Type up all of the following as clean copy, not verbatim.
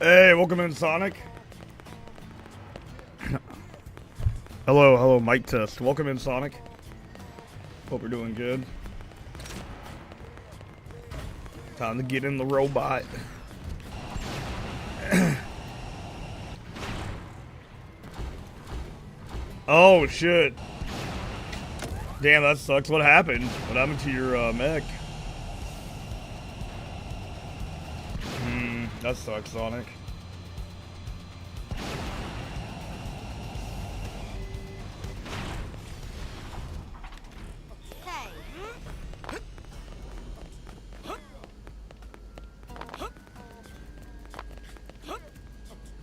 Hey, welcome in, Sonic. Hello, mic test. Welcome in, Sonic. Hope you're doing good. Time to get in the robot. Oh, shit. Damn, that sucks. What happened? What happened to your mech? That sucks, Sonic.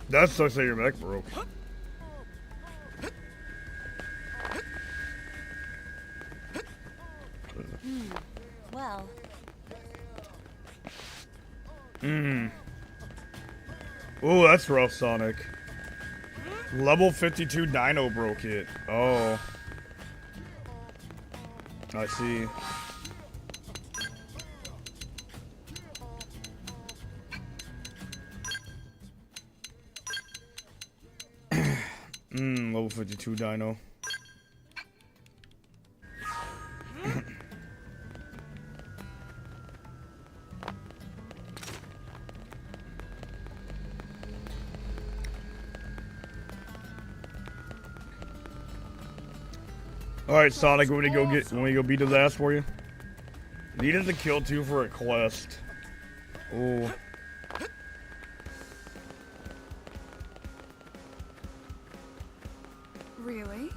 That sucks that your mech broke. Well. Ooh, that's rough, Sonic. Level 52 Dino broke it. Oh. I see. Level 52 Dino. Alright, Sonic, when we go beat his ass for you? Needed to kill 2 for a quest. Ooh. Really?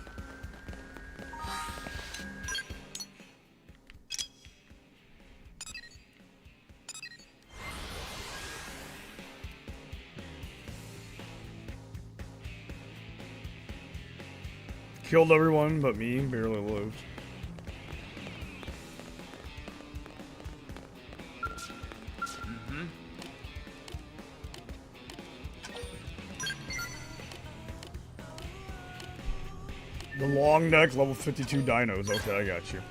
Killed everyone but me, barely lived. The long neck, level 52 dinos. Okay, I got you.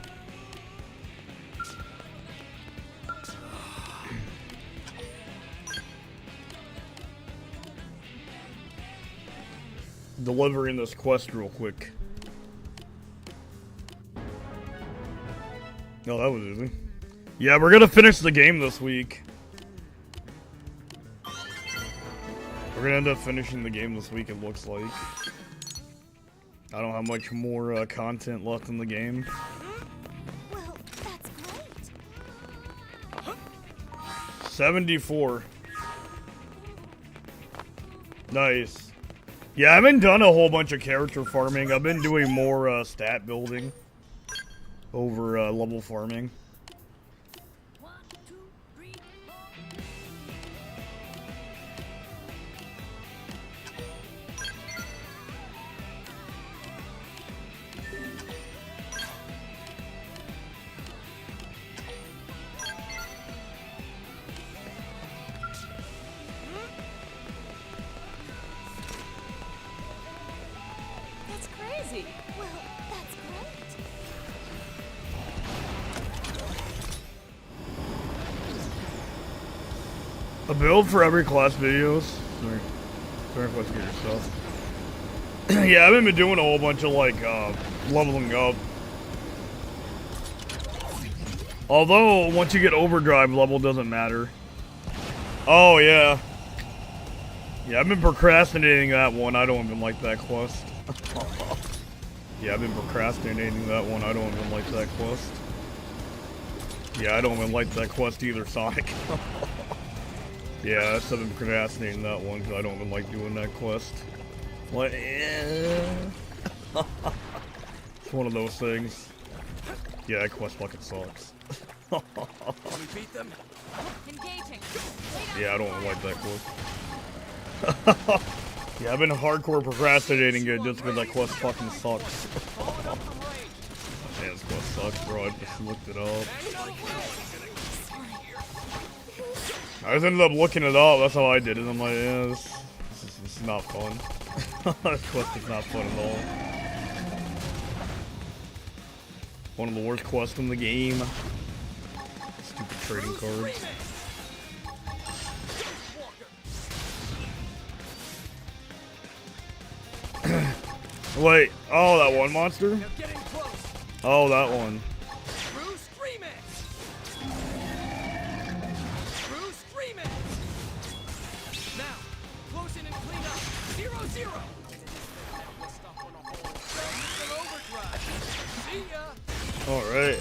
Delivering this quest real quick. No, that was easy. Yeah, we're gonna finish the game this week. We're gonna end up finishing the game this week, it looks like. I don't have much more content left in the game. Well, that's great. 74. Nice. Yeah, I haven't done a whole bunch of character farming. I've been doing more stat building over level farming. That's crazy. Well, that's great. A build for every class videos. Sorry, let's get yourself. Yeah, I haven't been doing a whole bunch of like leveling up. Although once you get overdrive, level doesn't matter. Oh yeah. Yeah, I've been procrastinating that one. I don't even like that quest. Yeah, I've been procrastinating that one. I don't even like that quest. Yeah, I don't even like that quest either, Sonic. Yeah, I've been procrastinating that one because I don't even like doing that quest. Like, it's one of those things. Yeah, that quest fucking sucks. Can we beat them? Engaging. Yeah, I don't even like that quest. Yeah, I've been hardcore procrastinating it just because that quest fucking sucks. Yeah, this quest sucks, bro. I just looked it up. I just ended up looking it up. That's how I did it. I'm like, yeah, this is not fun. This quest is not fun at all. One of the worst quests in the game. Stupid trading cards. Wait, oh, that one monster? Now getting close. Oh, that one. True screaming. True screaming. Now, close in and clean up. 0-0. Stuff on a hole. An overdrive. See ya. Alright.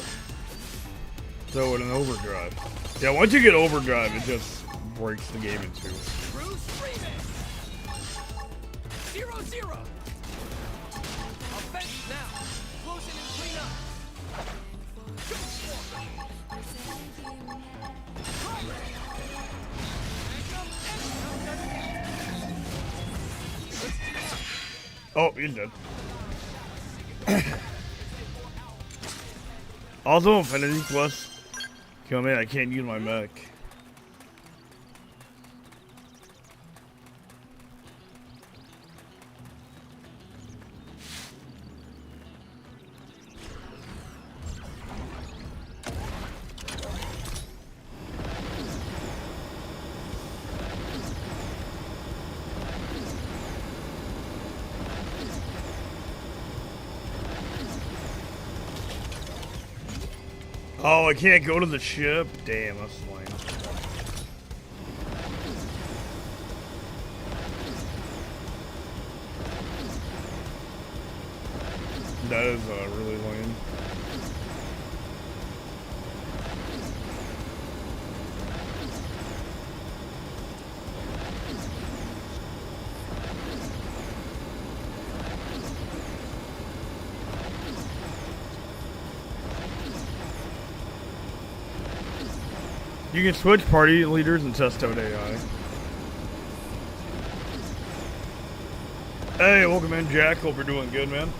So in an overdrive. Yeah, once you get overdrive, it just breaks the game in two. True screaming. 0-0. Offense now. Close in and clean up. Oh, you're dead. Also, Infinity Quest. Kill me, I can't use my mech. Oh, I can't go to the ship? Damn, that's lame. That is really lame. You can switch party leaders and test out AI. Hey, welcome in, Jack. Hope you're doing good, man.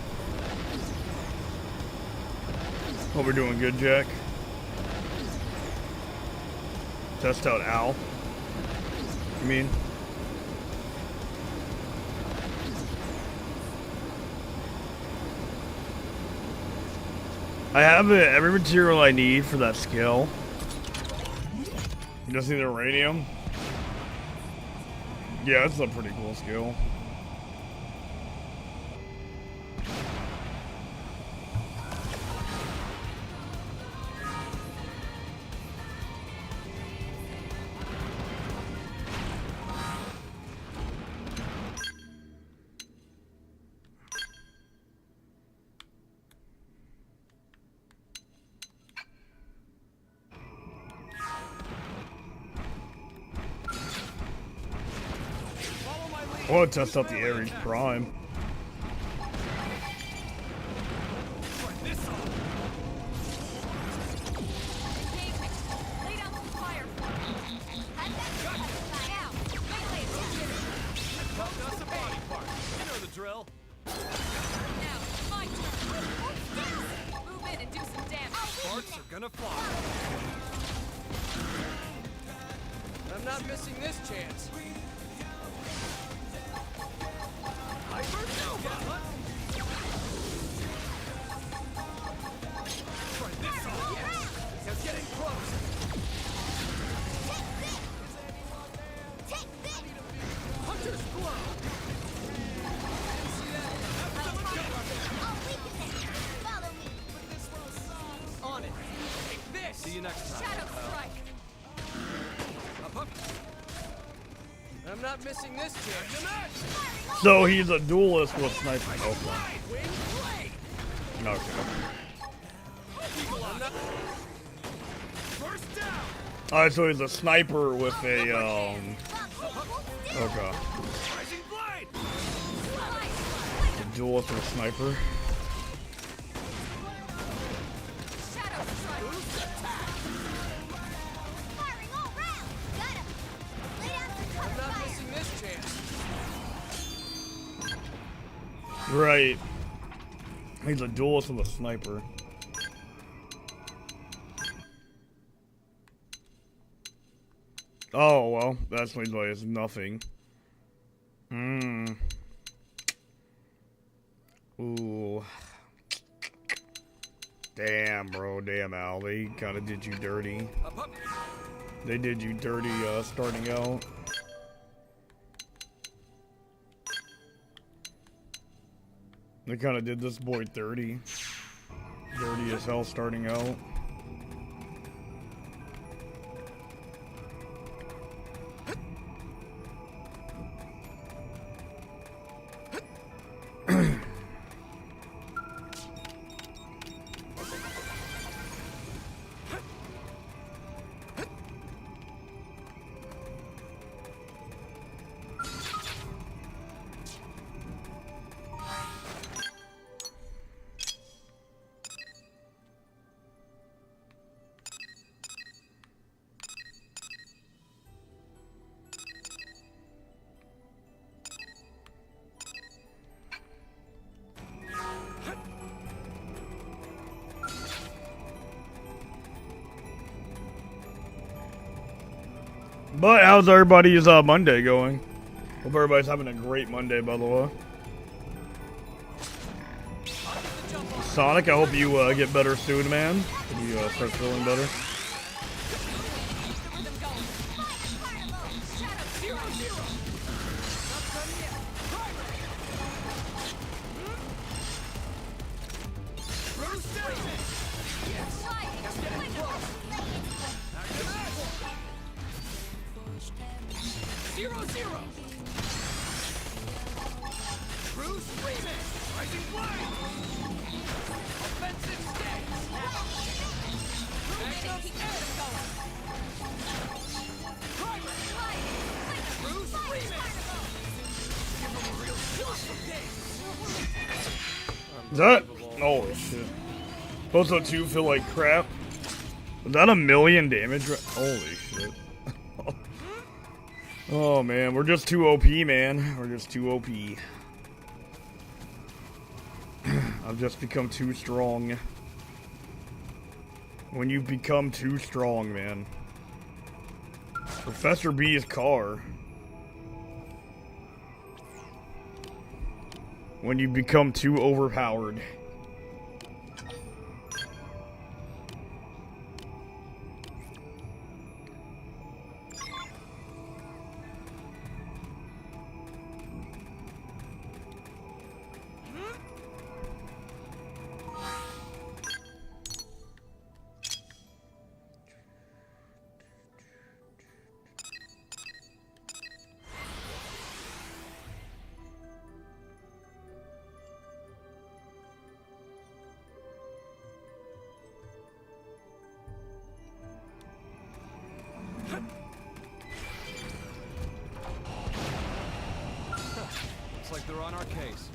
Hope you're doing good, Jack. Test out Al. You mean? I have every material I need for that skill. You just need the uranium? Yeah, it's a pretty cool skill. I want to test out the Ares Prime. I'm not missing this chance. See you next time. Shadow strike. Up. I'm not missing this chance. So he's a duelist with sniper. Okay. Okay. Alright, so he's a sniper with a okay. A duelist with a sniper. Right. He's a duelist with a sniper. Oh, well, that's like it's nothing. Ooh. Damn, bro. Damn, Al. They kind of did you dirty. They did you dirty starting out. They kind of did this boy dirty. Dirty as hell starting out. But how's everybody's Monday going? Hope everybody's having a great Monday, by the way. Sonic, I hope you get better soon, man. Hope you start feeling better. Is that? Holy shit. Bozo 2 feel like crap. Was that 1,000,000 damage? Holy shit. Oh man, we're just too OP, man. We're just too OP. I've just become too strong. When you become too strong, man. Professor B's car. When you become too overpowered. Looks like they're on our case.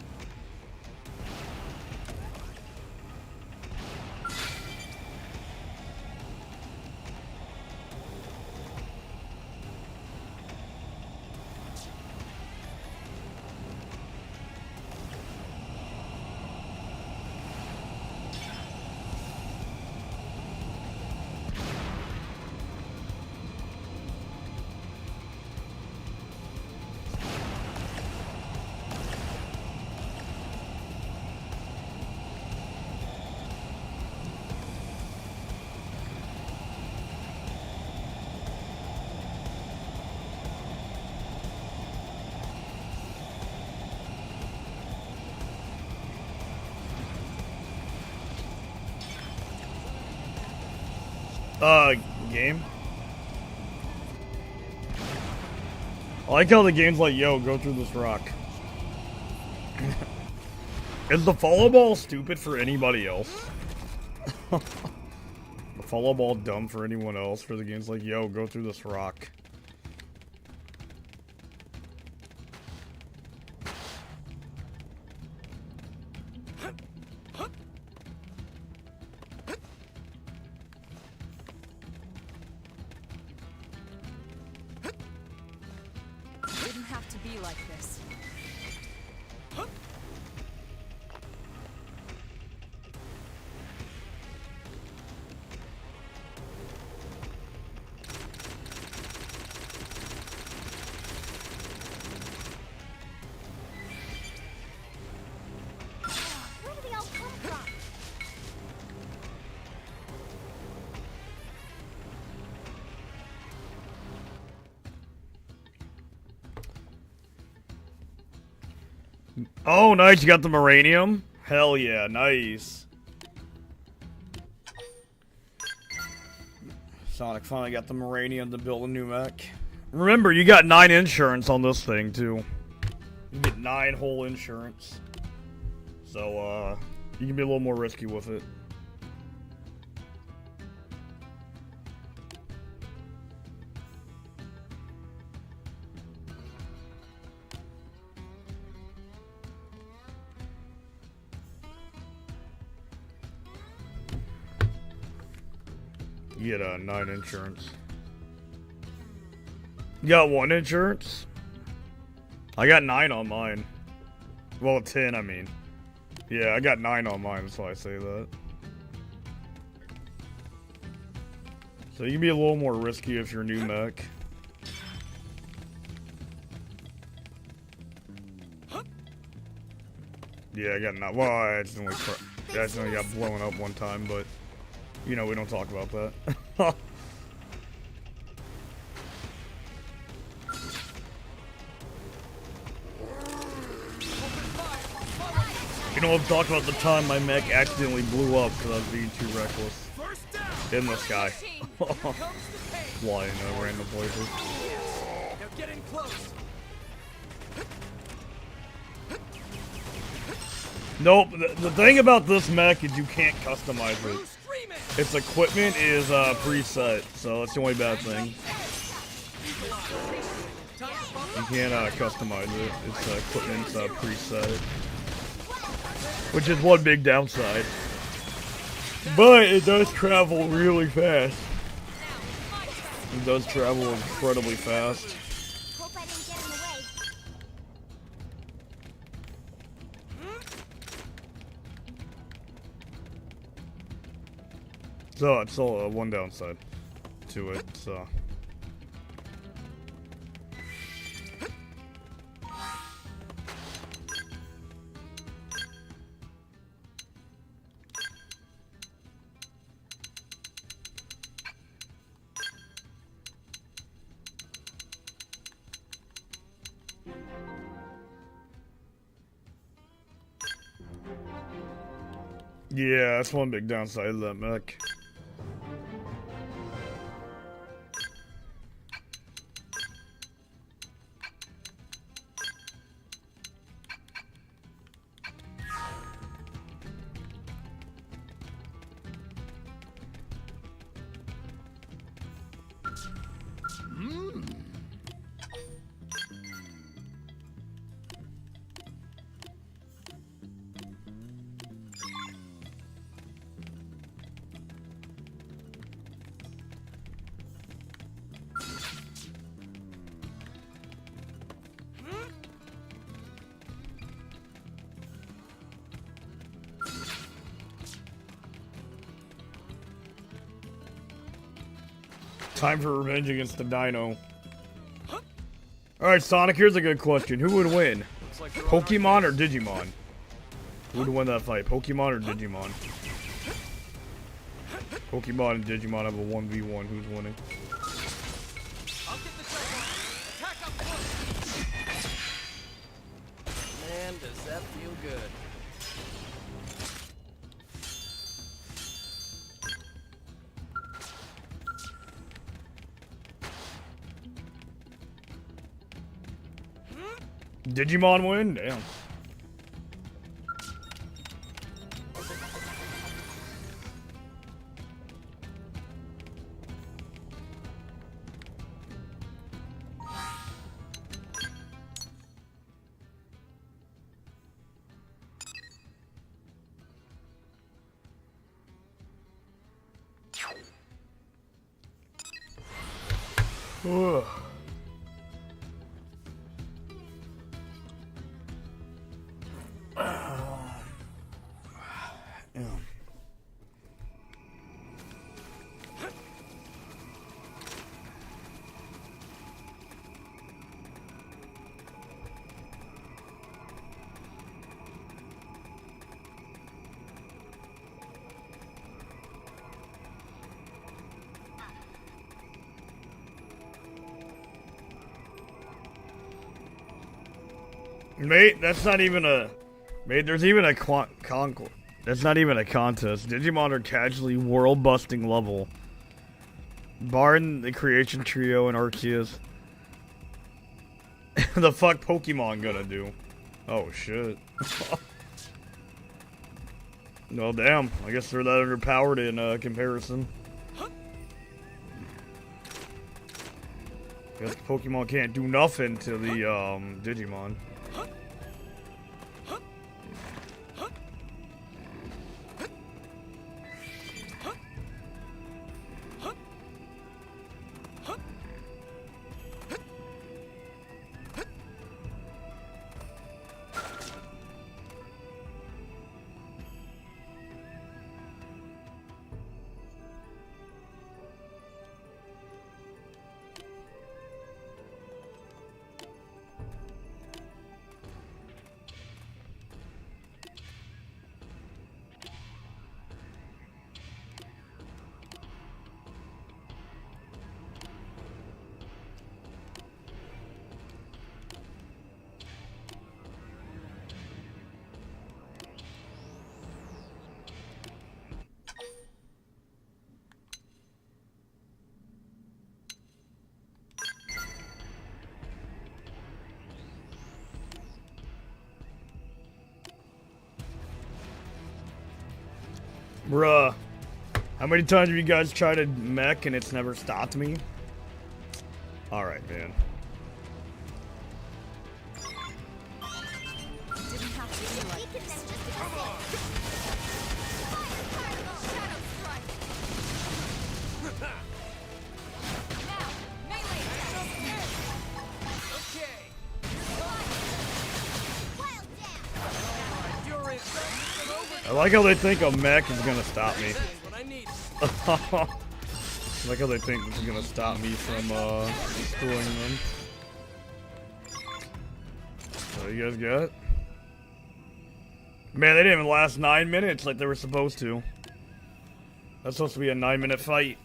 Game? I like how the game's like, yo, go through this rock. Is the follow ball stupid for anybody else? The follow ball dumb for anyone else? For the game's like, yo, go through this rock. Didn't have to be like this. Where did they all come from? Oh, nice. You got the Moranium? Hell yeah, nice. Sonic finally got the Moranium to build a new mech. Remember, you got 9 insurance on this thing, too. You get 9 whole insurance. So, you can be a little more risky with it. You get 9 insurance. You got 1 insurance? I got 9 on mine. Well, 10, I mean. Yeah, I got 9 on mine, that's why I say that. So you can be a little more risky if you're a new mech. Yeah, I got 9. Well, I accidentally got blown up one time, but you know, we don't talk about that. You know, I've talked about the time my mech accidentally blew up because I was being too reckless. In the sky. Flying random places. Now get in close. Nope, the thing about this mech is you can't customize it. Its equipment is preset, so that's the only bad thing. You can't customize it. Its equipment's preset. Which is one big downside. But it does travel really fast. It does travel incredibly fast. Hope I didn't get in the way. So it's all one downside to it, so. Yeah, that's one big downside of that mech. Time for revenge against the Dino. Alright, Sonic, here's a good question. Who would win? Pokemon or Digimon? Who would win that fight? Pokemon or Digimon? Pokemon and Digimon have a 1v1. Who's winning? I'll get the jump on. Attack up close. Man, does that feel good. Digimon win? Damn. Ugh. Mate, that's not even a... Mate, there's even a that's not even a contest. Digimon are casually world-busting level. Barring the Creation Trio and Arceus. The fuck Pokemon gonna do? Oh shit. No, damn. I guess they're that underpowered in comparison. Guess Pokemon can't do nothing to the Digimon. Bruh. How many times have you guys tried to mech and it's never stopped me? Alright, man. Didn't have to be like this. Fire particle, shadow strike. Now, melee attack. Okay. Wild down. You're in. I like how they think a mech is gonna stop me. What I need. I like how they think this is gonna stop me from destroying them. So you guys got? Man, they didn't even last 9 minutes like they were supposed to. That's supposed to be a 9-minute fight.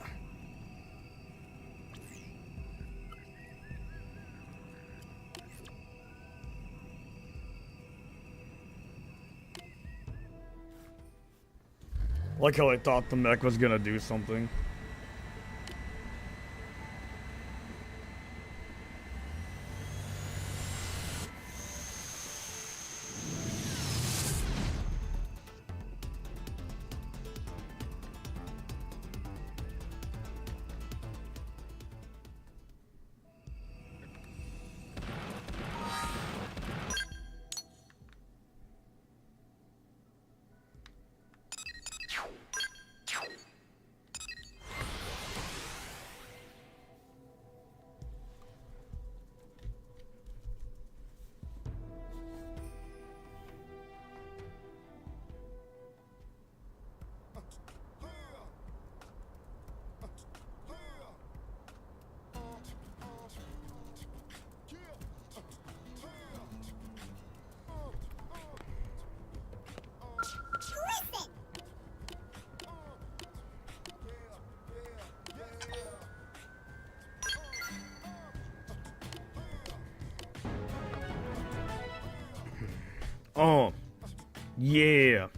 Like how I thought the mech was gonna do something. Oh, yeah.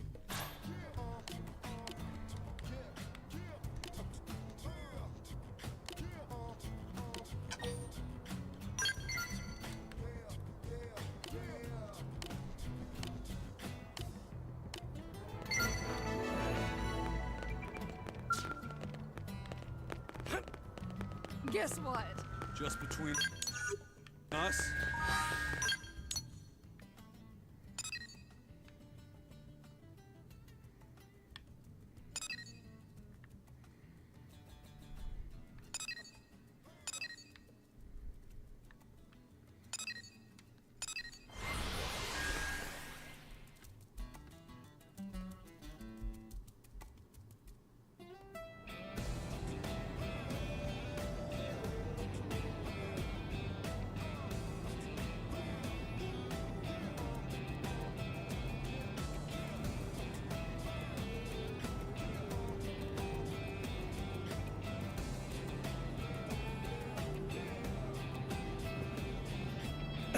Guess what? Just between us.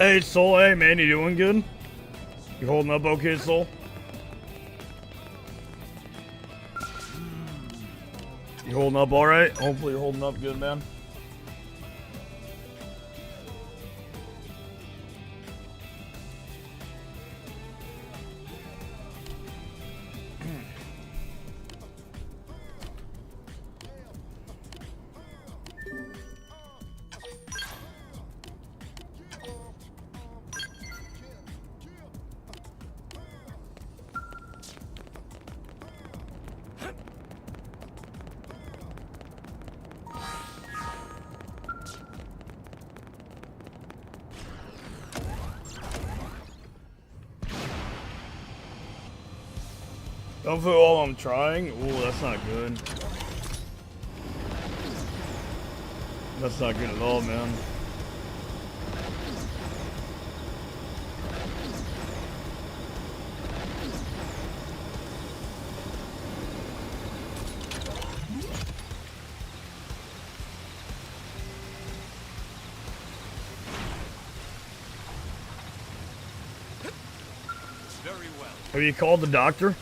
Hey, Soul. Hey, man, you doing good? You holding up okay, Soul? You holding up alright? Hopefully you're holding up good, man. Don't feel while I'm trying. Ooh, that's not good. That's not good at all, man. Very well. Have you called the doctor?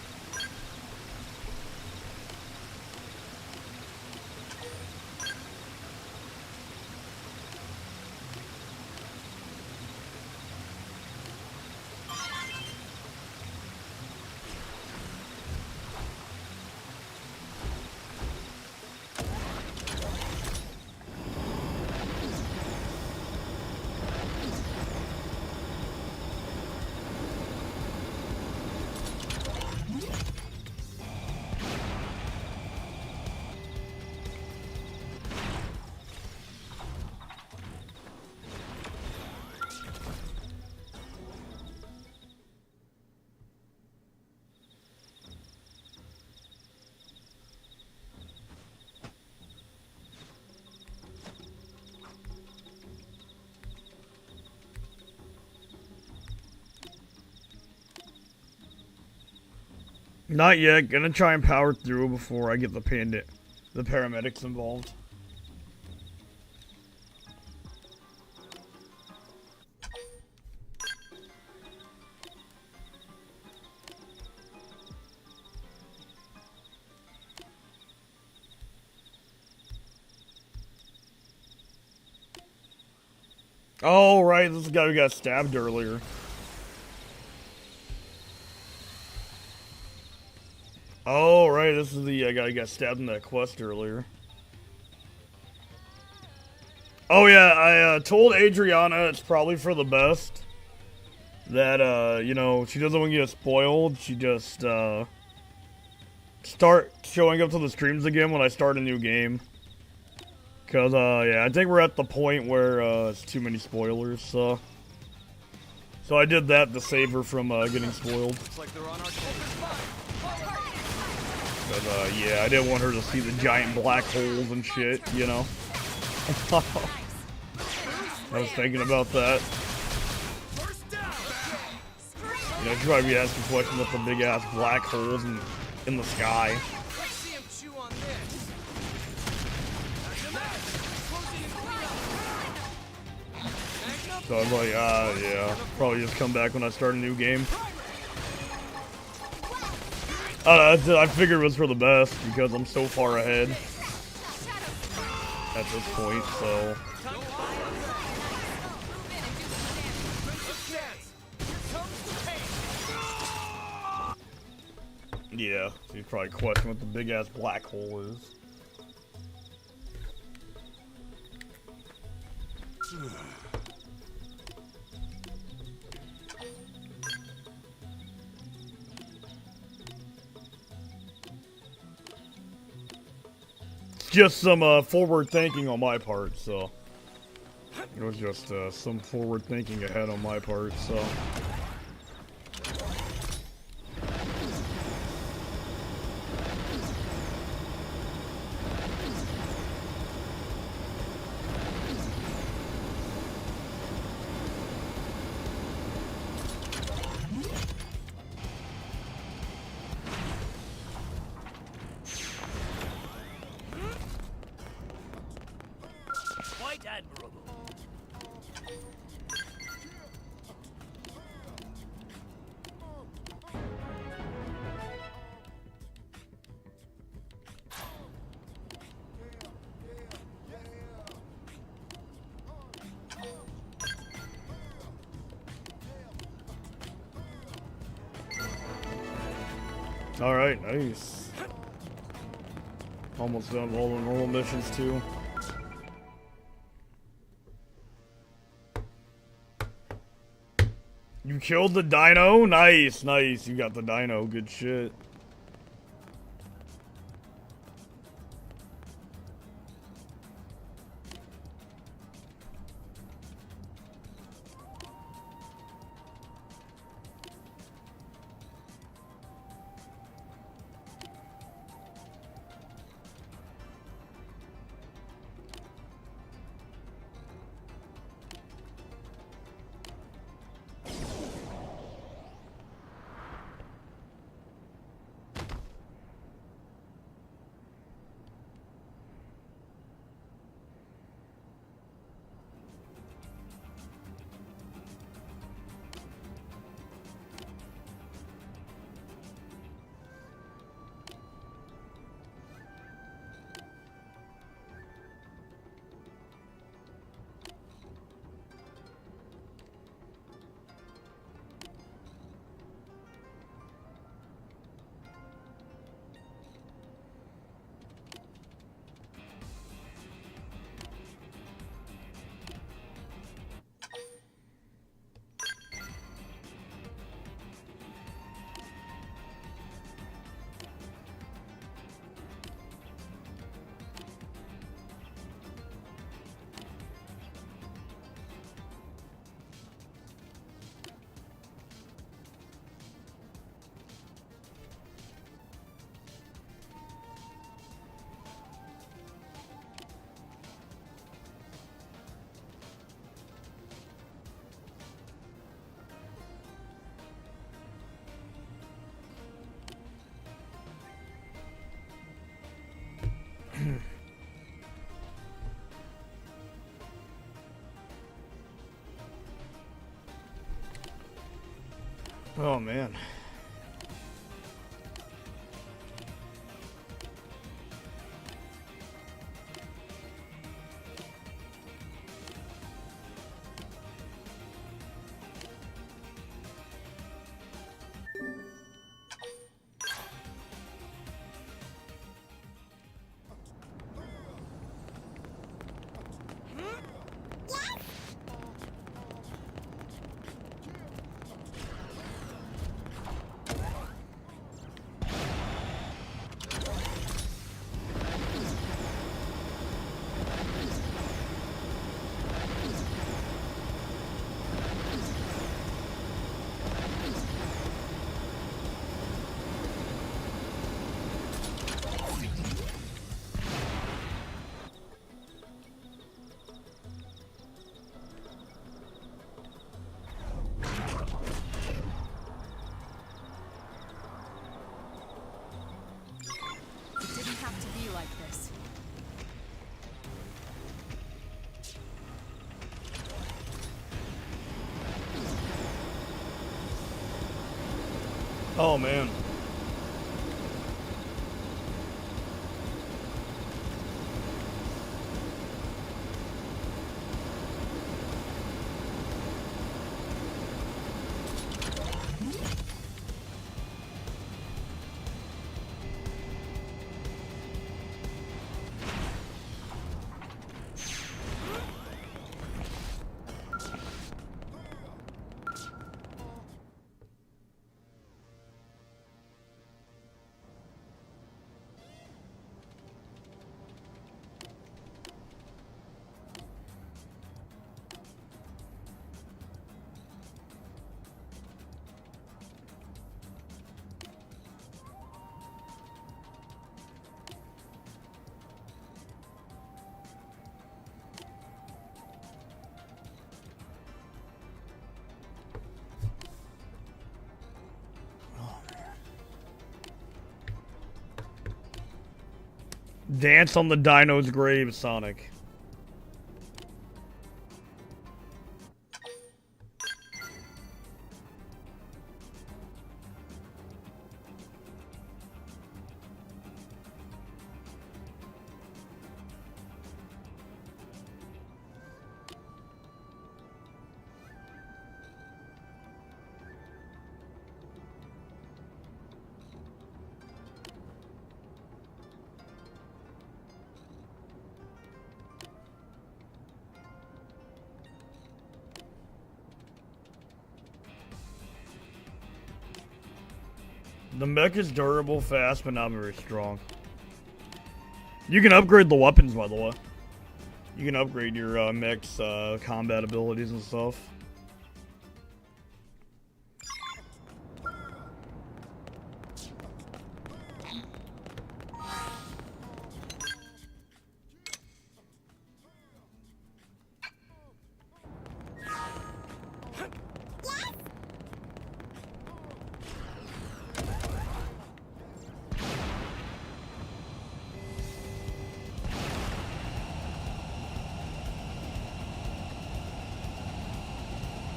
Not yet. Gonna try and power through before I get the paramedics involved. Oh, right. This is the guy who got stabbed earlier. Oh, right. This is the guy who got stabbed in that quest earlier. Oh, yeah. I told Adriana it's probably for the best that, you know, she doesn't want to get spoiled. She just, start showing up to the streams again when I start a new game. Because, yeah, I think we're at the point where, it's too many spoilers, so I did that to save her from, getting spoiled. Looks like they're on our But, yeah, I didn't want her to see the giant black holes and shit, you know? I was thinking about that. You know, she'd probably be asking questions about the big-ass black holes in the sky. Let's see him chew on this. So I was like, yeah, probably just come back when I start a new game. I figured it was for the best because I'm so far ahead at this point, so. Yeah, so you probably question what the big ass black hole is. Just some forward thinking on my part, so it was just some forward thinking ahead on my part, so. Quite admirable. Alright, nice. Almost done with all the normal missions too. You killed the dino? Nice, nice. You got the dino. Good shit. Oh man. It didn't have to be like this. Oh man. Dance on the dino's grave, Sonic. The mech is durable, fast, but not very strong. You can upgrade the weapons, by the way. You can upgrade your mech's combat abilities and stuff.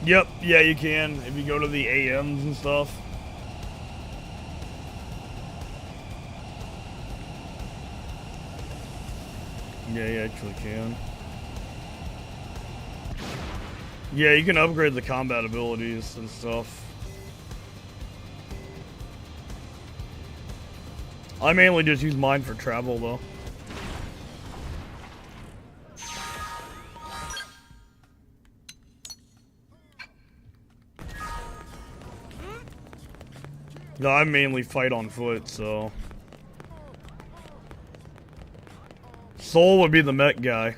Yep, yeah, you can if you go to the AMs and stuff. Yeah, you actually can. Yeah, you can upgrade the combat abilities and stuff. I mainly just use mine for travel, though. No, I mainly fight on foot, so... Soul would be the mech guy.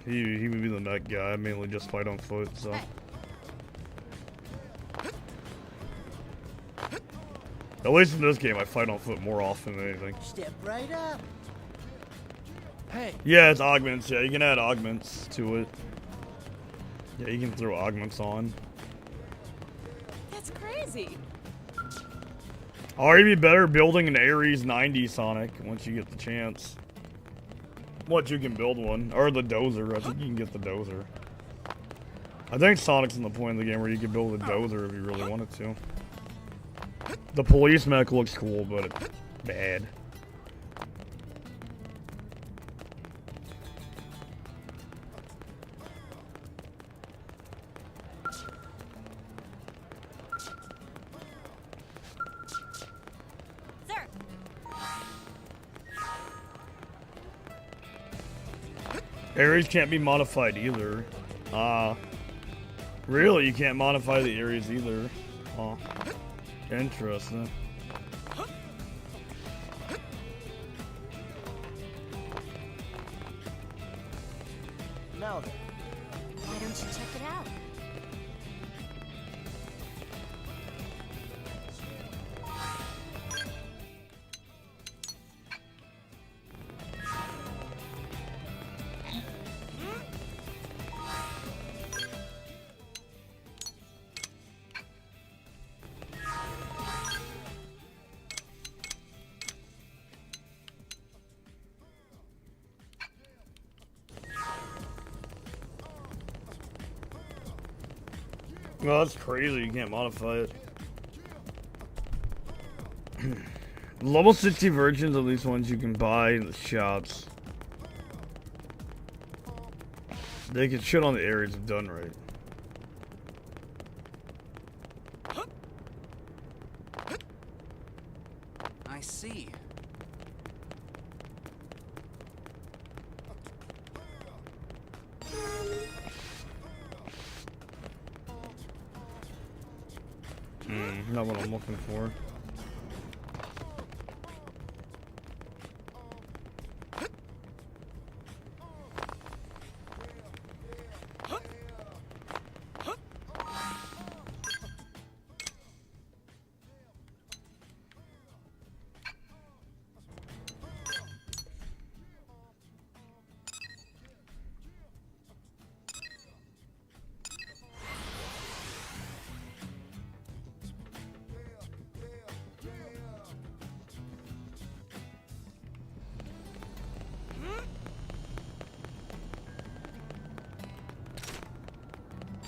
He would be the mech guy. I mainly just fight on foot, so... At least in this game, I fight on foot more often than anything. Step right up. Hey. Yeah, it's augments. Yeah, you can add augments to it. Yeah, you can throw augments on. That's crazy. Or you'd be better building an Ares 90 Sonic once you get the chance. Once you can build one. Or the Dozer. I think you can get the Dozer. I think Sonic's in the point of the game where you can build a Dozer if you really wanted to. The police mech looks cool, but it's bad. Sir. Ares can't be modified either. Really, you can't modify the Ares either. Huh. Interesting. Now then. Why don't you check it out? Well, that's crazy. You can't modify it. Level 60 versions of these ones you can buy in the shops. They can shit on the areas if done right. I see. Not what I'm looking for.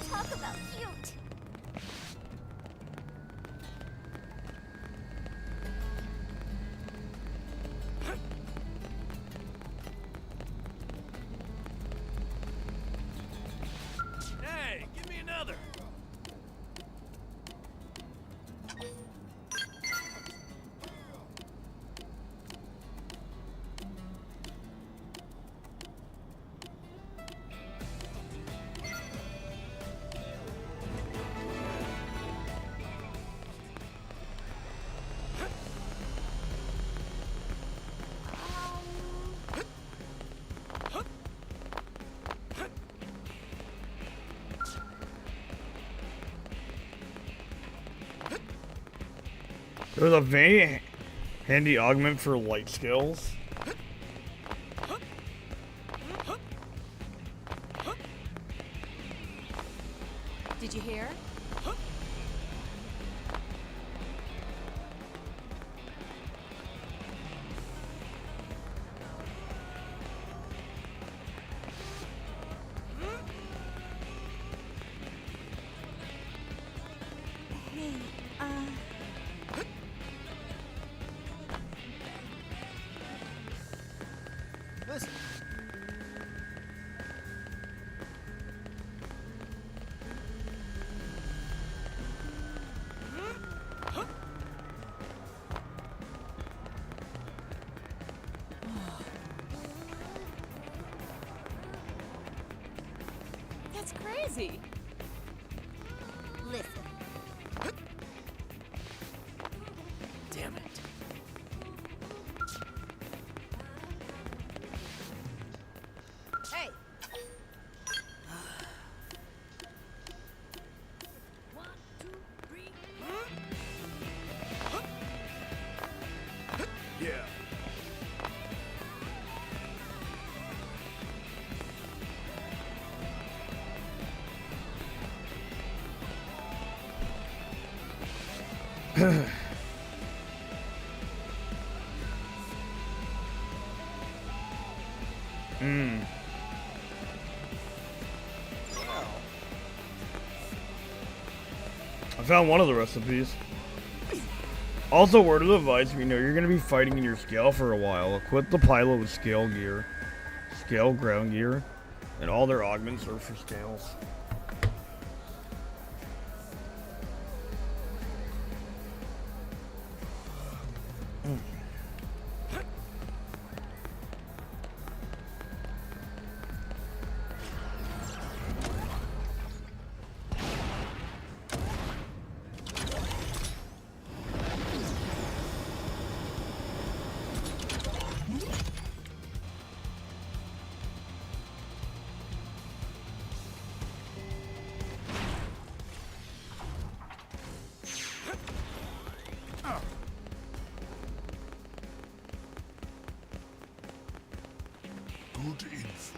Talk about cute. Hey, give me another. There's a very handy augment for light skills. Did you hear? Hey, Listen. that's crazy. Listen. Damn it. Hey. Yeah. I found one of the recipes. Also, word of advice, if you know you're going to be fighting in your scale for a while, equip the pilot with scale gear, scale ground gear, and all their augments are for scales. Good info.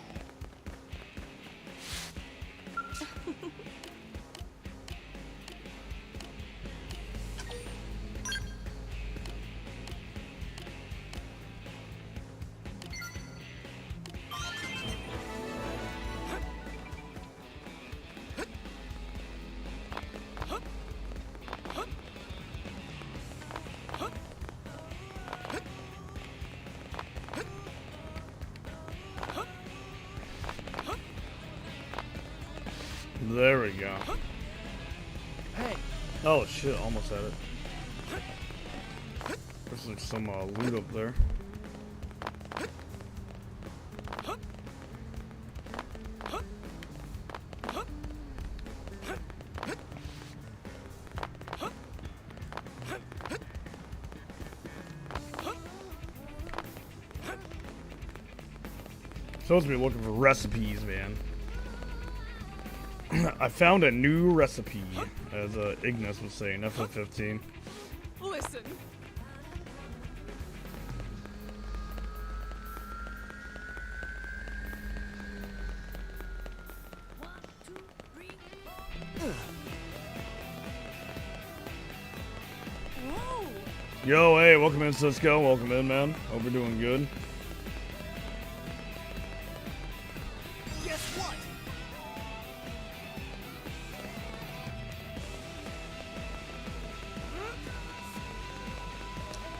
There we go. Hey. Oh shit, almost had it. There's like some loot up there. Supposed to be looking for recipes, man. I found a new recipe, as Ignis was saying, FF15. Listen. Whoa. Yo, hey, welcome in, Cisco. Welcome in, man. Hope we're doing good. Guess what?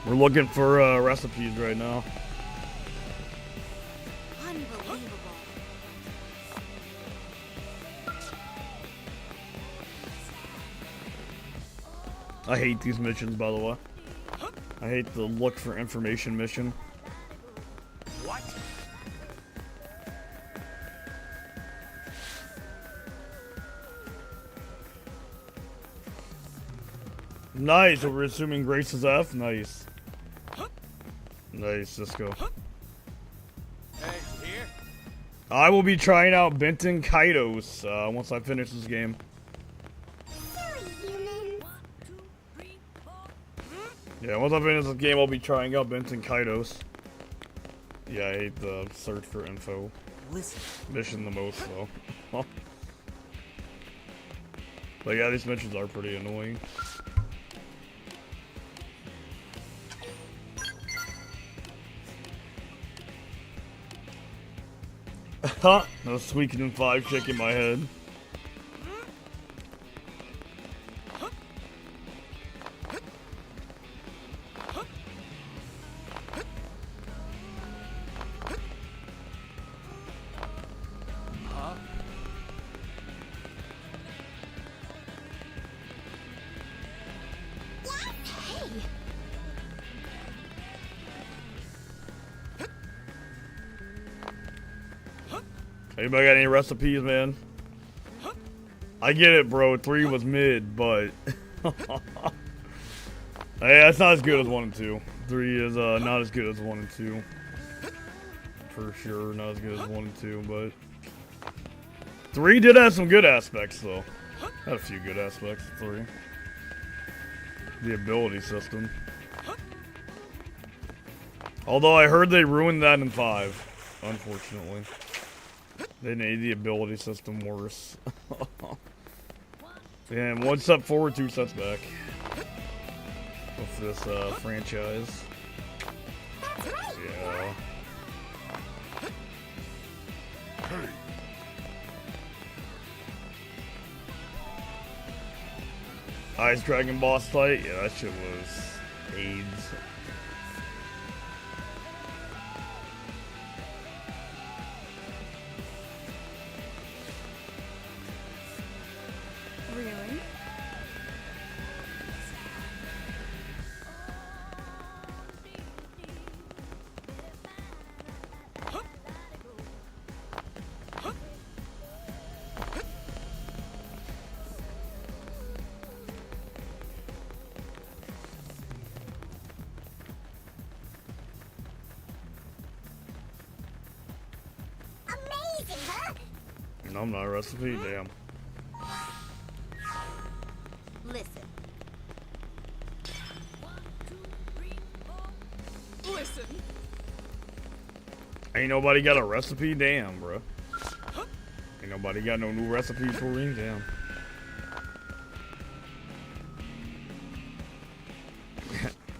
We're looking for recipes right now. Unbelievable. I hate these missions, by the way. I hate the look for information mission. What? Nice, so we're assuming Grace is F? Nice. Nice, Cisco. Hey, you here? I will be trying out Benton Kaitos once I finish this game. Yeah, once I finish this game, I'll be trying out Benton Kaitos. Yeah, I hate the search for info Listen. mission the most, though. But yeah, these missions are pretty annoying. Huh? No squeaking in 5 shaking my head. Huh? Anybody got any recipes, man? I get it, bro. 3 was mid, but yeah, it's not as good as 1 and 2. 3 is not as good as 1 and 2. For sure, not as good as 1 and 2, but 3 did have some good aspects, though. Had a few good aspects, 3. The ability system. Although I heard they ruined that in 5, unfortunately. They made the ability system worse. And 1 step forward, 2 steps back. With this franchise. Yeah. Ice Dragon boss fight? Yeah, that shit was AIDS. Really? Amazing, huh? No, I'm not a recipe, damn. Listen. Listen. Ain't nobody got a recipe? Damn, bro. Ain't nobody got no new recipes for me? Damn.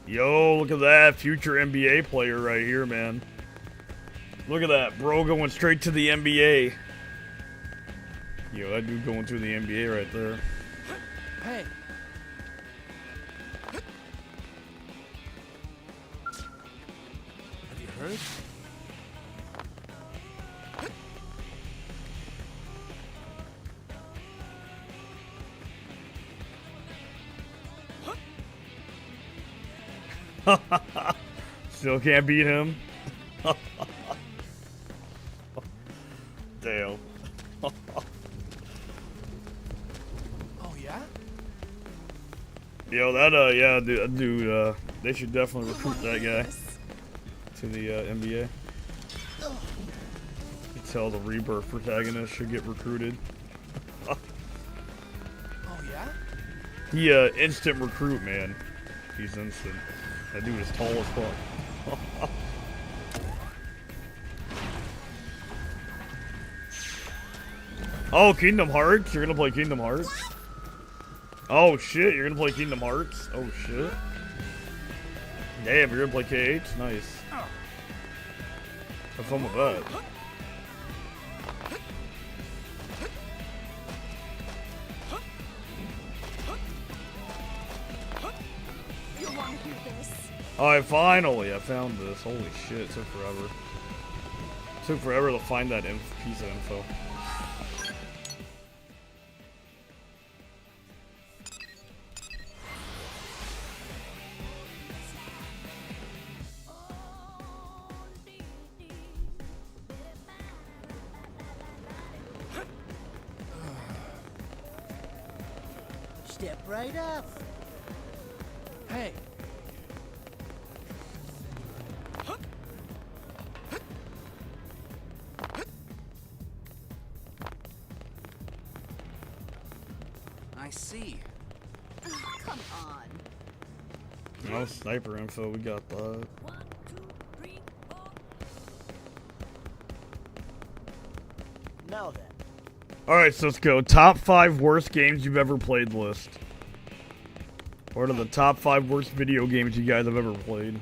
Yo, look at that future NBA player right here, man. Look at that, bro, going straight to the NBA. Yo, that dude going to the NBA right there. Hey. Have you heard? Still can't beat him. Damn. Oh yeah? Yo, that yeah, dude, they should definitely recruit that guy to the NBA. You can tell the Rebirth protagonist should get recruited. Oh yeah? He instant recruit, man. He's instant. That dude is tall as fuck. Oh, Kingdom Hearts? You're gonna play Kingdom Hearts? Oh shit, you're gonna play Kingdom Hearts? Oh shit. Damn, you're gonna play KH? Nice. Have fun with that. You want to hear this? Alright, finally, I found this. Holy shit, it took forever. It took forever to find that piece of info. Step right up. Hey. I see. Come on. Oh, sniper info, we got that. 1, 2, 3, 4. Now then. Alright, so let's go. Top 5 worst games you've ever played list. What are the top 5 worst video games you guys have ever played?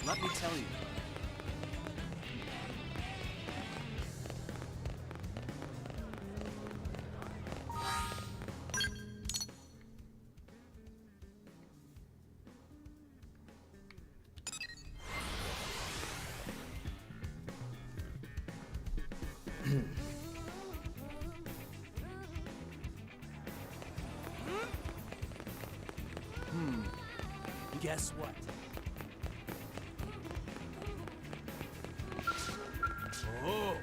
Let me tell you. Guess what? Oh.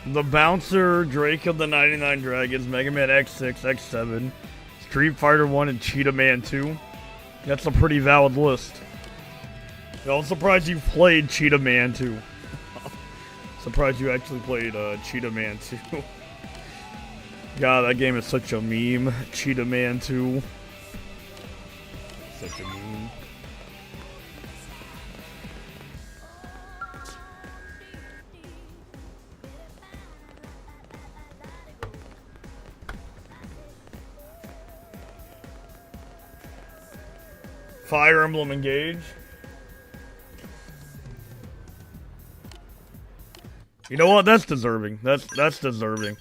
The Bouncer, Drake of the 99 Dragons, Mega Man X6, X7, Street Fighter 1, and Cheetah Man 2. That's a pretty valid list. Yo, I'm surprised you played Cheetah Man 2. Surprised you actually played Cheetah Man 2. God, that game is such a meme. Cheetah Man 2. Such a meme. Fire Emblem Engage. You know what? That's deserving. That's deserving.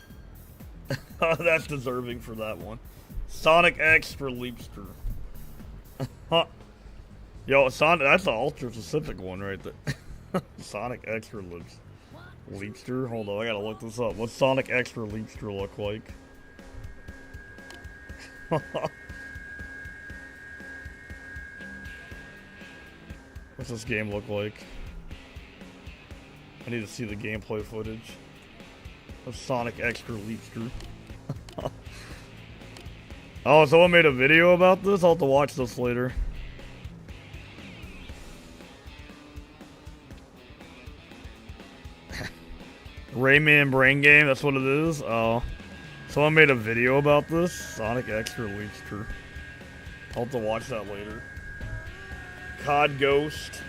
That's deserving for that one. Sonic X for Leapster. Yo, Sonic. That's an ultra specific one right there. Sonic X for Leapster. Hold on, I gotta look this up. What's Sonic X for Leapster look like? What's this game look like? I need to see the gameplay footage of Sonic X for Leapster. Oh, someone made a video about this? I'll have to watch this later. Rayman Brain Game, that's what it is? Oh. Someone made a video about this? Sonic X for Leapster. I'll have to watch that later. COD Ghost.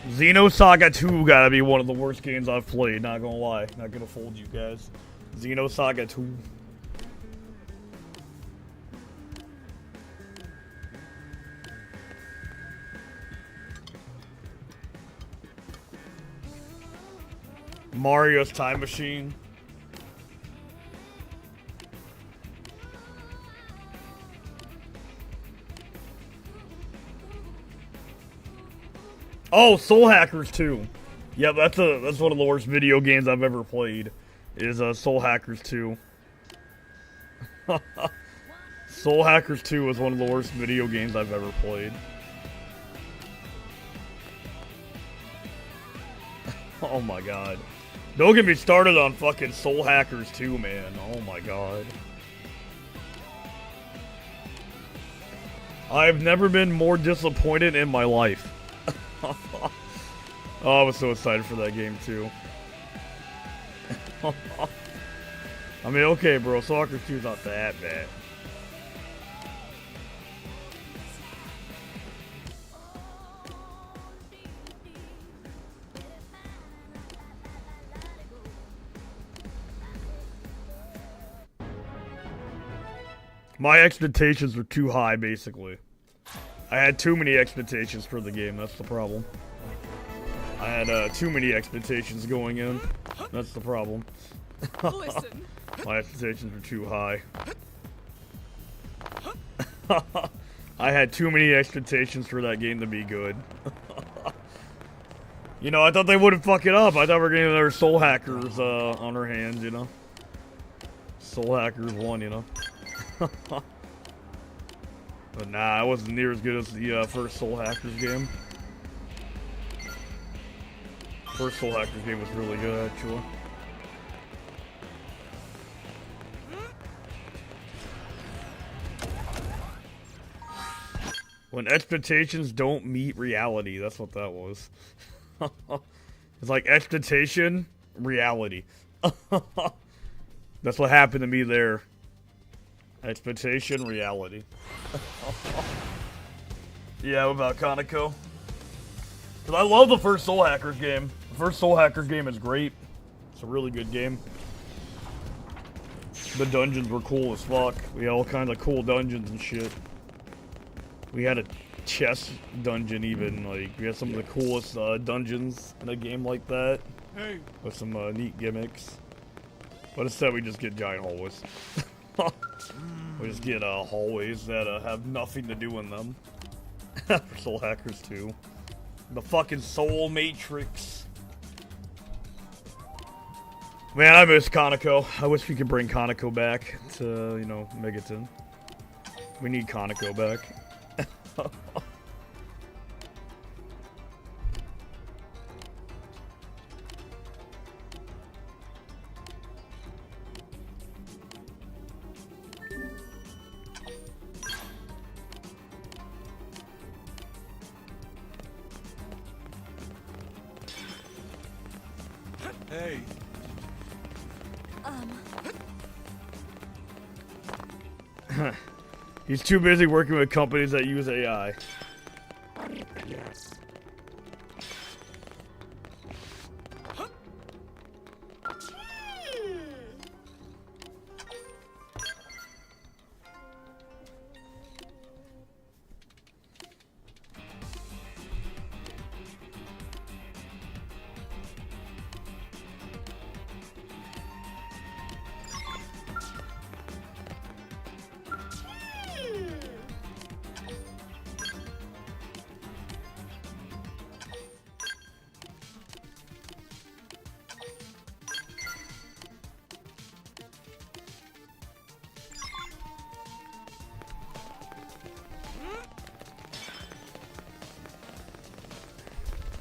Xenosaga 2 gotta be one of the worst games I've played, not gonna lie. Not gonna fold you guys. Xenosaga 2. Mario's Time Machine. Oh, Soul Hackers 2. Yeah, that's one of the worst video games I've ever played. Is Soul Hackers 2. Soul Hackers 2 is one of the worst video games I've ever played. Oh my god. Don't get me started on fucking Soul Hackers 2, man. Oh my god. I've never been more disappointed in my life. Oh, I was so excited for that game too. I mean, okay, bro, Soccer 2's not that bad. My expectations were too high, basically. I had too many expectations for the game, that's the problem. I had too many expectations going in. That's the problem. Listen. My expectations were too high. I had too many expectations for that game to be good. You know, I thought they wouldn't fuck it up. I thought we were getting their soul hackers on our hands, you know. Soul hackers won, you know. But nah, it wasn't near as good as the first Soul Hackers game. First Soul Hackers game was really good, actually. When expectations don't meet reality, that's what that was. It's like expectation, reality. That's what happened to me there. Expectation, reality. Yeah, what about Conoco? Cause I love the first Soul Hackers game. The first Soul Hackers game is great. It's a really good game. The dungeons were cool as fuck. We had all kinds of cool dungeons and shit. We had a chess dungeon even. Like, we had some of the coolest dungeons in a game like that. Hey. With some neat gimmicks. But instead we just get giant hallways. We just get hallways that have nothing to do in them. For Soul Hackers 2. The fucking Soul Matrix. Man, I miss Conoco. I wish we could bring Conoco back to, you know, Megaton. We need Conoco back. Hey. He's too busy working with companies that use AI.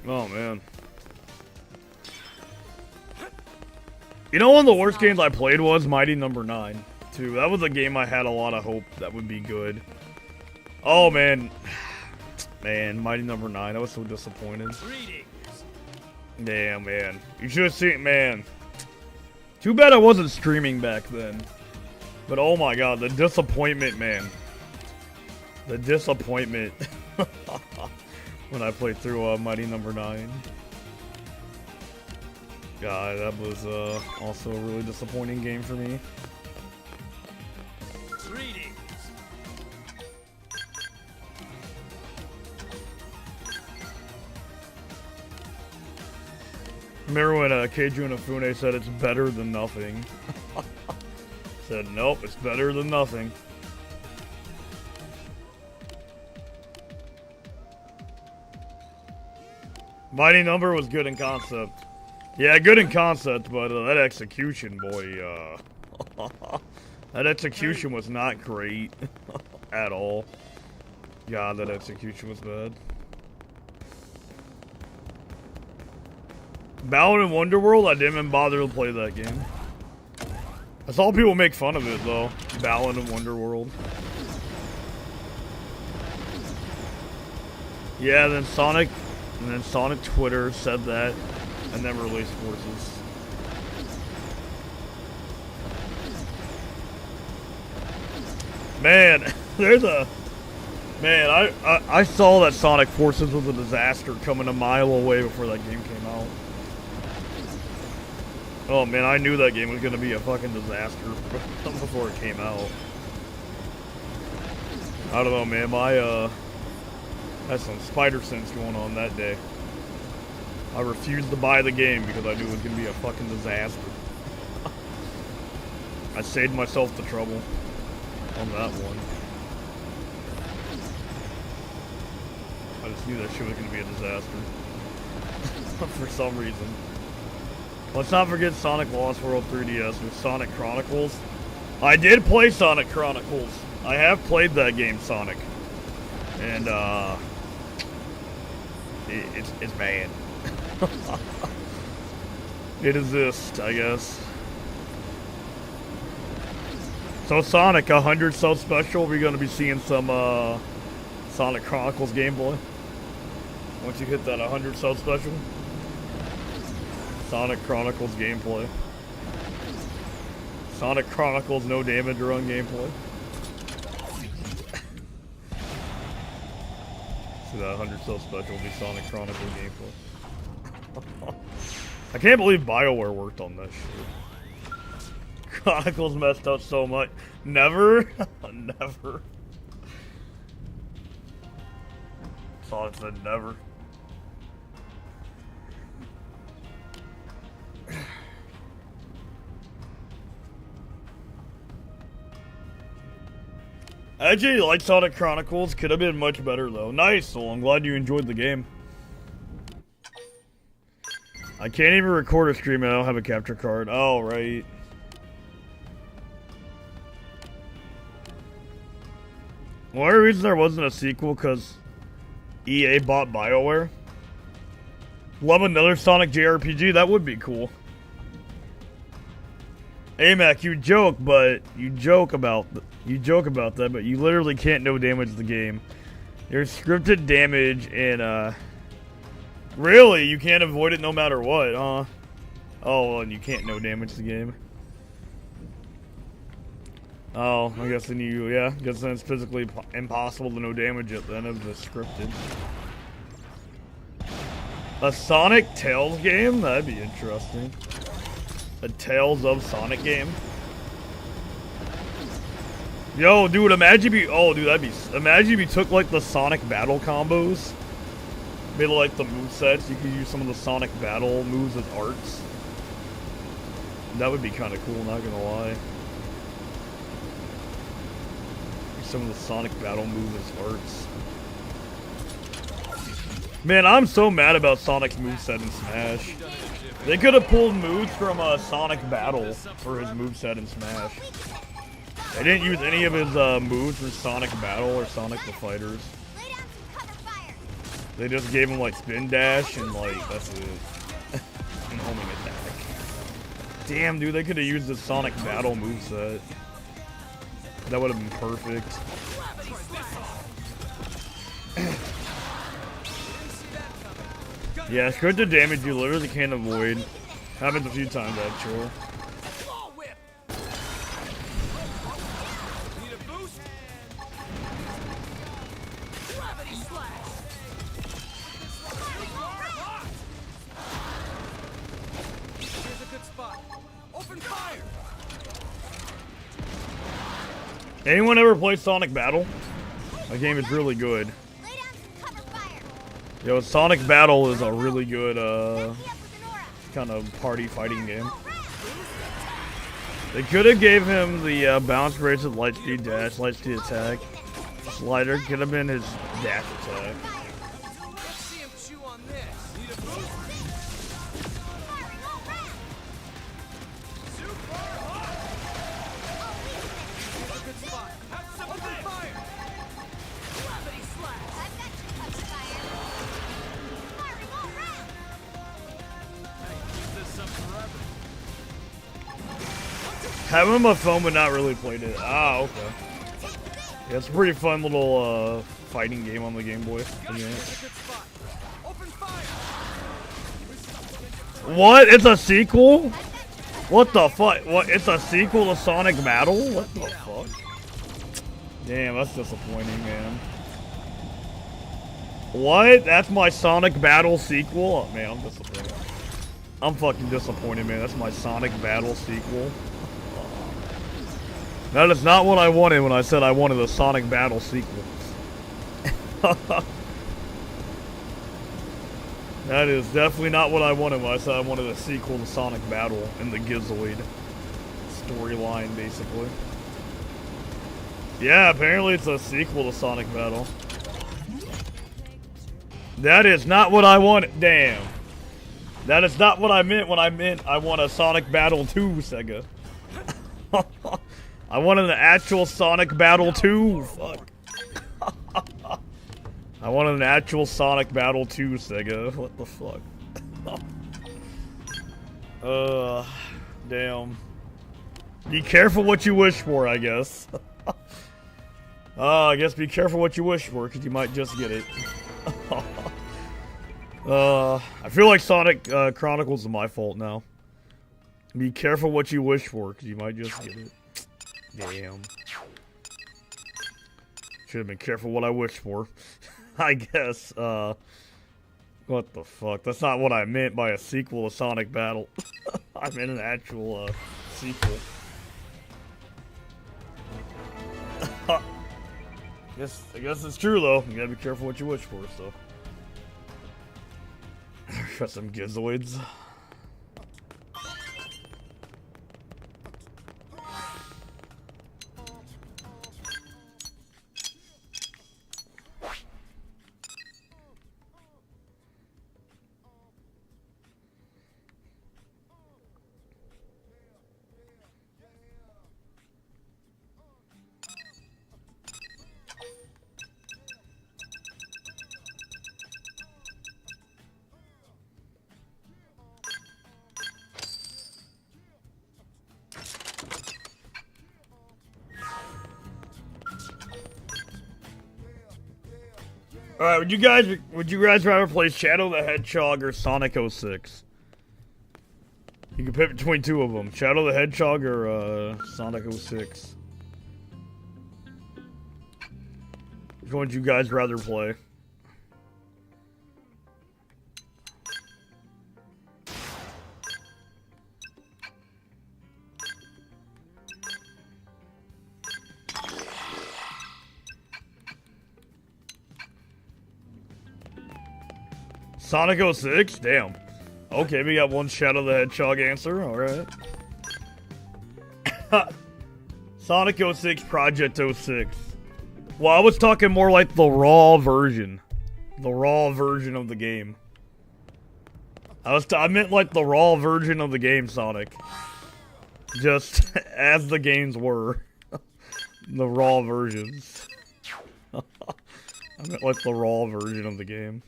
Oh man. You know, one of the worst games I played was Mighty Number 9, too. That was a game I had a lot of hope that would be good. Oh man. Man, Mighty Number 9, I was so disappointed. Damn, man. You should have seen, man. Too bad I wasn't streaming back then. But oh my god, the disappointment, man. The disappointment. When I played through Mighty Number 9. God, that was also a really disappointing game for me. Greetings. Remember when Keiju Inafune said it's better than nothing? Said, nope, it's better than nothing. Mighty Number was good in concept. Yeah, good in concept, but that execution, boy, that execution was not great at all. God, that execution was bad. Balan in Wonderworld, I didn't even bother to play that game. I saw people make fun of it, though. Balan in Wonderworld. Yeah, then Sonic Twitter said that, and then released Forces. Man, I saw that Sonic Forces was a disaster coming a mile away before that game came out. Oh man, I knew that game was gonna be a fucking disaster before it came out. I don't know, man, my had some spider sense going on that day. I refused to buy the game because I knew it was gonna be a fucking disaster. I saved myself the trouble on that one. I just knew that shit was gonna be a disaster. For some reason. Let's not forget Sonic Lost World 3DS and Sonic Chronicles. I did play Sonic Chronicles. I have played that game, Sonic. And, it's bad. It exists, I guess. So Sonic, 100 sub special, we're gonna be seeing some, Sonic Chronicles gameplay. Once you hit that 100 sub special. Sonic Chronicles gameplay. Sonic Chronicles no damage run gameplay. So that 100 sub special will be Sonic Chronicles gameplay. I can't believe BioWare worked on this shit. Chronicles messed up so much. Never? Never. Sonic said never. I actually like Sonic Chronicles. Could have been much better though. Nice, well I'm glad you enjoyed the game. I can't even record a stream and I don't have a capture card. Oh, right. One of the reasons there wasn't a sequel because EA bought BioWare. Love another Sonic JRPG, that would be cool. AMAC, you joke about that, but you literally can't no damage the game. There's scripted damage and really, you can't avoid it no matter what, huh? Oh, well, and you can't no damage the game. Oh, I guess then I guess then it's physically impossible to no damage it then if it's scripted. A Sonic Tales game? That'd be interesting. A Tales of Sonic game? Yo, dude, imagine if you took like the Sonic battle combos, made like the movesets, you could use some of the Sonic battle moves as arts. That would be kind of cool, not gonna lie. Some of the Sonic battle moves as arts. Man, I'm so mad about Sonic's moveset in Smash. They could have pulled moves from Sonic Battle for his moveset in Smash. They didn't use any of his moves from Sonic Battle or Sonic the Fighters. They just gave him like spin dash and like that's it. And homing attack. Damn, dude, they could have used the Sonic Battle moveset. That would have been perfect. Yeah, scripted damage you literally can't avoid. Happens a few times actually. Anyone ever play Sonic Battle? That game is really good. Yo, Sonic Battle is a really good, kind of party fighting game. They could have gave him the bounce rates with light speed dash, light speed attack. Slider could have been his dash attack. Having my phone but not really played it. Ah, okay. Yeah, it's a pretty fun little fighting game on the Game Boy. What? It's a sequel? What the fuck? What? It's a sequel to Sonic Battle? What the fuck? Damn, that's disappointing, man. What? That's my Sonic Battle sequel? Oh, man, I'm disappointed. I'm fucking disappointed, man. That's my Sonic Battle sequel. That is not what I wanted when I said I wanted a Sonic Battle sequel. That is definitely not what I wanted when I said I wanted a sequel to Sonic Battle in the Gizoid storyline, basically. Yeah, apparently it's a sequel to Sonic Battle. That is not what I wanted. Damn. That is not what I meant when I meant I want a Sonic Battle 2, Sega. I wanted an actual Sonic Battle 2. Fuck. I wanted an actual Sonic Battle 2, Sega. What the fuck? Damn. Be careful what you wish for, I guess. I guess be careful what you wish for, because you might just get it. I feel like Sonic Chronicles is my fault now. Be careful what you wish for, because you might just get it. Damn. Should have been careful what I wished for. I guess, what the fuck? That's not what I meant by a sequel to Sonic Battle. I meant an actual, sequel. I guess it's true, though. You gotta be careful what you wish for, so. Got some gizoids. Alright, would you guys rather play Shadow the Hedgehog or Sonic 06? You can pick between two of them. Shadow the Hedgehog or Sonic 06. Which one would you guys rather play? Sonic 06? Damn. Okay, we got one Shadow the Hedgehog answer. Alright. Sonic 06, Project 06. Well, I was talking more like the raw version. The raw version of the game. I meant like the raw version of the game, Sonic. Just as the games were. The raw versions. I meant like the raw version of the game.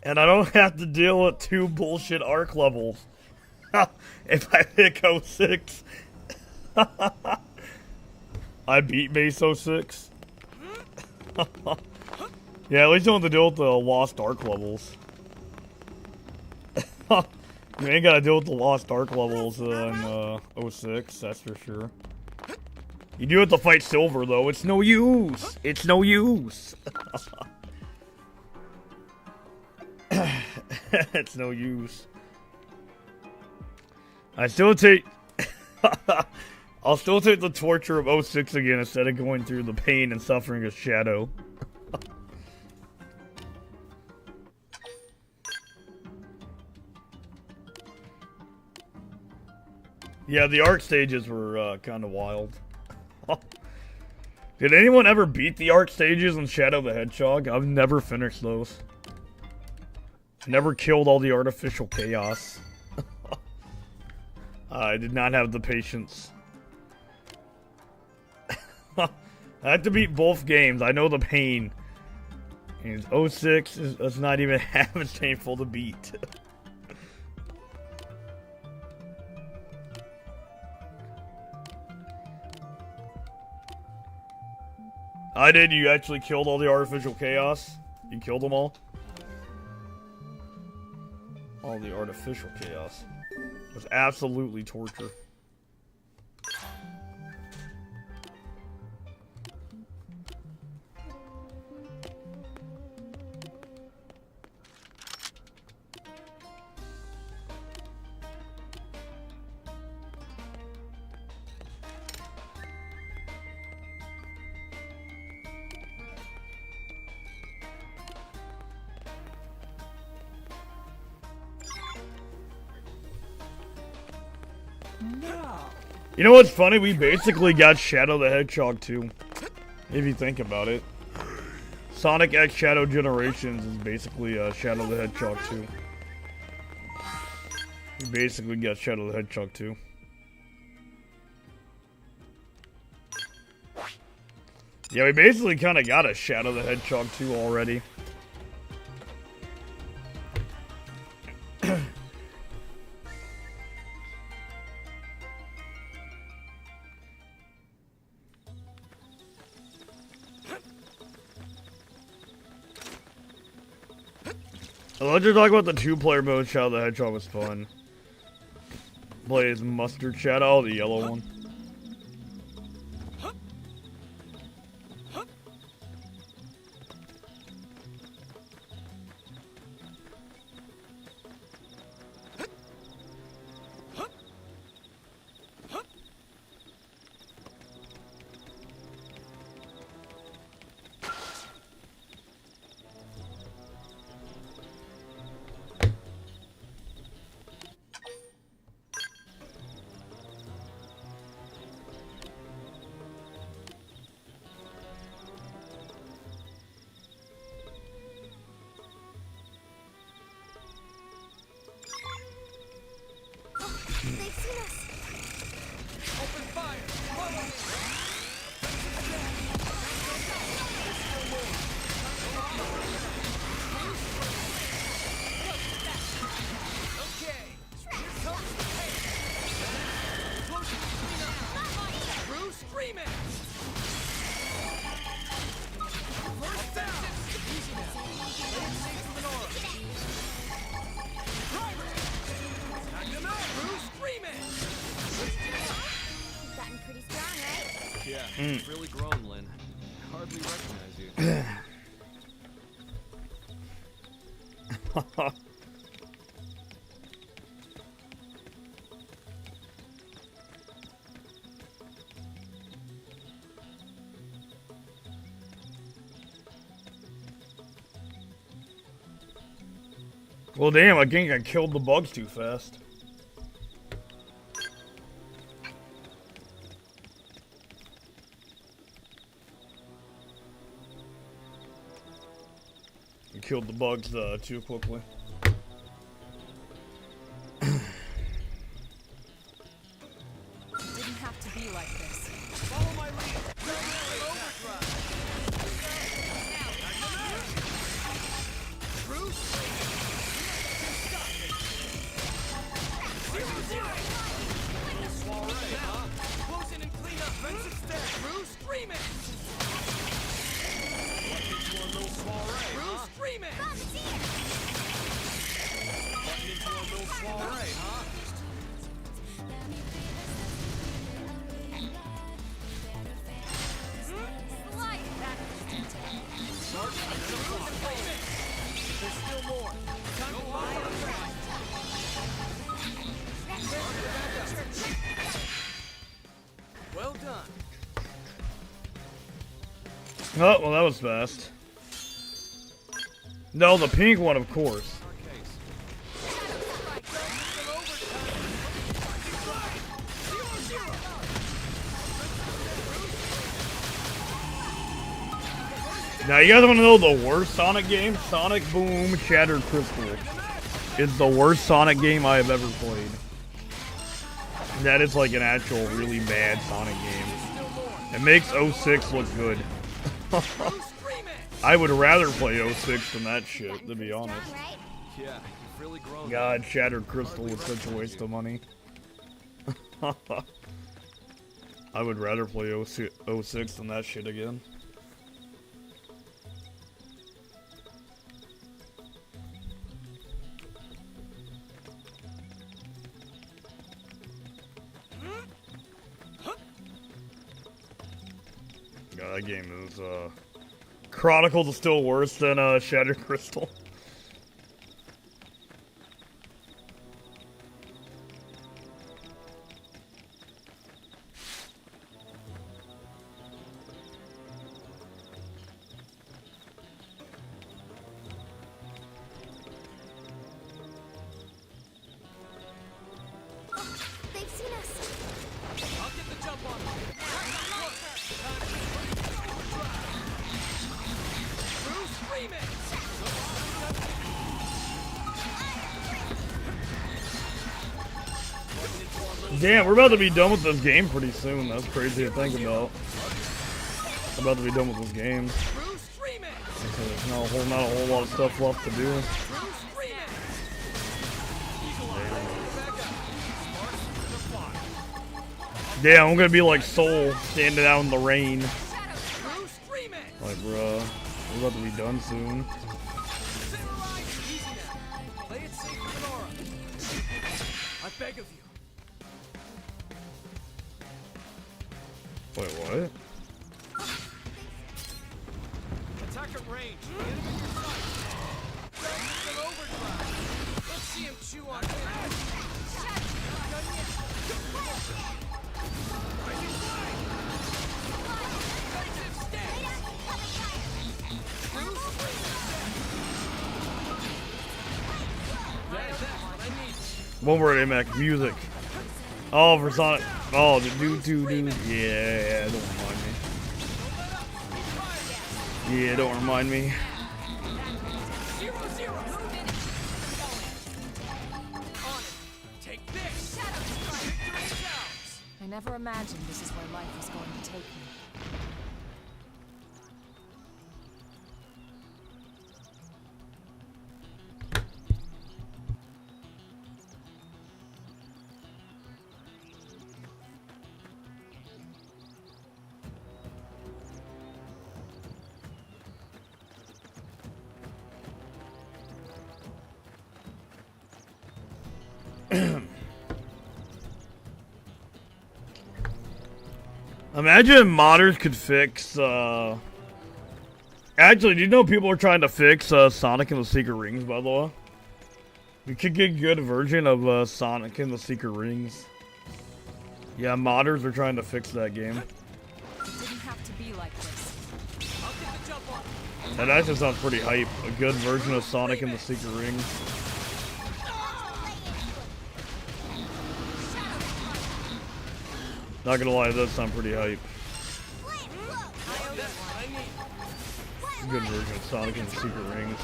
And I don't have to deal with 2 bullshit arc levels. If I pick 06. I beat base 06. Yeah, at least you don't have to deal with the lost arc levels. You ain't gotta deal with the lost arc levels in 06, that's for sure. You do have to fight Silver, though. It's no use. It's no use. It's no use. I'll still take the torture of 06 again instead of going through the pain and suffering of Shadow. Yeah, the arc stages were kind of wild. Did anyone ever beat the arc stages in Shadow the Hedgehog? I've never finished those. Never killed all the artificial chaos. I did not have the patience. I had to beat both games. I know the pain. And 06 is not even half as painful to beat. I did. You actually killed all the artificial chaos? You killed them all? All the artificial chaos. It was absolutely torture. Now. You know what's funny? We basically got Shadow the Hedgehog too. If you think about it. Sonic X Shadow Generations is basically Shadow the Hedgehog 2. We basically got Shadow the Hedgehog 2. Yeah, we basically kind of got a Shadow the Hedgehog 2 already. Let's just talk about the two-player mode. Shadow the Hedgehog was fun. Play as Mustard Shadow, the yellow one. They've seen us. Open fire! Follow me! Okay, here comes the pain. Explosion clean up. Through screaming. First down. Easy now. Lay it safe from an aura. Driver. Knock them out. Through screaming. You've gotten pretty strong, right? Yeah, you've really grown, Lynn. Hardly recognize you. Well, damn, I think I killed the bugs too fast. I killed the bugs too quickly. Didn't have to be like this. Follow my lead. Overdrive. Through screaming. Soiree, huh? Close in and clean up. Defensive step. Through screaming. Into a little soiree, Through screaming. Button into a little soiree, huh? There's still more. Time to buy our friend. Well done. Oh, well, that was fast. No, the pink one, of course. Our case. Now, you guys want to know the worst Sonic game? Sonic Boom Shattered Crystal is the worst Sonic game I have ever played. That is like an actual really bad Sonic game. It makes 06 look good. I would rather play 06 than that shit, to be honest. Right? Yeah, you've really grown. God, Shattered Crystal was such a waste of money. I would rather play 06 than that shit again. God, that game is, Chronicles is still worse than, Shattered Crystal. They've seen us. Damn, we're about to be done with this game pretty soon. That's crazy to think about. We're about to be done with this game. True streaming. So there's not a whole lot of stuff left to do. True streaming. Back up. Smart to the fly. Damn, I'm gonna be like Soul, standing out in the rain. True streaming. Like, bruh, we're about to be done soon. Xenoblade, easy now. Play it safe with an aura. I beg of you. Wait, what? Attack at range. Get him in your sight. That's an overdrive. Let's see him chew on air. Not done yet. Rising flag. Defensive stance. True streaming. That's what I need. One word, Amac, music. Oh, for Sonic. Oh, the do. Yeah, don't remind me. Yeah, don't remind me. 0-0. On it. Take this. Victory sounds. I never imagined this is where life was going to take me. Imagine if modders could fix, Actually, do you know people are trying to fix, Sonic and the Secret Rings, by the way? We could get a good version of, Sonic and the Secret Rings. Yeah, modders are trying to fix that game. It didn't have to be like this. I'll get the jump on him. That actually sounds pretty hype. A good version of Sonic and the Secret Rings. Not gonna lie, that sounds pretty hype. That's what I need. A good version of Sonic and the Secret Rings.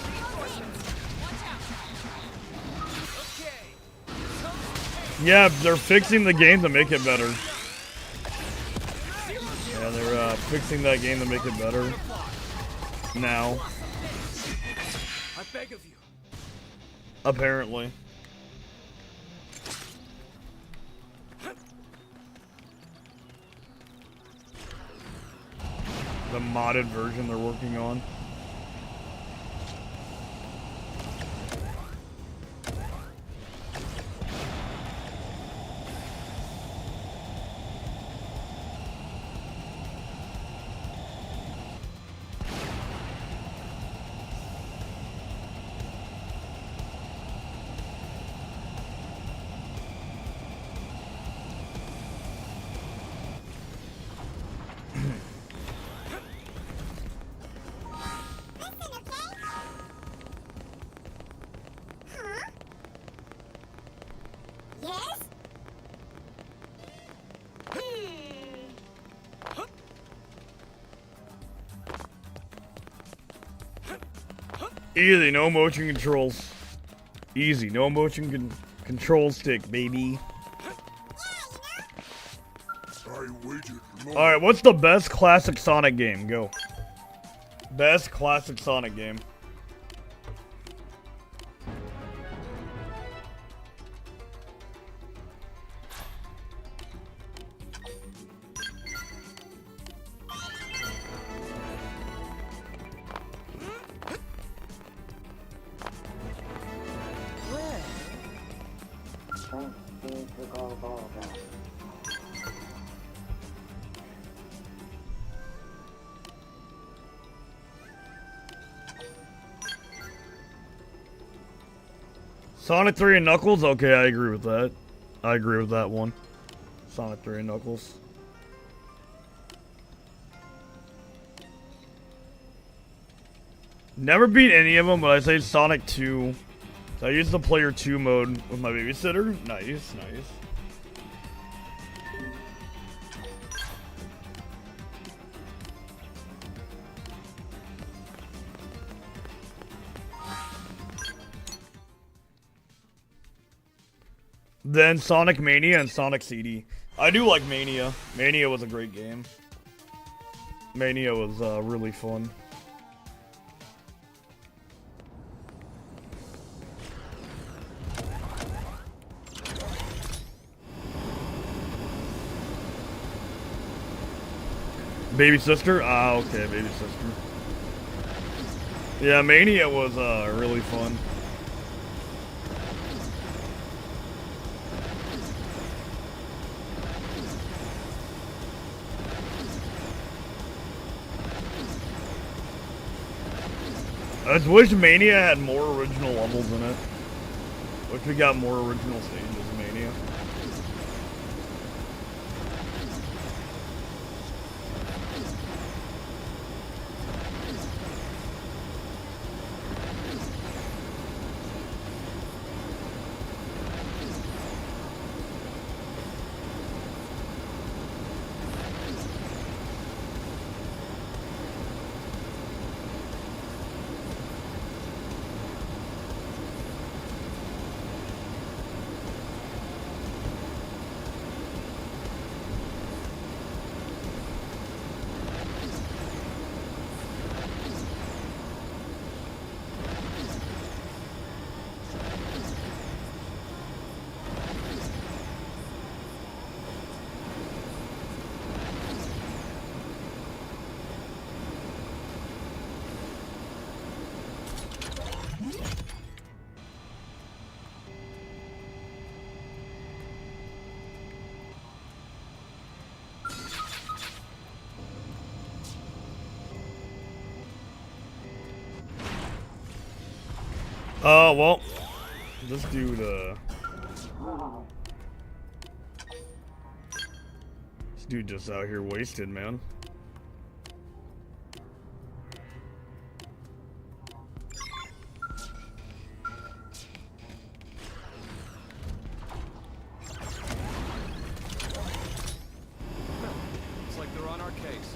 Okay. Yeah, they're fixing the game to make it better. Yeah, they're fixing that game to make it better. Now, I beg of you. apparently. The modded version they're working on. Easy, no motion controls. Easy, no motion control stick, baby. I waited long. Alright, what's the best classic Sonic game? Go. Best classic Sonic game. Sonic 3 and Knuckles? Okay, I agree with that. I agree with that one. Sonic 3 and Knuckles. Never beat any of them, but I say Sonic 2. So I use the player 2 mode with my babysitter. Nice, nice. Then Sonic Mania and Sonic CD. I do like Mania. Mania was a great game. Mania was really fun. Baby Sister? Ah, okay, Baby Sister. Yeah, Mania was really fun. I just wish Mania had more original levels in it. Wish we got more original stages in Mania. Well, this dude, this dude just out here wasted, man. Looks like they're on our case.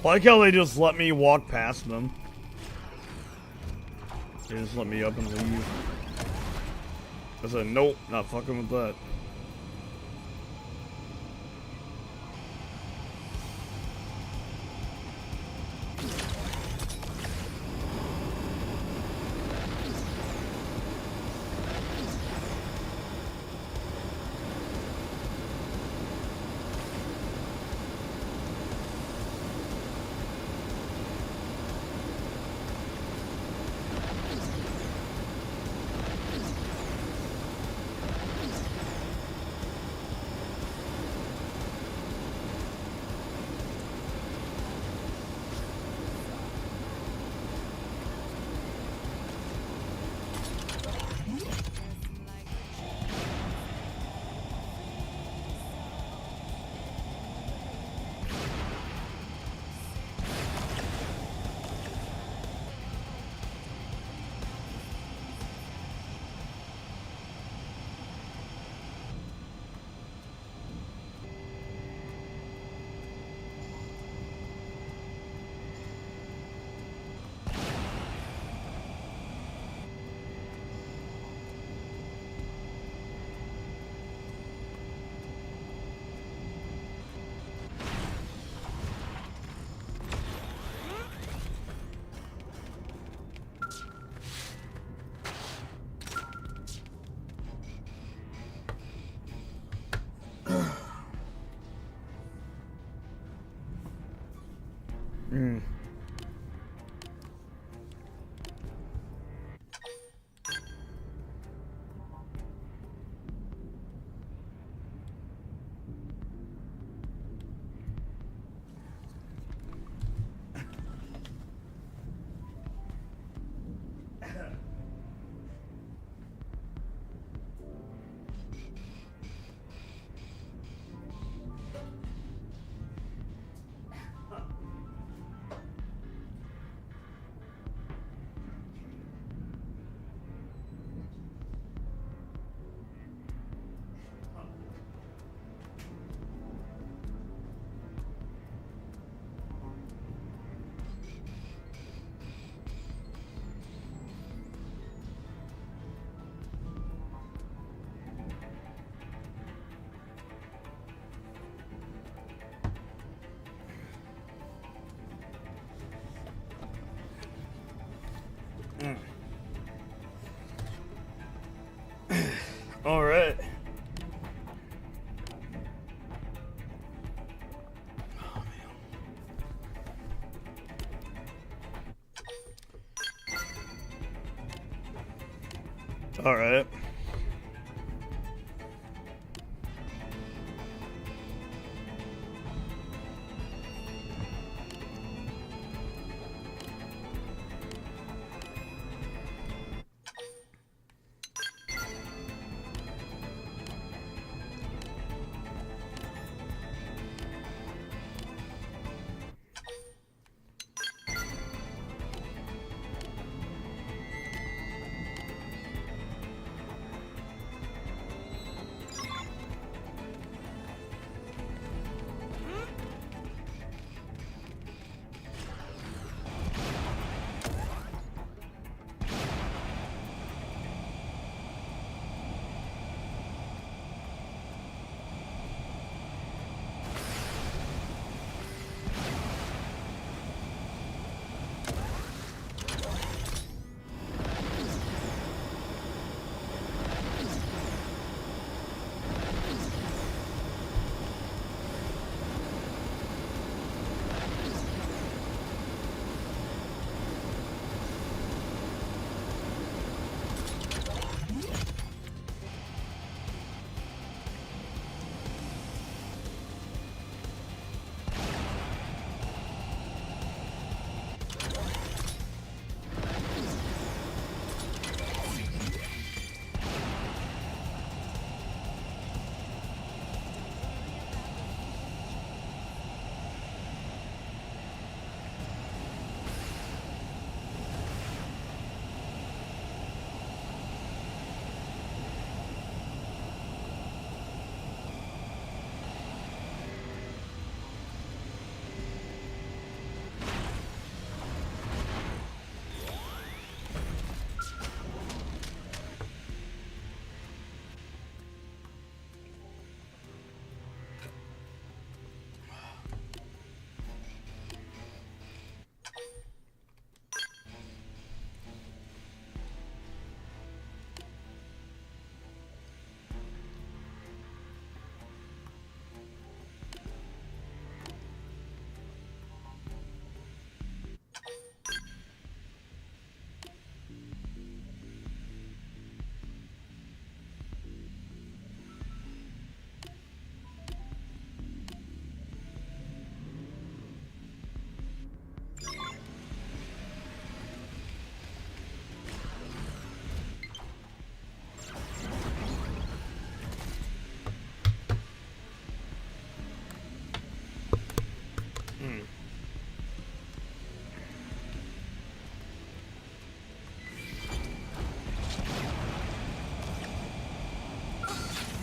I like how they just let me walk past them. They just let me up and leave. I said, nope, not fucking with that. All right. All right.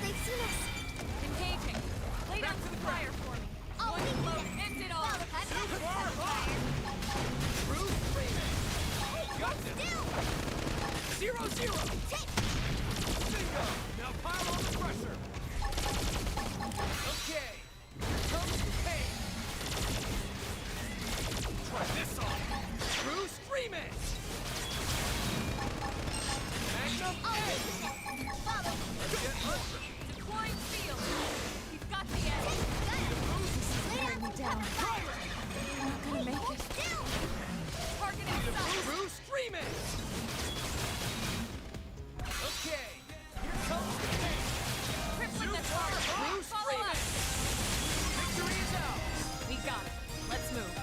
They've seen us. Engaging. Lay down some fire for me. Oh, One we blow did it. ends it all. Well, that's Too a far fire. Bruce Freeman. Got it. Still. 0-0. Take. Bingo. Now pile on the pressure. Okay. Here comes the pain. Try this on. Bruce Freeman. Magnum Oh, A. we did it. Follow. Get under. Deploying field. We've got the edge. Got it. Lay Wearing me down. I'm not gonna make it. Still. Target in sight. Bruce Freeman. Okay. Here comes the pain. Crippling the Super target. Bruce Follow Freeman. us. Victory is ours. We got it. Let's move.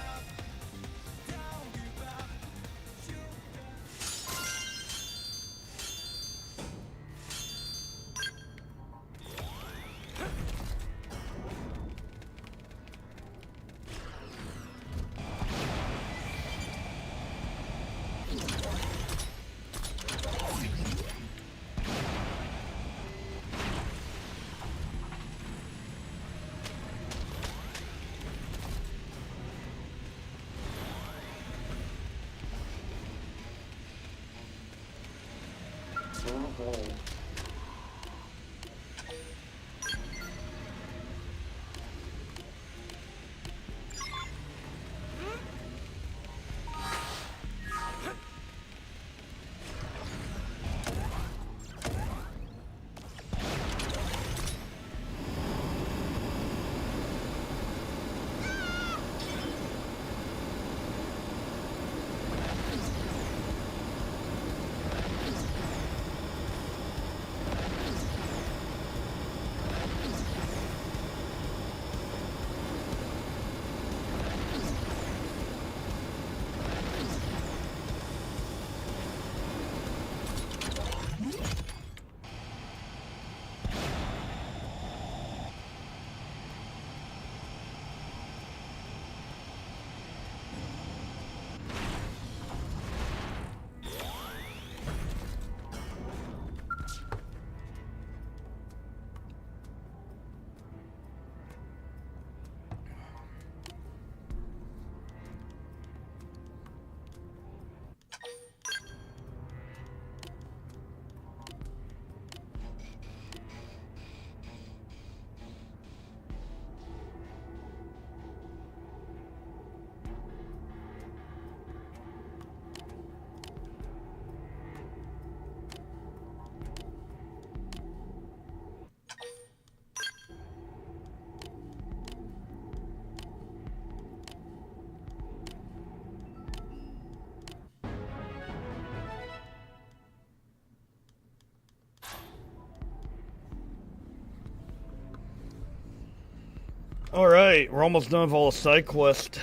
Alright, we're almost done with all the side quests.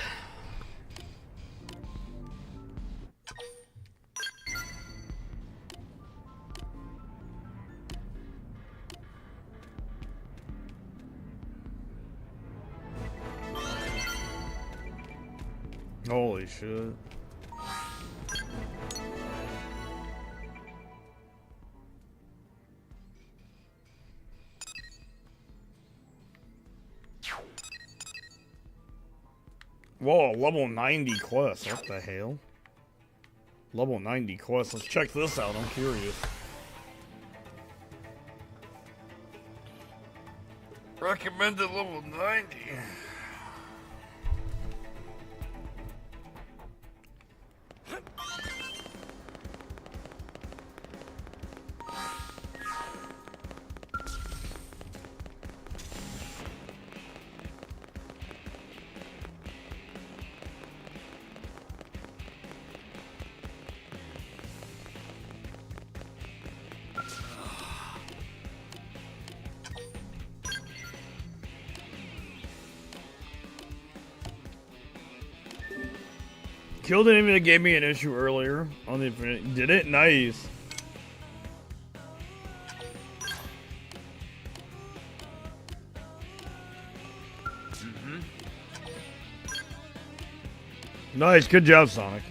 Holy shit. Whoa, level 90 quest. What the hell? Level 90 quest. Let's check this out. I'm curious. Recommended level 90. Killed an enemy that gave me an issue earlier on the infinite. Did it? Nice. Nice. Good job, Sonic.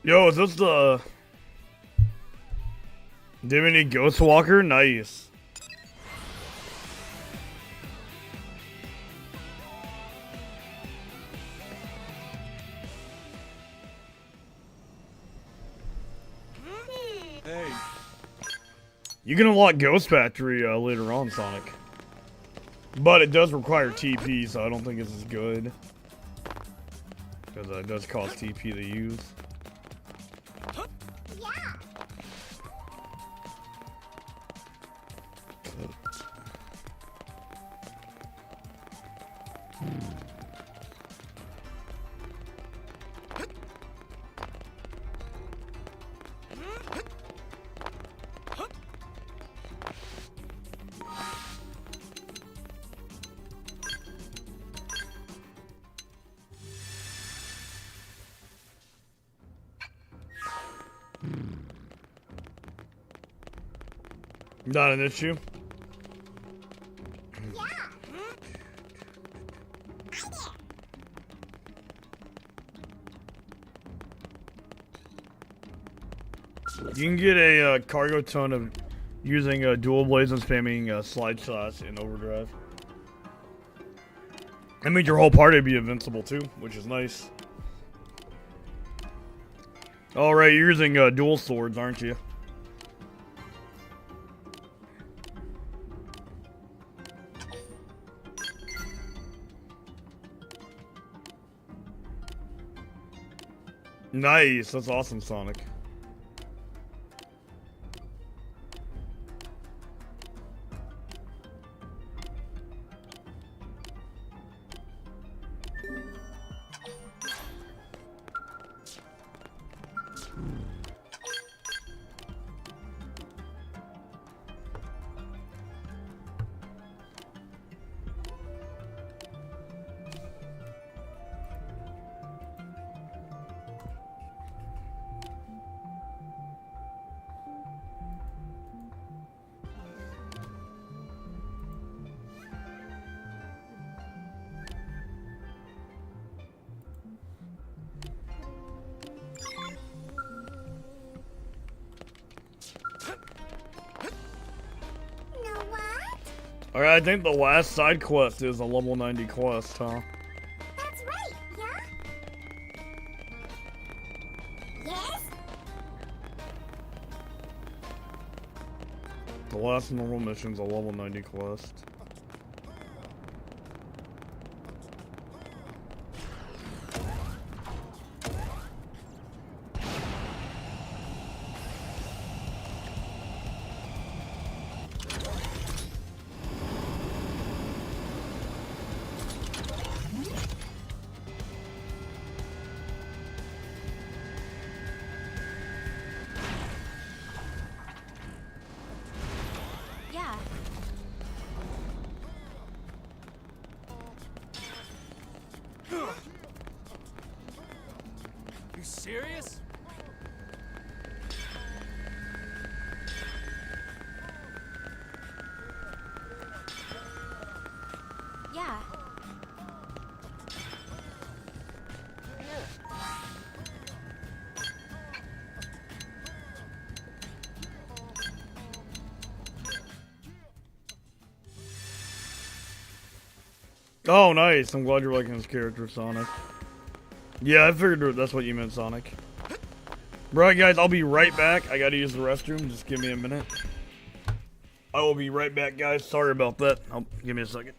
Yo, is this the Divinity Ghost Walker? Nice. Hey, You can unlock Ghost Factory later on, Sonic. But it does require TP, so I don't think it's as good. Because it does cost TP to use. Not an issue. You can get a cargo ton of using dual blades and spamming slide shots in overdrive. That means your whole party would be invincible too, which is nice. Alright, you're using dual swords, aren't you? Nice, that's awesome, Sonic. Alright, I think the last side quest is a level 90 quest, huh? That's right, yeah? Yes? The last normal mission's a level 90 quest. Yeah. You serious? Yeah. Oh, nice. I'm glad you're liking his character, Sonic. Yeah, I figured that's what you meant, Sonic. Right, guys, I'll be right back. I gotta use the restroom. Just give me a minute. I will be right back, guys. Sorry about that. Give me a second.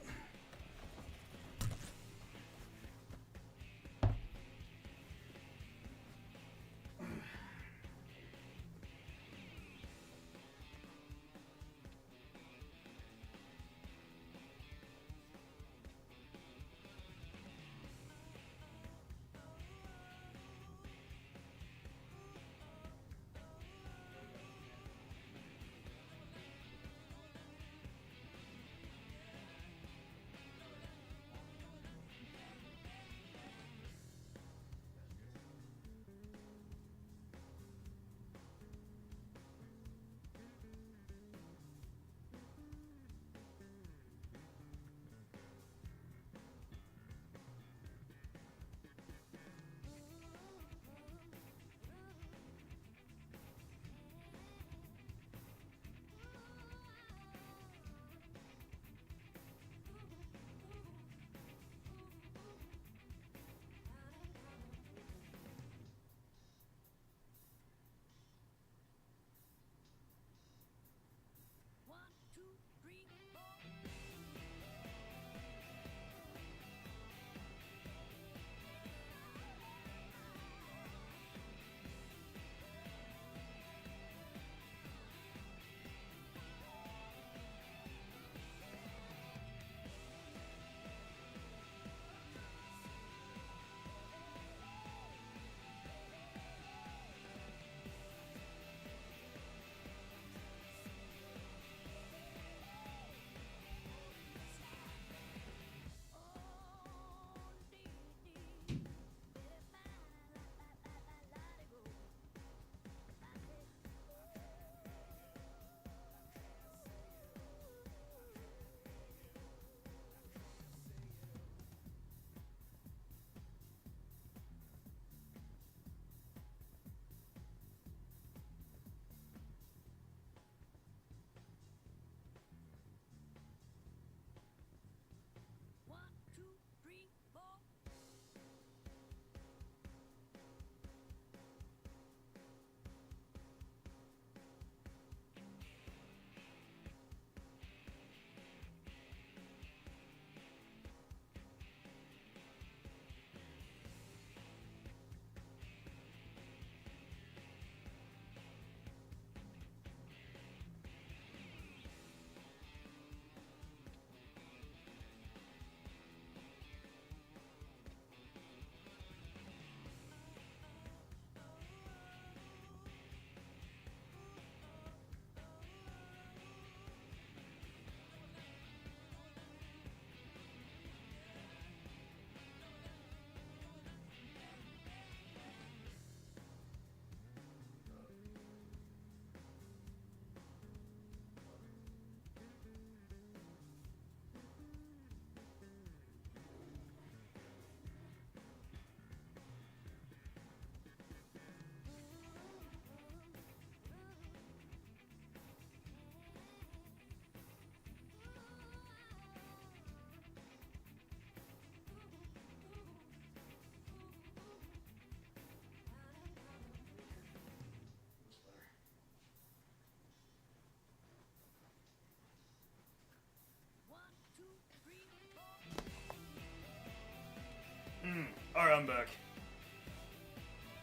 Alright, I'm back.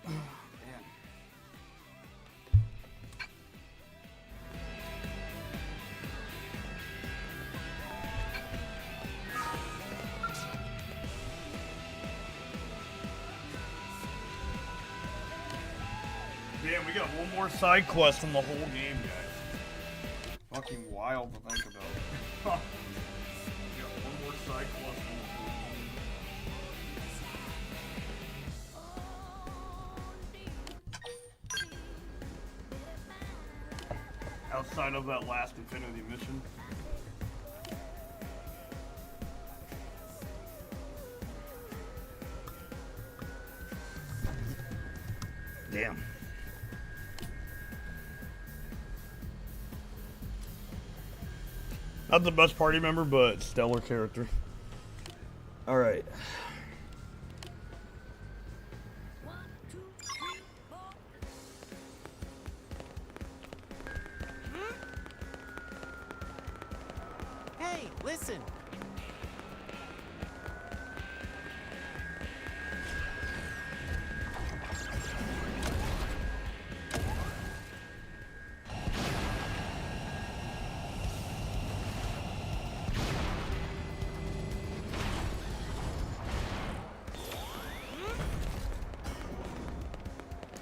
Man. Damn, we got one more side quest in the whole game, guys. Fucking wild to think about. We got one more side quest in the whole game. Outside of that last Infinity mission. Damn. Not the best party member, but stellar character. Alright. Hey, listen.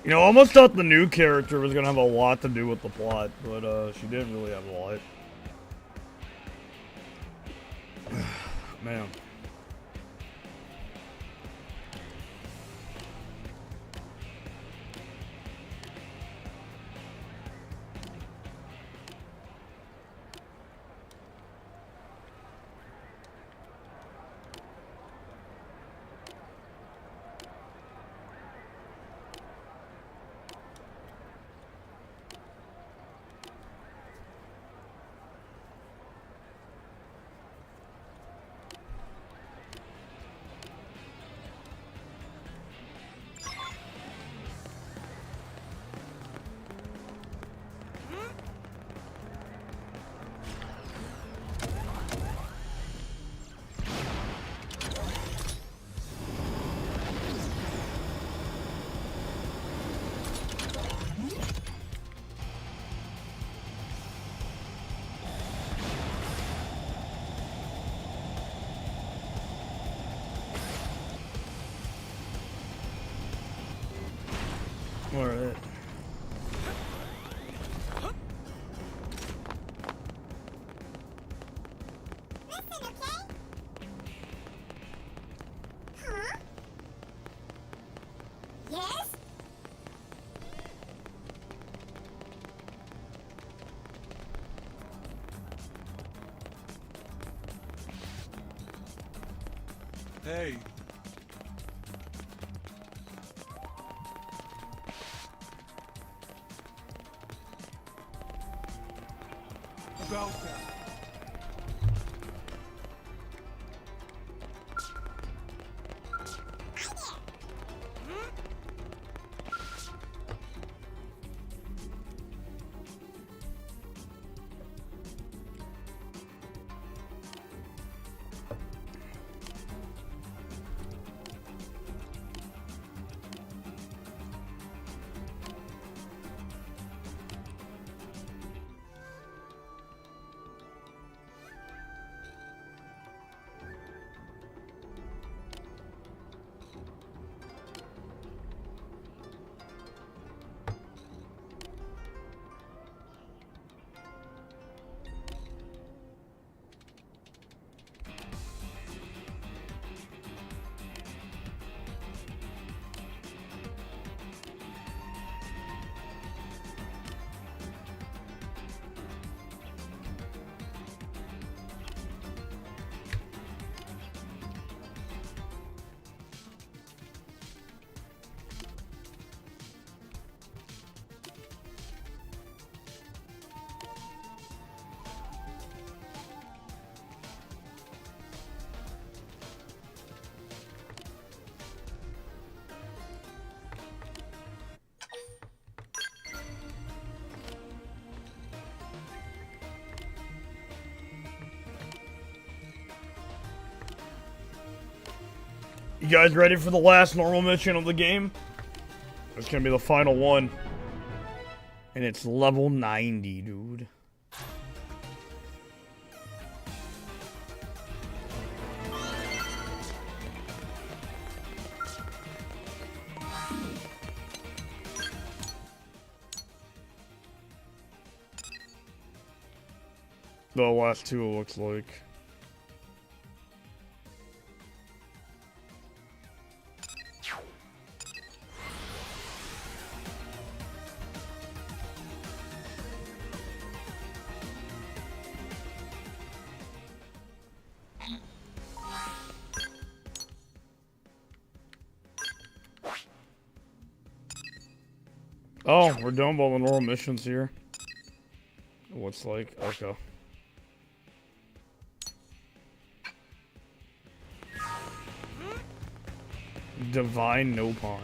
You know, I almost thought the new character was gonna have a lot to do with the plot, but she didn't really have a lot. Man. Alright. Listen, okay? Huh? Yes? Hey, about that. You guys ready for the last normal mission of the game? It's gonna be the final one. And it's level 90, dude. The last two, it looks like. Oh, we're done with all the normal missions here. What's like, okay. Divine Nopon.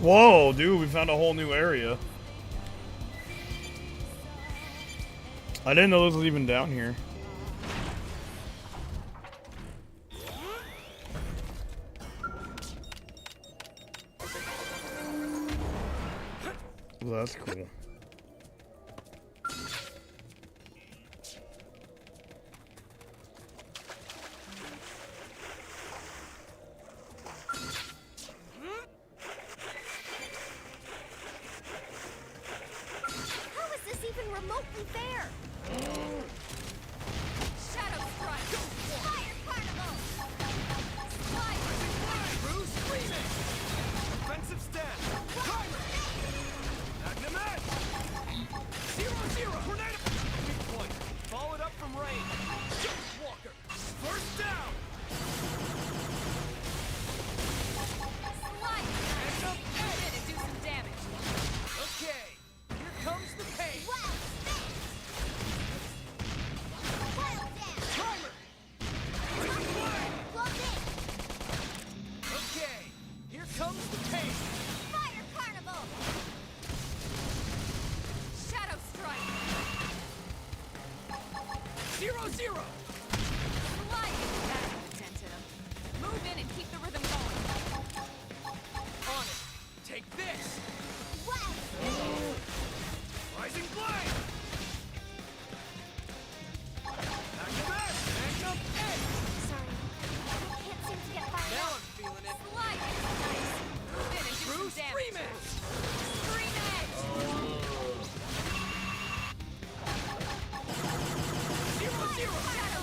Whoa, dude, we found a whole new area. I didn't know this was even down here. Well, that's cool. How is this even remotely fair? Shadow strike. Fire carnival! Bruce screaming! Offensive stance! Timer! Magnum edge! 0-0! Tornado! Weak point. Followed up from range. Jump Walker! First down! Slide. Magnum edge! Did it do some damage? Okay, here comes the pain! Wild space! Wild dance! Timer! Taking flight! Close in! Okay, here comes the pain! Fire carnival! Shadow strike. 0-0! Slide. That'll tend to them. Move in and keep the rhythm going. On it! Take this! Wild Rising blade! Magnum edge! Magnum edge! Sorry. I can't seem to get fired Now up. I'm feeling it! Slide. Nice. Move in and do Bruce some damage. Scream Edge! Scream edge. 0-0! Shadow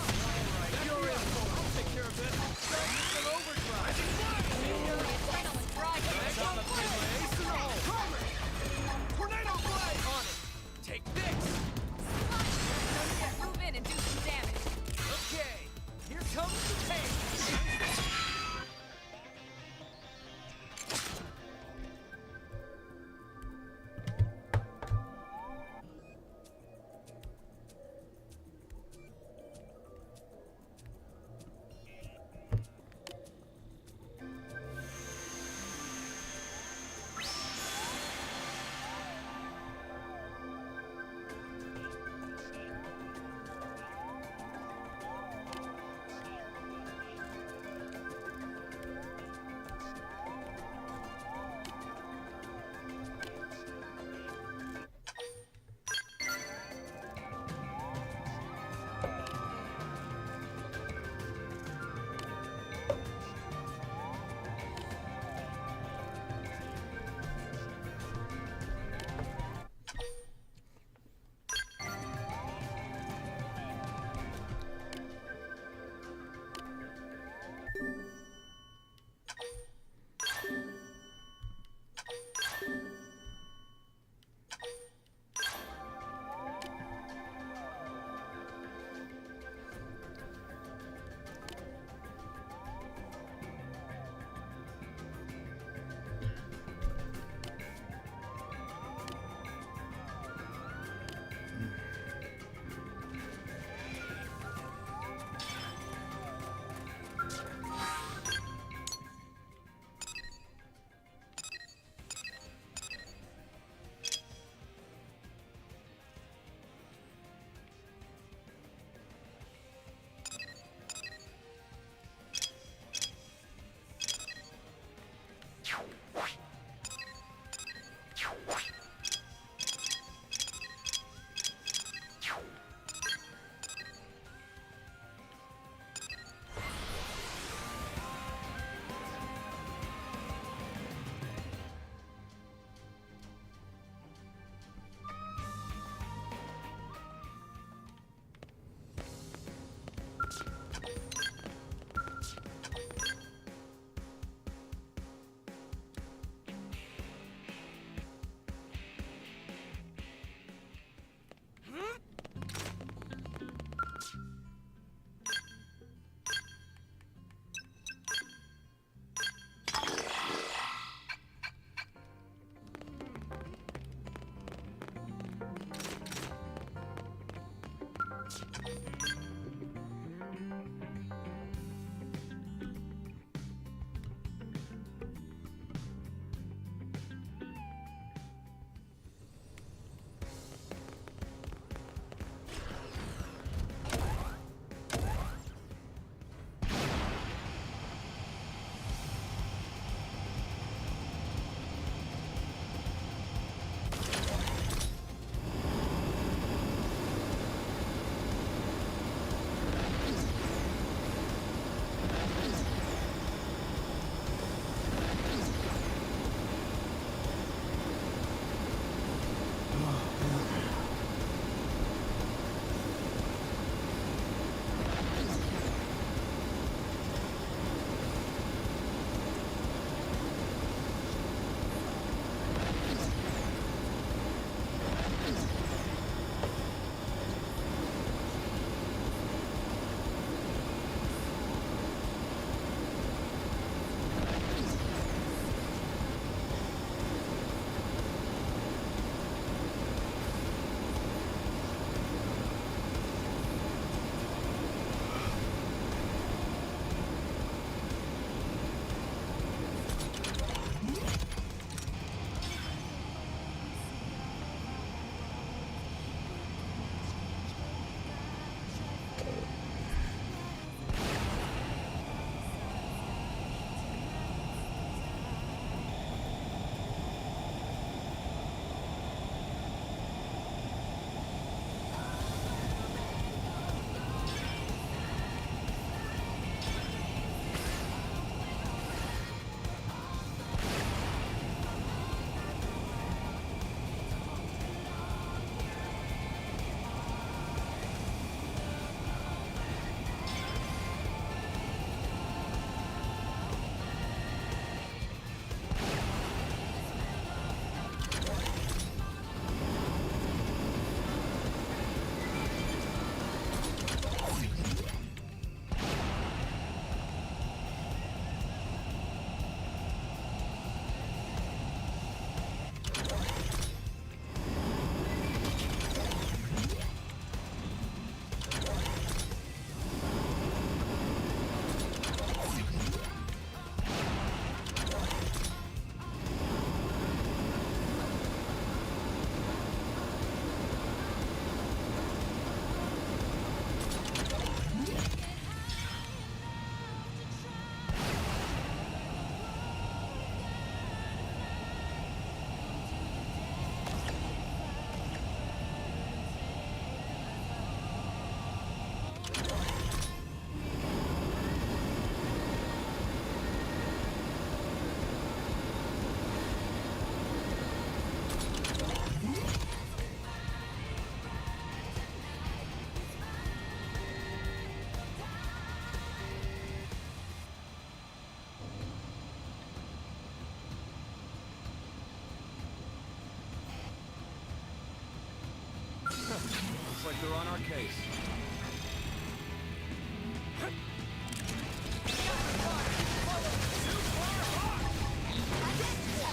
Looks like they're on our case.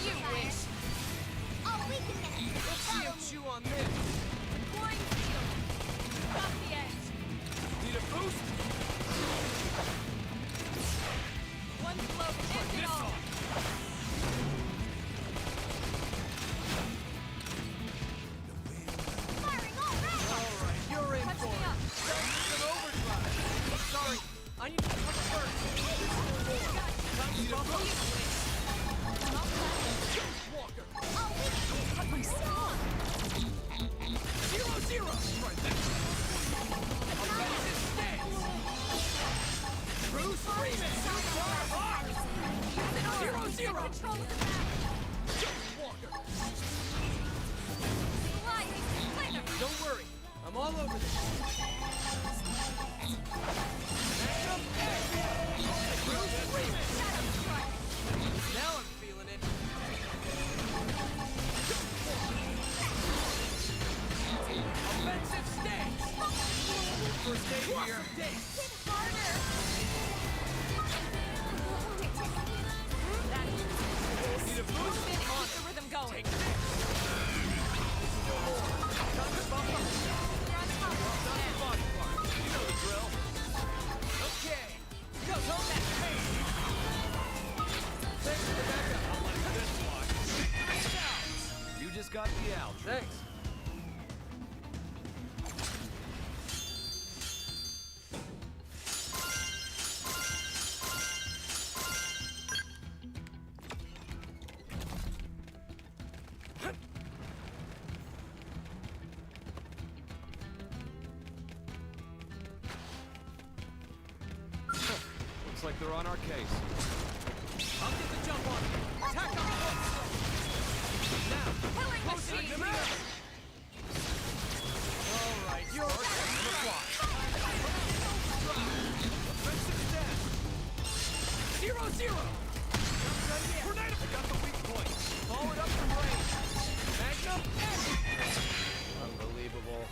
You wish. Oh, wait a minute. Let's see him chew on this. Blind field. Off the edge. Need a boost? One blow ends it all. Firing already! Alright, you're in Touch for me it. up. It's an overdrive. Sorry, I need to cover first. Time to bump up. Walker. Oh, wait a minute. Cut myself. 0-0. Right there. Offensive stance. True screaming. Too far apart. 0-0. Control of the map. Walker. Slide. Clear. Don't worry, I'm all over this. Magnum X. True screaming. Shadow strike. Now I'm feeling it. Offensive stance. First aid here. Hit harder! Need a boost? Move in and keep the rhythm going. Take this. Time to bump up. You're on top. Down the body. like they're on our case. I'll get the jump on them. Attack on foot! Now, Killing close in, machine! command! All right, you're on the fly. Offensive death. 0-0. Grenade, I got the weak point. Follow it up from range. Magnum, unbelievable.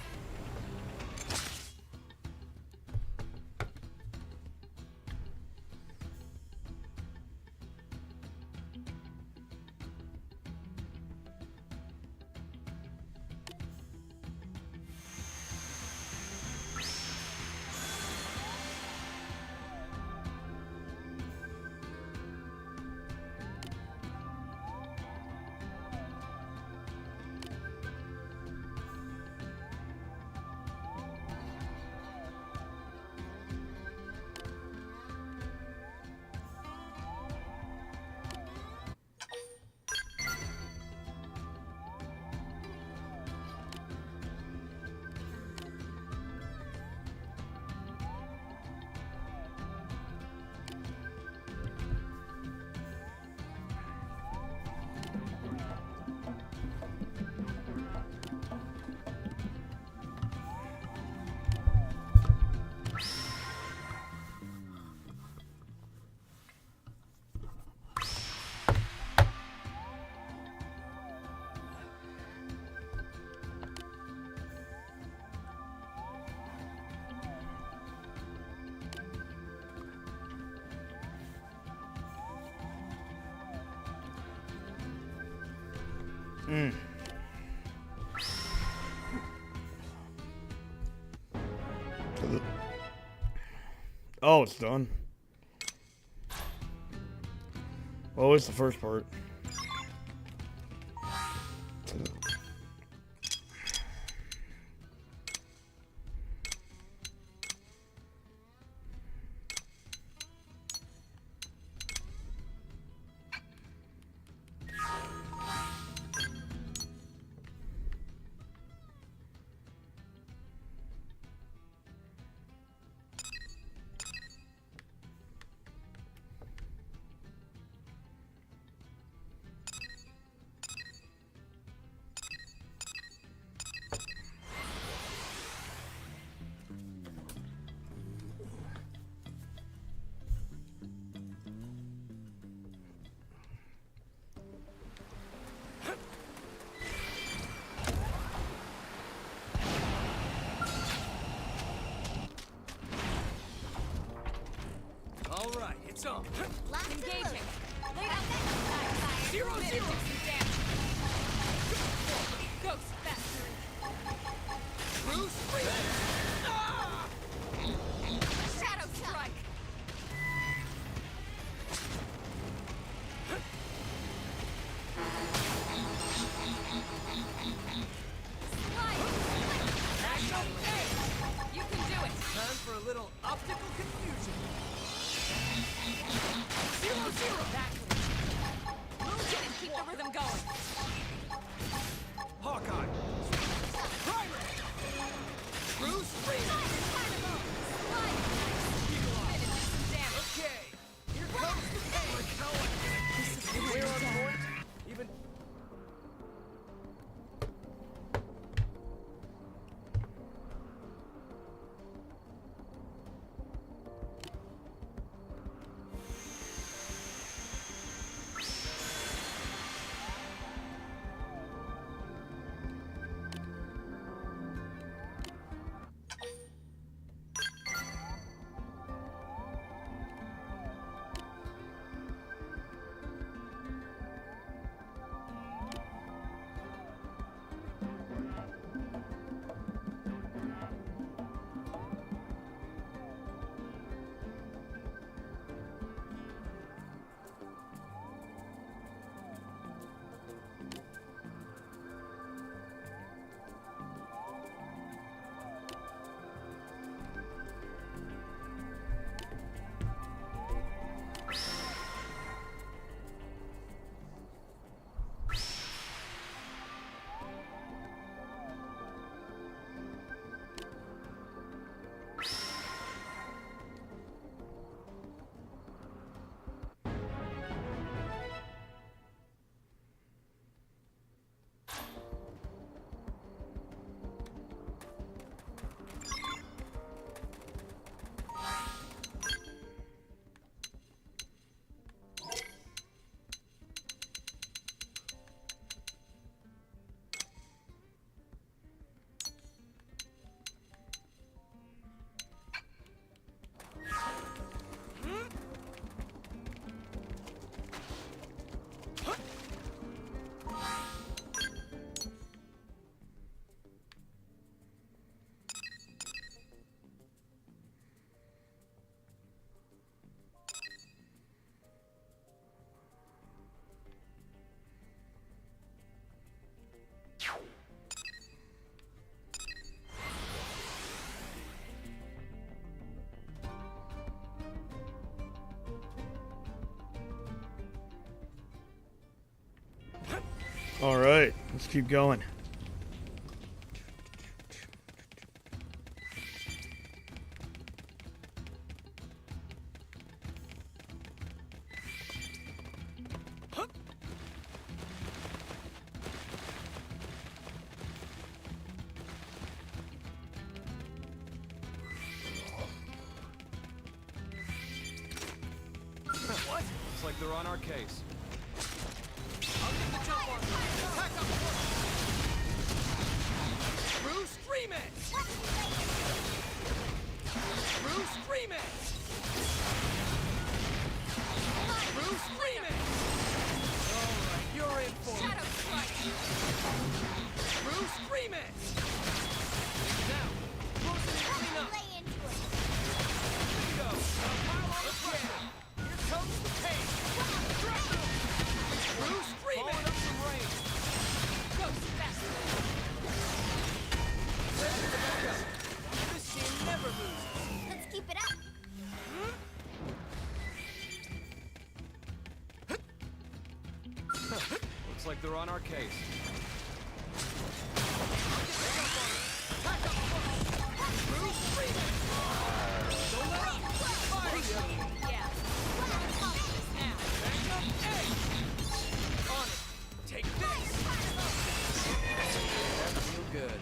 Oh, it's done. Well, it's the first part. All right, it's on. Lots of Engaging. loot. Lay down that fire. 0-0. Do some damage. Ghost factory. Bruce, ah! Shadow strike. Slide. Magnum ace. You can do it. Time for a little optical confusion. 0-0. Back. Move in and keep the rhythm going. Hawkeye. Primer. Bruce, Slide. Spin and do some damage. okay. Here comes the pain. We're on point. Even. All right, let's keep going. What? Looks like they're on our case. I'll get the jump on them. Attack up front. Through stream it! Through stream it! Through stream it! Alright, you're in for it. Shadow strike. Through stream it! Now, close it and clean up. Lay into it. Bingo! Now pile on the pressure. Here comes the pain. Through stream it! Up some rain. Ghost faster. Ready to back up. This team never loses. Let's keep it up. Looks like they're on our case. Yeah. Now. On it. Take this. That feel good.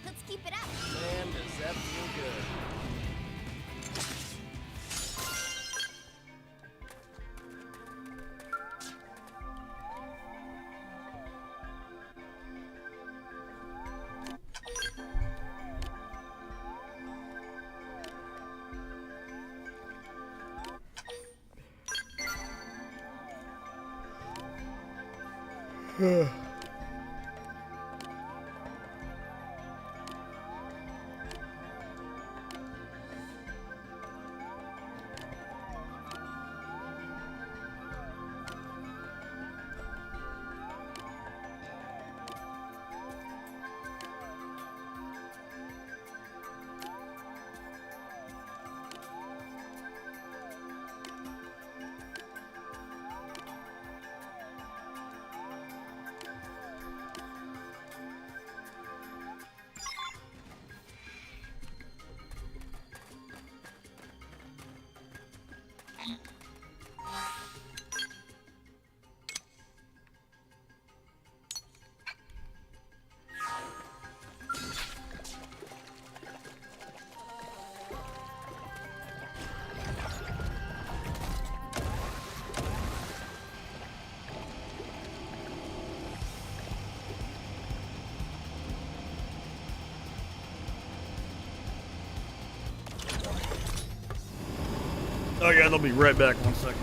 Let's keep it up. Man, does that feel good. Oh yeah, they'll be right back. 1 second.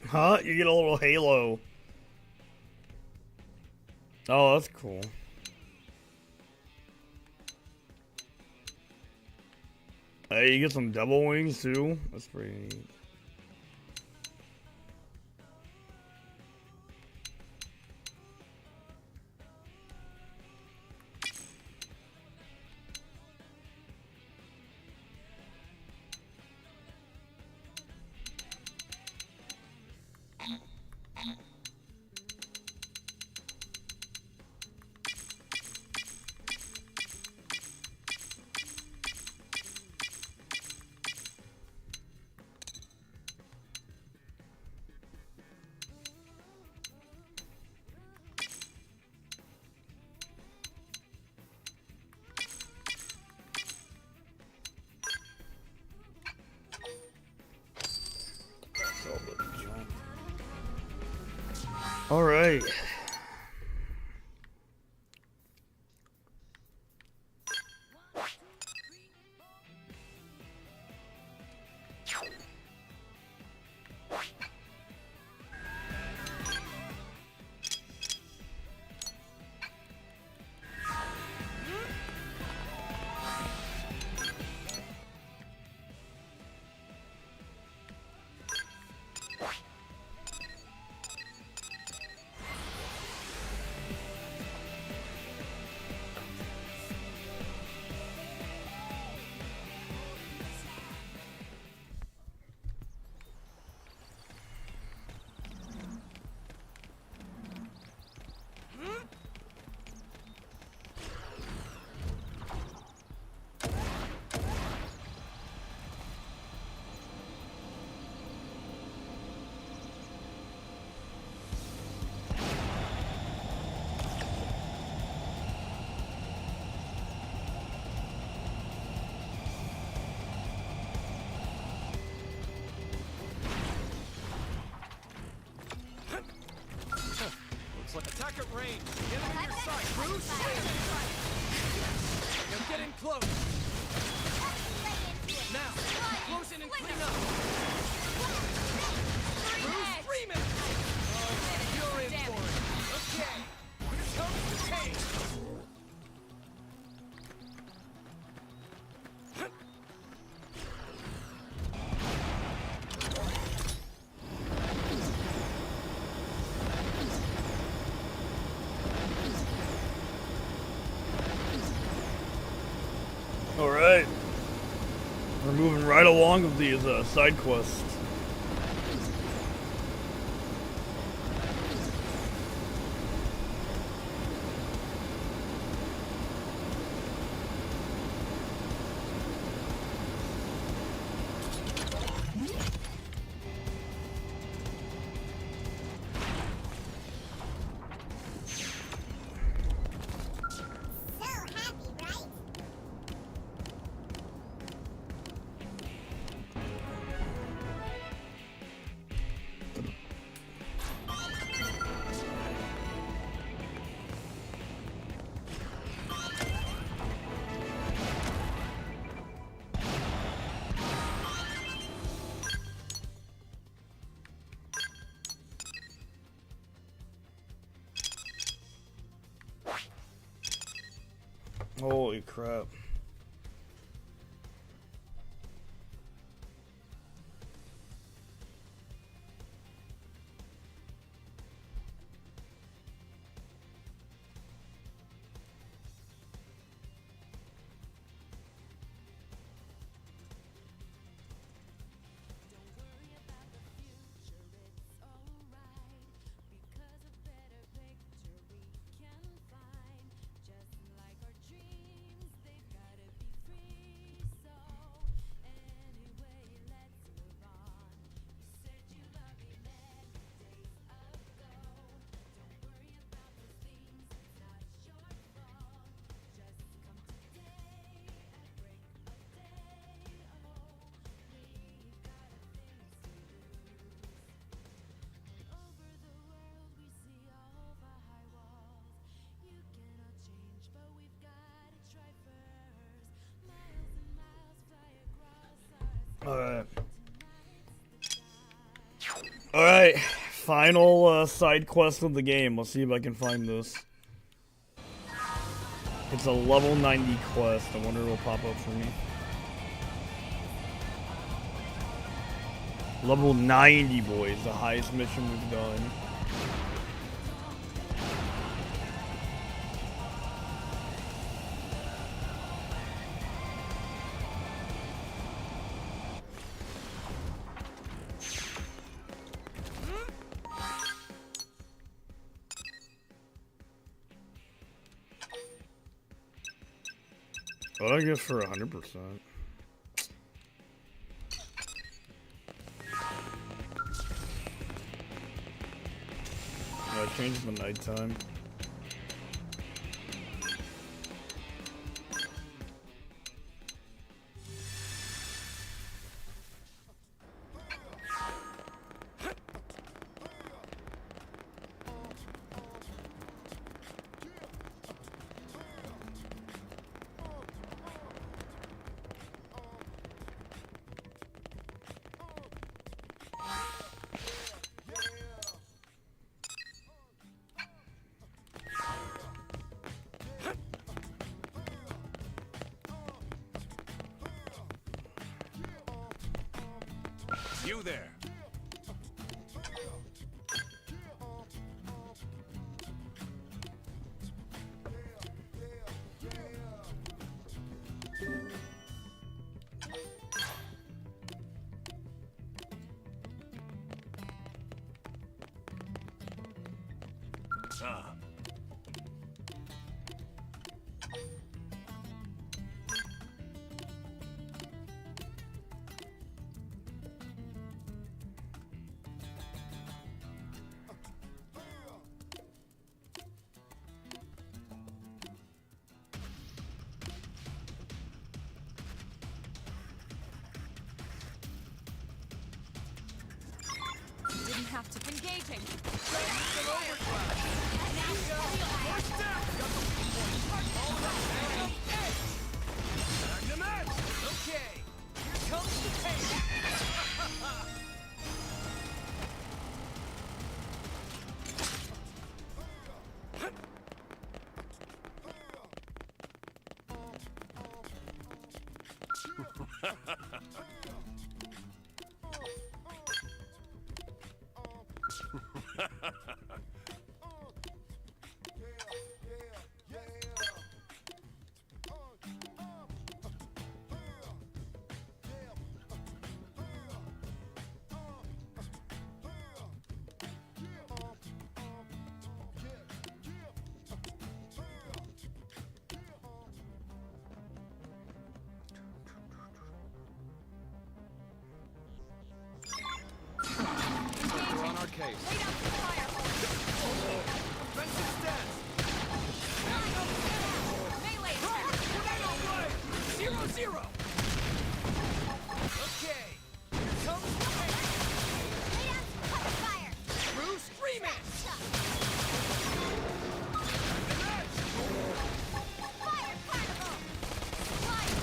Huh? You get a little halo. Oh, that's cool. Hey, you get some double wings too? That's pretty neat. All right. Attack at range. Enemy your sight. Bruce. Now get in close. Now, close in and clean up. Bruce, Freeman. Oh, you're in for it. Okay. Here comes the pain. All right. We're moving right along with these side quests. Holy crap. Alright. Alright. Final side quest of the game. Let's see if I can find this. It's a level 90 quest. I wonder if it'll pop up for me. Level 90, boys. The highest mission we've done. Well, I guess for 100%. I changed the nighttime. You there. Didn't have to engaging. Okay, here comes the pain. We're on our case. Lay down some fire. Offensive stance. Melee. Tornado blade. 0-0. Okay, here comes the pain. Lay down some cover fire. True streaming. Fire carnival. Fire.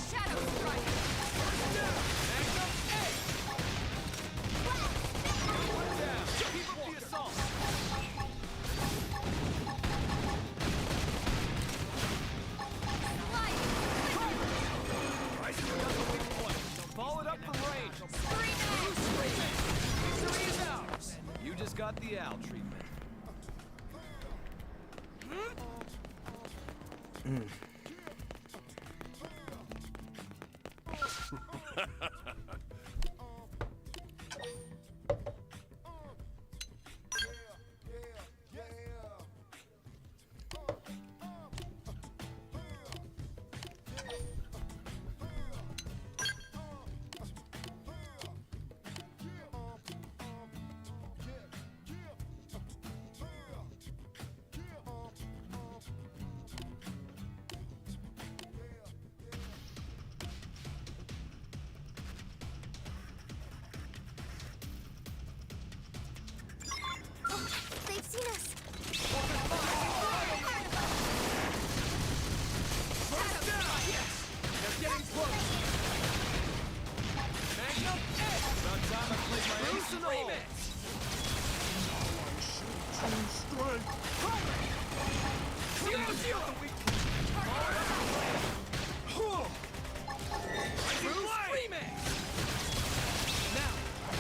Shadow strike. the owl treatment. They've seen us. They're getting close. Magnum, about time I played my ace in the hole. Zero, zero. True screaming. Now,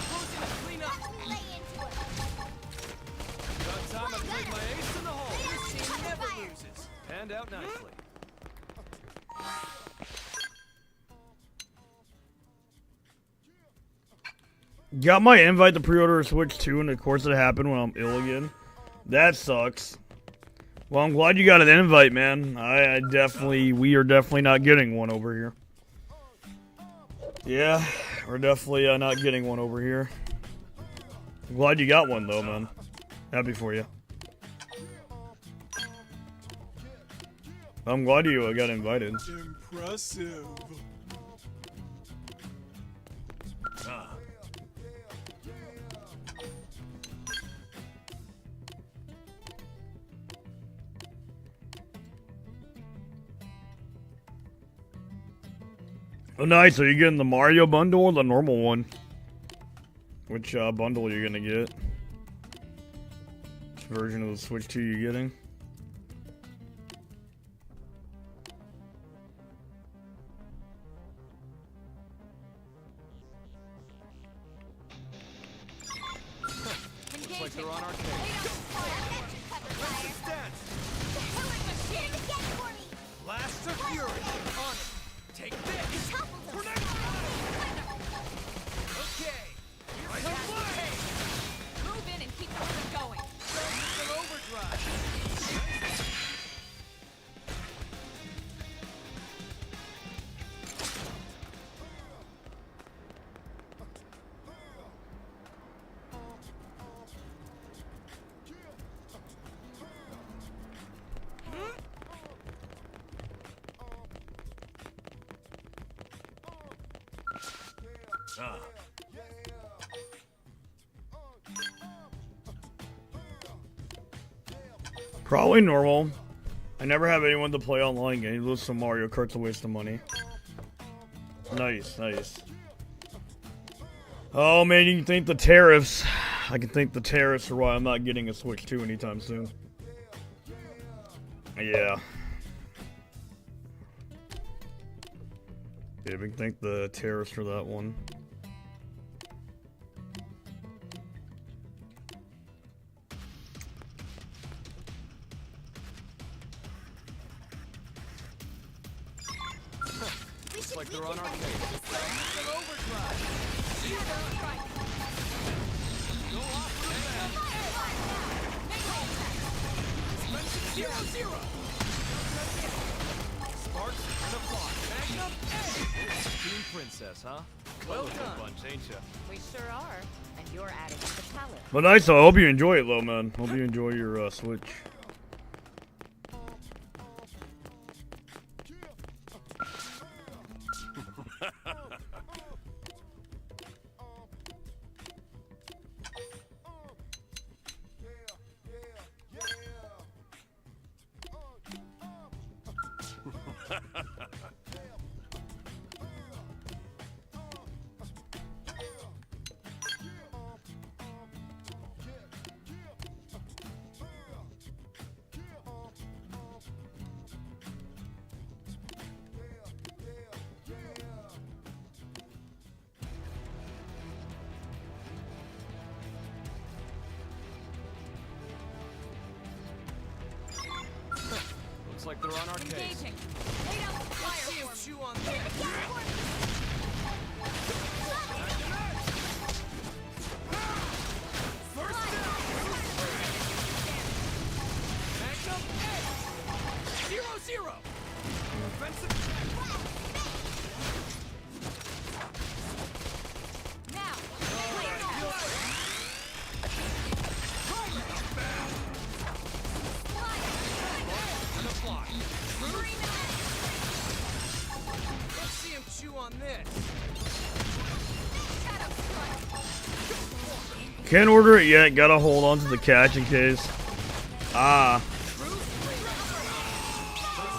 close in and clean up. Lay into it. About time I played my ace in the hole. They This are team under never fire. loses. Panned out nicely. Got my invite to pre-order a Switch 2, and of course it happened when I'm ill again. That sucks. Well, I'm glad you got an invite, man. We are definitely not getting one over here. Yeah, we're definitely not getting one over here. I'm glad you got one, though, man. Happy for you. I'm glad you got invited. Impressive. Oh, nice. Are you getting the Mario bundle or the normal one? Which bundle are you gonna get? Which version of the Switch 2 you getting? Looks like they're on our case. Let's dance. Blast of fury. On it. Take this. Okay. Here comes the pace. Move in and keep the rhythm going. An overdrive. Probably normal. I never have anyone to play online games. Listen, Mario Kart's a waste of money. Nice, nice. Oh man, you can thank the tariffs. I can thank the tariffs for why I'm not getting a Switch 2 anytime soon. Yeah. Yeah, we can thank the tariffs for that one. Looks like they're on our case. An overdrive. Go off the Zero, zero. Sparks and a block. Magnum, Team Princess, huh? Well done. Bunch, ain't ya? We sure are. And you're adding to the palette. But nice, I hope you enjoy it though, man. Hope you enjoy your Switch. our case. Engaging. Lay down the Let's see fire him for me. chew on this. First down. Magnum edge. 0-0. Offensive. Now. On the fly. Let's see him chew on this. Shadow strike. Can't order it yet. Gotta hold on to the catch in case. Ah.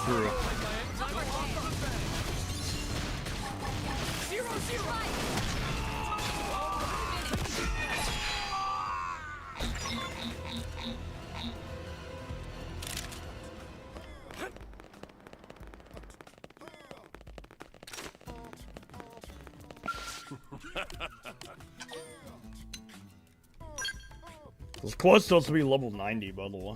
True. 0-0. This quest still has to be level 90, by the way.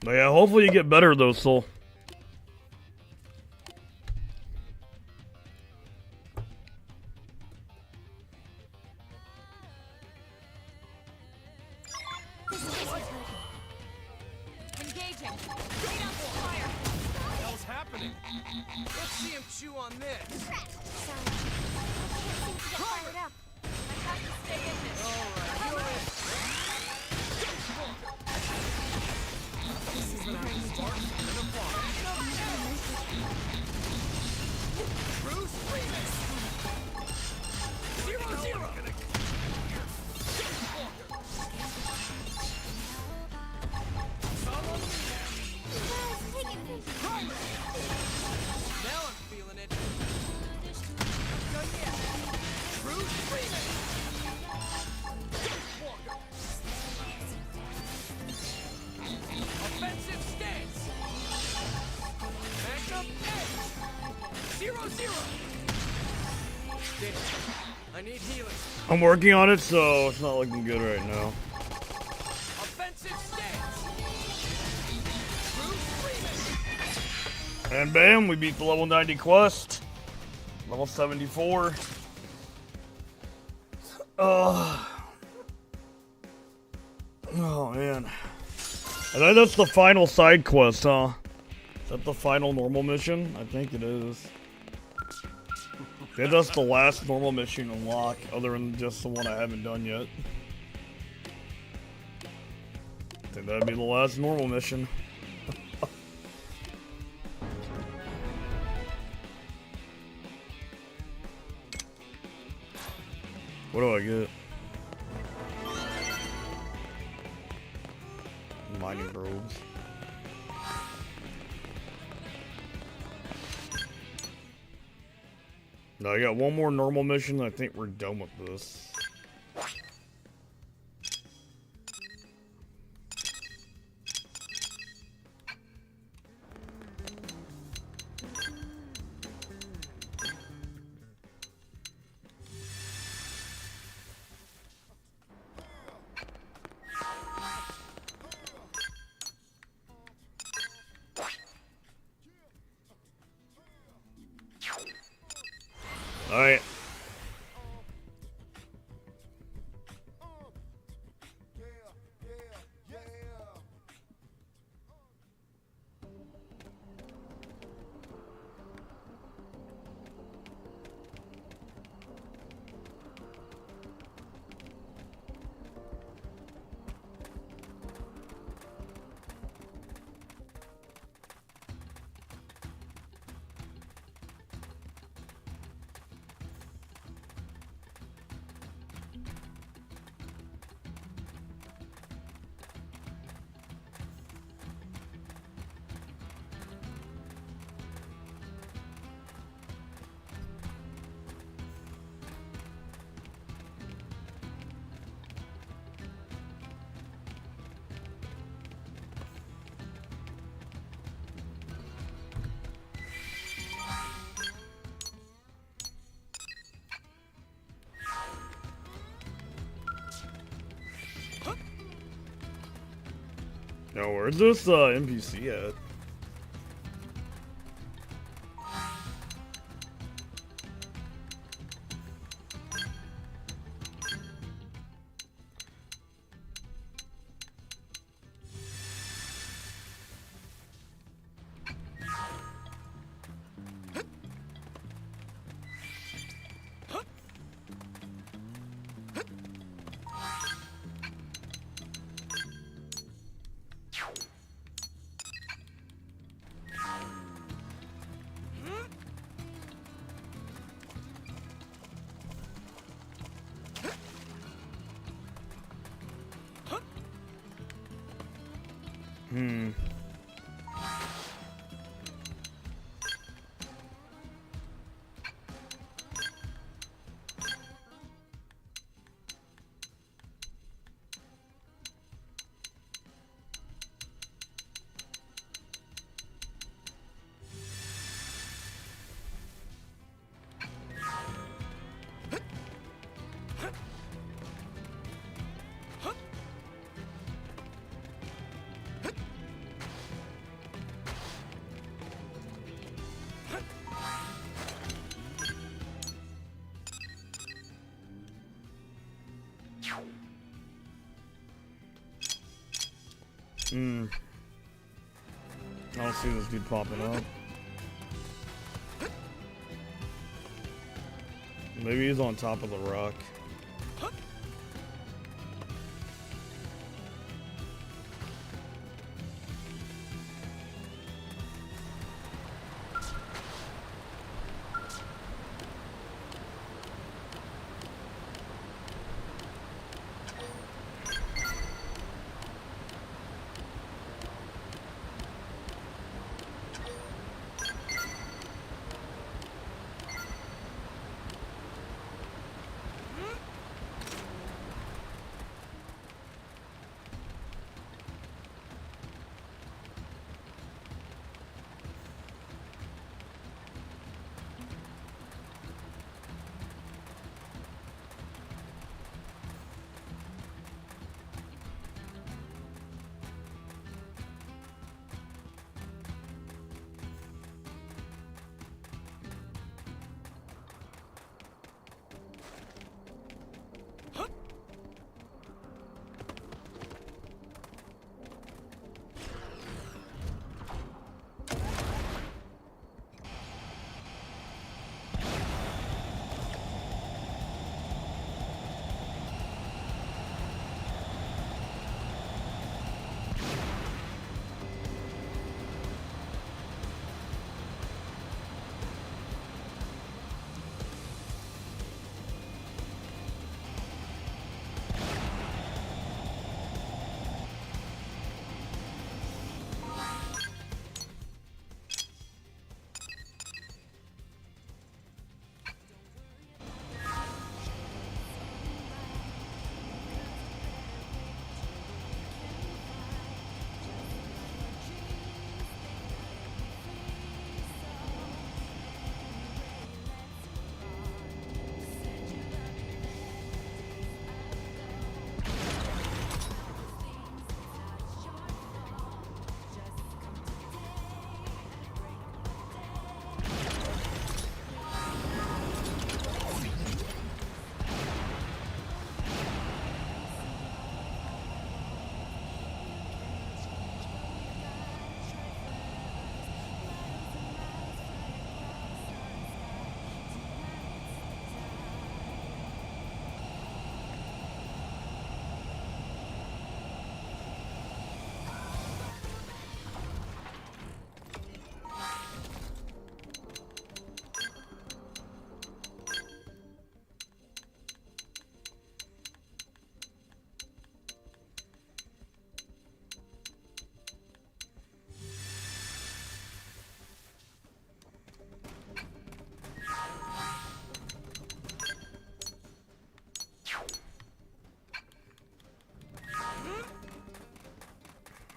But yeah, hopefully you get better though, Soul. Engaging. Lay down the fire. What the hell's happening? Let's see him chew on this. Fired up. I have to stay in this. Alright, you're in. On the fly. Bruce Freeman. 0-0. Now I'm feeling it. Not done yet. Bruce Freeman. Offensive stance. Magnum edge. 0-0. Did it. I need healing. I'm working on it, so it's not looking good right now. Offensive stance. Bruce Freeman. And bam, we beat the level 90 quest. Level 74. Oh man. And then that's the final side quest, huh? Is that the final normal mission? I think it is. I think that's the last normal mission unlock, other than just the one I haven't done yet. I think that'd be the last normal mission. What do I get? Mining robes. No, I got one more normal mission. I think we're done with this. Alright. Where's this NPC at? Hmm. Hmm. I don't see this dude popping up. Maybe he's on top of the rock.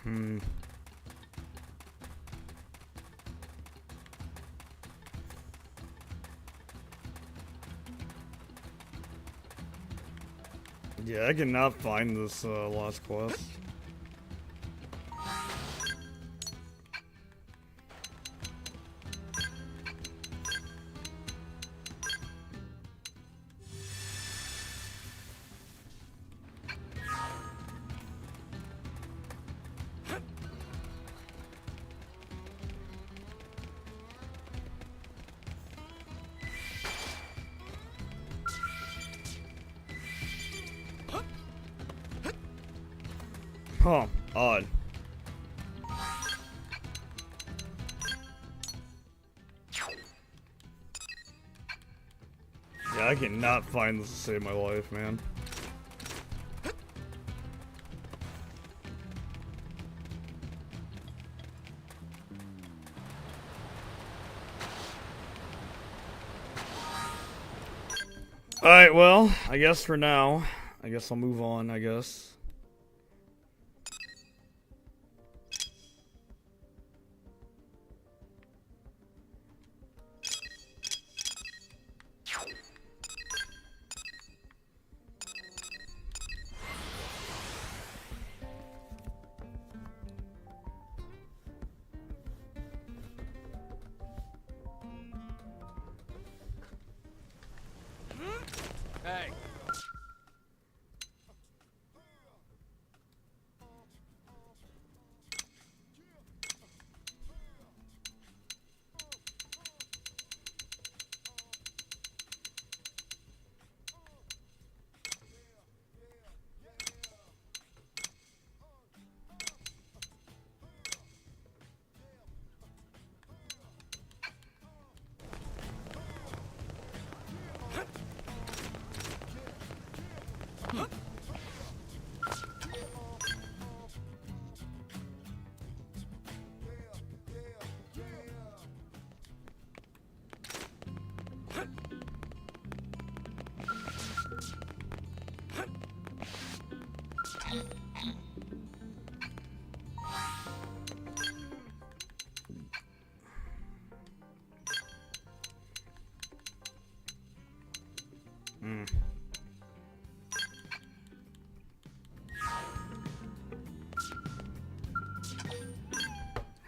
Hmm. Yeah, I cannot find this last quest. Huh, odd. Yeah, I cannot find this to save my life, man. Alright, well, I guess for now, I guess I'll move on, I guess. Hey.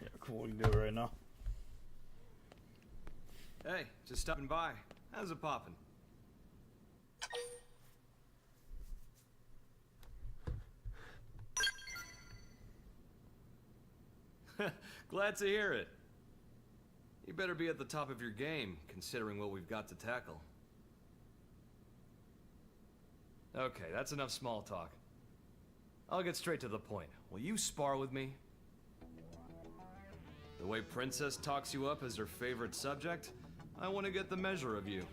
Yeah, cool, we can do it right now. Hey, just stopping by. How's it poppin'? Glad to hear it. You better be at the top of your game, considering what we've got to tackle. Okay, that's enough small talk. I'll get straight to the point. Will you spar with me? The way Princess talks you up as her favorite subject, I want to get the measure of you.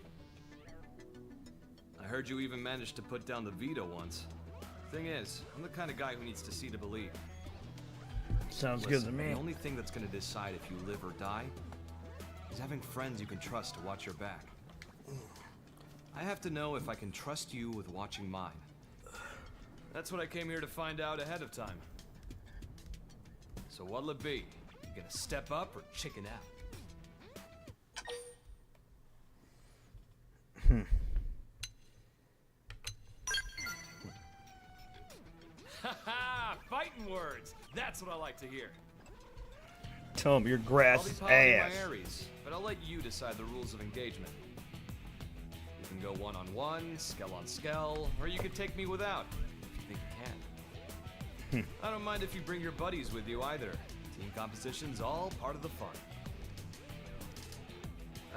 I heard you even managed to put down the veto once. Thing is, I'm the kind of guy who needs to see to believe. Sounds Listen, good to me. The only thing that's gonna decide if you live or die is having friends you can trust to watch your back. I have to know if I can trust you with watching mine. That's what I came here to find out ahead of time. So what'll it be? You gonna step up or chicken out? Haha! Fighting words! That's what I like to hear. Tell him your I'll grass be is piloting ass. my Ares, but I'll let you decide the rules of engagement. You can go one-on-one, skell on skell, or you can take me without, if you think you can. I don't mind if you bring your buddies with you either. Team composition's all part of the fun.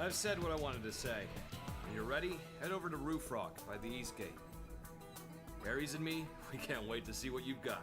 I've said what I wanted to say. When you're ready, head over to Roof Rock by the East Gate. Ares and me, we can't wait to see what you've got.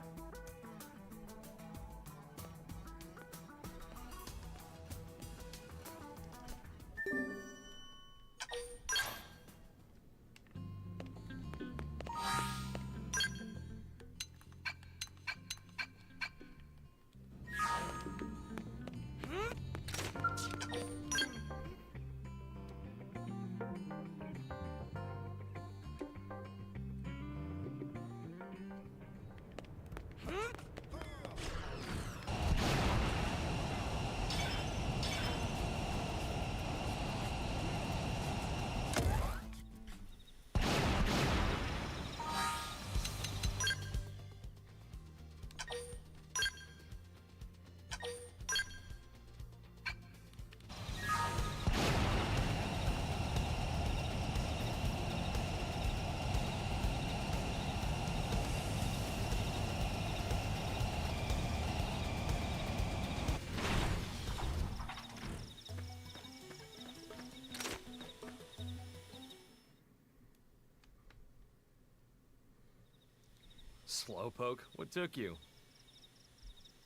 Slowpoke, what took you?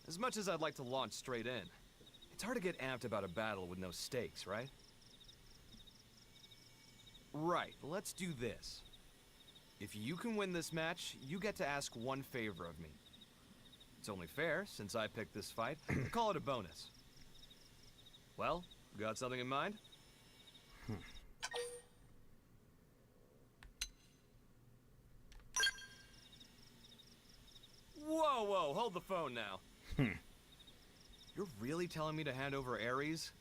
As much as I'd like to launch straight in, it's hard to get amped about a battle with no stakes, right? Right, let's do this. If you can win this match, you get to ask one favor of me. It's only fair, since I picked this fight, to call it a bonus. Well, got something in mind? Whoa, hold the phone now. You're really telling me to hand over Ares?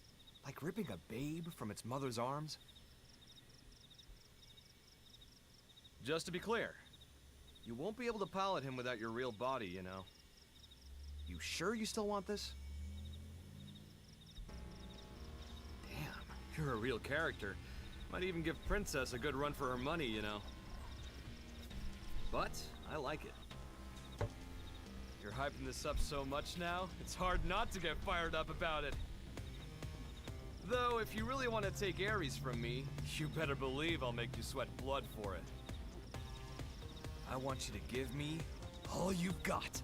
Like ripping a babe from its mother's arms? Just to be clear, you won't be able to pilot him without your real body, you know. You sure you still want this? Damn, you're a real character. Might even give Princess a good run for her money, you know. But, I like it. You're hyping this up so much now, it's hard not to get fired up about it. Though, if you really want to take Ares from me, you better believe I'll make you sweat blood for it. I want you to give me all you've got.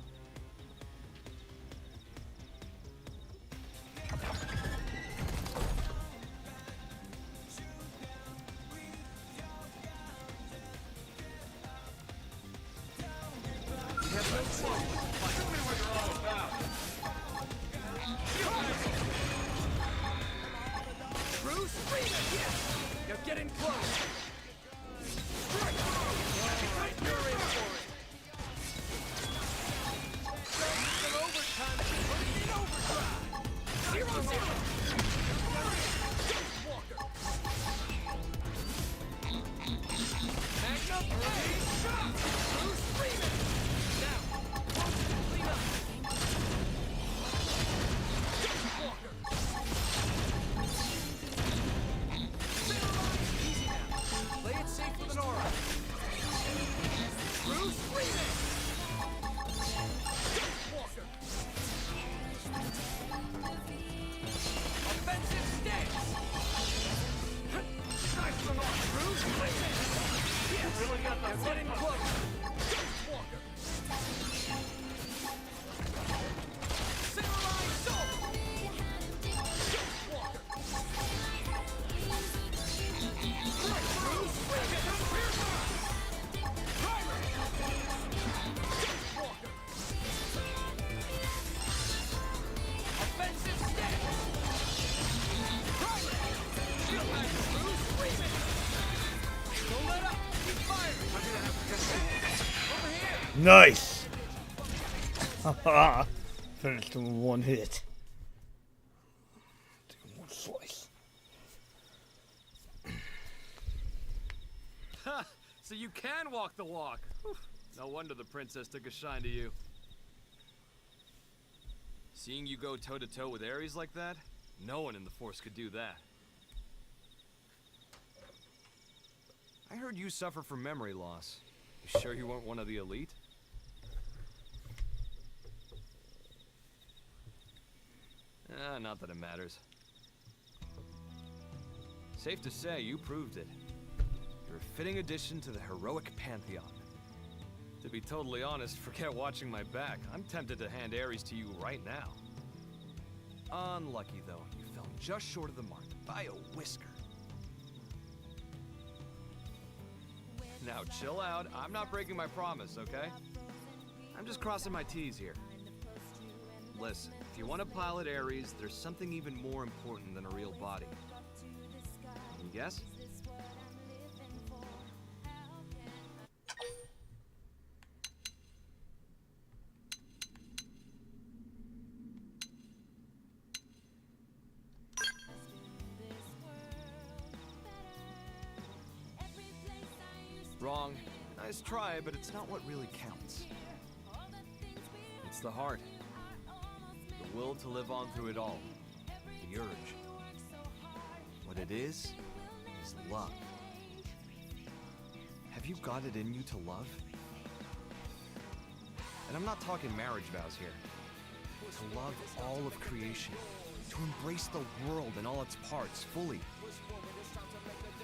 You're getting close! Strike! You're in for it! Some overtime! Put in overdrive! 0-0! Walker! Magnum! Ace shot! Bruce Freeman! Now, clean up! Walker! Play it safe with an aura. Bruce Freeman! Walker! Offensive stance! Nice one on Bruce Freeman! Yes! Really got the getting close! Walker! Samurai Soul! Walker! Bruce Freeman! Offensive stance! Shield back to Bruce Freeman! Don't let up! Keep firing! I'm gonna have to over here! Nice! Haha! Finished him with one hit. Take one slice. Ha! So you can walk the walk! Whew. No wonder the princess took a shine to you. Seeing you go toe-to-toe with Ares like that, no one in the Force could do that. I heard you suffer from memory loss. You sure you weren't one of the elite? Not that it matters. Safe to say, you proved it. You're a fitting addition to the heroic pantheon. To be totally honest, forget watching my back. I'm tempted to hand Ares to you right now. Unlucky, though. You fell just short of the mark, by a whisker. Now, chill out. I'm not breaking my promise, okay? I'm just crossing my T's here. Listen, if you want to pilot Ares, there's something even more important than a real body. Can you guess? Wrong. Nice try, but it's not what really counts. It's the heart. The will to live on through it all. The urge. What it is love. Have you got it in you to love? And I'm not talking marriage vows here. To love all of creation. To embrace the world and all its parts fully.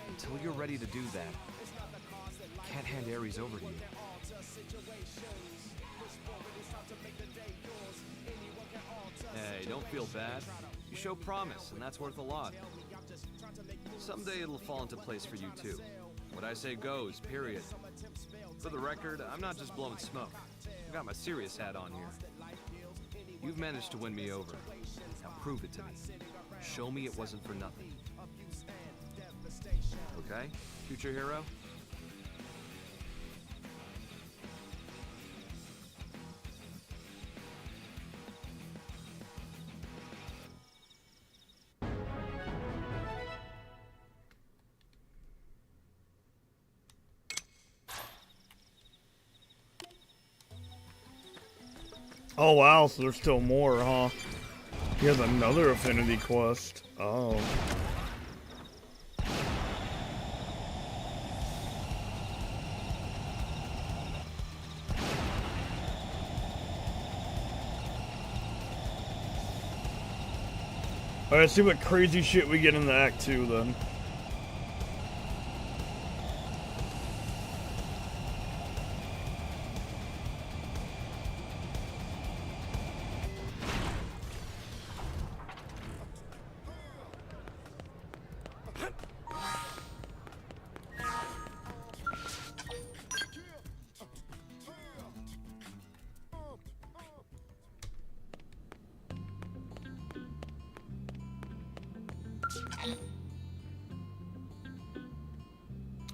Until you're ready to do that, can't hand Ares over to you. Hey, don't feel bad. You show promise, and that's worth a lot. Someday it'll fall into place for you too. What I say goes, period. For the record, I'm not just blowing smoke. I got my serious hat on here. You've managed to win me over. Now prove it to me. Show me it wasn't for nothing. Okay, future hero? Oh wow, so there's still more, huh? He has another affinity quest. Oh. Alright, see what crazy shit we get in the Act 2 then.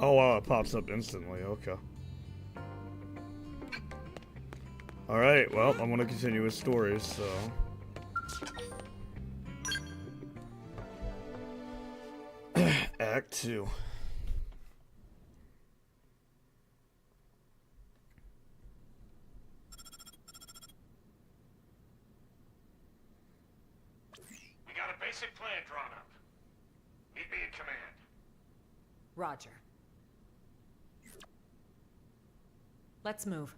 Oh wow, it pops up instantly, okay. Alright, well, I'm gonna continue with stories, so... Act 2. We got a basic plan drawn up. Meet me in command. Roger. Let's move.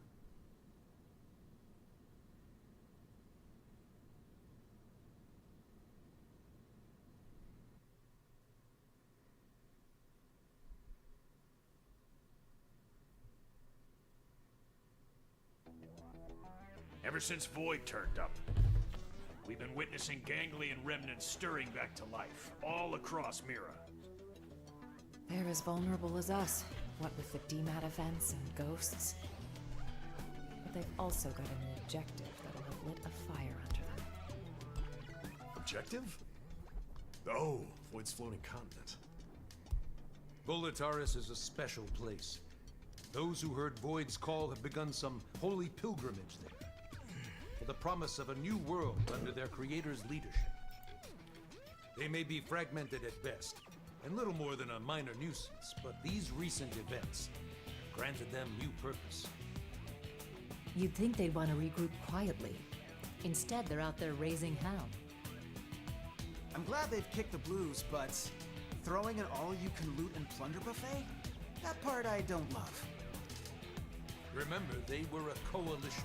Ever since Void turned up, we've been witnessing ganglion remnants stirring back to life, all across Mira. They're as vulnerable as us, what with the DMAT events and ghosts. But they've also got a new objective that'll have lit a fire under them. Objective? Oh, Void's floating continent. Volataris is a special place. Those who heard Void's call have begun some holy pilgrimage there, for the promise of a new world under their creator's leadership. They may be fragmented at best, and little more than a minor nuisance, but these recent events have granted them new purpose. You'd think they'd want to regroup quietly. Instead, they're out there raising hell. I'm glad they've kicked the blues, but throwing an all-you-can-loot and plunder buffet? That part I don't love. Remember, they were a coalition.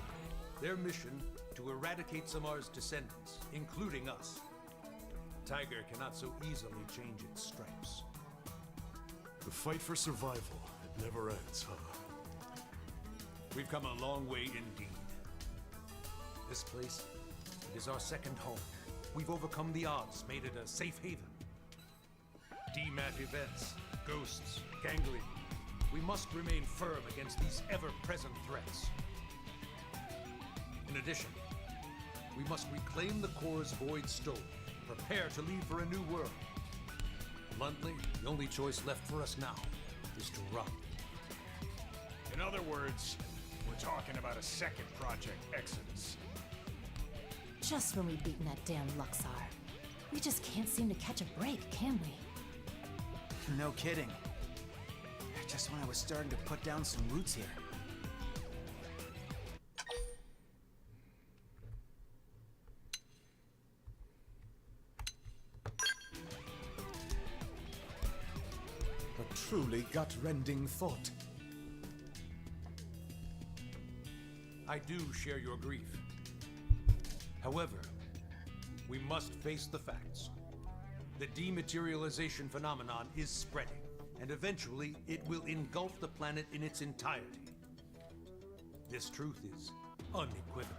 Their mission to eradicate Samar's descendants, including us. Tiger cannot so easily change its stripes. The fight for survival, it never ends, huh? We've come a long way indeed. This place, it is our second home. We've overcome the odds, made it a safe haven. DMAT events, ghosts, ganglion. We must remain firm against these ever-present threats. In addition, we must reclaim the cores Void stole, prepare to leave for a new world. Bluntly, the only choice left for us now is to run. In other words, we're talking about a second Project Exodus. Just when we've beaten that damn Luxar. We just can't seem to catch a break, can we? No kidding. Just when I was starting to put down some roots here. A truly gut-rending thought. I do share your grief. However, we must face the facts. The dematerialization phenomenon is spreading, and eventually it will engulf the planet in its entirety. This truth is unequivocal.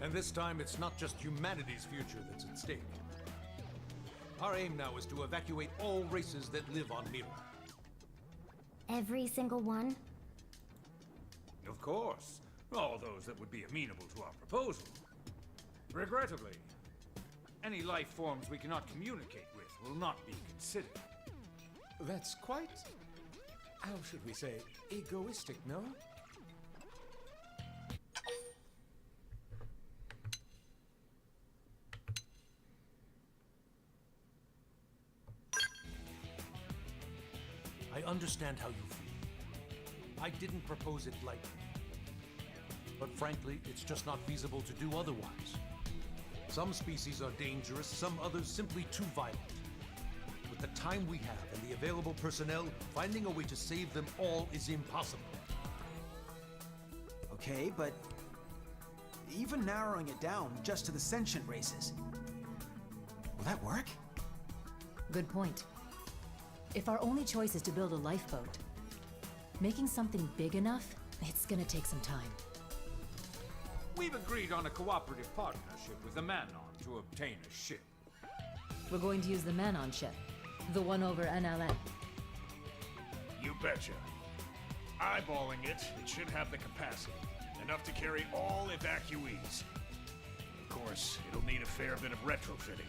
And this time, it's not just humanity's future that's at stake. Our aim now is to evacuate all races that live on Mira. Every single one? Of course. All those that would be amenable to our proposal. Regrettably, any life forms we cannot communicate with will not be considered. That's quite, how should we say, egoistic, no? I understand how you feel. I didn't propose it lightly. But frankly, it's just not feasible to do otherwise. Some species are dangerous, some others simply too violent. With the time we have and the available personnel, finding a way to save them all is impossible. Okay, but even narrowing it down just to the sentient races, will that work? Good point. If our only choice is to build a lifeboat, making something big enough, it's gonna take some time. We've agreed on a cooperative partnership with the Manon to obtain a ship. We're going to use the Manon ship, the one over NLA. You betcha. Eyeballing it, it should have the capacity. Enough to carry all evacuees. Of course, it'll need a fair bit of retrofitting.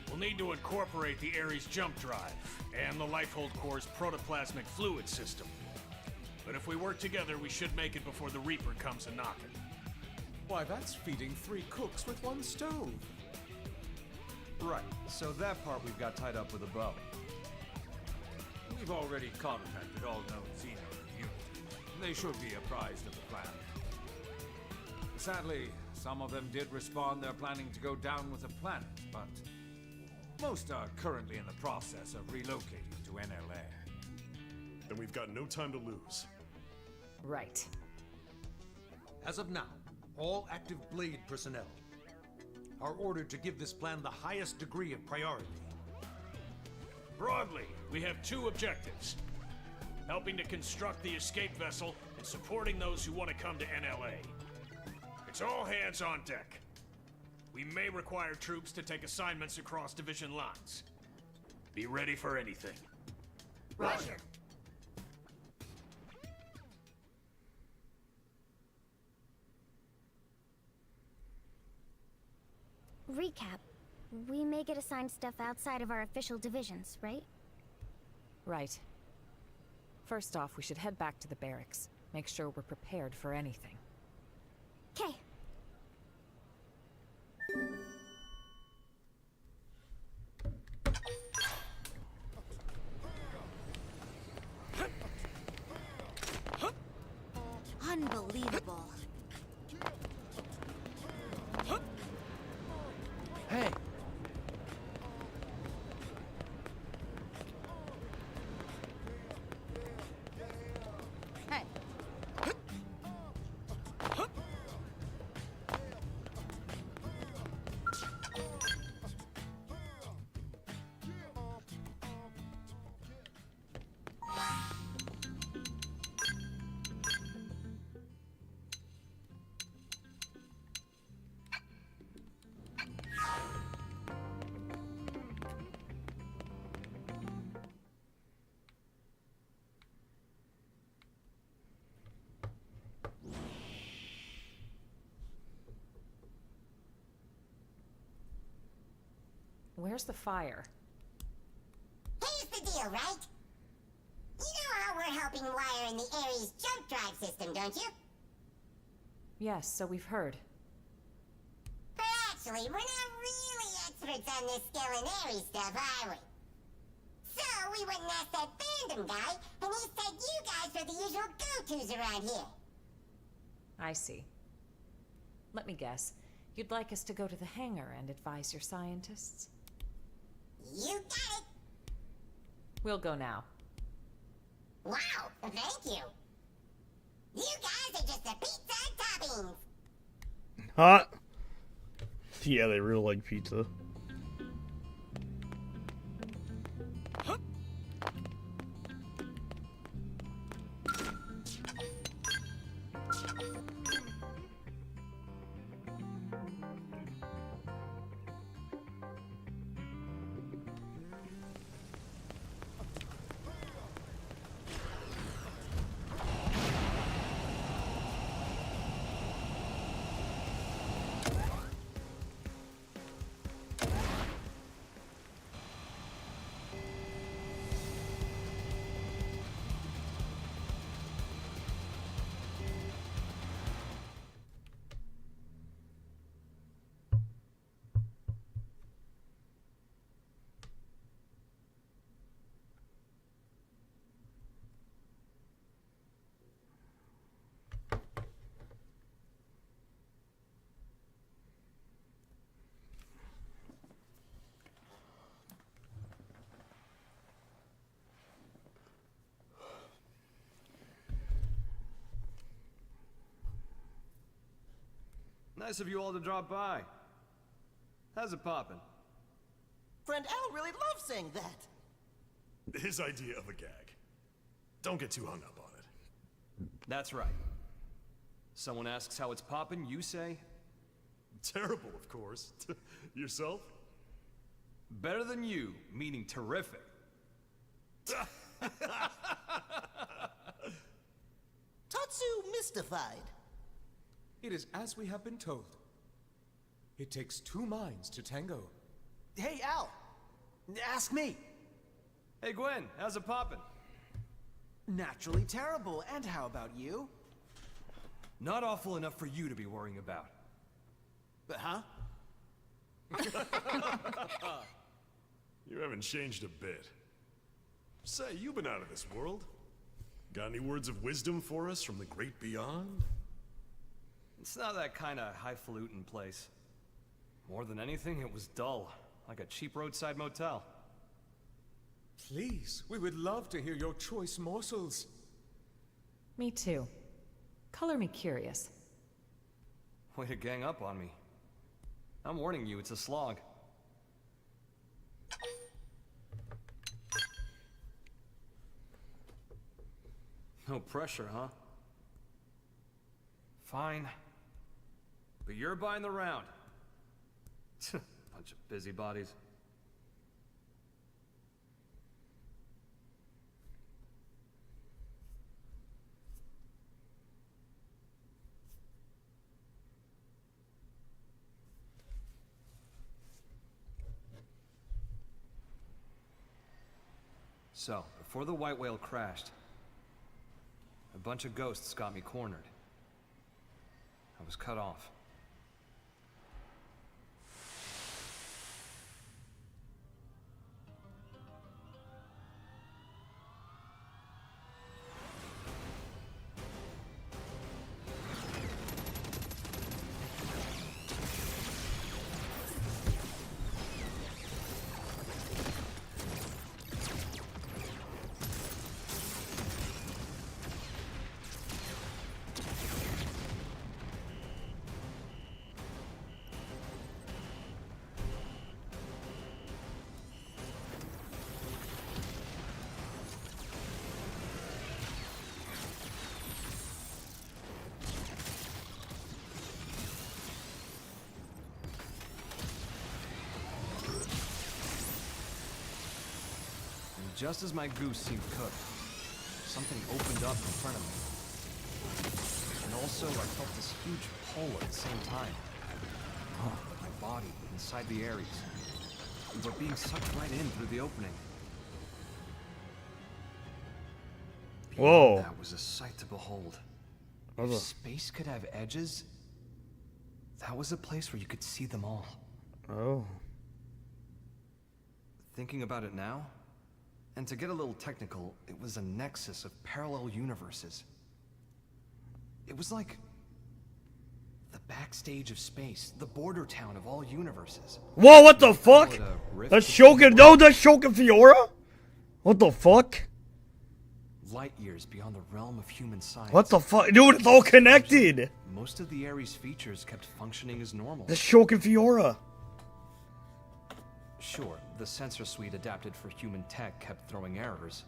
We'll need to incorporate the Ares jump drive and the Lifehold Core's protoplasmic fluid system. But if we work together, we should make it before the Reaper comes a knocking. Why, that's feeding 3 cooks with 1 stove. Right, so that part we've got tied up with a bow. We've already contacted all known Xeno communities. They should be apprised of the plan. Sadly, some of them did respond they're planning to go down with the planet, but most are currently in the process of relocating to NLA. Then we've got no time to lose. Right. As of now, all active Blade personnel are ordered to give this plan the highest degree of priority. Broadly, we have 2 objectives. Helping to construct the escape vessel and supporting those who want to come to NLA. It's all hands on deck. We may require troops to take assignments across division lines. Be ready for anything. Roger. Recap. We may get assigned stuff outside of our official divisions, right? Right. First off, we should head back to the barracks. Make sure we're prepared for anything. 'Kay. Unbelievable. Hey! Hey. Where's the fire? Here's the deal, right? You know how we're helping wire in the Ares jump drive system, don't you? Yes, so we've heard. But actually, we're not really experts on this skill and Ares stuff, are we? So we went and asked that fandom guy, and he said you guys are the usual go-tos around here. I see. Let me guess. You'd like us to go to the hangar and advise your scientists? You got it! We'll go now. Wow, thank you. You guys are just the pizza toppings. Hot. Yeah, they really like pizza. Nice of you all to drop by. How's it poppin'? Friend Al really loves saying that. His idea of a gag. Don't get too hung up on it. That's right. Someone asks how it's poppin', you say? Terrible, of course. Yourself? Better than you, meaning terrific. Tatsu mystified. It is as we have been told. It takes two minds to tango. Hey, Al. Ask me. Hey Gwen, how's it poppin'? Naturally terrible. And how about you? Not awful enough for you to be worrying about. Huh? You haven't changed a bit. Say, you've been out of this world. Got any words of wisdom for us from the great beyond? It's not that kind of highfalutin place. More than anything, it was dull, like a cheap roadside motel. Please, we would love to hear your choice morsels. Me too. Color me curious. Way to gang up on me. I'm warning you, it's a slog. No pressure, huh? Fine. But you're buying the round. Bunch of busybodies. So, before the white whale crashed, a bunch of ghosts got me cornered. I was cut off. Just as my goose seemed cooked, something opened up in front of me. And also, I felt this huge pull at the same time. Like my body inside the Ares. But being sucked right in through the opening. Whoa. That was a sight to behold. If space could have edges, that was a place where you could see them all. Oh. Thinking about it now, and to get a little technical, it was a nexus of parallel universes. It was like the backstage of space, the border town of all universes. Whoa, what the fuck? That's Shokin. No, that's Shokin Fiora? What the fuck? Light years beyond the realm of human science. What the fuck? Dude, it's all connected. Most of the Ares features kept functioning as normal. That's Shokin Fiora. Sure, the sensor suite adapted for human tech kept throwing errors.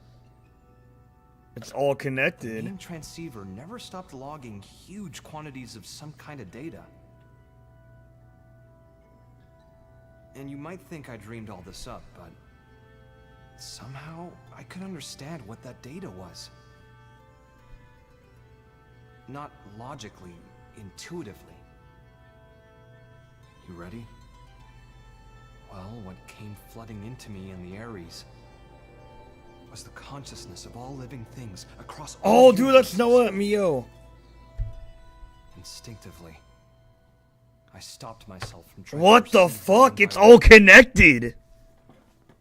It's all connected. The beam transceiver never stopped logging huge quantities of some kind of data. And you might think I dreamed all this up, but somehow I could understand what that data was. Not logically, intuitively. You ready? Well, what came flooding into me in the Ares was the consciousness of all living things across all Oh, dude, that's Noah Mio. Instinctively, I stopped myself from trying What to the perceive fuck? the It's all connected.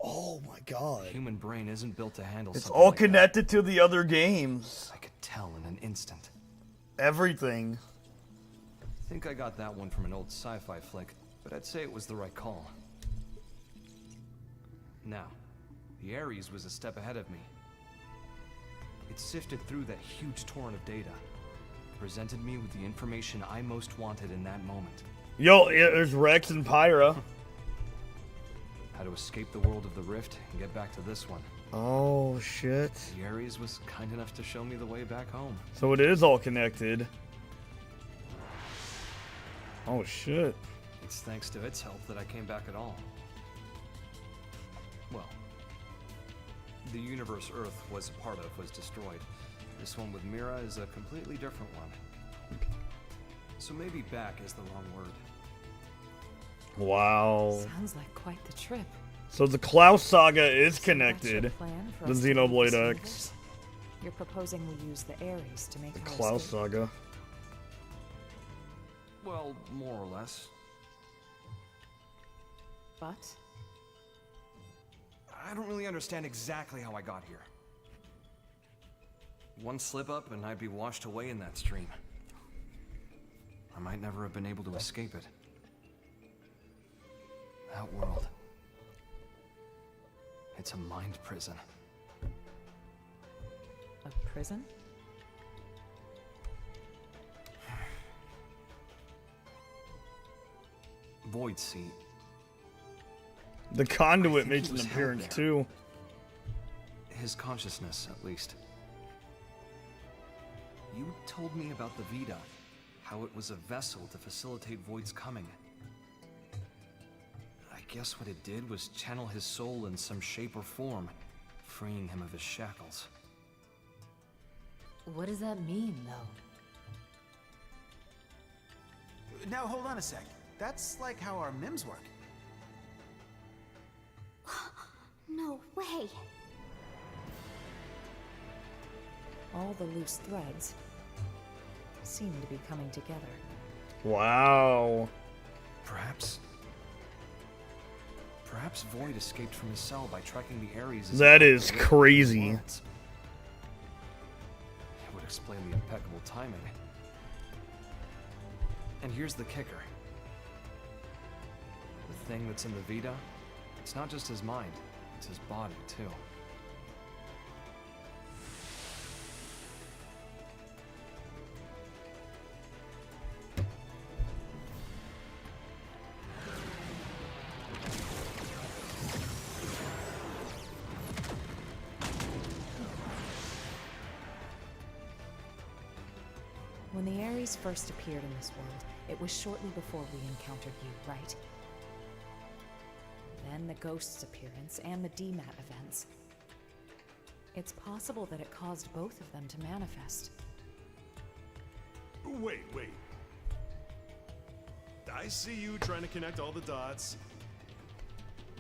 Oh my god. The human brain isn't built to handle It's something all like that. connected to the other games. I could tell in an instant. Everything. I think I got that one from an old sci-fi flick, but I'd say it was the right call. Now, the Ares was a step ahead of me. It sifted through that huge torrent of data. presented me with the information I most wanted in that moment. Yo, yeah, there's Rex and Pyra. How to escape the world of the Rift and get back to this one. Oh, shit. The Ares was kind enough to show me the way back home. So it is all connected. Oh, shit. It's thanks to its help that I came back at all. Well, the universe Earth was a part of was destroyed. This one with Mira is a completely different one. So maybe back is the wrong word. Wow. Sounds like quite the trip. So the Klaus saga is So that's your connected. plan for The us to leave Xenoblade this X. universe? You're proposing we use the Ares to make The our Klaus escape. saga. Well, more or less. But I don't really understand exactly how I got here. One slip up and I'd be washed away in that stream. I might never have been able to escape it. That world. It's a mind prison. a prison? Void Seat. The conduit I think makes he an was held appearance there. too. His consciousness, at least. You told me about the Vita, how it was a vessel to facilitate Void's coming. I guess what it did was channel his soul in some shape or form, freeing him of his shackles. What does that mean, though? Now, hold on a sec. That's like how our MIMs work. No way. All the loose threads seem to be coming together. Wow. Perhaps Void escaped from his cell by tracking the Ares. That is crazy. It would explain the impeccable timing. And here's the kicker. The thing that's in the Vita, it's not just his mind, it's his body, too. When the Ares first appeared in this world, it was shortly before we encountered you, right? Then the Ghost's appearance and the DMAT events. It's possible that it caused both of them to manifest. Wait. I see you trying to connect all the dots.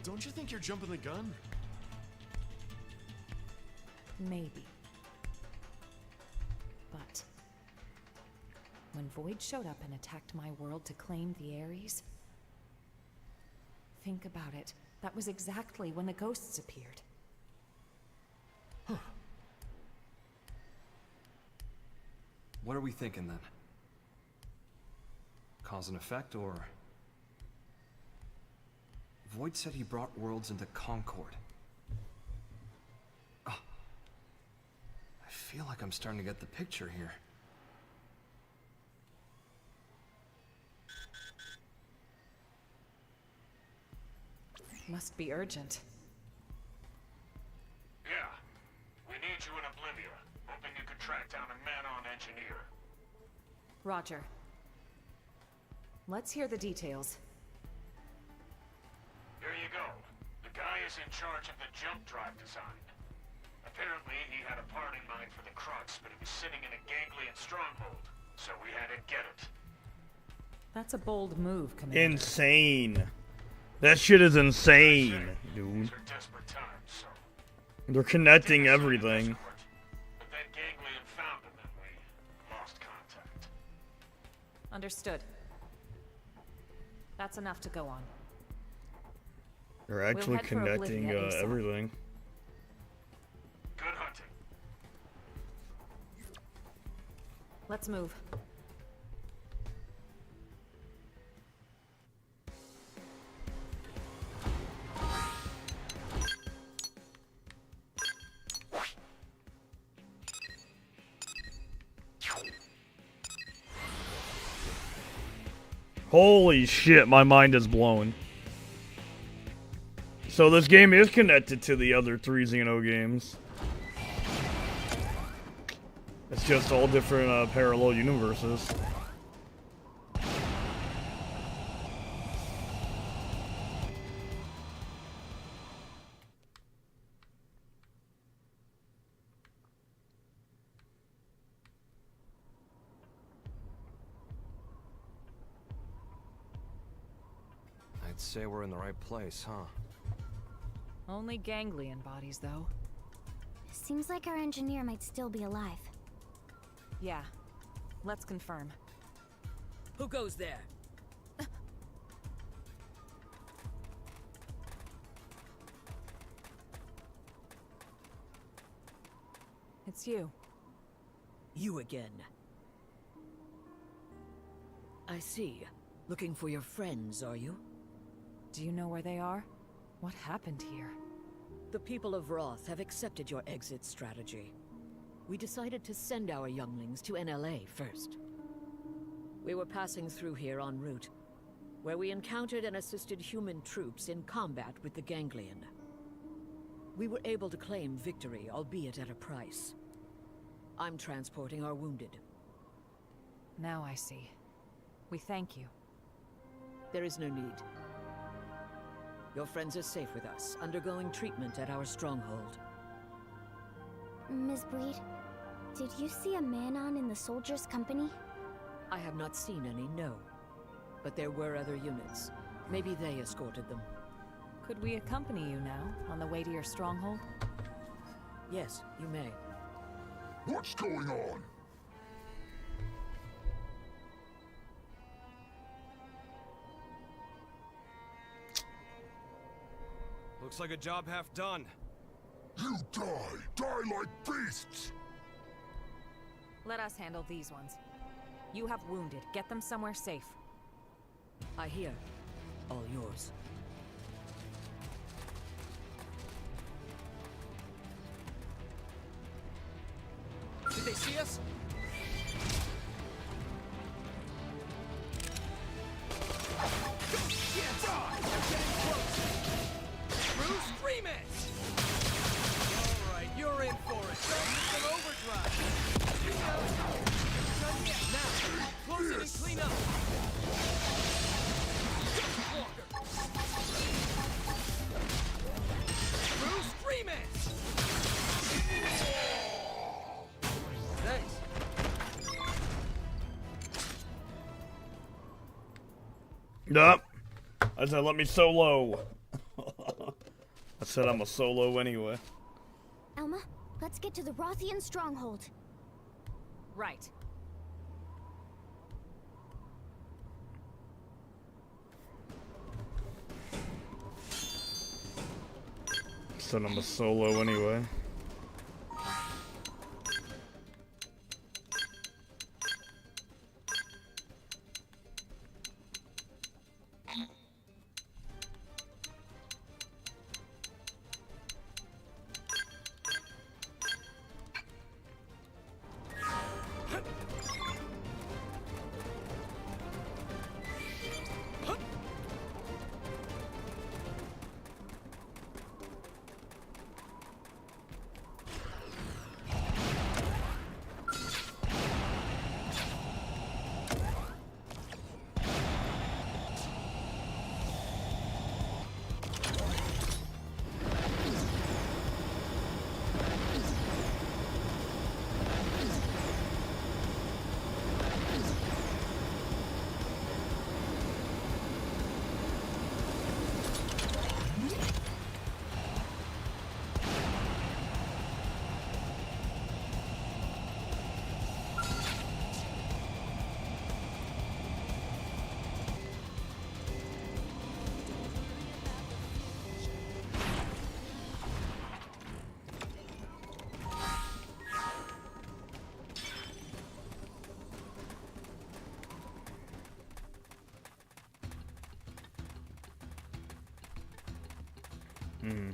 Don't you think you're jumping the gun? Maybe. But when Void showed up and attacked my world to claim the Ares, think about it. That was exactly when the Ghosts appeared. What are we thinking then? Cause and effect, or... Void said he brought worlds into Concord. I feel like I'm starting to get the picture here. Must be urgent. Yeah. We need you in Oblivia. Hoping you could track down a man-on engineer. Roger. Let's hear the details. Here you go. The guy is in charge of the jump drive design. Apparently, he had a part in mind for the Crux, but it was sitting in a Ganglion stronghold, so we had to get it. That's a bold move, Commander. Insane. That shit is insane, dude. These are desperate times, so... They're connecting everything. But then Ganglion found him and we lost contact. Understood. That's enough to go on. They're actually head for connecting Oblivia ASAP. everything. Good hunting. Let's move. Holy shit, my mind is blown. So this game is connected to the other 3 Xeno games. It's just all different parallel universes. I'd say we're in the right place, huh? Only ganglion bodies, though. Seems like our engineer might still be alive. Yeah. Let's confirm. Who goes there? It's you. You again. I see. Looking for your friends, are you? Do you know where they are? What happened here? The people of Roth have accepted your exit strategy. We decided to send our younglings to NLA first. We were passing through here en route, where we encountered and assisted human troops in combat with the ganglion. We were able to claim victory, albeit at a price. I'm transporting our wounded. Now I see. We thank you. There is no need. Your friends are safe with us, undergoing treatment at our stronghold. Ms. Breed, did you see a man-on in the soldiers' company? I have not seen any, no. But there were other units. Maybe they escorted them. Could we accompany you now, on the way to your stronghold? Yes, you may. What's going on? Looks like a job half done. You die! Die like beasts! Let us handle these ones. You have wounded. Get them somewhere safe. I hear. All yours. Did they see us? Yes! They're getting close! Through screaming! Alright, you're in for it. Don't an overdrive. Not yet. Now, close it and clean up. Walker. Through screaming! Thanks. Yup. I said, let me solo. I said I'm a solo anyway. Elma, let's get to the Rothian stronghold. Right. Said I'm a solo anyway. Hmm.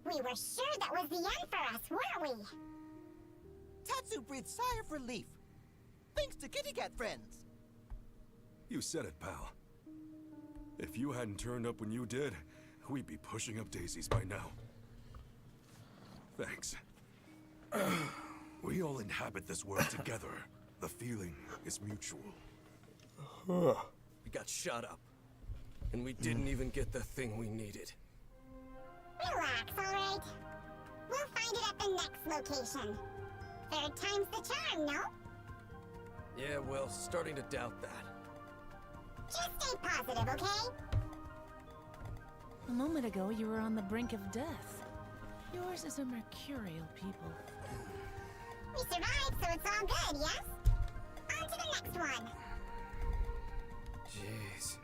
We were sure that was the end for us, weren't we? Tatsu breathed sigh of relief. Thanks to kitty cat friends. You said it, pal. If you hadn't turned up when you did, we'd be pushing up daisies by now. Thanks. We all inhabit this world together. The feeling is mutual. We got shot up. And we didn't even get the thing we needed. Relax, alright? We'll find it at the next location. Third time's the charm, no? Yeah, well, starting to doubt that. Just stay positive, okay? A moment ago, you were on the brink of death. Yours is a mercurial people. We survived, so it's all good, yes? On to the next one. Jeez.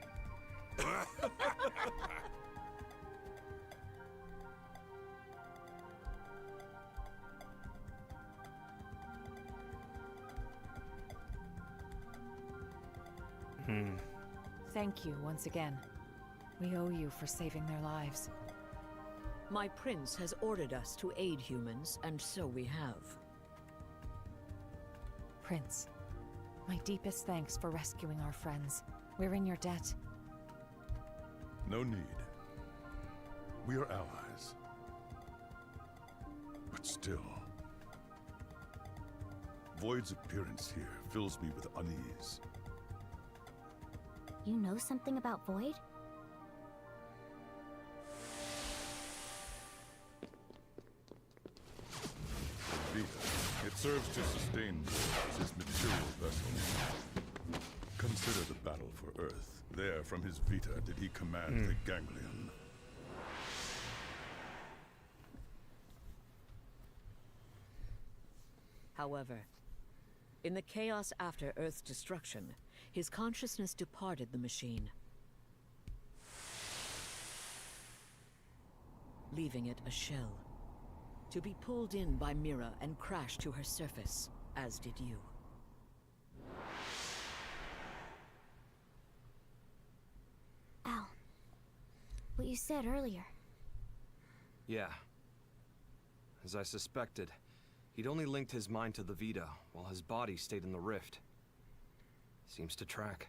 Thank you once again. We owe you for saving their lives. My prince has ordered us to aid humans, and so we have. Prince, my deepest thanks for rescuing our friends. We're in your debt. No need. We are allies. But still, Void's appearance here fills me with unease. You know something about Void? Vita. It serves to sustain Void as his material vessel. Consider the battle for Earth. There, from his Vita, did he command the Ganglion. However, in the chaos after Earth's destruction, his consciousness departed the machine, leaving it a shell, to be pulled in by Mira and crash to her surface, as did you. Al, what you said earlier. Yeah. As I suspected, he'd only linked his mind to the Vita, while his body stayed in the rift. Seems to track.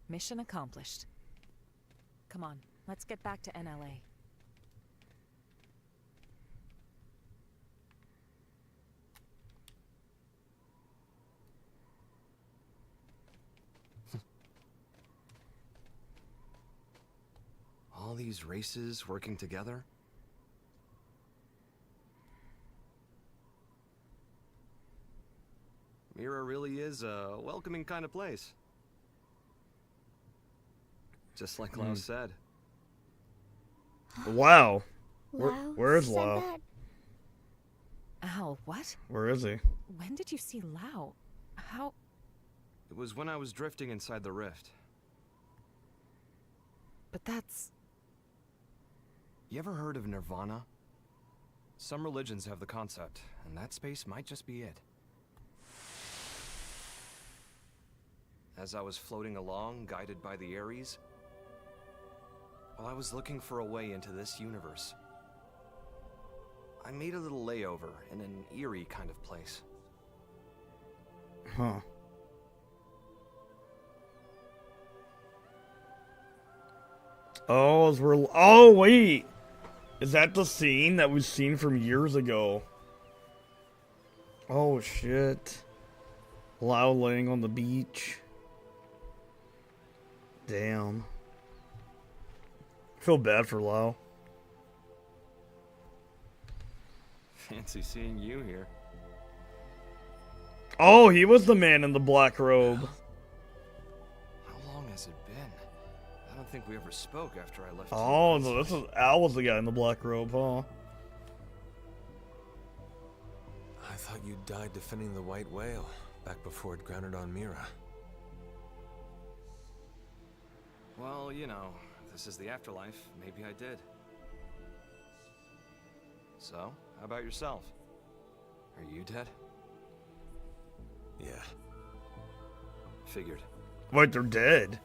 Mission accomplished. Come on, let's get back to NLA. All these races working together? Mira really is a welcoming kind of place. Just like Lau said. Wow. Lau Where is said Lau? that? Al, what? Where is he? When did you see Lau? How? It was when I was drifting inside the rift. But that's... You ever heard of Nirvana? Some religions have the concept, and that space might just be it. As I was floating along, guided by the Ares, while I was looking for a way into this universe, I made a little layover in an eerie kind of place. Huh. Oh, oh wait! Is that the scene that was seen from years ago? Oh shit. Lau laying on the beach. Damn. I feel bad for Lau. Fancy seeing you here. Oh, he was the man in the black robe. How long has it been? I don't think we ever spoke after I left. Oh, no, this is Al was the guy in the black robe, huh? I thought you died defending the White Whale back before it grounded on Mira. Well, you know, if this is the afterlife, maybe I did. So, how about yourself? Are you dead? Yeah. Figured. What, they're dead?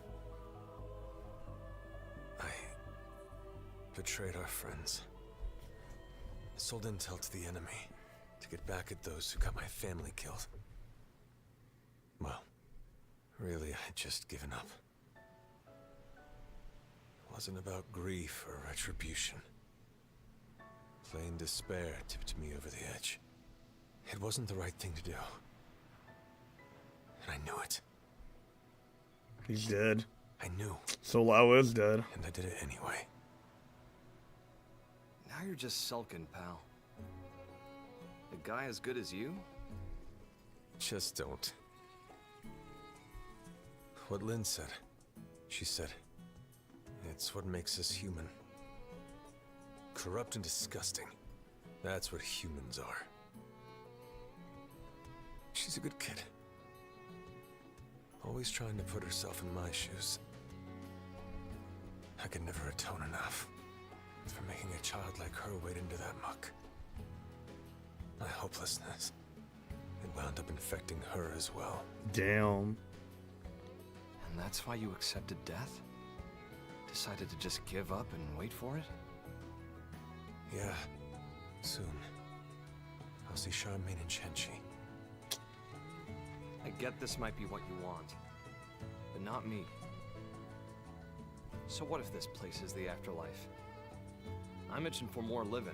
I betrayed our friends. Sold intel to the enemy to get back at those who got my family killed. Well, really, I had just given up. It wasn't about grief or retribution. Plain despair tipped me over the edge. It wasn't the right thing to do. And I knew it. He's dead. I knew. So Lau is dead. And I did it anyway. Now you're just sulking, pal. A guy as good as you? Just don't. What Lynn said. She said, it's what makes us human. Corrupt and disgusting. That's what humans are. She's a good kid. Always trying to put herself in my shoes. I could never atone enough for making a child like her wade into that muck. My hopelessness, it wound up infecting her as well. Damn. And that's why you accepted death? Decided to just give up and wait for it? Yeah, soon. I'll see Charmaine and Chenchi. I get this might be what you want, but not me. So what if this place is the afterlife? I'm itching for more living.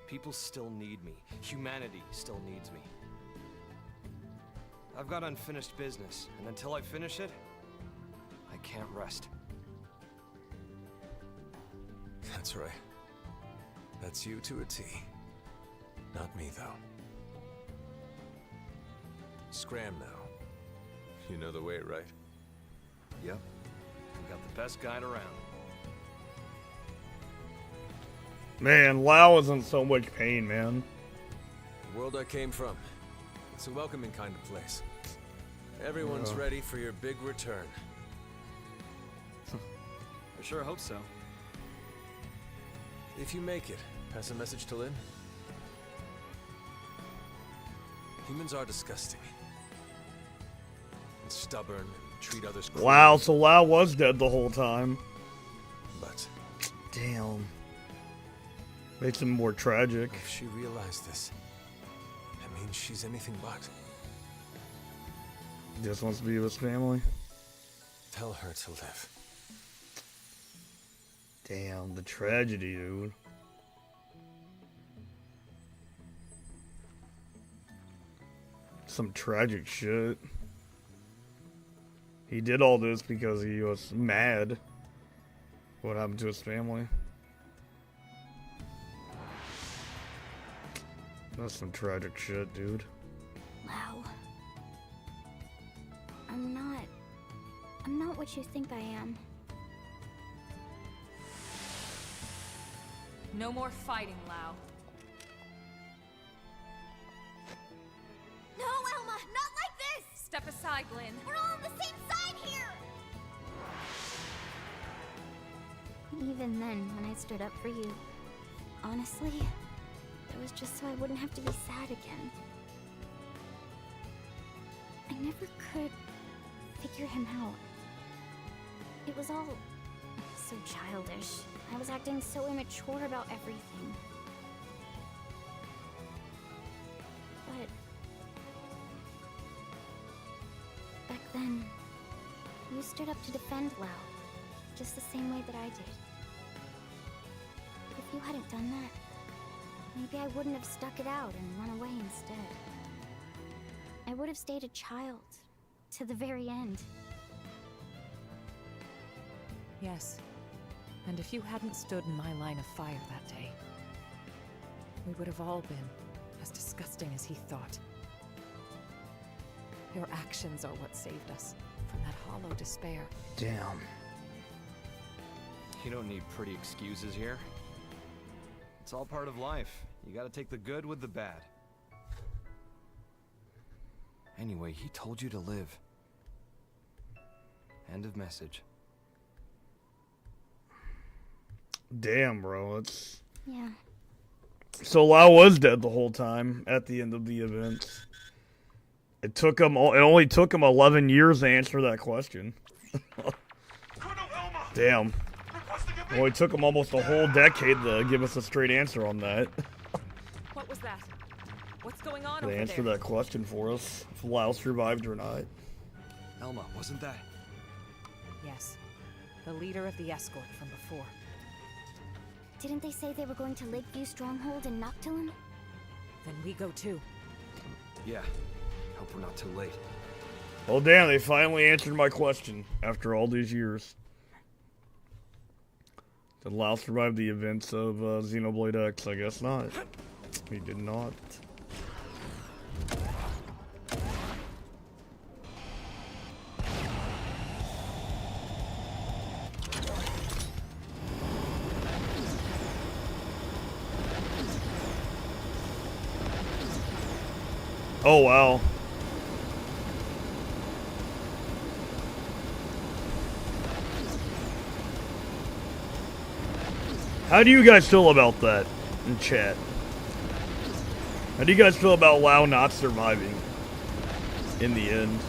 People still need me. Humanity still needs me. I've got unfinished business, and until I finish it, I can't rest. That's right. That's you to a T. Not me, though. Scram now. You know the way, right? Yep. We got the best guide around. Man, Lau is in so much pain, man. The world I came from. It's a welcoming kind of place. Everyone's ready for your big return. I sure hope so. If you make it, pass a message to Lynn. Humans are disgusting. And stubborn, and treat others cruelly. Wow, so Lau was dead the whole time. But damn. Makes him more tragic. If she realized this, that means she's anything but. Just wants to be with his family. Tell her to live. Damn, the tragedy, dude. Some tragic shit. He did all this because he was mad. What happened to his family? That's some tragic shit, dude. Wow. I'm not what you think I am. No more fighting, Lau. No, Elma, not like this! Step aside, Lynn. We're all on the same side here! Even then, when I stood up for you, honestly, it was just so I wouldn't have to be sad again. I never could figure him out. It was all so childish. I was acting so immature about everything. But back then, you stood up to defend Lau, just the same way that I did. If you hadn't done that, maybe I wouldn't have stuck it out and run away instead. I would have stayed a child to the very end. Yes. And if you hadn't stood in my line of fire that day, we would have all been as disgusting as he thought. Your actions are what saved us from that hollow despair. Damn. You don't need pretty excuses here. It's all part of life. You gotta take the good with the bad. Anyway, he told you to live. End of message. Damn, bro. It's... Yeah. So Lau was dead the whole time at the end of the event. It only took him 11 years to answer that question. Damn. It only took him almost a whole decade to give us a straight answer on that. What was that? What's going on To over answer there? that question for us, if Lau survived or not. Elma, wasn't that? Yes. The leader of the escort from before. Didn't they say they were going to Lakeview Stronghold in Noctilum? Then we go too. Yeah. Hope we're not too late. Oh damn, they finally answered my question after all these years. Did Lau survive the events of Xenoblade X? I guess not. He did not. Oh wow. How do you guys feel about that in chat? How do you guys feel about Lau not surviving in the end?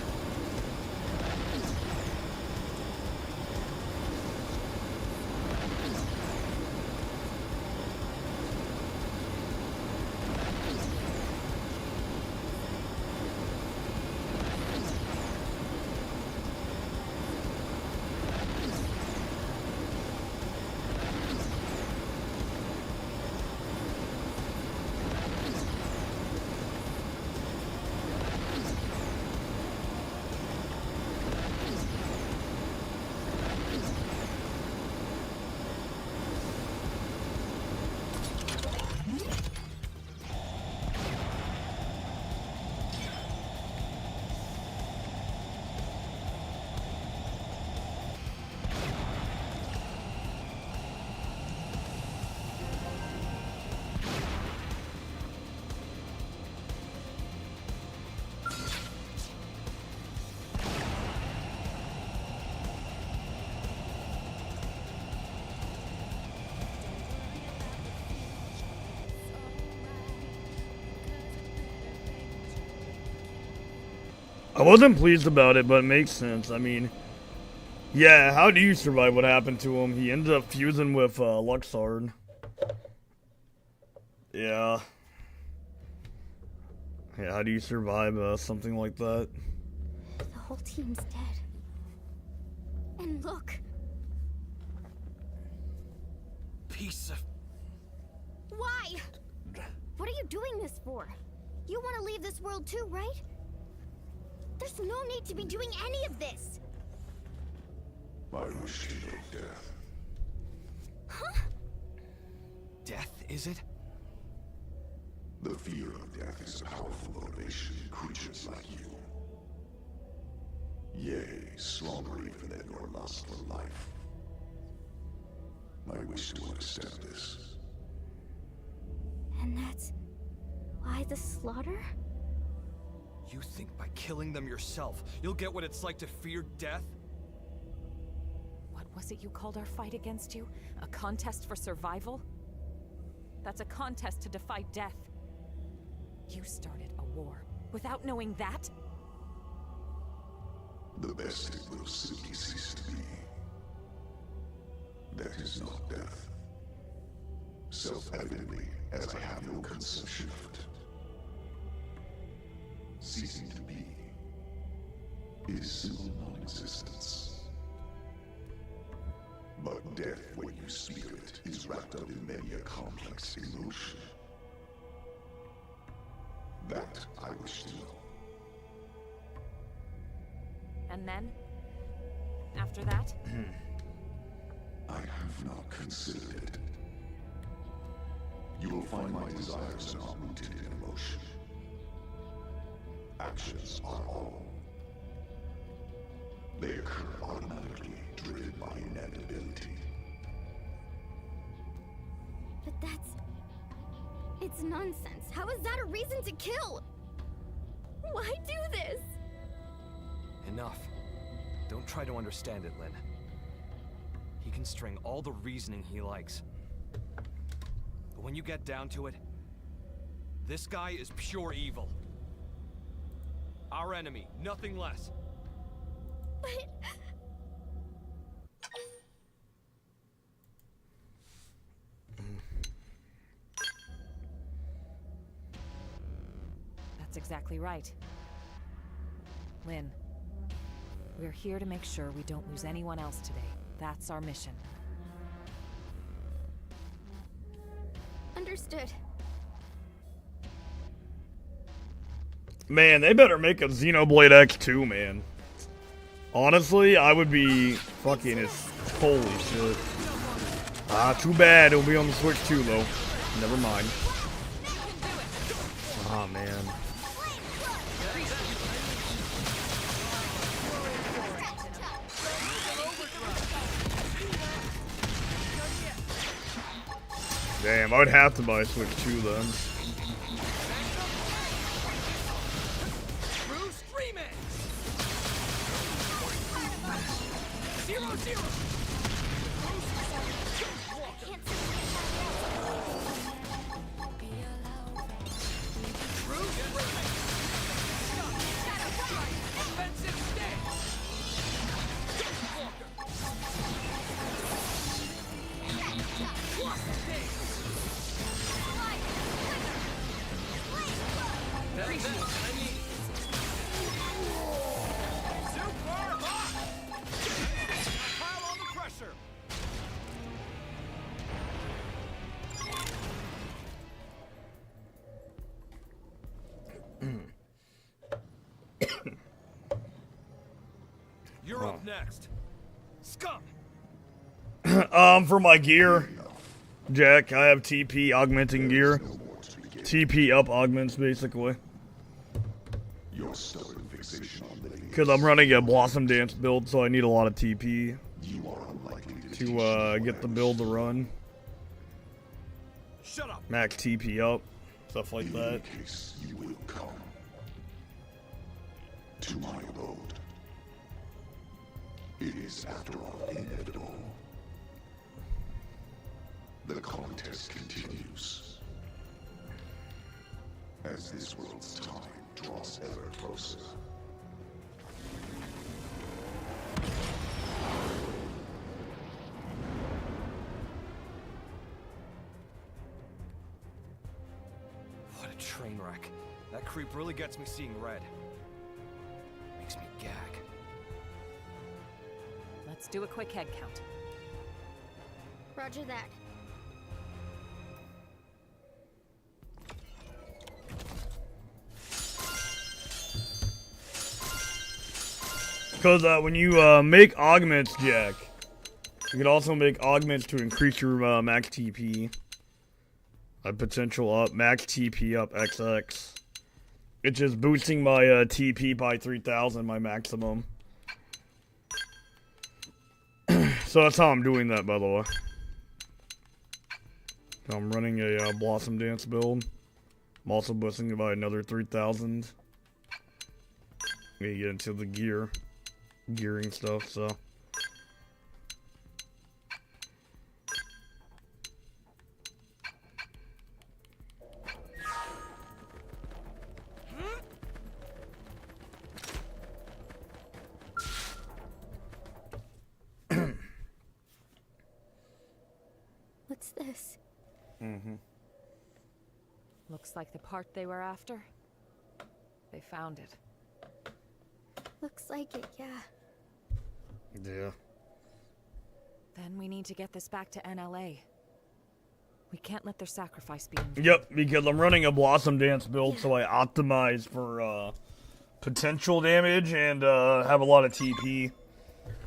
I wasn't pleased about it, but it makes sense. I mean, yeah, how do you survive what happened to him? He ended up fusing with Luxord. Yeah. Yeah, how do you survive something like that? The whole team's dead. And look. Piece of... Why? What are you doing this for? You want to leave this world too, right? There's no need to be doing any of this. I wish to know death. Huh? Death, is it? The fear of death is a powerful motivation in creatures like you. Yea, stronger even than your lust for life. I wish to understand this. And that's why the slaughter? You think by killing them yourself, you'll get what it's like to fear death? What was it you called our fight against you? A contest for survival? That's a contest to defy death. You started a war without knowing that? The best it will simply cease to be. That is not death. Self-evidently, as I have no conception of it. Ceasing to be is simple non-existence. But death, when you speak of it, is wrapped up in many a complex emotion. That I wish to know. And then? After that? I have not considered it. You will find my desires are not rooted in emotion. Actions are all. They occur automatically, driven by inevitability. But that's It's nonsense. How is that a reason to kill? Why do this? Enough. Don't try to understand it, Lynn. He can string all the reasoning he likes. But when you get down to it, this guy is pure evil. Our enemy, nothing less. But... That's exactly right. Lynn, we're here to make sure we don't lose anyone else today. That's our mission. Understood. Man, they better make a Xenoblade X2, man. Honestly, I would be fucking holy shit. Ah, too bad. It'll be on the Switch too, though. Never mind. Ah, man. Damn, I would have to buy a Switch 2 then. You're up next. Scum! For my gear, Jack, I have TP augmenting gear. TP up augments, basically. Because I'm running a Blossom Dance build, so I need a lot of TP to get the build to run. Shut up. Max TP up, stuff like that. You will come to my abode. It is, after all, inevitable. The contest continues. As this world's time draws ever closer. What a train wreck. That creep really gets me seeing red. Makes me gag. Let's do a quick head count. Roger that. Because when you make augments, Jack, you can also make augments to increase your max TP. Potential up, max TP up XX. It's just boosting my TP by 3,000, my maximum. So that's how I'm doing that, by the way. I'm running a Blossom Dance build. I'm also boosting it by another 3,000. We get into the gearing stuff, so. What's this? Looks like the part they were after. They found it. Looks like it, yeah. Yeah. Then we need to get this back to NLA. We can't let their sacrifice be in vain. Yep, because I'm running a Blossom Dance build, so I optimize for potential damage and have a lot of TP.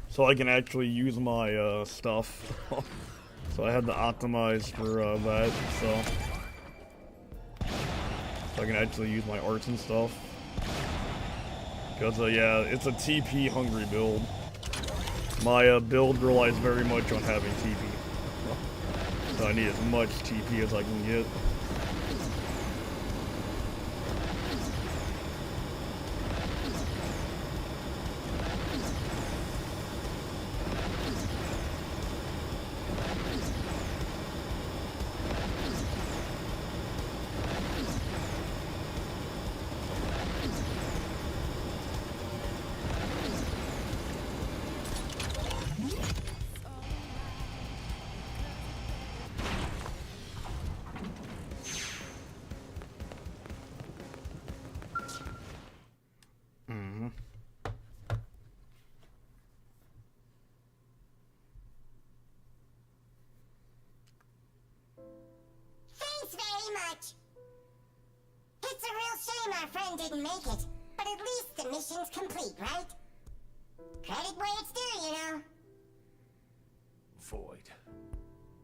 So I can actually use my stuff. So I had to optimize for that, so I can actually use my arts and stuff. Because, yeah, it's a TP hungry build. My build relies very much on having TP. So I need as much TP as I can get. much. It's a real shame our friend didn't make it, but at least the mission's complete, right? Credit where it's due, you know. Void.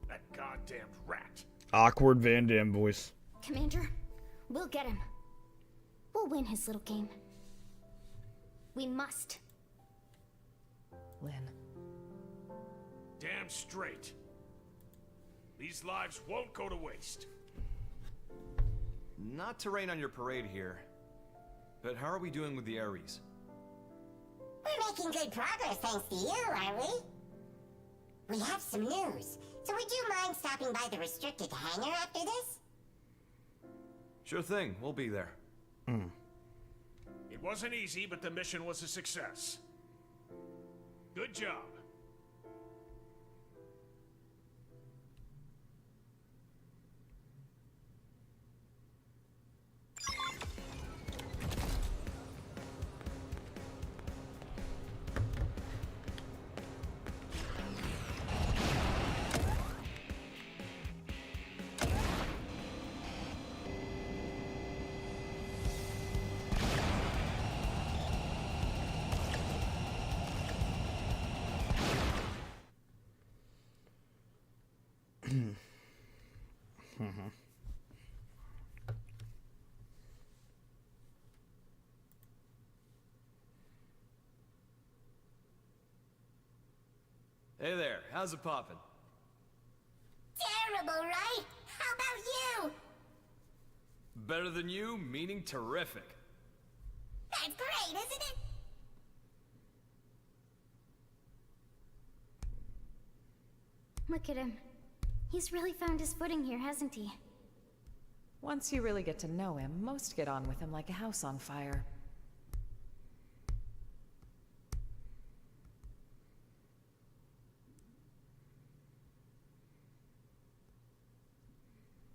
That goddamn rat. Awkward Van Damme voice. Commander, we'll get him. We'll win his little game. We must. Lynn. Damn straight. These lives won't go to waste. Not to rain on your parade here, but how are we doing with the Ares? We're making good progress thanks to you, aren't we? We have some news, so would you mind stopping by the restricted hangar after this? Sure thing, we'll be there. It wasn't easy, but the mission was a success. Good job. Hey there, how's it poppin'? Terrible, right? How about you? Better than you, meaning terrific. That's great, isn't it? Look at him. He's really found his footing here, hasn't he? Once you really get to know him, most get on with him like a house on fire.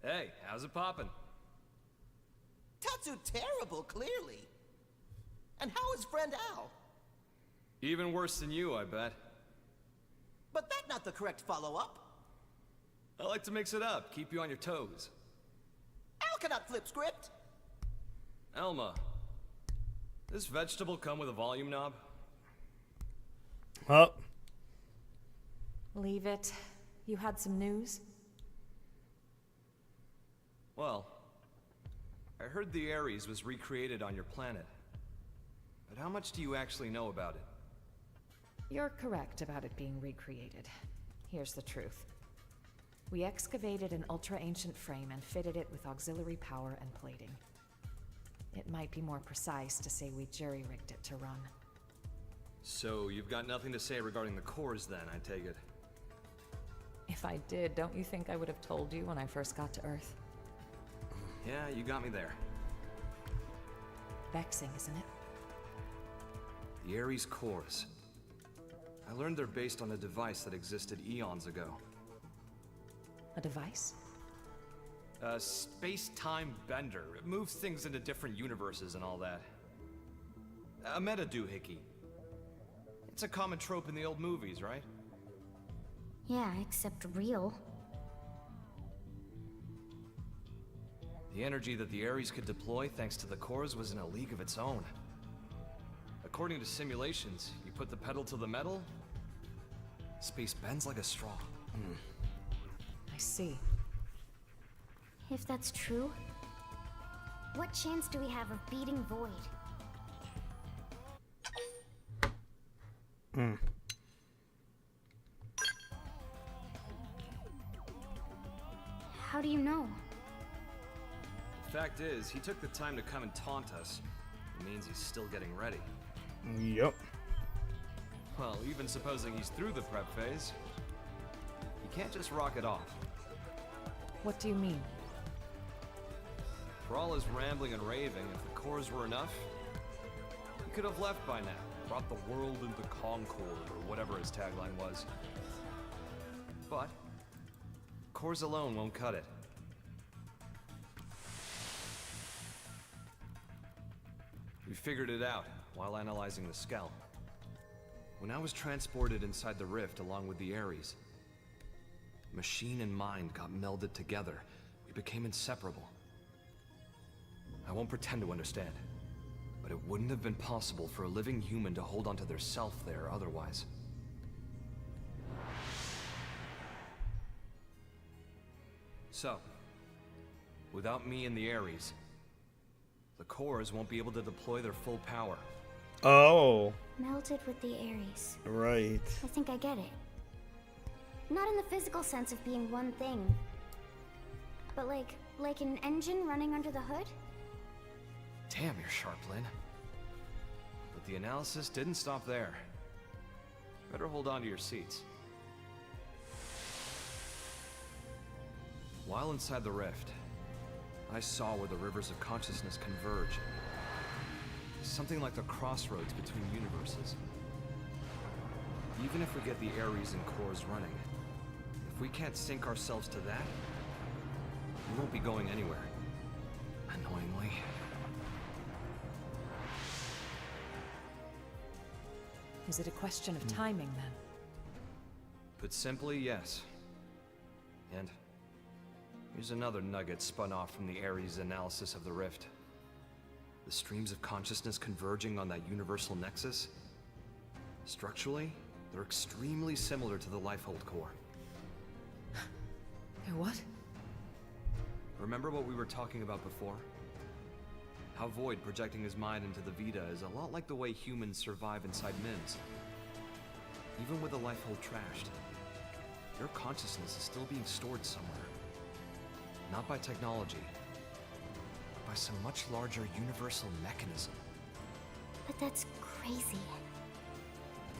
Hey, how's it poppin'? Tatsu terrible, clearly. And how is friend Al? Even worse than you, I bet. But that's not the correct follow-up. I like to mix it up, keep you on your toes. Al cannot flip script. Elma, this vegetable come with a volume knob? Huh? Leave it. You had some news? Well, I heard the Ares was recreated on your planet. But how much do you actually know about it? You're correct about it being recreated. Here's the truth. We excavated an ultra-ancient frame and fitted it with auxiliary power and plating. It might be more precise to say we jury-rigged it to run. So you've got nothing to say regarding the cores then, I take it? If I did, don't you think I would have told you when I first got to Earth? Yeah, you got me there. Vexing, isn't it? The Ares cores. I learned they're based on a device that existed eons ago. A device? A space-time bender. It moves things into different universes and all that. A meta doohickey. It's a common trope in the old movies, right? Yeah, except real. The energy that the Ares could deploy thanks to the cores was in a league of its own. According to simulations, you put the pedal to the metal, space bends like a straw. I see. If that's true, what chance do we have of beating Void? How do you know? Fact is, he took the time to come and taunt us. It means he's still getting ready. Yep. Well, even supposing he's through the prep phase, he can't just rock it off. What do you mean? For all his rambling and raving, if the cores were enough, he could have left by now. Brought the world into concord, or whatever his tagline was. But cores alone won't cut it. We figured it out while analyzing the Skell. When I was transported inside the rift along with the Ares, machine and mind got melded together. We It became inseparable. I won't pretend to understand, but it wouldn't have been possible for a living human to hold onto their self there otherwise. So, without me and the Ares, the cores won't be able to deploy their full power. Oh. Melted with the Ares. Right. I think I get it. Not in the physical sense of being one thing, but like an engine running under the hood? Damn, you're sharp, Lynn. But the analysis didn't stop there. Better hold on to your seats. While inside the rift, I saw where the rivers of consciousness converge. Something like the crossroads between universes. Even if we get the Ares and cores running, if we can't sync ourselves to that, we won't be going anywhere. Annoyingly. Is it a question of timing, then? Put simply, yes. And here's another nugget spun off from the Ares analysis of the rift. The streams of consciousness converging on that universal nexus. Structurally, they're extremely similar to the Lifehold core. They're what? Remember what we were talking about before? How Void projecting his mind into the Vita is a lot like the way humans survive inside MIMS. Even with the Lifehold trashed, their consciousness is still being stored somewhere. Not by technology, but by some much larger universal mechanism. But that's crazy.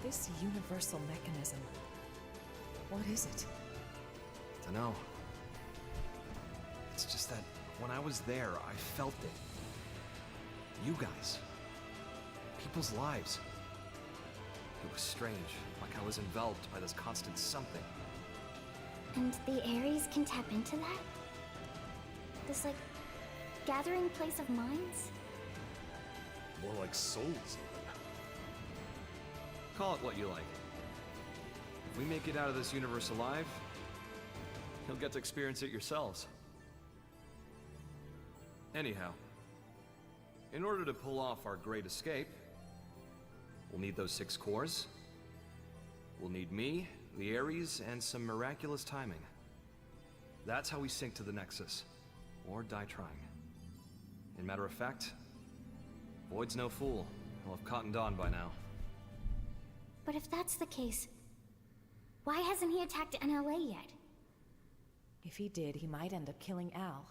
This universal mechanism. What is it? Dunno. It's just that when I was there, I felt it. You guys. People's lives. It was strange, like I was enveloped by this constant something. And the Ares can tap into that? This, like, gathering place of minds? More like souls, even. Call it what you like. If we make it out of this universe alive, you'll get to experience it yourselves. Anyhow, in order to pull off our great escape, we'll need those 6 cores. We'll need me, the Ares, and some miraculous timing. That's how we sync to the Nexus, or die trying. In matter of fact, Void's no fool. He'll have cottoned on by now. But if that's the case, why hasn't he attacked NLA yet? If he did, he might end up killing Al.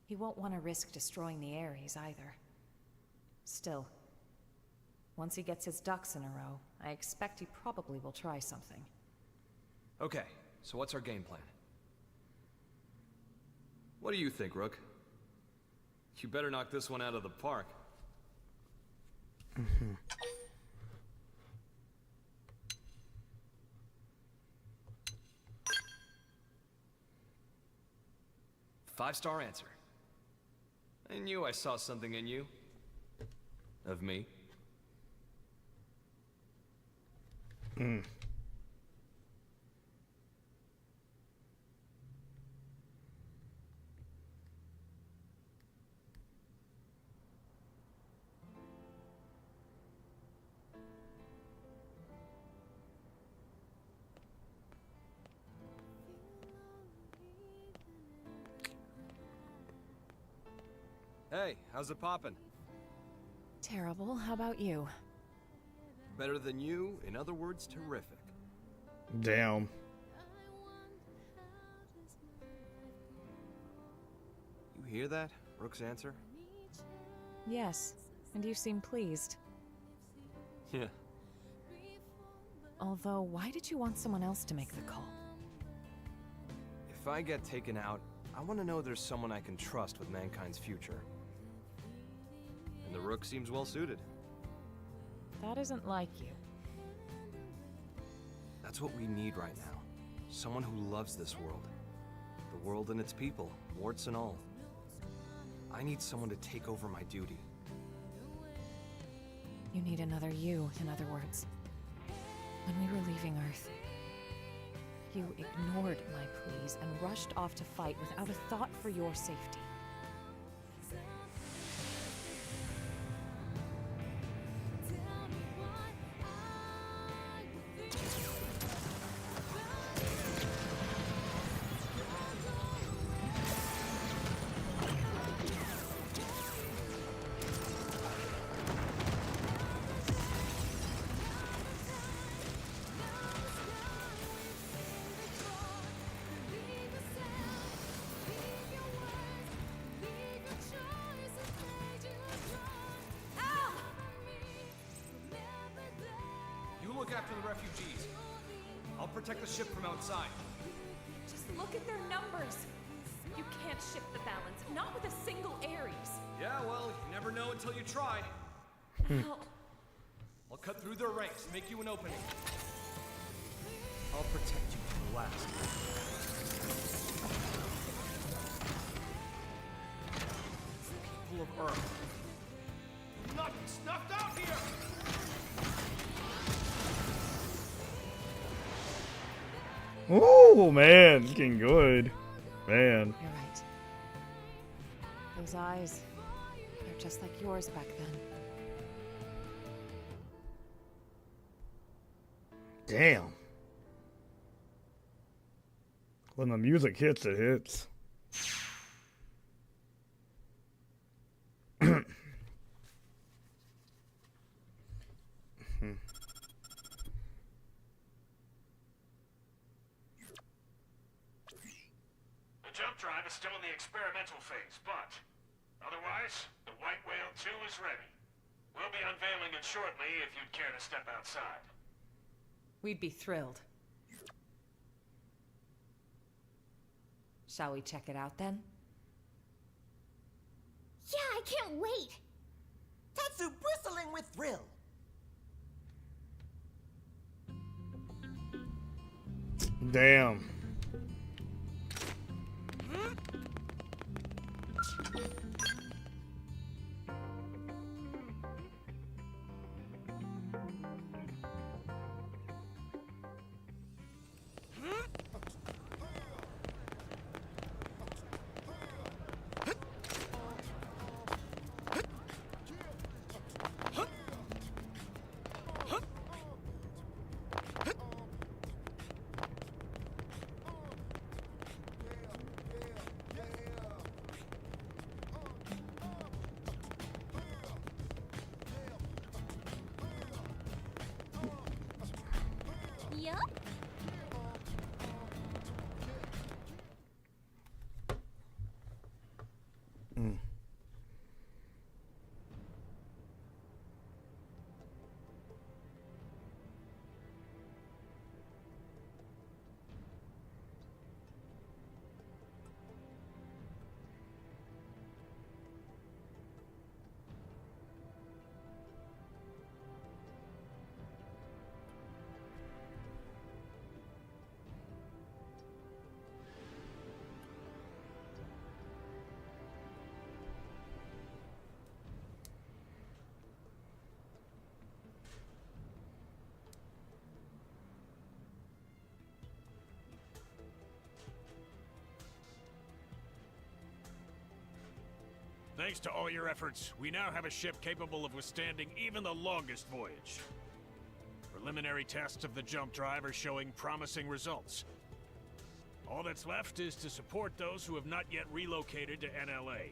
He won't want to risk destroying the Ares either. Still, once he gets his ducks in a row, I expect he probably will try something. Okay, so what's our game plan? What do you think, Rook? You better knock this one out of the park. Five-star answer. I knew I saw something in you. Of me. Hey, how's it poppin'? Terrible. How about you? Better than you, in other words, terrific. Damn. You hear that? Rook's answer? Yes, and you seem pleased. Yeah. Although, why did you want someone else to make the call? If I get taken out, I want to know there's someone I can trust with mankind's future. And the Rook seems well suited. That isn't like you. That's what we need right now. Someone who loves this world. The world and its people, warts and all. I need someone to take over my duty. You need another you, in other words. When we were leaving Earth, You ignored my pleas and rushed off to fight without a thought for your safety. Look after the refugees. I'll protect the ship from outside. Just look at their numbers. You can't shift the balance, not with a single Ares. Yeah, well, you never know until you try. How? I'll cut through their ranks, make you an opening. I'll protect you to the last. People of Earth, do not be snuffed out here! Oh man, it's getting good. Man. You're right. Those eyes, they're just like yours back then. Damn. When the music hits, it hits. The jump drive is still in the experimental phase, but otherwise, the White Whale 2 is ready. We'll be unveiling it shortly if you'd care to step outside. We'd be thrilled. Shall we check it out then? Yeah, I can't wait! Tatsu bristling with thrill. Damn. Yup. Thanks to all your efforts, we now have a ship capable of withstanding even the longest voyage. Preliminary tests of the jump drive are showing promising results. All that's left is to support those who have not yet relocated to NLA,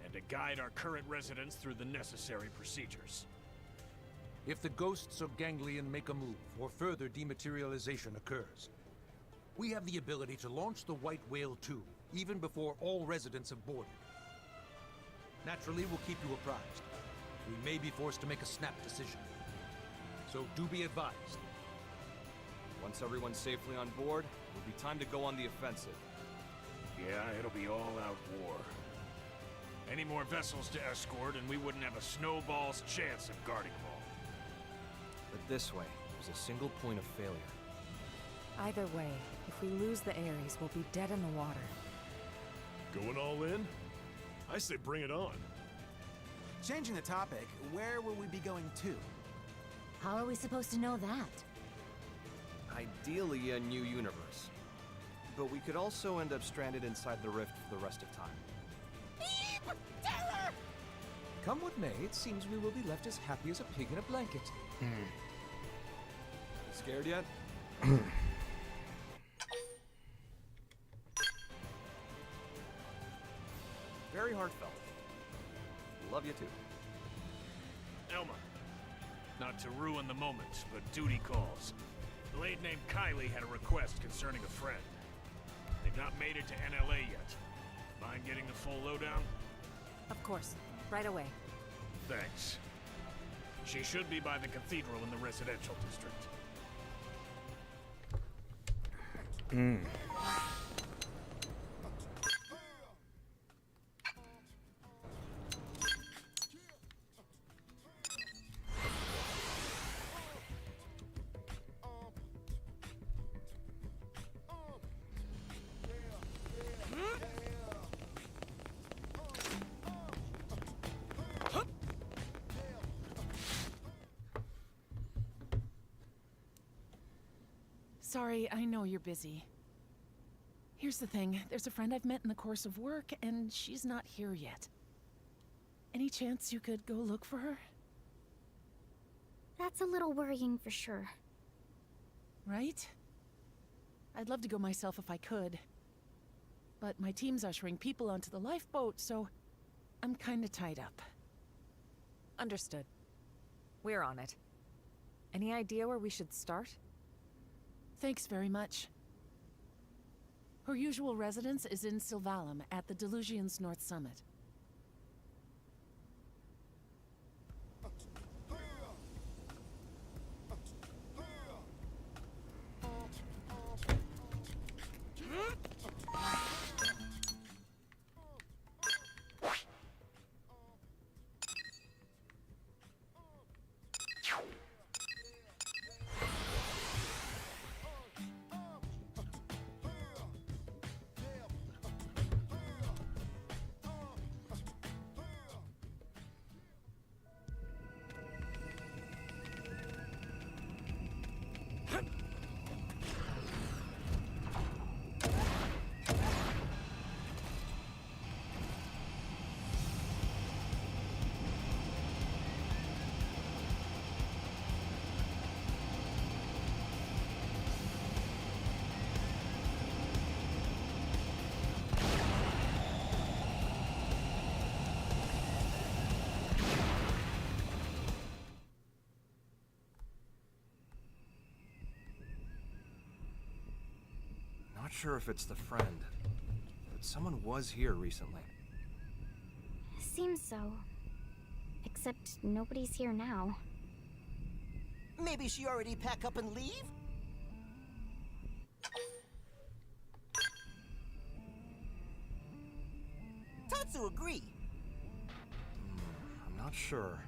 and to guide our current residents through the necessary procedures. If the ghosts or ganglion make a move, or further dematerialization occurs, we have the ability to launch the White Whale 2, even before all residents have boarded. Naturally, we'll keep you apprised. We may be forced to make a snap decision. So do be advised. Once everyone's safely on board, it'll be time to go on the offensive. Yeah, it'll be all-out war. Any more vessels to escort, and we wouldn't have a snowball's chance of guarding them all. But this way, there's a single point of failure. Either way, if we lose the Ares, we'll be dead in the water. Going all in? I say bring it on. Changing the topic, where will we be going to? How are we supposed to know that? Ideally, a new universe. But we could also end up stranded inside the rift for the rest of time. Terror! Come what may, it seems we will be left as happy as a pig in a blanket. Scared yet? Very heartfelt. Love you too. Elma. Not to ruin the moment, but duty calls. The blade named Kylie had a request concerning a friend. They've not made it to NLA yet. Mind getting the full lowdown? Of course. Right away. Thanks. She should be by the cathedral in the residential district. Sorry, I know you're busy. Here's the thing, there's a friend I've met in the course of work, and she's not here yet. Any chance you could go look for her? That's a little worrying for sure. Right? I'd love to go myself if I could. But my team's ushering people onto the lifeboat, so I'm kinda tied up. Understood. We're on it. Any idea where we should start? Thanks very much. Her usual residence is in Sylvalum, at the Delusion's North Summit. Not sure if it's the friend, but someone was here recently. Seems so. Except nobody's here now. Maybe she already pack up and leave? Tatsu agree. I'm not sure.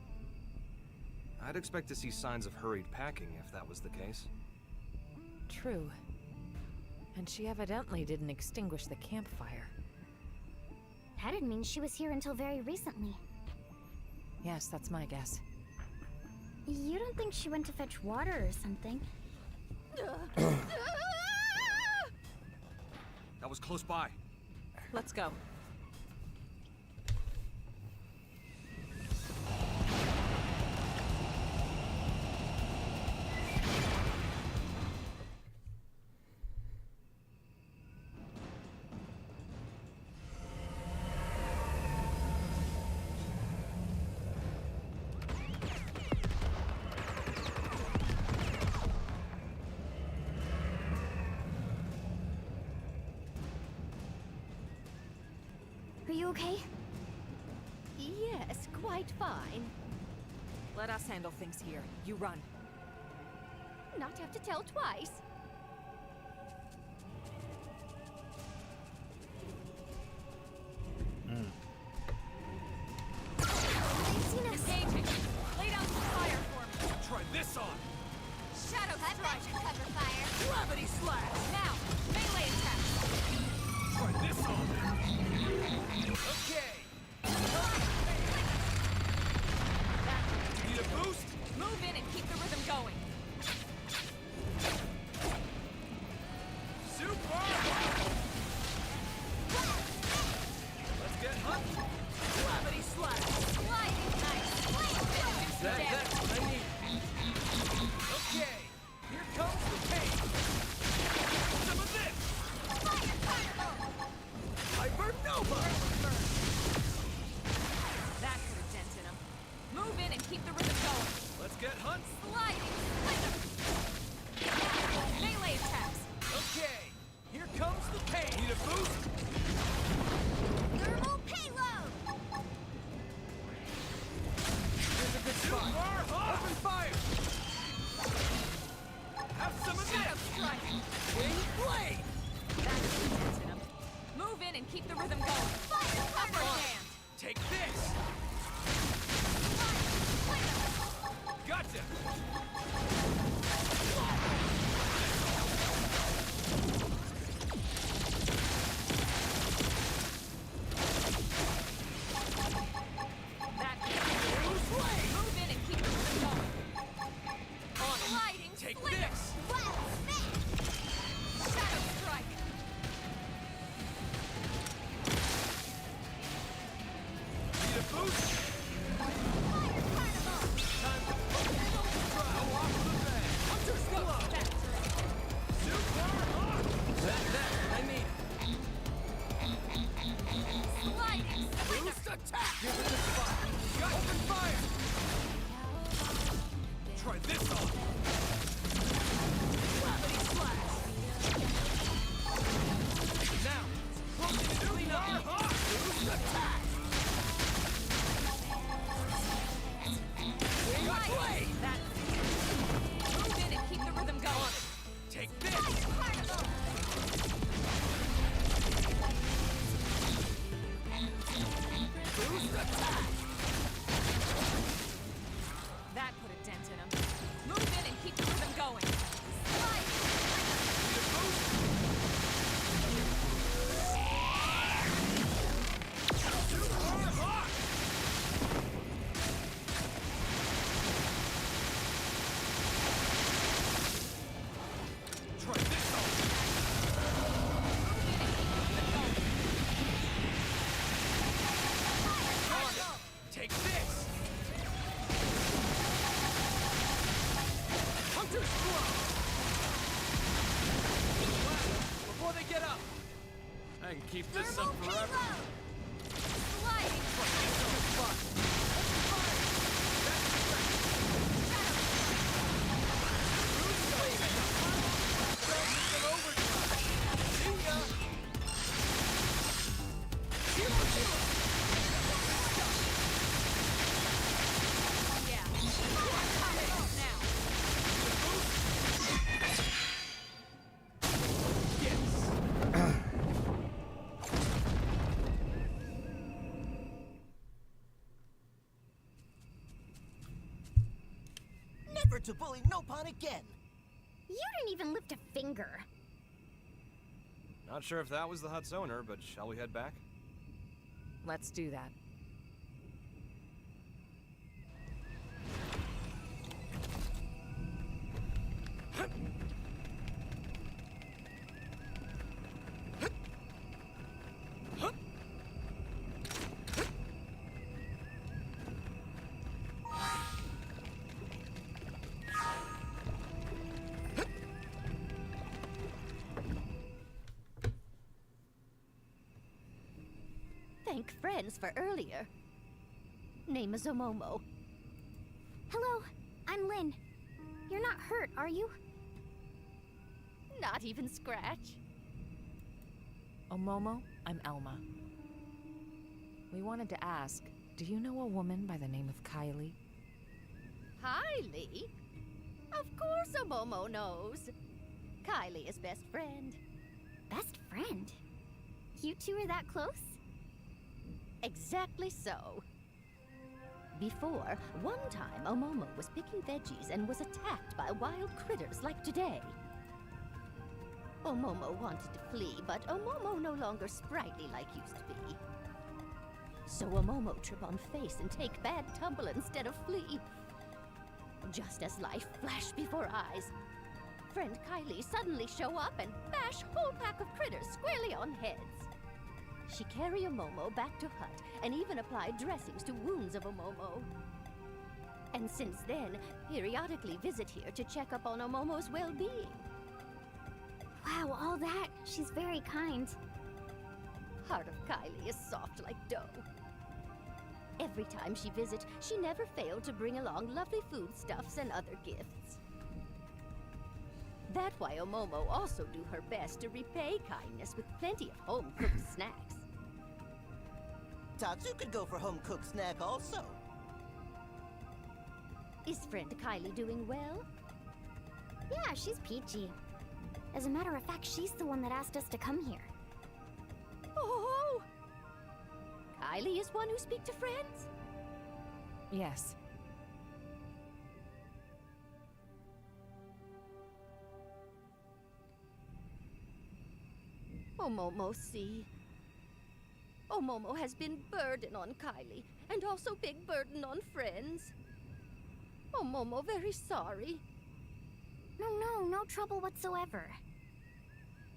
I'd expect to see signs of hurried packing if that was the case. True. And she evidently didn't extinguish the campfire. That'd mean she was here until very recently. Yes, that's my guess. You don't think she went to fetch water or something? That was close by. Let's go. Are you okay? Yes, quite fine. Let us handle things here. You run. Not have to tell twice. Engaging. Lay down some fire for me. Try this on! Shadow I've got strike. your cover fire. Gravity slash! Now, melee attack. Try this on! Okay! That Need a boost? Move in and keep the rhythm going. Get hunt. Sliding splinter. Melee attacks. Okay, here comes the pain. Need a boost? Thermal payload! Here's a good spot. Open fire. Have some of Shadow this. strike. Wing blade. That's intense in him. Move in and keep the rhythm going. Upper hand. Take this. Gotcha. That move in and keep the rhythm going. On sliding Take splinter. this. Shadow strike. Need a boost? Time to focus overdrive. Go off the bag. Hunter's glove. Super hot. That I need. Sliding Boost attack. Give it a spot. Got open fire. Try this on. gravity slash. Now, closing and clean up. Boost attack. Got blade. That's move in and keep the rhythm going. Take this. Boost attack. That put a dent in him. Move in and keep the rhythm going. Slide. Need a boost? Super hot. Try this on. On it. Take this. Hunter's glove. Before they get up. I can keep this up forever. Sliding. Never to bully Nopon again. You didn't even lift a finger. Not sure if that was the hut's owner, but shall we head back? Let's do that. Thank friends for earlier. Name is Omomo. Hello, I'm Lynn. You're not hurt, are you? Not even scratch. Omomo, I'm Elma. We wanted to ask, do you know a woman by the name of Kylie? Kylie? Of course Omomo knows. Kylie is best friend. Best friend? You two are that close? Exactly so. Before, one time Omomo was picking veggies and was attacked by wild critters like today. Omomo wanted to flee, but Omomo no longer sprightly like used to be. So Omomo trip on face and take bad tumble instead of flee. Just as life flashed before eyes, friend Kylie suddenly show up and bash whole pack of critters squarely on heads. She carry Omomo back to hut and even apply dressings to wounds of Omomo. And since then, periodically visit here to check up on Omomo's well-being. Wow, all that. She's very kind. Heart of Kylie is soft like dough. Every time she visits, she never failed to bring along lovely foodstuffs and other gifts. That's why Omomo also do her best to repay kindness with plenty of home-cooked snacks. Tatsu could go for home-cooked snack also. Is friend Kylie doing well? Yeah, she's peachy. As a matter of fact, she's the one that asked us to come here. Oh! Kylie is one who speak to friends? Yes. Omomo, see. Omomo has been burden on Kylie, and also big burden on friends. Omomo very sorry. No trouble whatsoever.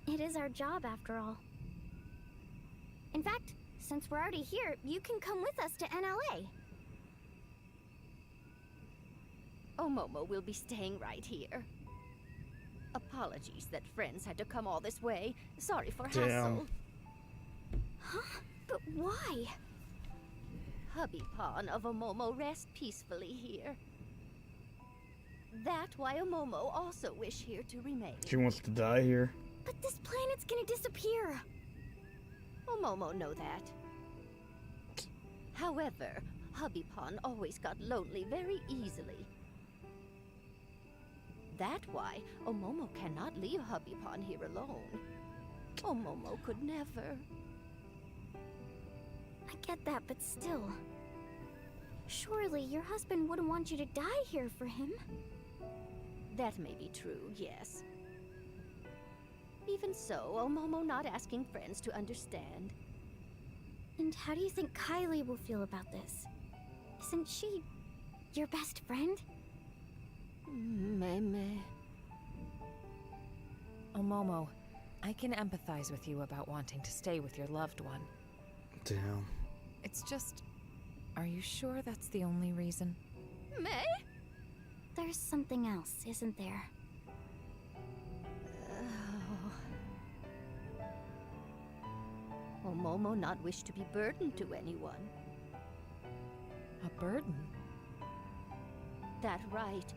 It is our job, after all. In fact, since we're already here, you can come with us to NLA. Omomo will be staying right here. Apologies that friends had to come all this way. Sorry for hassle. Huh? But why? Hubby Pawn of Omomo rest peacefully here. That why Omomo also wish here to remain. She wants to die here. But this planet's gonna disappear. Omomo know that. However, Hubby Pawn always got lonely very easily. That why Omomo cannot leave Hubby Pawn here alone. Omomo could never. I get that, but still. Surely your husband wouldn't want you to die here for him. That may be true, yes. Even so, Omomo not asking friends to understand. And how do you think Kylie will feel about this? Isn't she your best friend? Meme. Omomo, I can empathize with you about wanting to stay with your loved one. Damn. It's just, are you sure that's the only reason? May? There's something else, isn't there? Omomo not wish to be burdened to anyone. A burden? That right.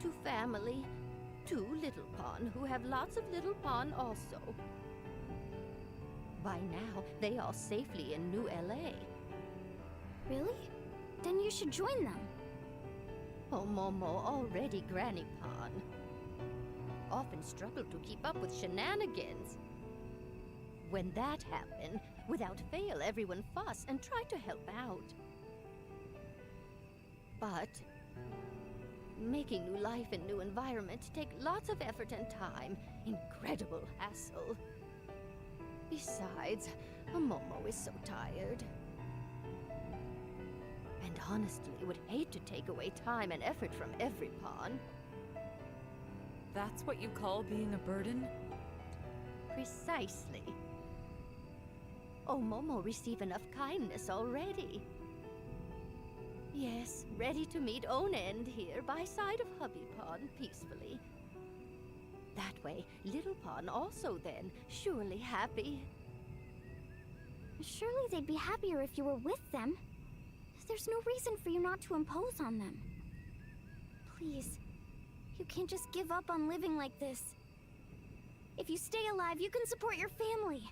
To family, to Little Pawn, who have lots of Little Pawn also. By now, they are safely in New LA. Really? Then you should join them. Omomo already Granny Pawn. Often struggle to keep up with shenanigans. When that happened, without fail everyone fuss and try to help out. But making new life in new environment take lots of effort and time. Incredible hassle. Besides, Omomo is so tired. And honestly would hate to take away time and effort from every pawn. That's what you call being a burden? Precisely. Omomo receive enough kindness already. Yes, ready to meet own end here by side of Hubby Pawn peacefully. That way, Little Pawn also then, surely happy. Surely they'd be happier if you were with them. There's no reason for you not to impose on them. Please, you can't just give up on living like this. If you stay alive, you can support your family.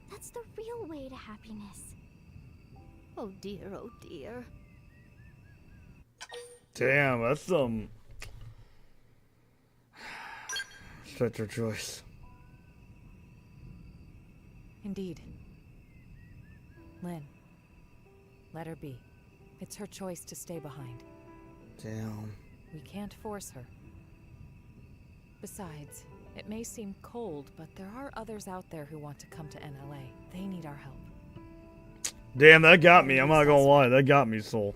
That's the real way to happiness. Oh dear, oh dear. Damn, that's such a choice. Indeed. Lynn, let her be. It's her choice to stay behind. Damn. We can't force her. Besides, it may seem cold, but there are others out there who want to come to NLA. They need our help. Damn, that got me. I'm not gonna lie. That got me, Soul.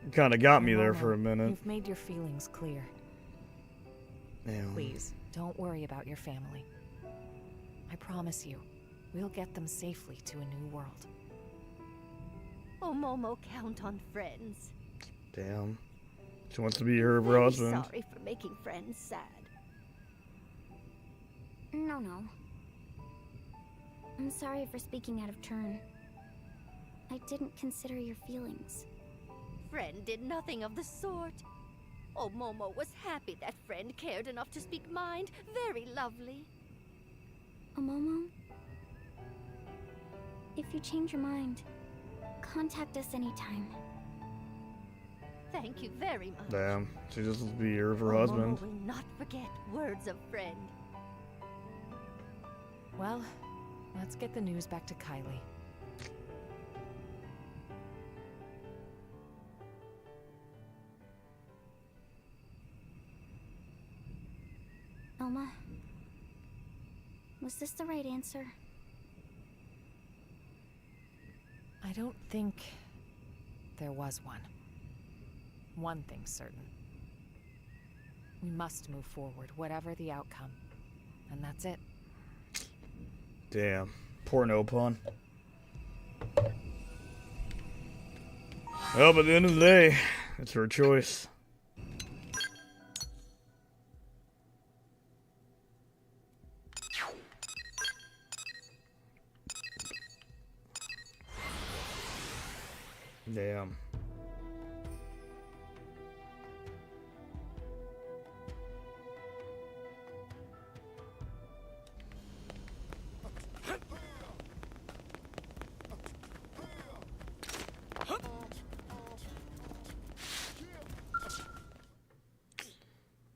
It kind of got me there for a minute. You've made your feelings clear. Damn. Please, don't worry about your family. I promise you, we'll get them safely to a new world. Omomo count on friends. Damn. She wants to be her husband. Sorry for making friends sad. No. I'm sorry for speaking out of turn. I didn't consider your feelings. Friend did nothing of the sort. Oh, Momo was happy that friend cared enough to speak mind. Very lovely. Omomo, if you change your mind, contact us anytime. Thank you very much. Damn, she just will be here for her Momo husband. will not forget words of friend. Well, let's get the news back to Kylie. Elma, was this the right answer? I don't think there was one. One thing's certain. We must move forward, whatever the outcome. And that's it. Damn. Poor Nopon. Well, but at the end of the day, it's her choice. Damn.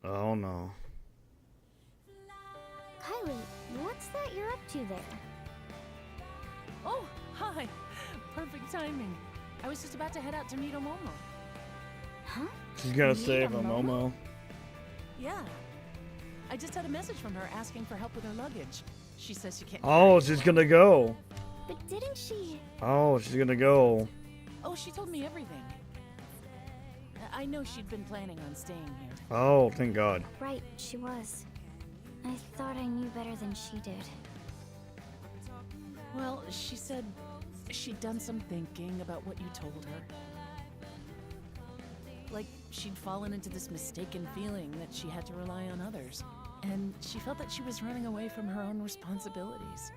Oh no. Kylie, what's that you're up to there? Oh, hi. Perfect timing. I was just about to head out to meet Omomo. Huh? She's gonna Meet save a Momo. Yeah. I just had a message from her asking for help with her luggage. She says she can't. Oh, she's gonna go. But didn't she? Oh, she's gonna go. Oh, she told me everything. I know she'd been planning on staying here. Oh, thank God. Right, she was. I thought I knew better than she did. Well, she said she'd done some thinking about what you told her. Like she'd fallen into this mistaken feeling that she had to rely on others. And she felt that she was running away from her own responsibilities.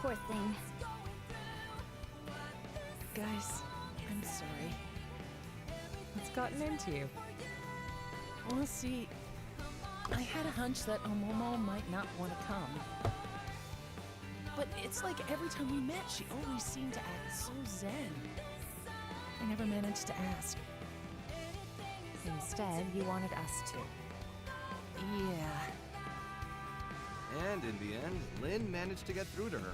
Poor thing. Guys, I'm sorry. What's gotten into you? Well, see, I had a hunch that Omomo might not want to come. But it's like every time we met, she always seemed to act so zen. I never managed to ask. Instead, you wanted us to. Yeah. And in the end, Lynn managed to get through to her.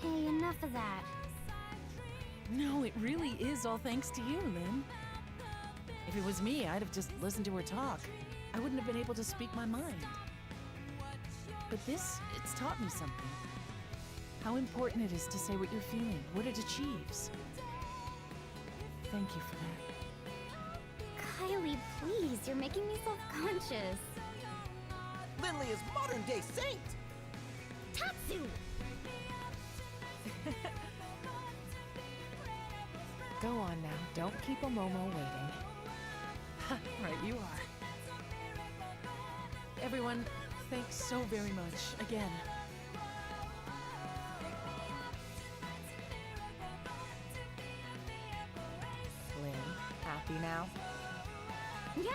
Hey, enough of that. No, it really is all thanks to you, Lynn. If it was me, I'd have just listened to her talk. I wouldn't have been able to speak my mind. But this, it's taught me something. How important it is to say what you're feeling, what it achieves. Thank you for that. Kylie, please, you're making me self-conscious. Lindley is modern-day saint! Tatsu! Go on now. Don't keep Omomo waiting. Right, you are. Everyone, thanks so very much, again. Lynn, happy now? Yeah.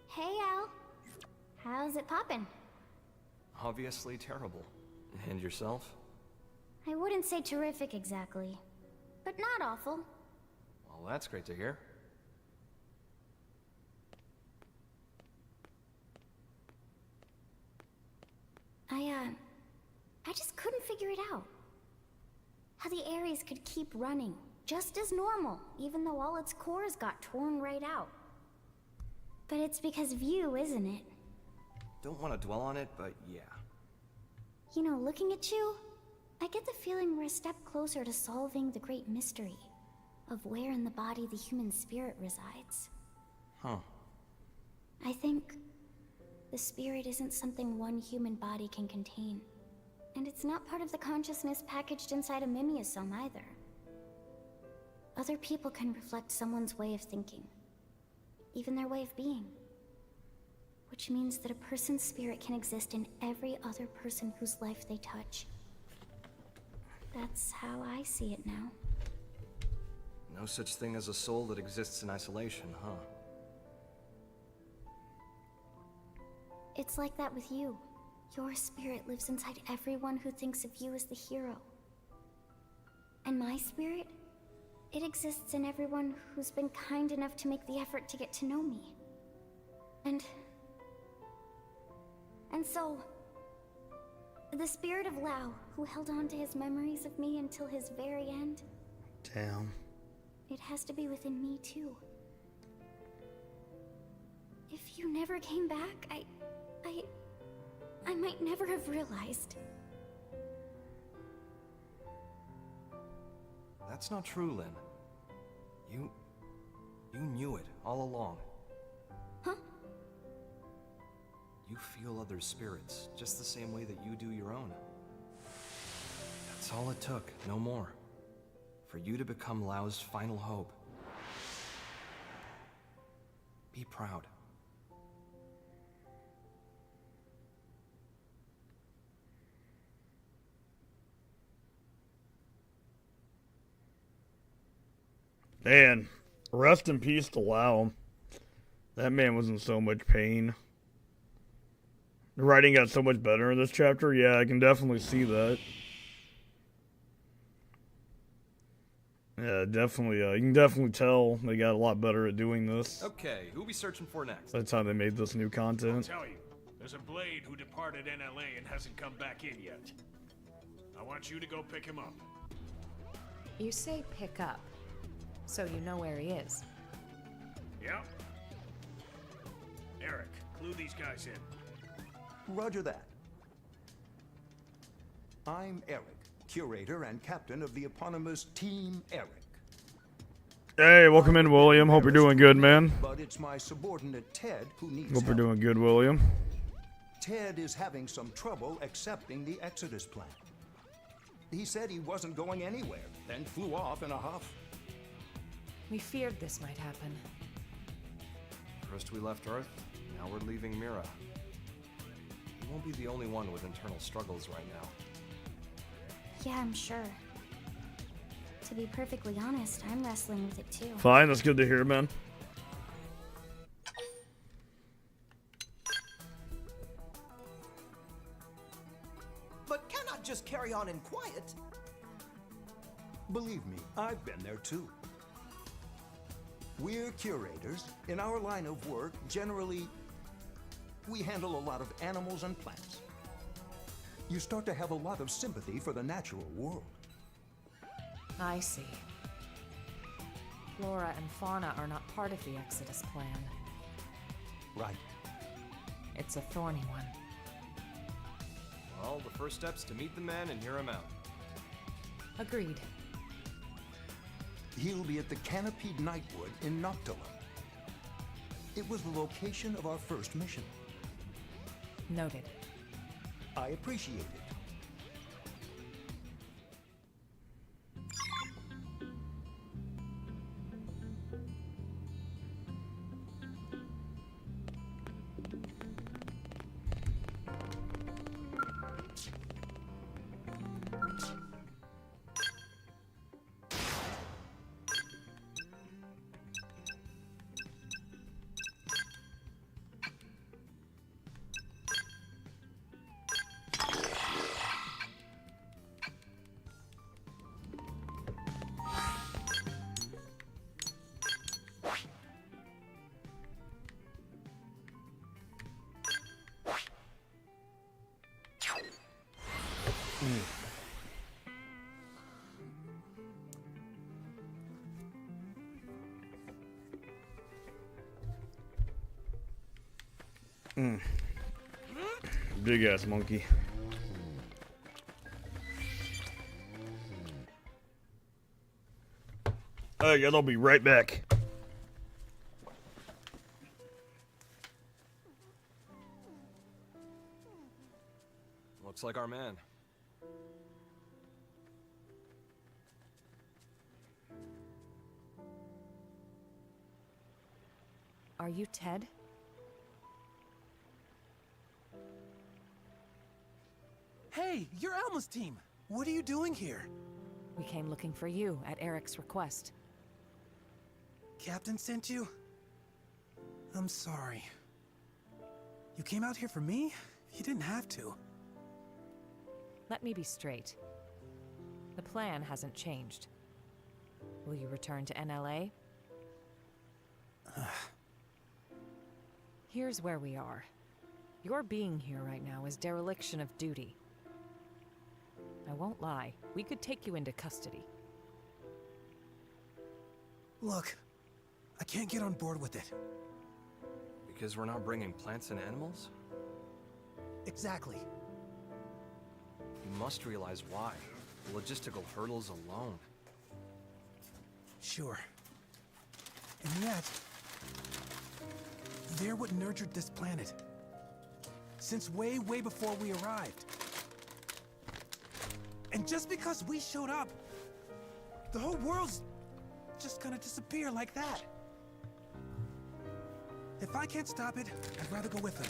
Hey, Al. How's it poppin'? Obviously terrible. And yourself? I wouldn't say terrific exactly, but not awful. Well, that's great to hear. I just couldn't figure it out. How the Ares could keep running, just as normal, even though all its cores got torn right out. But it's because of you, isn't it? Don't want to dwell on it, but yeah. You know, looking at you, I get the feeling we're a step closer to solving the great mystery of where in the body the human spirit resides. Huh. I think the spirit isn't something one human body can contain. And it's not part of the consciousness packaged inside a mimeosome either. Other people can reflect someone's way of thinking, even their way of being. Which means that a person's spirit can exist in every other person whose life they touch. That's how I see it now. No such thing as a soul that exists in isolation, huh? It's like that with you. Your spirit lives inside everyone who thinks of you as the hero. And my spirit? It exists in everyone who's been kind enough to make the effort to get to know me. And so, the spirit of Lao, who held on to his memories of me until his very end. Damn. It has to be within me too. If you never came back, I might never have realized. That's not true, Lynn. You knew it all along. Huh? You feel other spirits, just the same way that you do your own. That's all it took, no more. For you to become Lao's final hope. Be proud. Man, rest in peace to Lao. That man was in so much pain. The writing got so much better in this chapter. Yeah, I can definitely see that. Yeah, definitely. You can definitely tell they got a lot better at doing this. Okay, who we searching for next? By the time they made this new I'll content. tell you, there's a Blade who departed NLA and hasn't come back in yet. I want you to go pick him up. You say pick up, so you know where he is. Yeah? Eric, clue these guys in. Roger that. I'm Eric, curator and captain of the eponymous Team Eric. Hey, welcome in, William. Hope you're doing good, man. But it's my subordinate Ted who needs Hope you're help. doing good, William. Ted is having some trouble accepting the Exodus plan. He said he wasn't going anywhere, then flew off in a huff. We feared this might happen. First we left Earth, now we're leaving Mira. He won't be the only one with internal struggles right now. Yeah, I'm sure. To be perfectly honest, I'm wrestling with it too. Fine, that's good to hear, man. But cannot just carry on in quiet. Believe me, I've been there too. We're curators. In our line of work, generally, we handle a lot of animals and plants. You start to have a lot of sympathy for the natural world. I see. Flora and fauna are not part of the Exodus plan. Right. It's a thorny one. Well, the first step's to meet the man and hear him out. Agreed. He'll be at the Canopied Nightwood in Noctula. It was the location of our first mission. Noted. I appreciate it. Big ass monkey. I guess I'll be right back. Looks like our man. Are you Ted? Hey, you're Alma's team. What are you doing here? We came looking for you at Eric's request. Captain sent you? I'm sorry. You came out here for me? You didn't have to. Let me be straight. The plan hasn't changed. Will you return to NLA? Here's where we are. Your being here right now is dereliction of duty. I won't lie, we could take you into custody. Look, I can't get on board with it. Because we're not bringing plants and animals? Exactly. You must realize why. The logistical hurdles alone. Sure. And yet, they're what nurtured this planet. Since way, way before we arrived. And just because we showed up, the whole world's just gonna disappear like that. If I can't stop it, I'd rather go with them.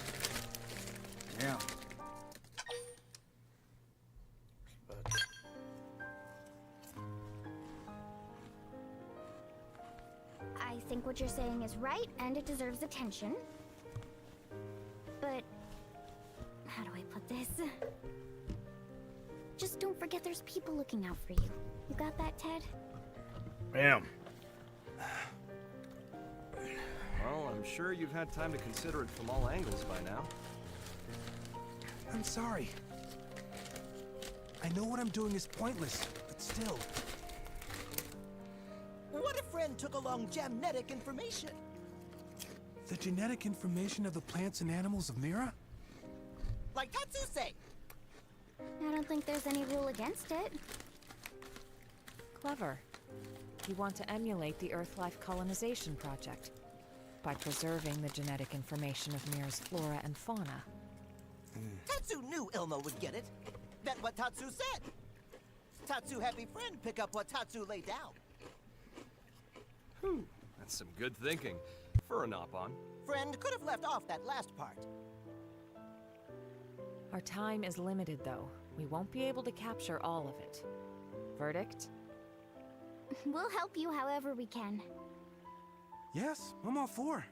Yeah. I think what you're saying is right, and it deserves attention. But how do I put this? Just don't forget there's people looking out for you. You got that, Ted? Damn. Well, I'm sure you've had time to consider it from all angles by now. I'm sorry. I know what I'm doing is pointless, but still. What if friend took along genetic information? The genetic information of the plants and animals of Mira? Like Tatsu say. I don't think there's any rule against it. Clever. You want to emulate the Earth-life colonization project by preserving the genetic information of Mira's flora and fauna. Tatsu knew Ilmo would get it. That's what Tatsu said. Tatsu happy friend pick up what Tatsu laid down. Whew, that's some good thinking for a Nopon. Friend could have left off that last part. Our time is limited, though. We won't be able to capture all of it. Verdict? We'll help you however we can. Yes, I'm all for.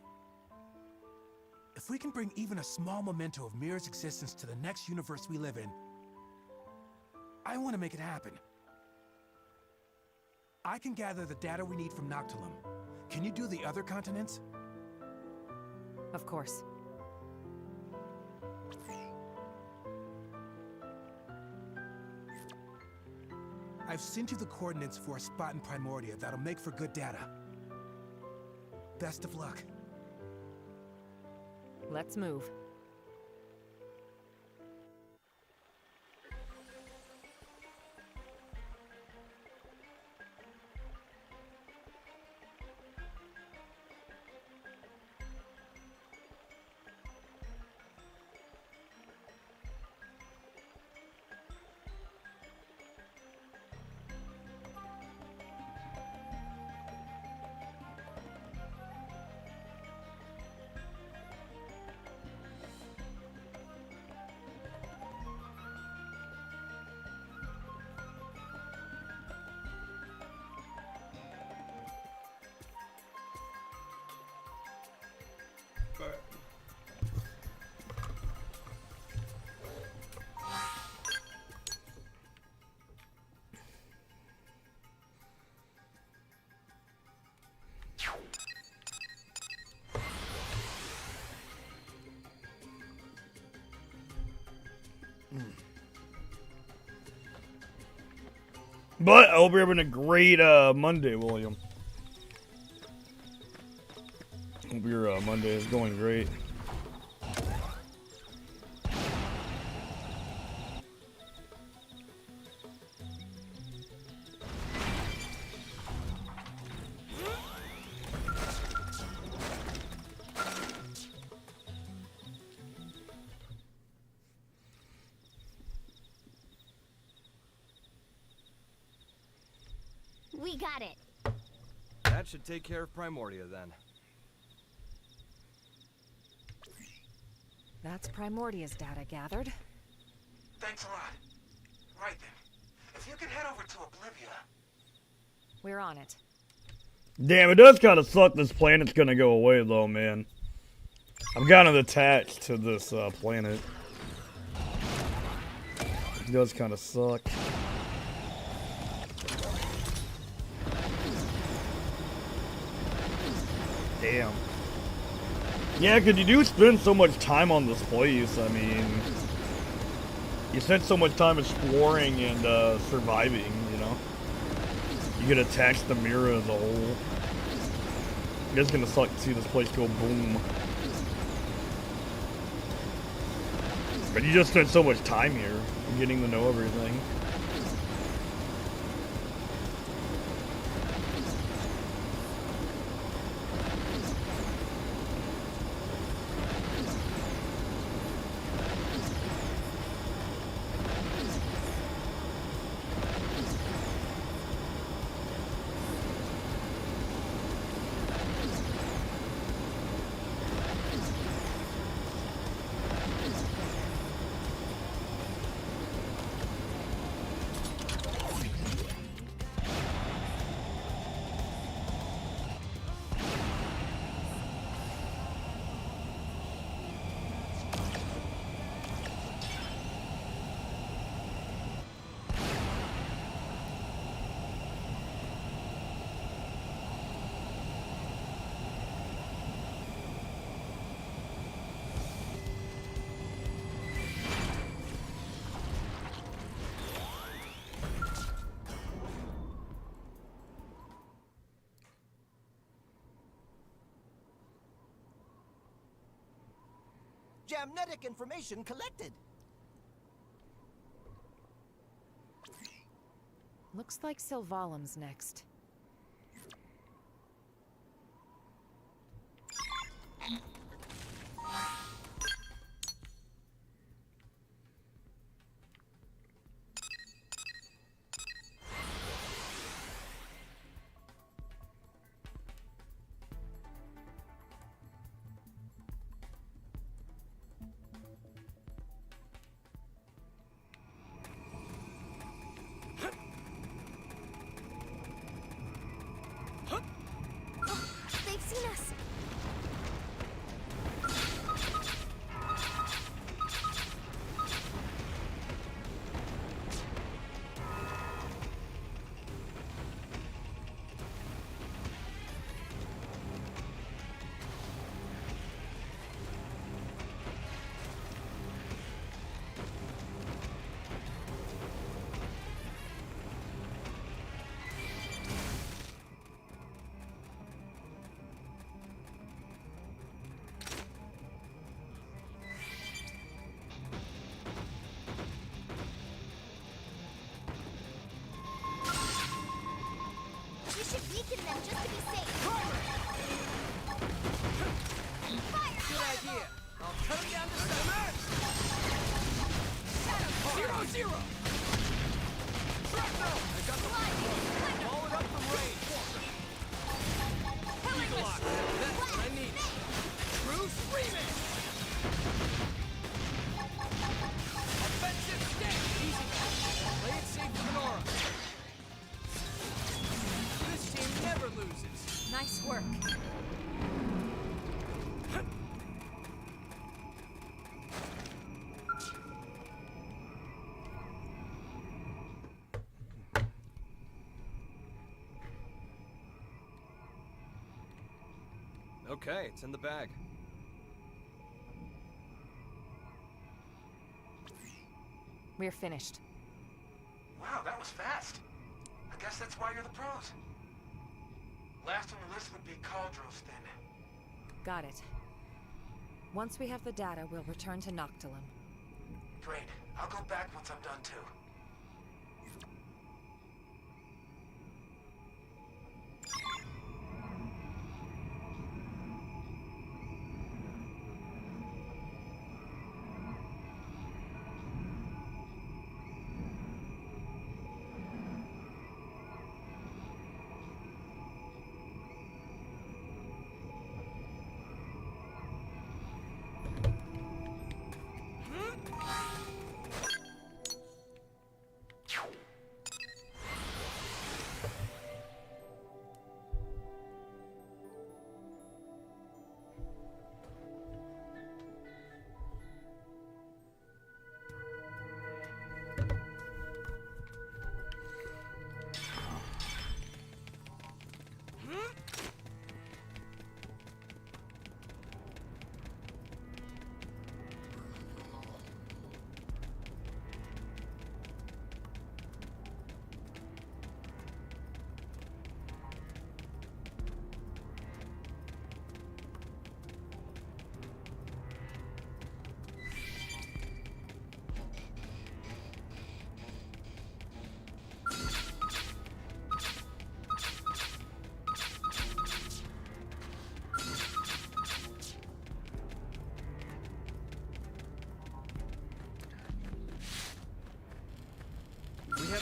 If we can bring even a small memento of Mira's existence to the next universe we live in, I want to make it happen. I can gather the data we need from Noctilum. Can you do the other continents? Of course. I've sent you the coordinates for a spot in Primordia that'll make for good data. Best of luck. Let's move. But I hope you're having a great Monday, William. Hope your Monday is going great. We got it. That should take care of Primordia then. That's Primordia's data gathered. Thanks a lot. Right then. If you could head over to Oblivia. We're on it. Damn, it does kind of suck this planet's gonna go away, though, man. I'm kind of attached to this planet. It does kind of suck. Damn. Yeah, because you do spend so much time on this place. I mean, you spend so much time exploring and surviving, you know? You get attached to Mira as a whole. It's gonna suck to see this place go boom. But you just spent so much time here, getting to know everything. Jamnetic information collected. Looks like Sylvalim's next. They've seen us. We should weaken them just to be safe. Fire! Good idea. I'll cut him down to seven. Zero, zero. Shrapnel! I got the Blow it up from range. Eagle Eye. That's what I need. True screaming. Offensive stick. Easy. Play it safe for Nora. This team never loses. Nice work. Okay, it's in the bag. We're finished. Wow, that was fast. I guess that's why you're the pros. Last on the list would be Cauldros, then. Got it. Once we have the data, we'll return to Noctilum. Great. I'll go back once I'm done too.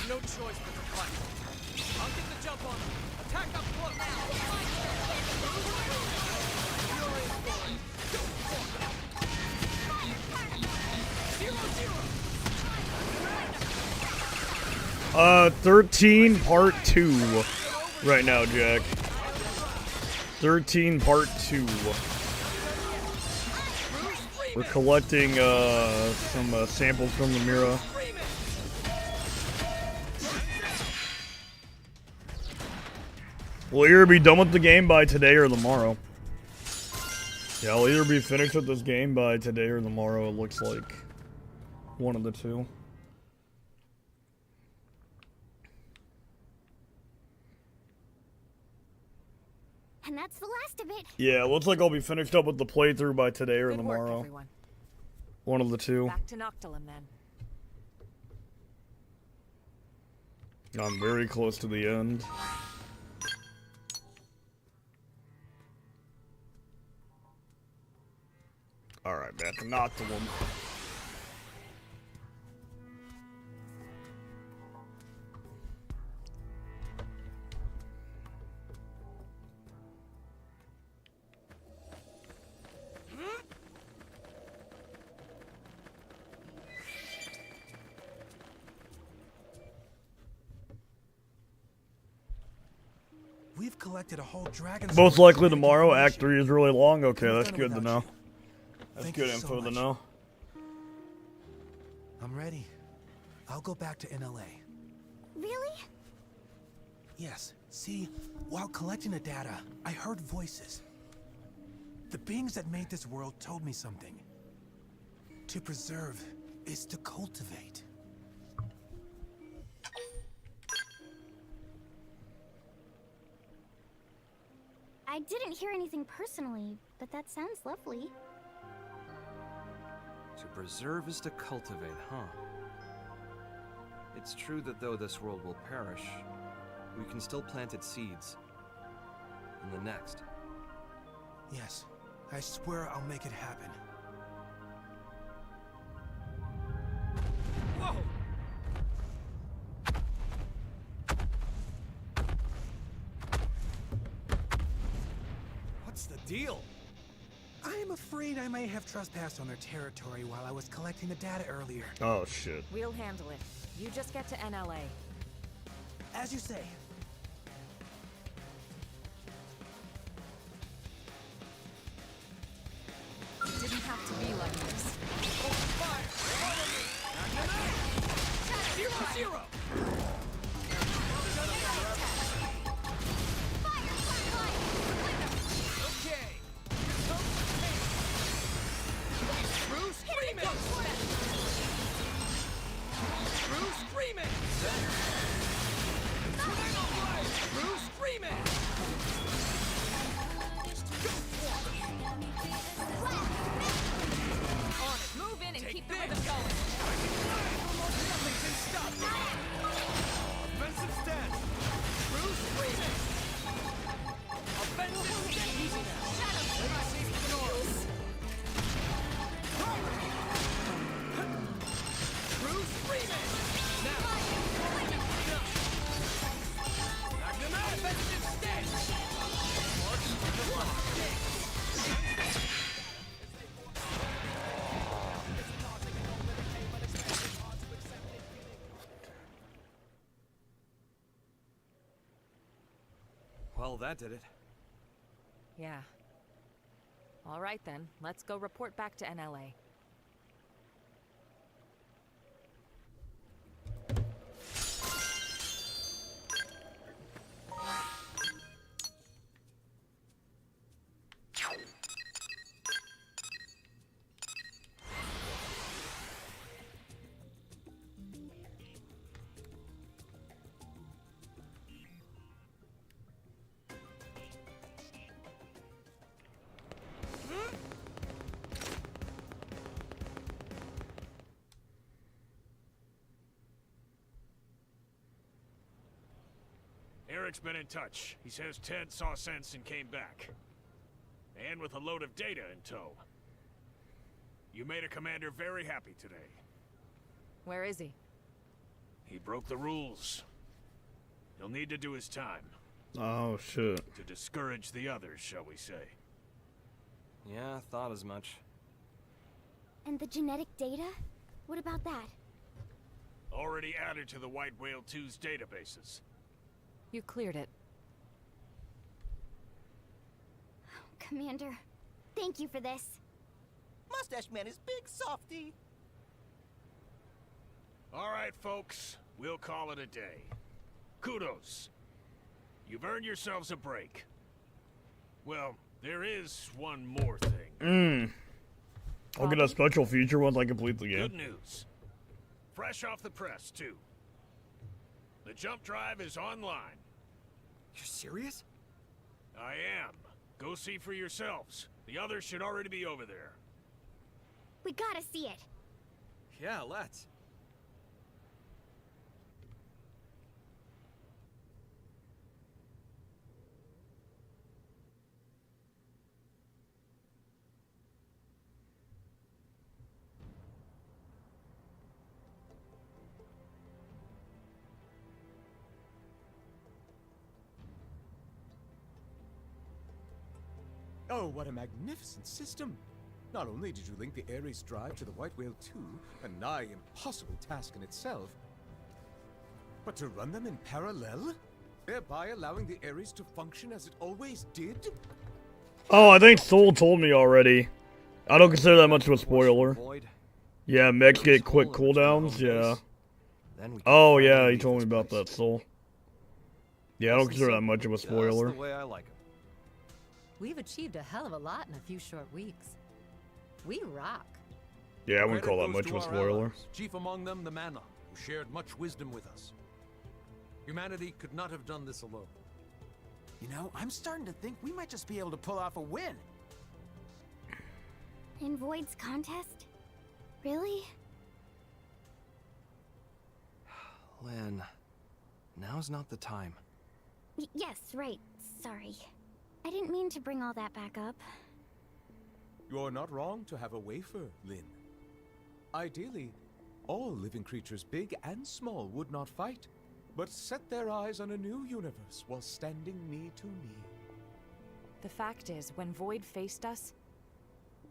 no choice but to fight. I'll get the jump on them. Attack up close now. You're in for it. Go for it. 0-0. 13 part 2 right now, Jack. 13 part 2. We're collecting some samples from the Mira. We'll either be done with the game by today or tomorrow. Yeah, I'll either be finished with this game by today or tomorrow, it looks like. One of the two. And that's the last of it. Yeah, it looks like I'll be finished up with the playthrough by today or Good work, tomorrow. everyone. One of the two. Back to Noctilum, then. I'm very close to the end. Alright, back to Noctilum. We've collected a whole dragon. Most likely tomorrow. Act 3 is really long. Okay, that's good to know. That's Thank good you so info to much. know. I'm ready. I'll go back to NLA. Really? Yes. See, while collecting the data, I heard voices. The beings that made this world told me something. To preserve is to cultivate. I didn't hear anything personally, but that sounds lovely. To preserve is to cultivate, huh? It's true that though this world will perish, we can still plant its seeds. In the next. Yes. I swear I'll make it happen. Whoa! What's the deal? I am afraid I may have trespassed on their territory while I was collecting the data earlier. Oh, shit. We'll handle it. You just get to NLA. As you say. It didn't have to be like this. Zero. Okay. True screaming. True screaming. True screaming. On it. Move in and keep the rhythm going. Nothing can stop me. Offensive stance. True screaming. Offensive stance. Easy now. Let's see the north. True screaming. Now. Offensive stance. March to the block. Well, that did it. Yeah. All right, then. Let's go report back to NLA. Eric's been in touch. He says Ted saw sense and came back. And with a load of data in tow. You made a commander very happy today. Where is he? He broke the rules. He'll need to do his time. Oh, shit. To discourage the others, shall we say. Yeah, I thought as much. And the genetic data? What about that? Already added to the White Whale 2's databases. You cleared it. Commander, thank you for this. Mustache Man is big softy. All right, folks. We'll call it a day. Kudos. You've earned yourselves a break. Well, there is one more thing. I'll get a special feature once I complete the game. Good news. Fresh off the press, too. The jump drive is online. You're serious? I am. Go see for yourselves. The others should already be over there. We gotta see it. Yeah, let's. Oh, what a magnificent system! Not only did you link the Ares drive to the White Whale 2, a nigh impossible task in itself, but to run them in parallel, thereby allowing the Ares to function as it always did? Oh, I think Soul told me already. I don't consider that much of a spoiler. Yeah, mechs get quick cooldowns, yeah. Oh, yeah, he told me about that, Soul. Yeah, I don't consider that much of a spoiler. That's the way I like it. We've achieved a hell of a lot in a few short weeks. We rock. Yeah, I wouldn't Credit call that goes much to of a our spoiler. allies, chief among them the Mana, who shared much wisdom with us. Humanity could not have done this alone. You know, I'm starting to think we might just be able to pull off a win. In Void's contest? Really? Lynn, now's not the time. Yes, right. Sorry. I didn't mean to bring all that back up. You're not wrong to have a wafer, Lynn. Ideally, all living creatures, big and small, would not fight, but set their eyes on a new universe while standing knee to knee. The fact is, when Void faced us,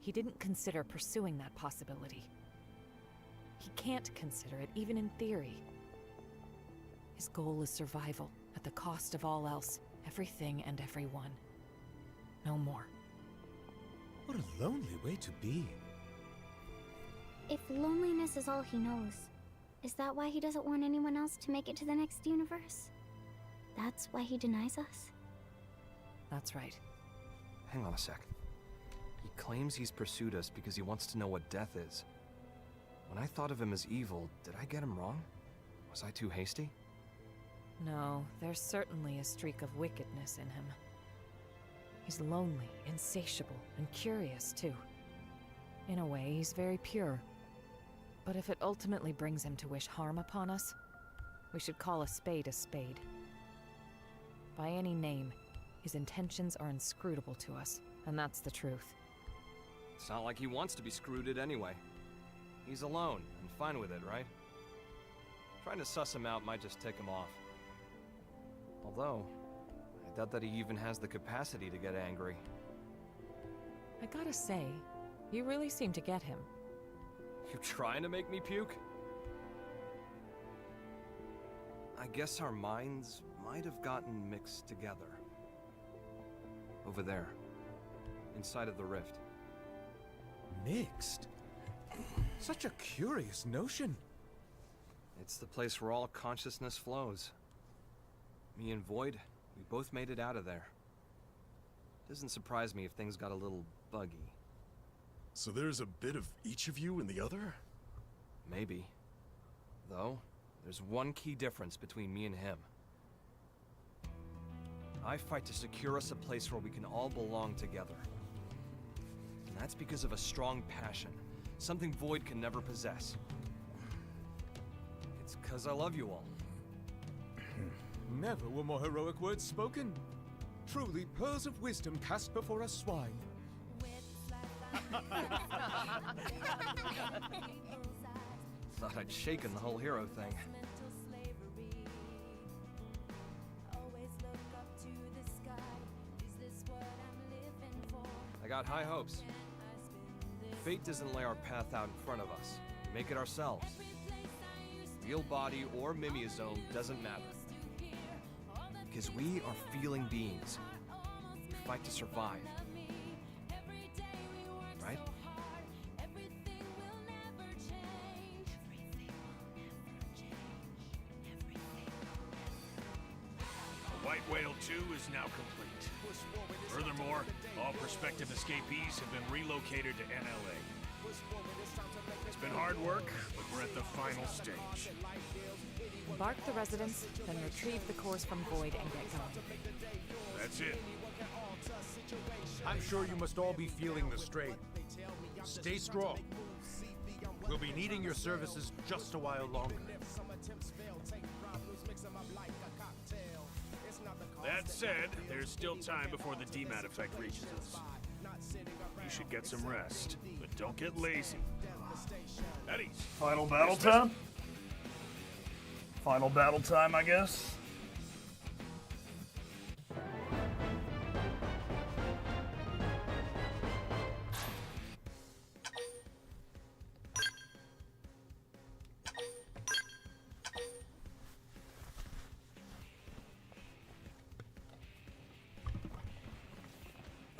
he didn't consider pursuing that possibility. He can't consider it, even in theory. His goal is survival, at the cost of all else, everything and everyone. No more. What a lonely way to be. If loneliness is all he knows, is that why he doesn't want anyone else to make it to the next universe? That's why he denies us? That's right. Hang on a sec. He claims he's pursued us because he wants to know what death is. When I thought of him as evil, did I get him wrong? Was I too hasty? No, there's certainly a streak of wickedness in him. He's lonely, insatiable, and curious, too. In a way, he's very pure. But if it ultimately brings him to wish harm upon us, we should call a spade a spade. By any name, his intentions are inscrutable to us, and that's the truth. It's not like he wants to be screwed anyway. He's alone, and fine with it, right? Trying to suss him out might just tick him off. Although, I doubt that he even has the capacity to get angry. I gotta say, you really seem to get him. You trying to make me puke? I guess our minds might have gotten mixed together. Over there, inside of the rift. Mixed? Such a curious notion. It's the place where all consciousness flows. Me and Void, we both made it out of there. Doesn't surprise me if things got a little buggy. So there's a bit of each of you in the other? Maybe. Though, there's one key difference between me and him. I fight to secure us a place where we can all belong together. And that's because of a strong passion, something Void can never possess. It's because I love you all. Never were more heroic words spoken. Truly pearls of wisdom cast before a swine. Thought I'd shaken the whole hero thing. I got high hopes. Fate doesn't lay our path out in front of us. We make it ourselves. Real body or mimeosome doesn't matter. Because we are feeling beings. We fight to survive. Right? White Whale 2 is now complete. Furthermore, all prospective escapees have been relocated to NLA. It's been hard work, but we're at the final stage. Embark the residents, then retrieve the cores from Void and get going. That's it. I'm sure you must all be feeling the strain. Stay strong. We'll be needing your services just a while longer. That said, there's still time before the DMAT effect reaches us. You should get some rest, but don't get lazy. Eddie. Final battle time? Final battle time, I guess.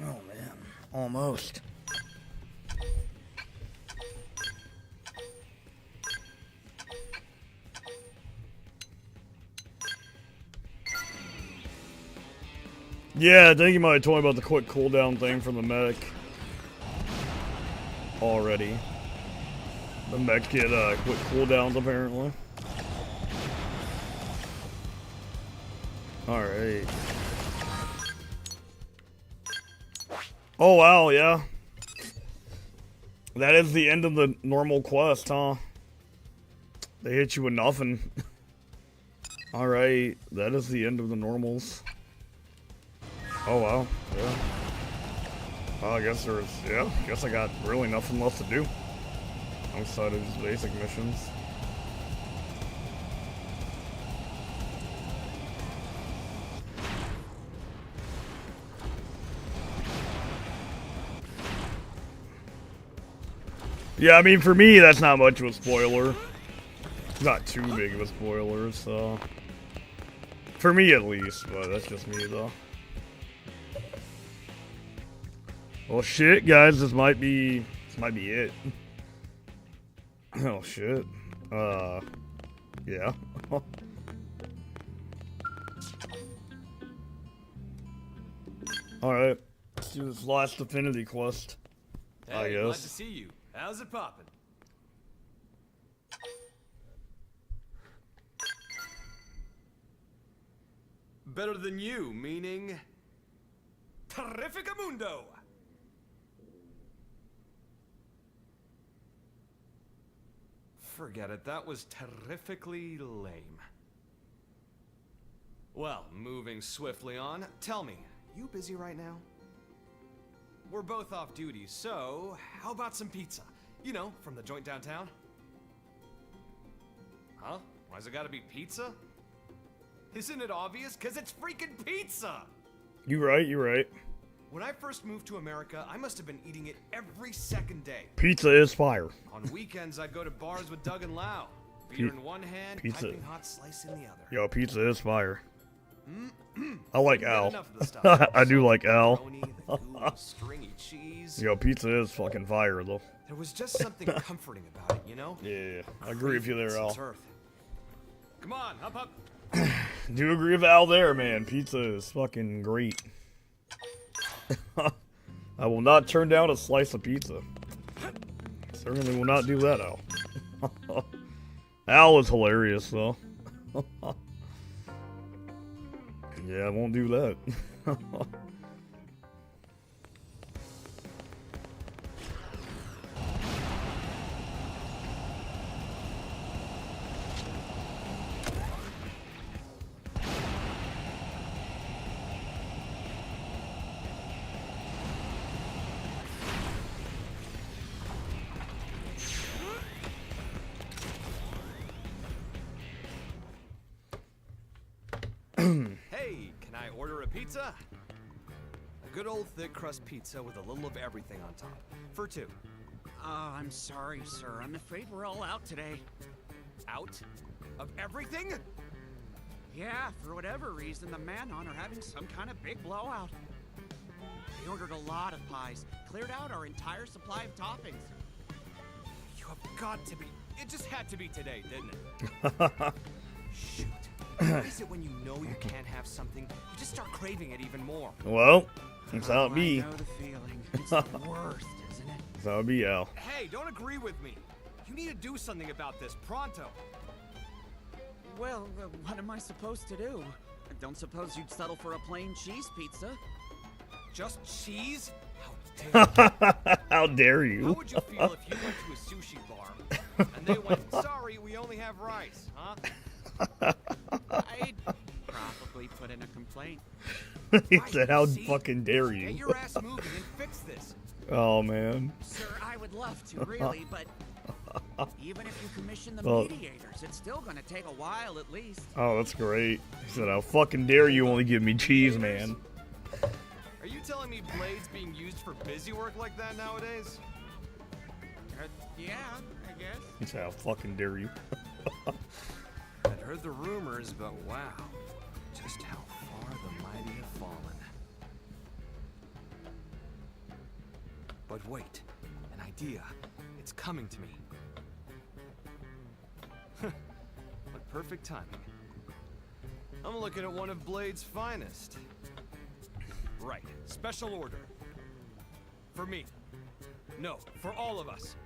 Oh man, almost. Yeah, I think you might have told me about the quick cooldown thing from the mech. Already. The mech get quick cooldowns apparently. Alright. Oh wow, yeah. That is the end of the normal quest, huh? They hit you with nothing. Alright, that is the end of the normals. Oh wow, yeah. Well, I guess there's, yeah, I guess I got really nothing left to do. Outside of just basic missions. Yeah, I mean, for me, that's not much of a spoiler. It's not too big of a spoiler, so. For me, at least, but that's just me, though. Well, shit, guys, this might be it. Oh, shit. Yeah. Alright, let's do this last affinity quest, I Hey, guess. glad to see you. How's it poppin'? Better than you, meaning... Terrificamundo! Forget it, that was terrifically lame. Well, moving swiftly on, tell me, you busy right now? We're both off duty, so how about some pizza? You know, from the joint downtown? Huh? Why's it gotta be pizza? Isn't it obvious? 'Cause it's freaking pizza! You right, you right. When I first moved to America, I must have been eating it every second day. Pizza is fire. On weekends, I'd go to bars with Doug and Lau. Beer in one hand, piping hot slice in the other. Yo, pizza is fire. I like Al. enough of the stuff. I do like Al. Pepperoni, the goo, stringy cheese. Yo, pizza is fucking fire, though. There was just something comforting about it, you know? Yeah, I agree with you there, Craving Al. since Earth. Come on, hop up. Do agree with Al there, man. Pizza is fucking great. I will not turn down a slice of pizza. Certainly will not do that, Al. Al is hilarious, though. Yeah, I won't do that. Hey, can I order a pizza? A good old thick crust pizza with a little of everything on top. For two. I'm sorry, sir. I'm afraid we're all out today. Out? Of everything? Yeah, for whatever reason, the Manon are having some kind of big blowout. They ordered a lot of pies, cleared out our entire supply of toppings. You have got to be... It just had to be today, didn't it? Shoot. What is it when you know you can't have something, you just start craving it even more? Well, that's how it be. I know the feeling. It's the worst, isn't it? That's how it be, Al. Hey, don't agree with me. You need to do something about this, pronto. Well, what am I supposed to do? I don't suppose you'd settle for a plain cheese pizza? Just cheese? How dare you? How dare you? How would you feel if you went to a sushi bar and they went, sorry, we only have rice, huh? I'd probably put in a complaint. He said, how fucking dare you? Get your ass moving and fix this. Oh, man. Sir, I would love to, really, but even if you commission the Well- mediators, it's still gonna take a while at least. Oh, that's great. He said, how fucking dare you only give me cheese, man. Are you telling me blades being used for busy work like that nowadays? Yeah, I guess. He said, how fucking dare you? I'd heard the rumors, but wow. Just how far the mighty have fallen. But wait. An idea. It's coming to me. What perfect timing. I'm looking at one of Blade's finest. Right. Special order. For me. No, for all of us.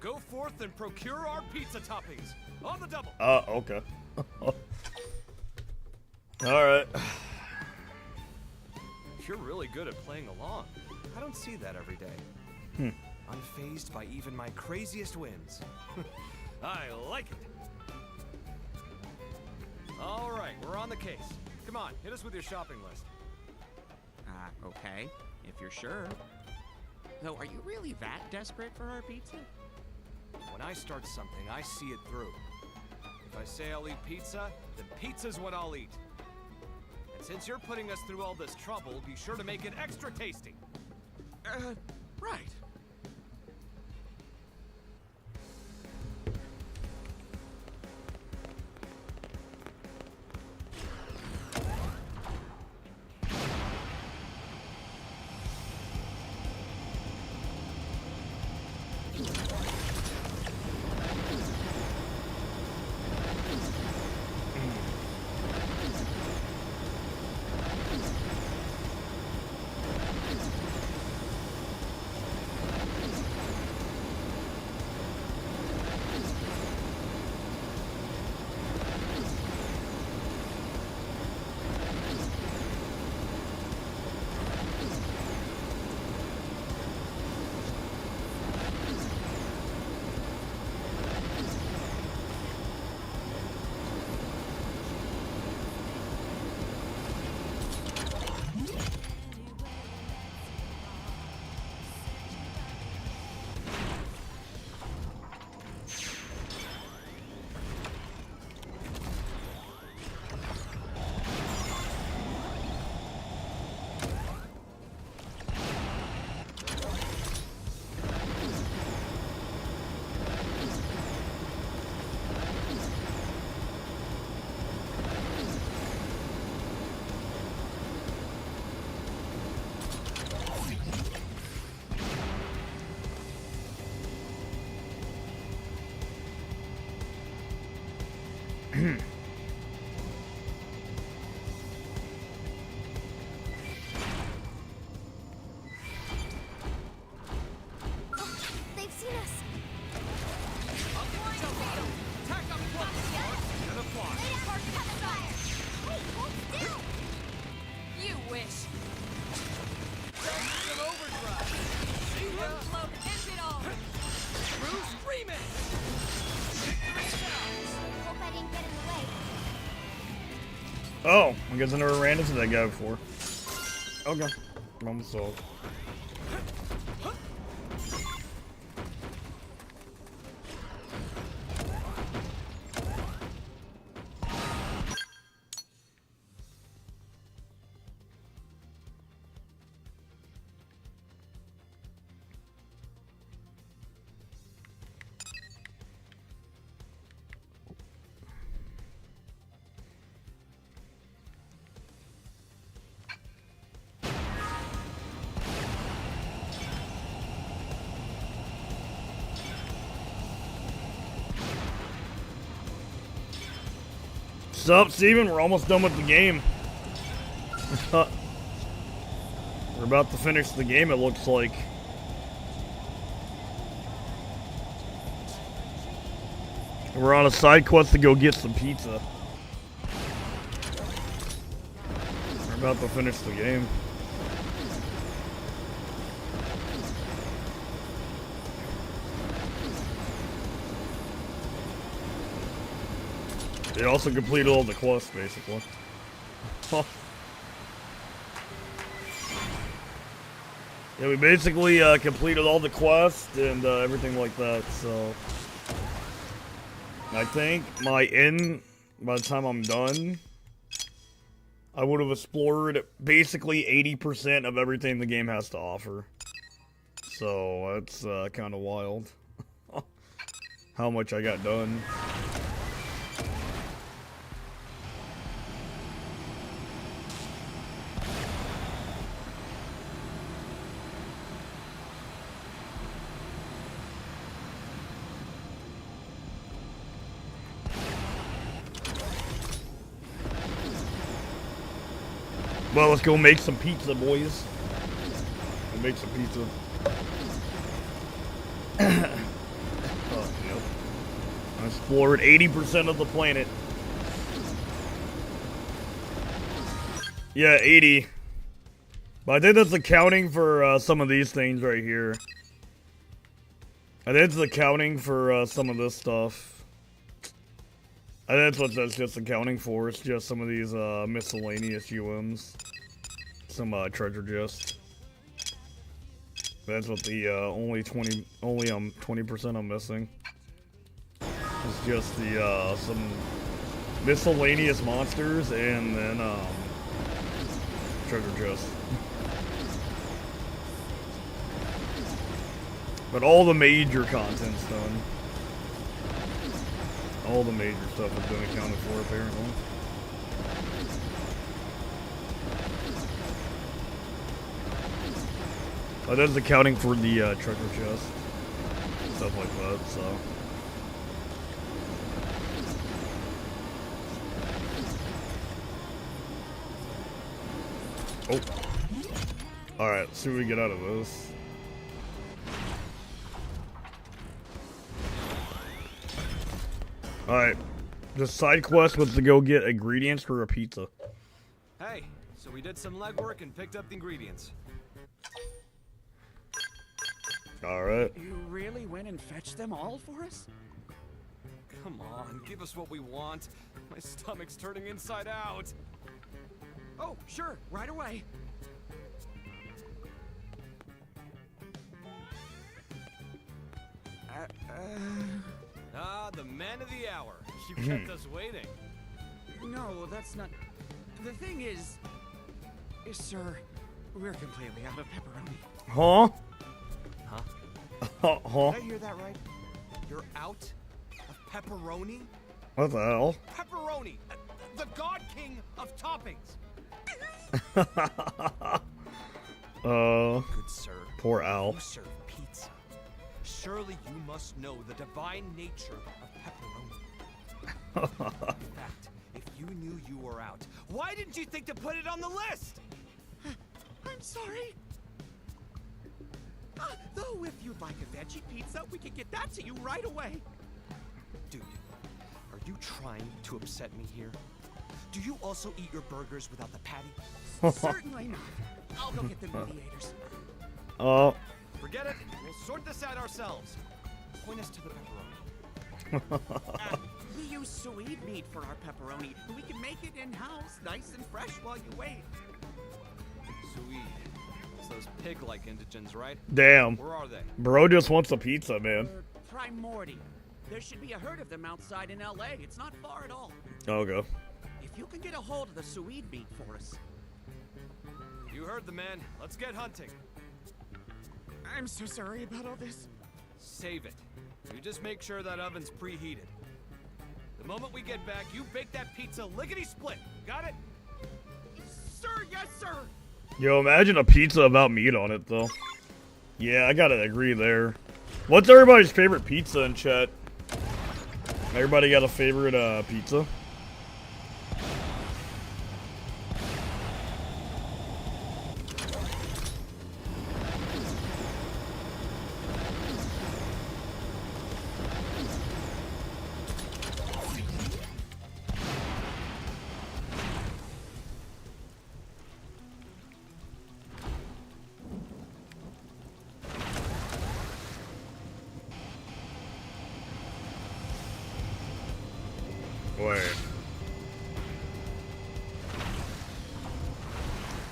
Go forth and procure our pizza toppings. On the double. Okay. Alright. You're really good at playing along. I don't see that every day. Unfazed by even my craziest whims. I like it. All right, we're on the case. Come on, hit us with your shopping list. Okay, if you're sure. Though, are you really that desperate for our pizza? When I start something, I see it through. If I say I'll eat pizza, then pizza's what I'll eat. And since you're putting us through all this trouble, be sure to make it extra tasty. Right. They've seen us. Hey, hold still! You wish. An overdrive. See ya. Load, end it all. Through screaming. Hope I didn't get in the way. Oh, I guess I never ran into that guy before. Okay. Problem solved. What's up, Steven? We're almost done with the game. We're about to finish the game, it looks like. We're on a side quest to go get some pizza. We're about to finish the game. They also completed all the quests, basically. Yeah, we basically completed all the quests and everything like that, so... I think by the time I'm done, I would have explored basically 80% of everything the game has to offer. So, that's kind of wild. How much I got done. Well, let's go make some pizza, boys. We'll make some pizza. Oh, yep. I explored 80% of the planet. Yeah, 80. But I think that's accounting for some of these things right here. I think it's accounting for some of this stuff. I think that's what that's just accounting for. It's just some of these miscellaneous UMs. Some treasure chests. That's what the only 20% I'm missing. It's just the some miscellaneous monsters and then treasure chests. But all the major content's done. All the major stuff has been accounted for, apparently. Oh, that's accounting for the treasure chest. Stuff like that, so. Oh. Alright, let's see what we get out of this. Alright. The side quest was to go get ingredients for a pizza. Hey, so we did some legwork and picked up the ingredients. Alright. You really went and fetched them all for us? Come on, give us what we want. My stomach's turning inside out. Oh, sure, right away. Ah, the man of the hour. You kept us waiting. No, that's not... The thing is, sir, we're completely out of pepperoni. Huh? Huh? Huh? Did I hear that right? You're out of pepperoni? What the hell? Pepperoni! The god king of toppings! Good sir. Poor Al. You serve pizza. Surely you must know the divine nature of pepperoni. In fact, if you knew you were out, why didn't you think to put it on the list? I'm sorry. Though if you'd like a veggie pizza, we could get that to you right away. Dude, are you trying to upset me here? Do you also eat your burgers without the patty? Certainly not. I'll go get the mediators. Forget it. We'll sort this out ourselves. Point us to the pepperoni. We use sweet meat for our pepperoni. We can make it in-house, nice and fresh while you wait. Sweet. It's those pig-like indigents, right? Damn. Where are they? Bro just wants a pizza, man. Primordial. There should be a herd of them outside in LA. It's not far at all. Okay. If you can get a hold of the sweet meat for us. You heard the man. Let's get hunting. I'm so sorry about all this. Save it. You just make sure that oven's preheated. The moment we get back, you bake that pizza lickety-split. Got it? Sir, yes, sir. Yo, imagine a pizza without meat on it, though. Yeah, I gotta agree there. What's everybody's favorite pizza in chat? Everybody got a favorite pizza?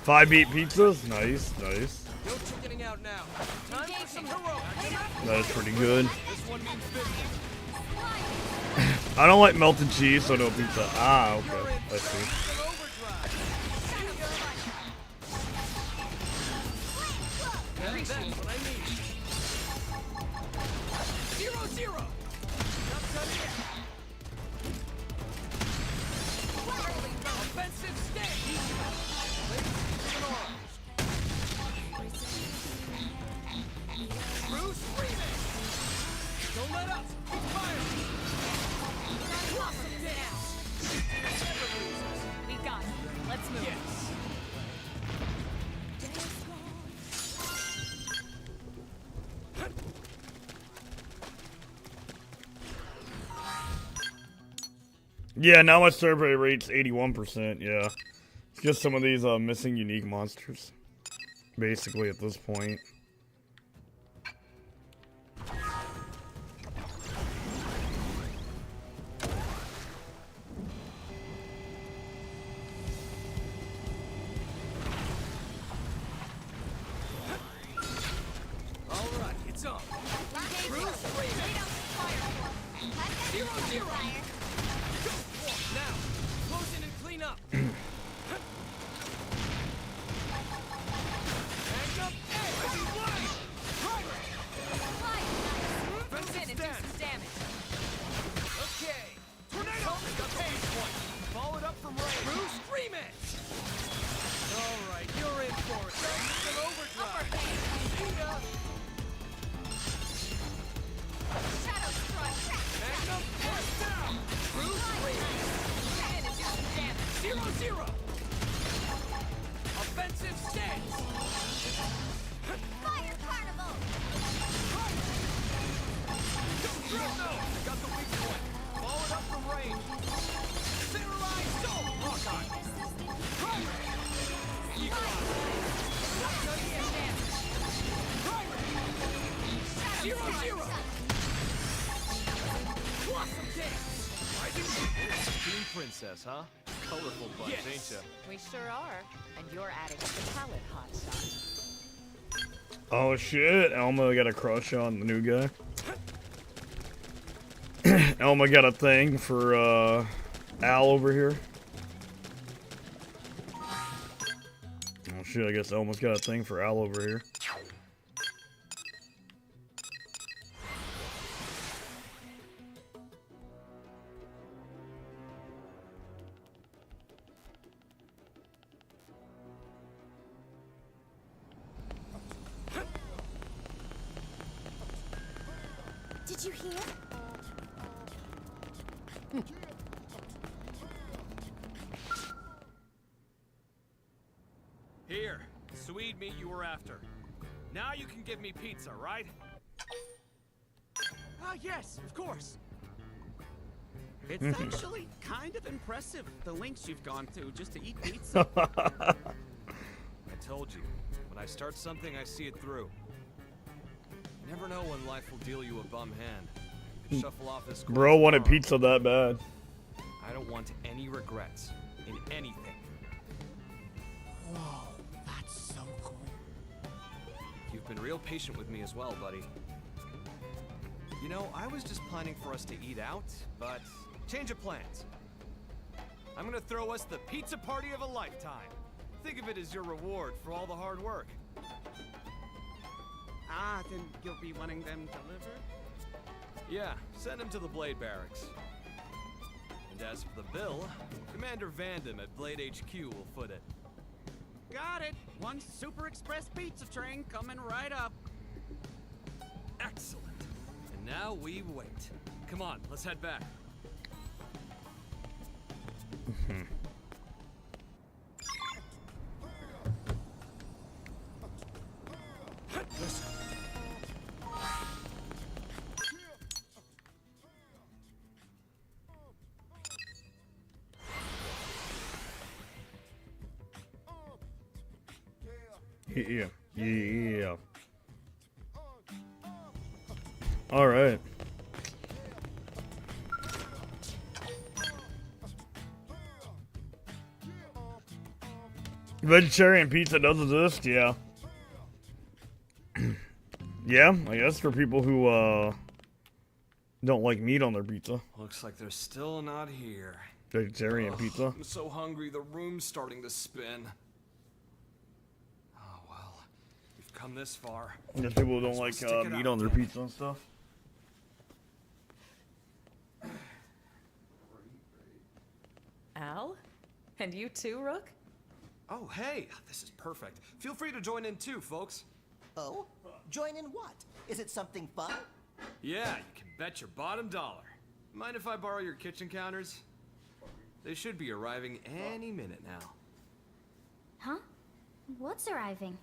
5-beat pizzas? Nice, nice. No chickening out now. Time for some heroics. That is pretty good. This one means business. I don't like melted cheese, so no pizza. Ah, okay. I see. That's what I need. 0-0. Not done yet. Offensive stance. True screaming. Don't let up. Keep firing. Awesome dance. We got it. Let's move. Yes. Yeah, now my survey rate's 81%, yeah. It's just some of these missing unique monsters. Basically at this point. Alright, it's on. True screaming. 0-0. Now, close in and clean up. Hang up, rising flag. Move in and do some damage. Okay. Tornado. Got the base point. Followed up from range. True screaming. All right, you're in for it. That's an overdrive. See ya. Shadow strike. Magnum, push down. True screaming. Move in and do some damage. 0-0. Offensive stance. Fire Carnival! Dreadnought. Got the weak point. Followed up from range. Samurai Soul. Hawkeye. Eagle Eye. Not done yet. 0-0. Blossom dance. Rising. Teen princess, huh? Colorful bunch, Yes. ain't ya? We sure are. And you're adding to the palette, hotshot. Oh shit, Elma got a crush on the new guy. Elma got a thing for Al over here. Oh shit, I guess Elma's got a thing for Al over here. Did you hear? Here, Swede meat you were after. Now you can give me pizza, right? Yes, of course. It's Mhm. actually kind of impressive, the lengths you've gone to just to eat pizza. I told you, when I start something, I see it through. You never know when life will deal you a bum hand. You can shuffle off this course Bro wanted tomorrow. pizza that bad. I don't want any regrets in anything. Whoa, that's so cool. You've been real patient with me as well, buddy. You know, I was just planning for us to eat out, but change of plans. I'm gonna throw us the pizza party of a lifetime. Think of it as your reward for all the hard work. Ah, then you'll be wanting them delivered? Yeah, send him to the Blade Barracks. And as for the bill, Commander Vandam at Blade HQ will foot it. Got it. One Super Express pizza train coming right up. Excellent. And now we wait. Come on, let's head back. Yeah. Yeah. All right. Vegetarian pizza does exist, yeah. Yeah, I guess for people who don't like meat on their pizza. Looks like they're still not here. Vegetarian pizza. I'm so hungry, the room's starting to spin. Oh well, we've come this far. There's people who don't like meat on their pizza and stuff. Al? And you too, Rook? Oh, hey, this is perfect. Feel free to join in too, folks. Oh? Join in what? Is it something fun? Yeah, you can bet your bottom dollar. Mind if I borrow your kitchen counters? They should be arriving any minute now. Huh? What's arriving?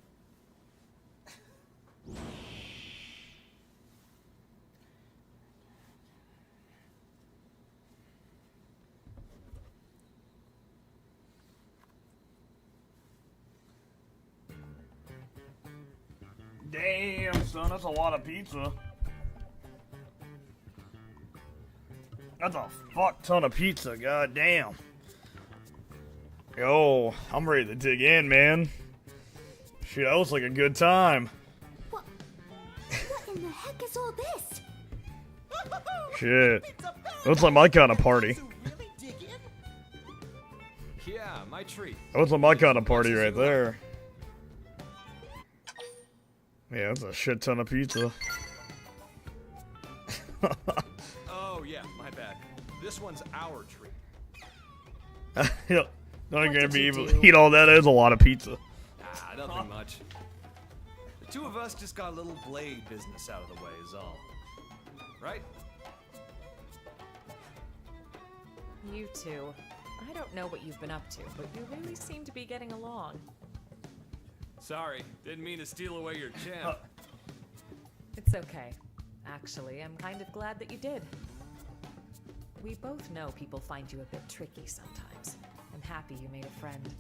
Damn, son, that's a lot of pizza. That's a fuck ton of pizza, god damn. Yo, I'm ready to dig in, man. Shit, that looks like a good time. What in the heck is all this? Shit. Looks like my kind of party. Yeah, my treat. That looks like my kind of party right there. Yeah, that's a shit ton of pizza. Oh yeah, my bad. This one's our treat. Yeah, not gonna be able to eat all that. That is a lot of pizza. Ah, nothing much. The two of us just got a little blade business out of the way is all. Right? You two. I don't know what you've been up to, but you really seem to be getting along. Sorry, didn't mean to steal away your champ. It's okay. Actually, I'm kind of glad that you did. We both know people find you a bit tricky sometimes. I'm happy you made a friend.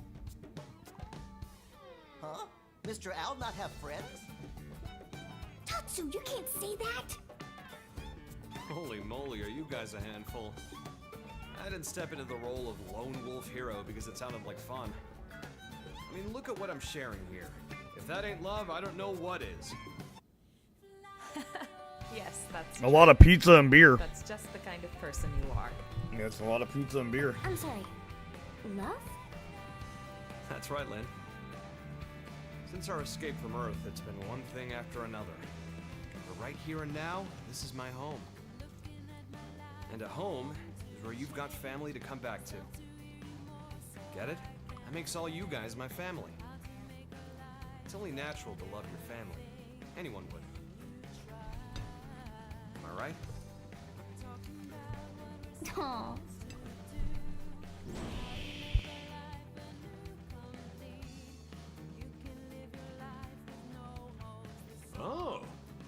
Huh? Mr. Al not have friends? Tatsu, you can't say that! Holy moly, are you guys a handful? I didn't step into the role of lone wolf hero because it sounded like fun. I mean, look at what I'm sharing here. If that ain't love, I don't know what is. Yes, that's A lot of pizza and beer. That's just the kind of person you are. Yeah, it's a lot of pizza and beer. I'm sorry. Love? That's right, Lynn. Since our escape from Earth, it's been one thing after another. But right here and now, this is my home. And at home is where you've got family to come back to. Get it? That makes all you guys my family. It's only natural to love your family. Anyone would. Am I right? Aww. Oh,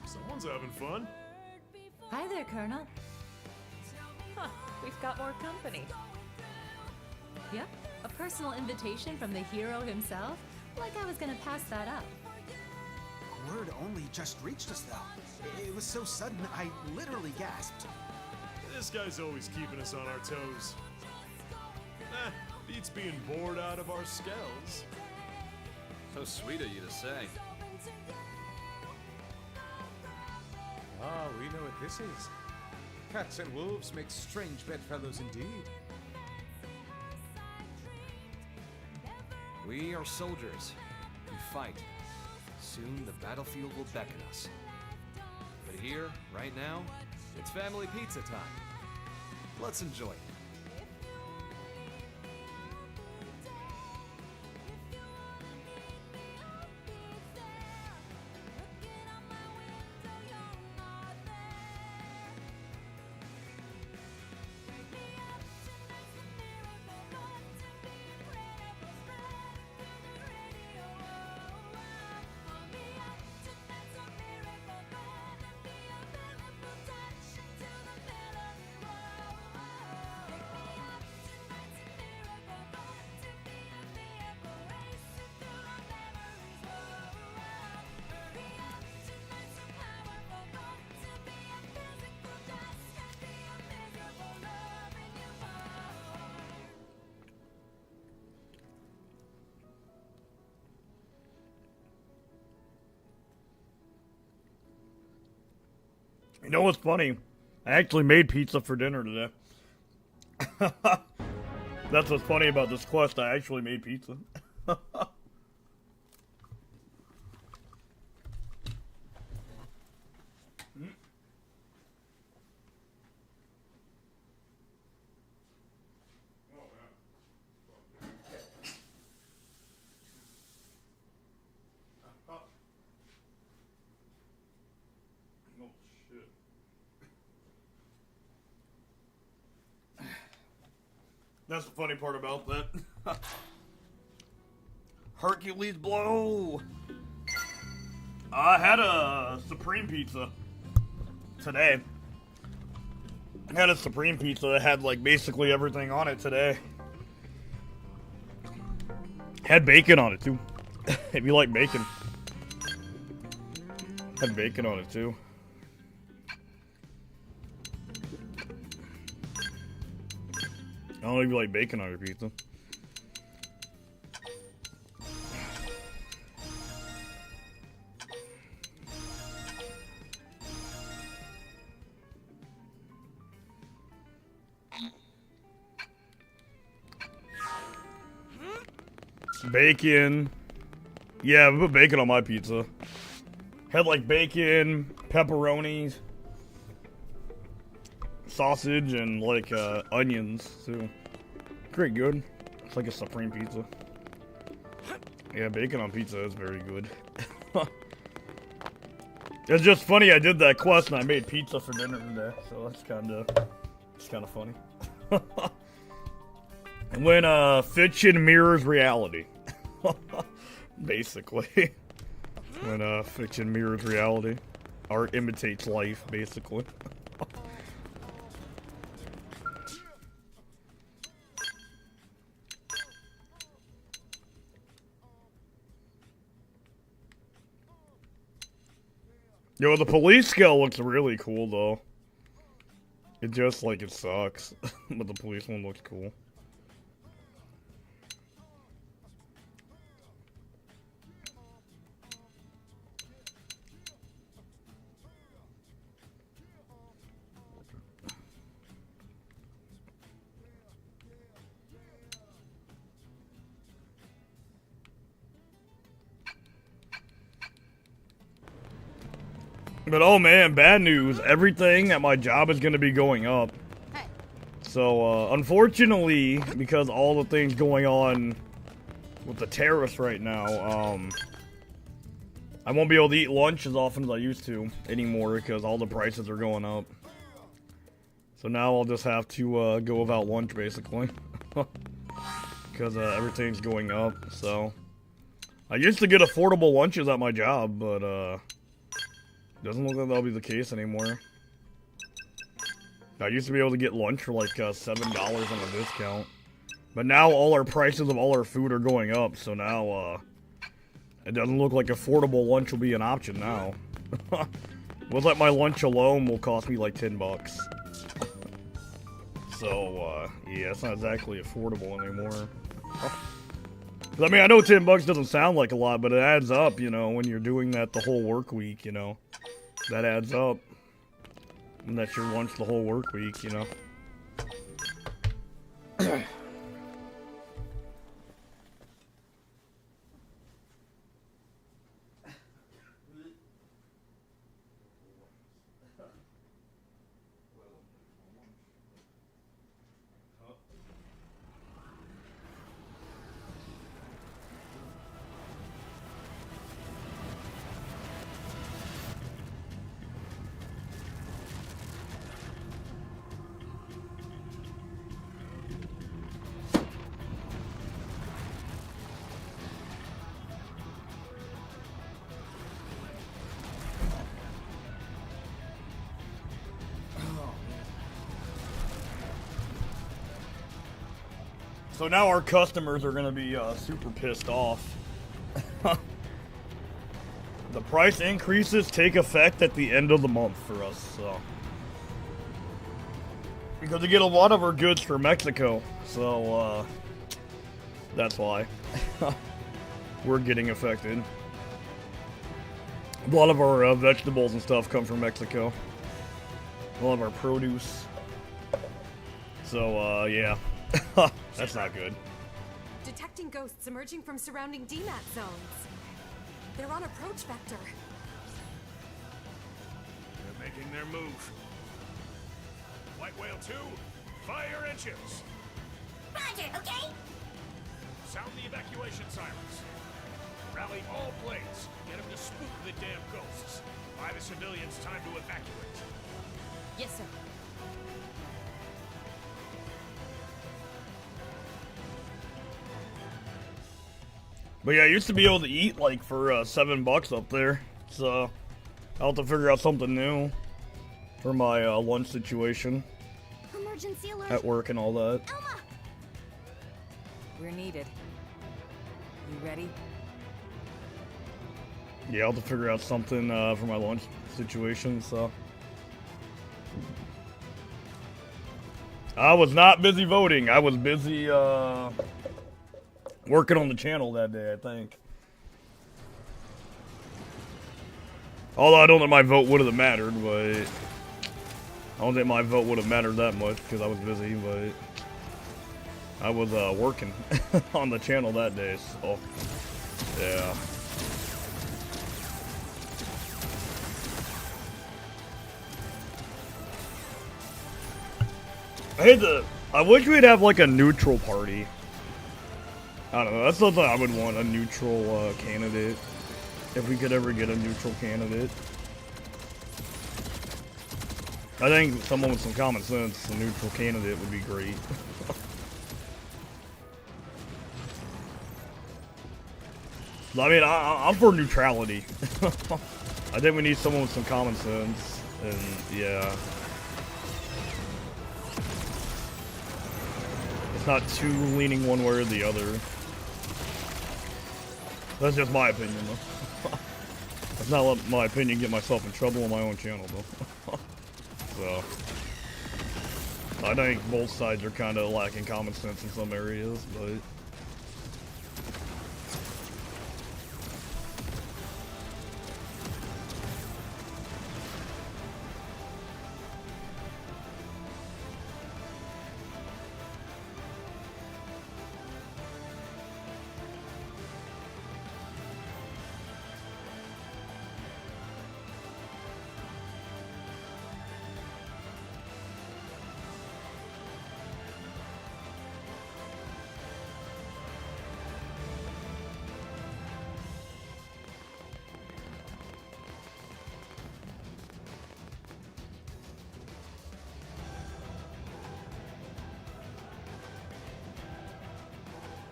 someone's having fun. Hi there, Colonel. Huh, we've got more company. Yep, a personal invitation from the hero himself. Like I was gonna pass that up. Word only just reached us, though. It was so sudden, I literally gasped. This guy's always keeping us on our toes. Beats being bored out of our skells. So sweet of you to say. Ah, we know what this is. Cats and wolves make strange bedfellows indeed. We are soldiers. We fight. Soon the battlefield will beckon us. But here, right now, it's family pizza time. Let's enjoy it. You know what's funny? I actually made pizza for dinner today. That's what's funny about this quest. I actually made pizza. That's the funny part about that. Hercules blow. I had a Supreme Pizza today. I had a Supreme Pizza that had like basically everything on it today. Had bacon on it too. If you like bacon. Had bacon on it too. I don't even like bacon on your pizza. Bacon. Yeah, we put bacon on my pizza. Had like bacon, pepperonis, sausage, and like onions too. Pretty good. It's like a Supreme Pizza. Yeah, bacon on pizza is very good. It's just funny. I did that quest and I made pizza for dinner today, so it's kind of funny. When fiction mirrors reality, basically. When fiction mirrors reality, art imitates life, basically. Yo, the police skill looks really cool, though. It just, like, it sucks. But the police one looks cool. But oh man, bad news. Everything at my job is going to be going up. So, unfortunately, because all the things going on with the terrorists right now, I won't be able to eat lunch as often as I used to anymore because all the prices are going up. So now I'll just have to go without lunch, basically. Because everything's going up, so... I used to get affordable lunches at my job, but, doesn't look like that'll be the case anymore. I used to be able to get lunch for like $7 on a discount. But now all our prices of all our food are going up, so now it doesn't look like affordable lunch will be an option now. Looks like my lunch alone will cost me like $10. So, yeah, it's not exactly affordable anymore. I mean, I know $10 doesn't sound like a lot, but it adds up, you know, when you're doing that the whole work week, you know. That adds up. And that's your lunch the whole work week, you know. So now our customers are going to be super pissed off. The price increases take effect at the end of the month for us, so. Because we get a lot of our goods from Mexico, so that's why. We're getting affected. A lot of our vegetables and stuff come from Mexico. All of our produce. So, yeah. That's not good. Detecting ghosts emerging from surrounding DMAT zones. They're on approach vector. They're making their move. White Whale 2, fire engines! Roger, okay? Sound the evacuation sirens. Rally all blades. Get them to spook the damn ghosts. Buy the civilians time to evacuate. Yes, sir. But yeah, I used to be able to eat like for $7 up there. So I'll have to figure out something new for my lunch situation Emergency alert. at work and all that. Elma! We're needed. You ready? Yeah, I'll have to figure out something for my lunch situation, so. I was not busy voting. I was busy working on the channel that day, I think. Although I don't think my vote would have mattered, but I don't think my vote would have mattered that much because I was busy, but I was working on the channel that day, so yeah. I wish we'd have like a neutral party. I don't know, that's something I would want, a neutral candidate. If we could ever get a neutral candidate. I think someone with some common sense, a neutral candidate would be great. I mean, I'm for neutrality. I think we need someone with some common sense, and yeah. It's not too leaning one way or the other. That's just my opinion, though. Let's not let my opinion get myself in trouble on my own channel, though. So, I think both sides are kind of lacking common sense in some areas, but.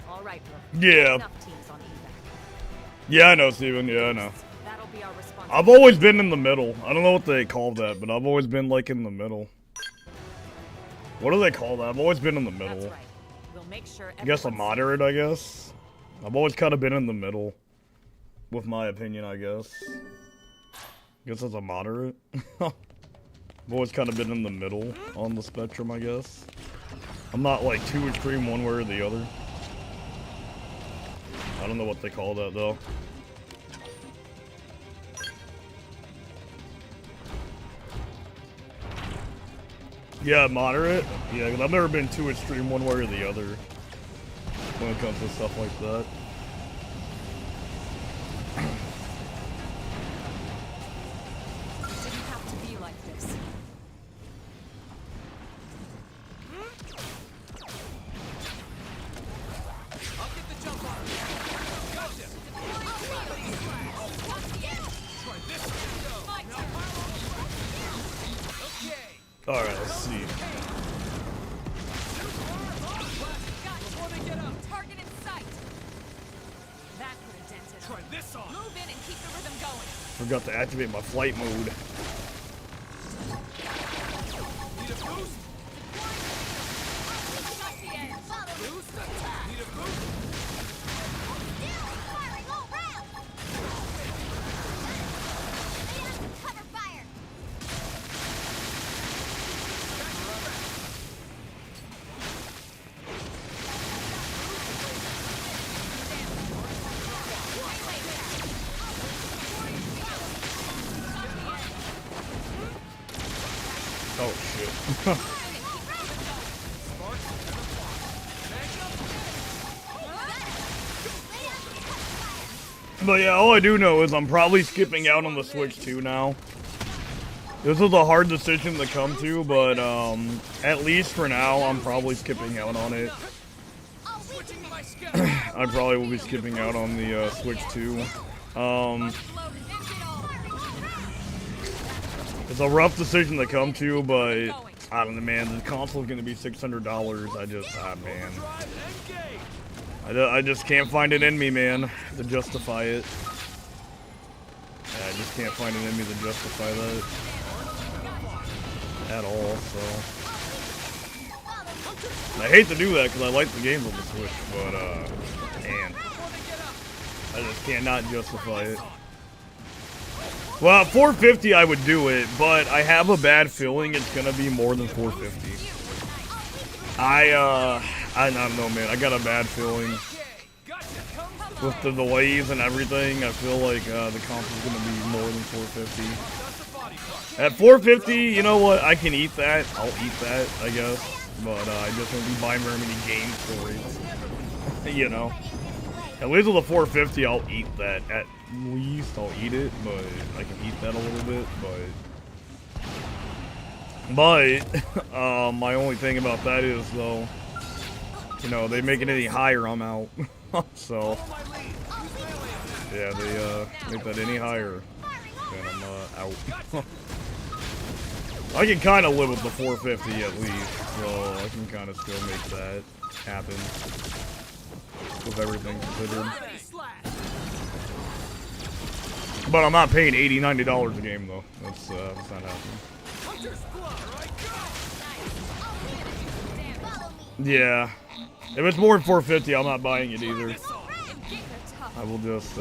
All right, Yeah. Enough teams on evac. Yeah, I know, Steven. Yeah, I know. That'll be our responsibility. I've always been in the middle. I don't know what they call that, but I've always been like in the middle. What do they call that? I've always been in the middle. That's right. We'll make sure I guess a everyone's moderate, I guess. I've always kind of been in the middle. With my opinion, I guess. Guess as a moderate. I've always kind of been in the middle on the spectrum, I guess. I'm not like too extreme one way or the other. I don't know what they call that, though. Yeah, moderate. Yeah, because I've never been too extreme one way or the other when it comes to stuff like that. It didn't have to be like this. I'll get the jump on him. Gotcha. Try this. Okay. Alright, let's see. Before they get up. Target in sight. That could have dented him. Try this on. Move in and keep the rhythm going. Forgot to activate my flight mode. Need a boost? Shut the end. Boost? Need a boost? Firing all round! Cover fire! But yeah, all I do know is I'm probably skipping out on the Switch 2 now. This was a hard decision to come to, but at least for now, I'm probably skipping out on it. I probably will be skipping out on the Switch 2. It's a rough decision to come to, but I don't know, man. The console's gonna be $600. Man. I just can't find it in me, man, to justify it. Yeah, I just can't find it in me to justify that at all, so. And I hate to do that because I like the games on the Switch, but, man. I just cannot justify it. Well, at $450 I would do it, but I have a bad feeling it's gonna be more than $450. I don't know, man. I got a bad feeling. With the delays and everything, I feel like the console's gonna be more than $450. At $450, you know what? I can eat that. I'll eat that, I guess. But I just won't be buying very many games for it. You know. At least with the $450, I'll eat that. At least I'll eat it, but I can eat that a little bit, but my only thing about that is, though, you know, they make it any higher, I'm out. So, yeah, they make that any higher, then I'm out. I can kind of live with the $450 at least, so I can kind of still make that happen with everything considered. But I'm not paying $80, $90 a game, though. That's not happening. Yeah. If it's more than $450, I'm not buying it either. I will just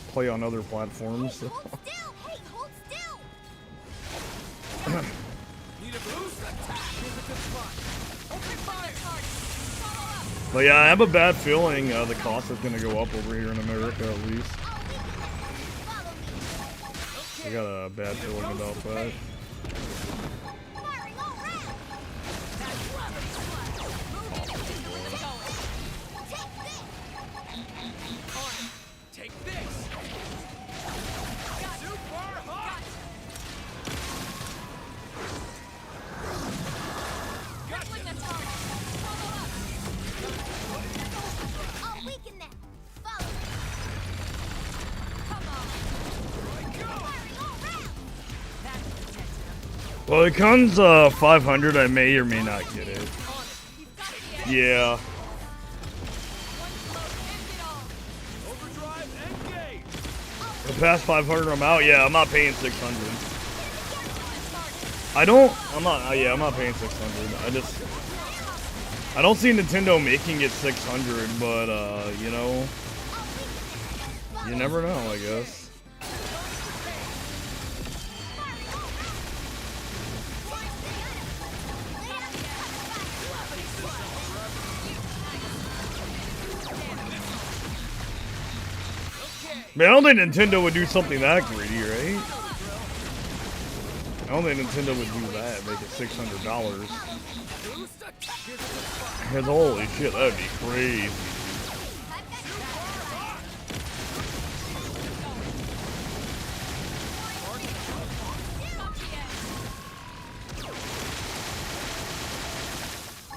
play on other platforms. But yeah, I have a bad feeling the cost is going to go up over here in America, at least. I got a bad feeling about that. Well, it comes 500. I may or may not get it. Yeah. The past 500, I'm out. Yeah, I'm not paying 600. I'm not paying 600. I don't see Nintendo making it 600, but you know, you never know, I guess. Man, I don't think Nintendo would do something that greedy, right? I don't think Nintendo would do that, make it $600. Because holy shit, that'd be crazy.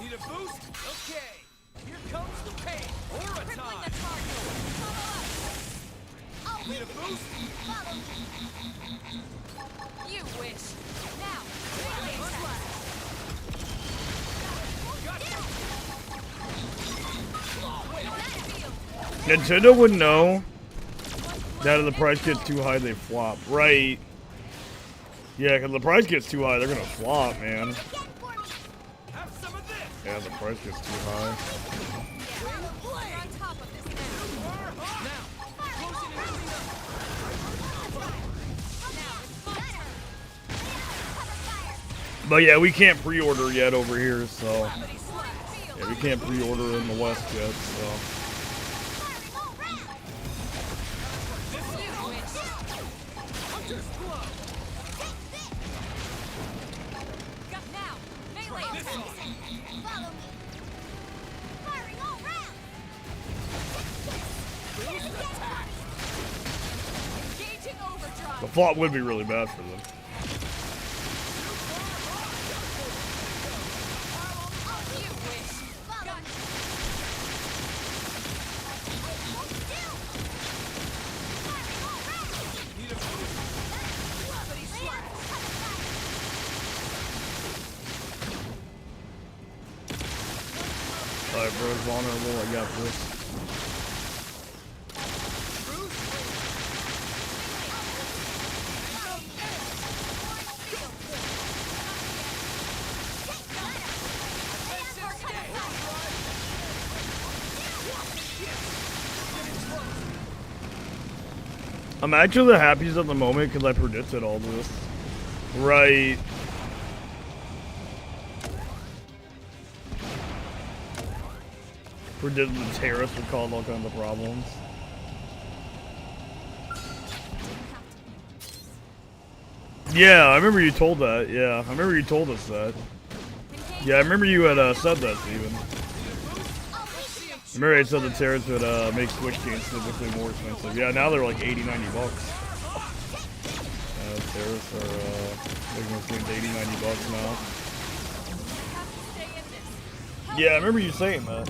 Need a boost? Okay. Here comes the pain. Aura time. Need a boost? You wish. Now, Nintendo would know that if the price gets too high, they flop. Right. Yeah, because the price gets too high, they're going to flop, man. Yeah, the price gets too high. But yeah, we can't pre-order yet over here, so yeah, we can't pre-order in the West yet, so. Follow me. Firing all rounds. Engaging overdrive. The flop would be really bad for them. You wish. Follow me. Alright, bro, it's vulnerable. I got this. I'm actually the happiest at the moment because I predicted all this. Right. Predicted the terrorists would cause all kinds of problems. Yeah, I remember you told that. Yeah, I remember you told us that. Yeah, I remember you had said that, Steven. I remember you said the terrorists would make Switch games significantly more expensive. Yeah, now they're like 80, 90 bucks. Terrorists are making those games 80, 90 bucks now. Yeah, I remember you saying that.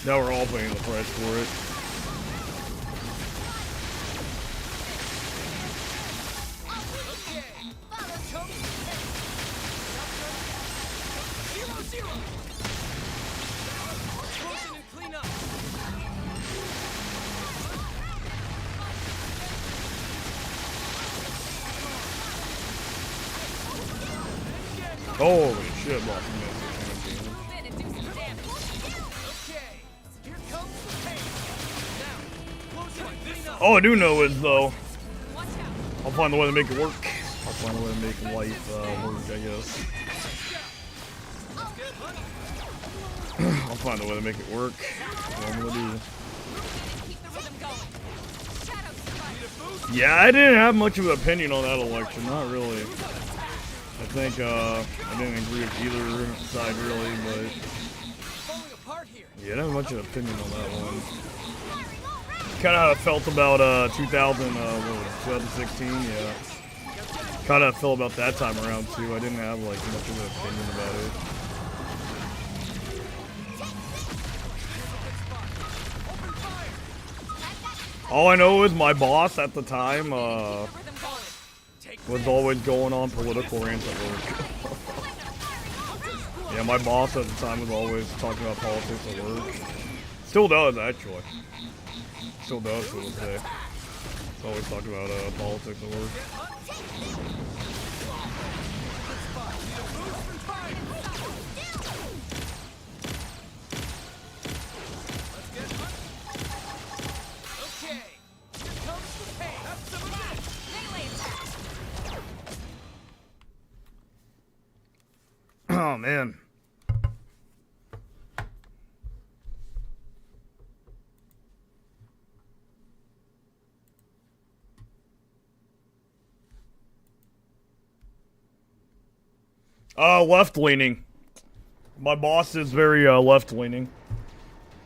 Now we're all paying the price for it. Holy shit, lost a minute. All I do know is, though, I'll find a way to make it work. I'll find a way to make life work, I guess. I'll find a way to make it work. That's what I'm gonna do. Yeah, I didn't have much of an opinion on that election. Not really. I think I didn't agree with either side, really, but yeah, I didn't have much of an opinion on that one. Kind of how I felt about 2016, yeah. Kind of felt about that time around too. I didn't have like much of an opinion about it. All I know is my boss at the time was always going on political rants at work. Yeah, my boss at the time was always talking about politics at work. Still does, actually. Still does to this day. It's always talking about politics at work. Oh man. Left-leaning. My boss is very left-leaning.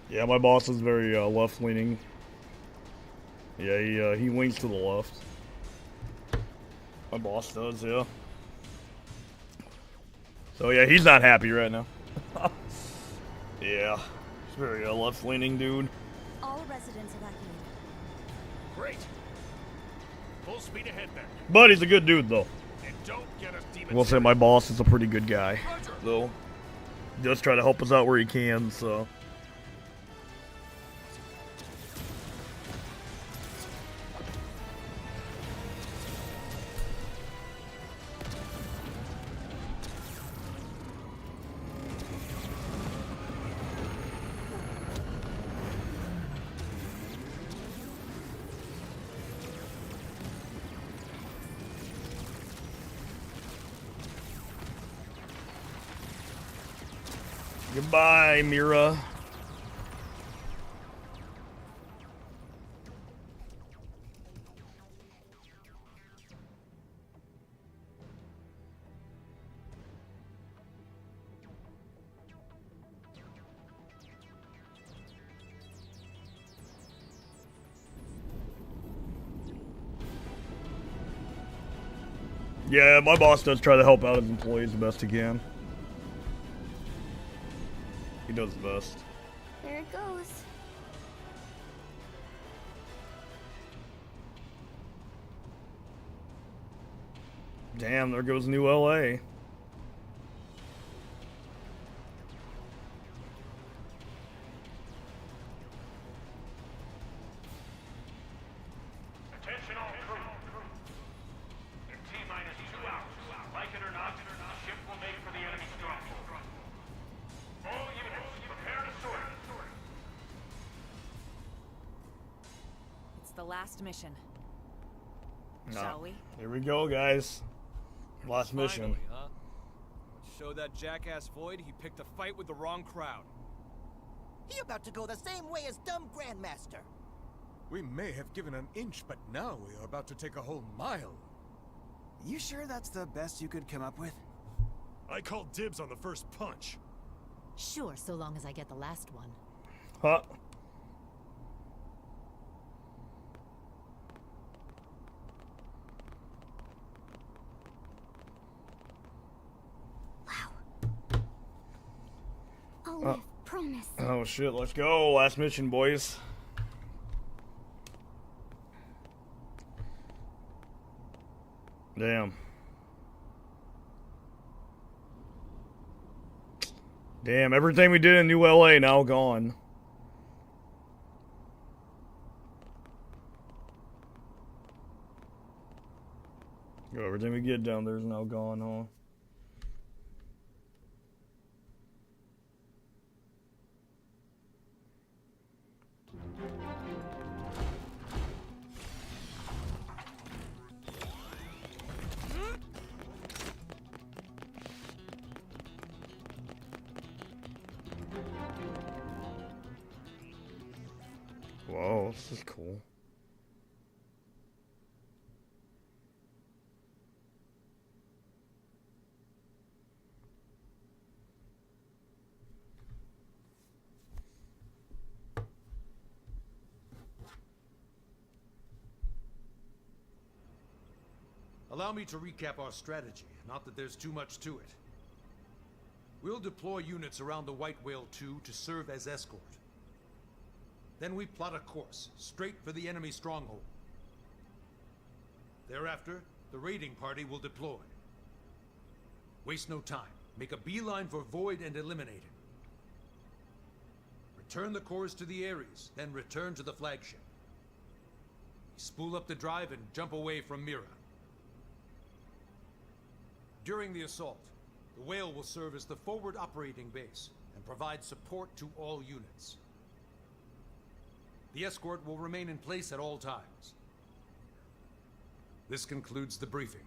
Yeah, my boss is very left-leaning. Yeah, he leans to the left. My boss does, yeah. So yeah, he's not happy right now. Yeah, he's very left-leaning dude. All residents evacuated. Great. Full speed ahead then. But he's a good dude though. And Don't get us I will say my boss is a pretty good guy, though. He does try to help us out where he can, so. Goodbye, Mira. Yeah, my boss does try to help out his employees the best he can. He does the best. There it goes. Damn, there goes New LA. Attention all crew. In T-minus 2 hours, like it or not, the ship will make for the enemy stronghold. All units, prepare to sort. It's the last mission. No. Shall we? Here we go, guys. Last mission. Finally, huh? Show that jackass Void he picked a fight with the wrong crowd. He about to go the same way as dumb Grandmaster. We may have given an inch, but now we are about to take a whole mile. You sure that's the best you could come up with? I called dibs on the first punch. Sure, so long as I get the last one. Huh? I'll live, promise. Oh shit, let's go. Last mission, boys. Damn. Damn, everything we did in New LA now gone. Yo, everything we get down there is now gone, huh? Whoa, this is cool. Allow me to recap our strategy, not that there's too much to it. We'll deploy units around the White Whale 2 to serve as escort. Then we plot a course, straight for the enemy stronghold. Thereafter, the raiding party will deploy. Waste no time. Make a beeline for Void and eliminate him. Return the cores to the Ares, then return to the flagship. Spool up the drive and jump away from Mira. During the assault, the Whale will serve as the forward operating base and provide support to all units. The escort will remain in place at all times. This concludes the briefing.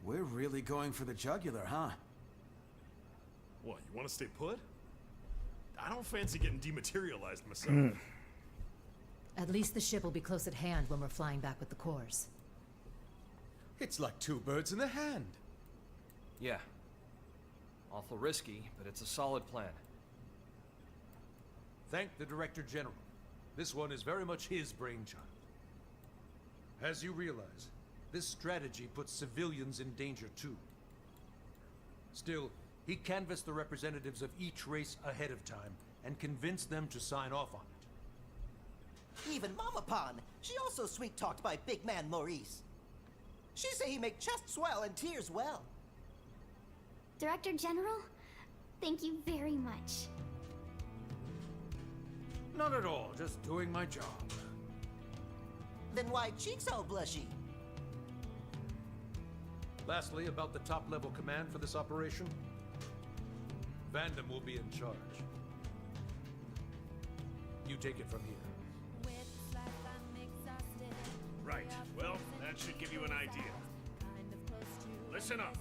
We're really going for the jugular, huh? What, you want to stay put? I don't fancy getting dematerialized myself. At least the ship will be close at hand when we're flying back with the cores. It's like two birds in the hand. Yeah. Awful risky, but it's a solid plan. Thank the Director General. This one is very much his brainchild. As you realize, this strategy puts civilians in danger too. Still, he canvassed the representatives of each race ahead of time and convinced them to sign off on it. Even Mama Pon, she also sweet-talked by big man Maurice. She say he make chest swell and tears well. Director General, thank you very much. Not at all, just doing my job. Then why cheeks all blushy? Lastly, about the top-level command for this operation. Vandam will be in charge. You take it from here. Right. Well, that should give you an idea. Listen up.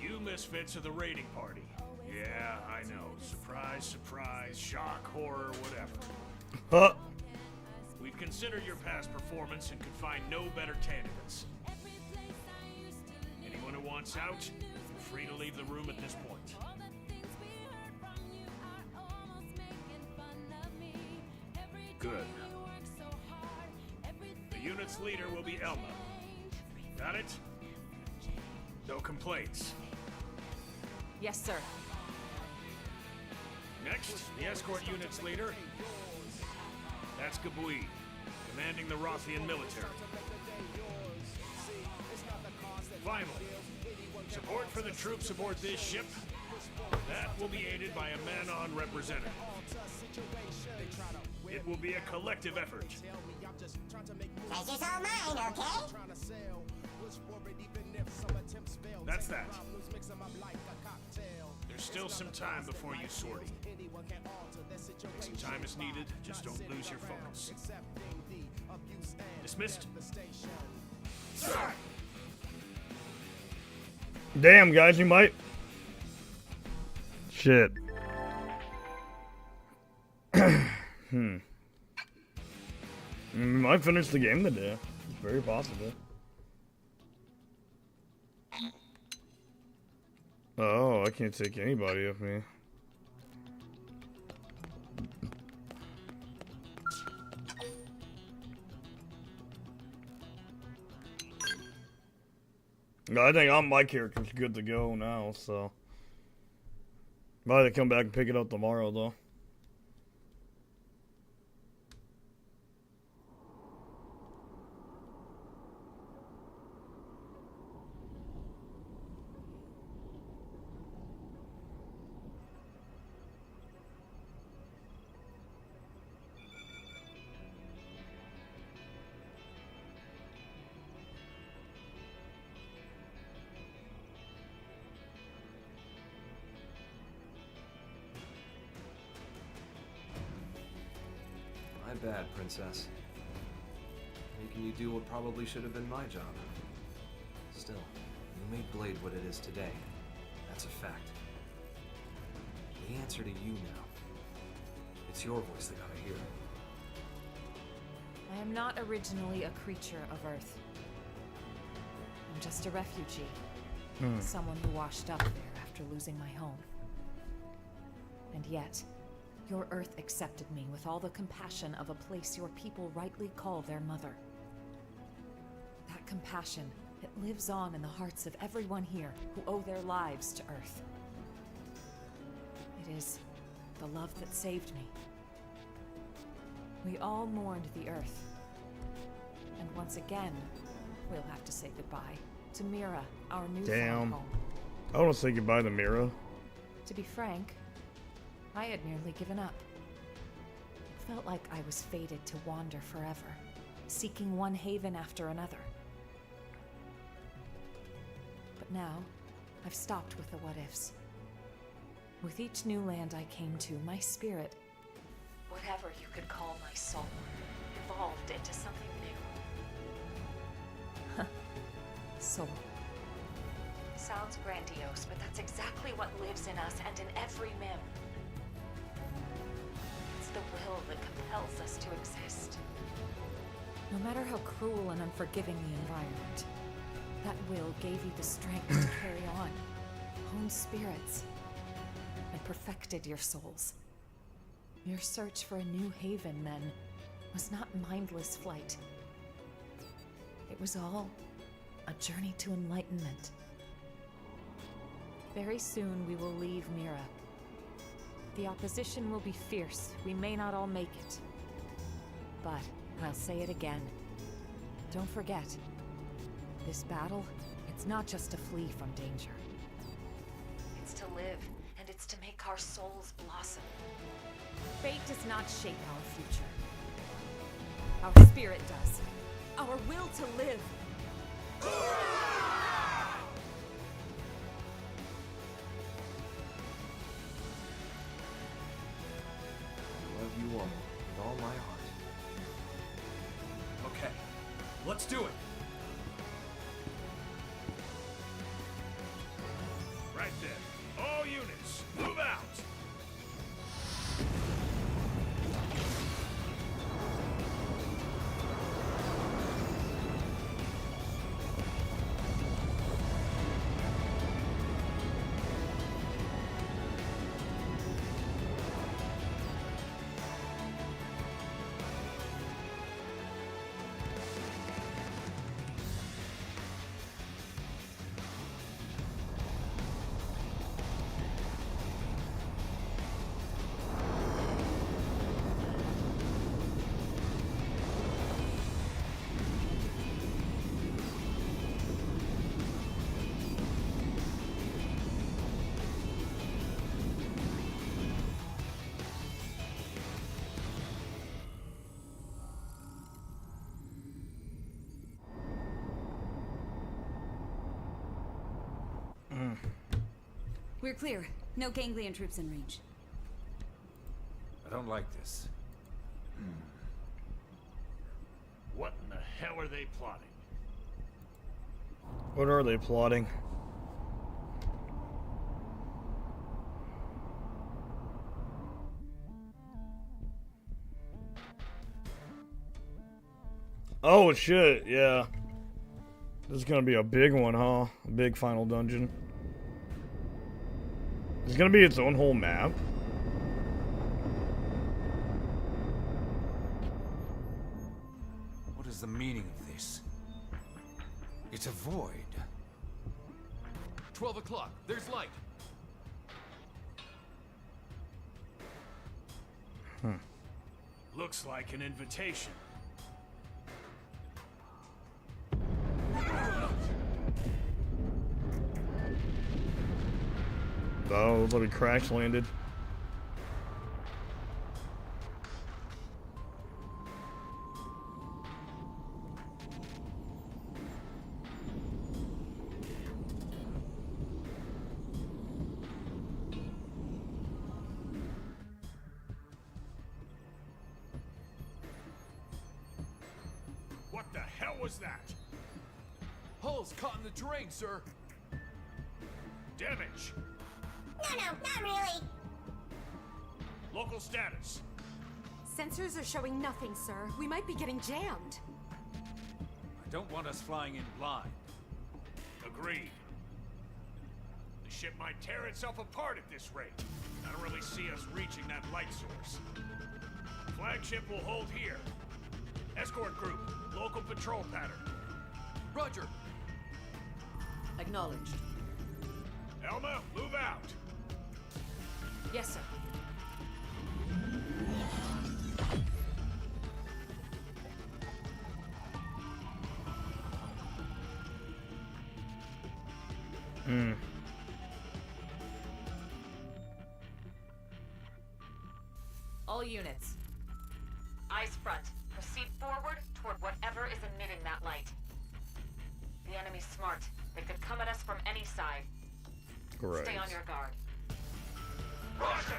You misfits are the raiding party. Yeah, I know. Surprise, surprise, shock, horror, whatever. We've considered your past performance and could find no better candidates. Anyone who wants out, feel free to leave the room at this point. Good. The unit's leader will be Elma. Got it? No complaints. Yes, sir. Next, the escort unit's leader. That's Gabui, commanding the Rothian military. Finally, support for the troops aboard this ship. That will be aided by a Manon representative. It will be a collective effort. Pleasure's all mine, okay? That's that. There's still some time before you sortie. If some time is needed, just don't lose your focus. Dismissed. Damn, guys, you might. Shit. We might finish the game today. It's very possible. Oh, I can't take anybody with me. No, I think my character's good to go now, so. Might have to come back and pick it up tomorrow, though. My bad, Princess. Making you do what probably should have been my job. Still, you made Blade what it is today. That's a fact. The answer to you now. It's your voice they gotta hear. I am not originally a creature of Earth. I'm just a refugee. Someone who washed up there after losing my home. And yet, your Earth accepted me with all the compassion of a place your people rightly call their mother. That compassion, it lives on in the hearts of everyone here who owe their lives to Earth. It is the love that saved me. We all mourned the Earth. And once again, we'll have to say goodbye to Mira, our new home. I want to say goodbye to Mira. To be frank, I had nearly given up. It felt like I was fated to wander forever, seeking one haven after another. But now, I've stopped with the what-ifs. With each new land I came to, my spirit, whatever you could call my soul, evolved into something new. Soul. Sounds grandiose, but that's exactly what lives in us and in every Mim. It's the will that compels us to exist. No matter how cruel and unforgiving the environment, that will gave you the strength to carry on, honed spirits, and perfected your souls. Your search for a new haven, then, was not mindless flight. It was all a journey to enlightenment. Very soon we will leave Mira. The opposition will be fierce. We may not all make it. But I'll say it again. Don't forget, This battle, it's not just to flee from danger. It's to live, and it's to make our souls blossom. Fate does not shape our future. Our spirit does. Our will to live. Love you all with all my heart. Okay, let's do it. Right there. All units, move out. We're clear. No ganglion troops in range. I don't like this. What in the hell are they plotting? What are they plotting? Oh shit, yeah. This is gonna be a big one, huh? A big final dungeon. It's gonna be its own whole map. What is the meaning of this? It's a void. 12 o'clock. There's light. Looks like an invitation. Oh, looks like we crash landed. What the hell was that? Hull's caught in the drain, sir. Damage. No, not really. Local status. Sensors are showing nothing, sir. We might be getting jammed. I don't want us flying in blind. Agreed. The ship might tear itself apart at this rate. I don't really see us reaching that light source. Flagship will hold here. Escort group, local patrol pattern. Roger. Acknowledged. Elma, move out. Yes, sir. All units. Eyes front. Proceed forward toward whatever is emitting that light. The enemy's smart. They could come at us from any side. Great. Stay on your guard. Roger!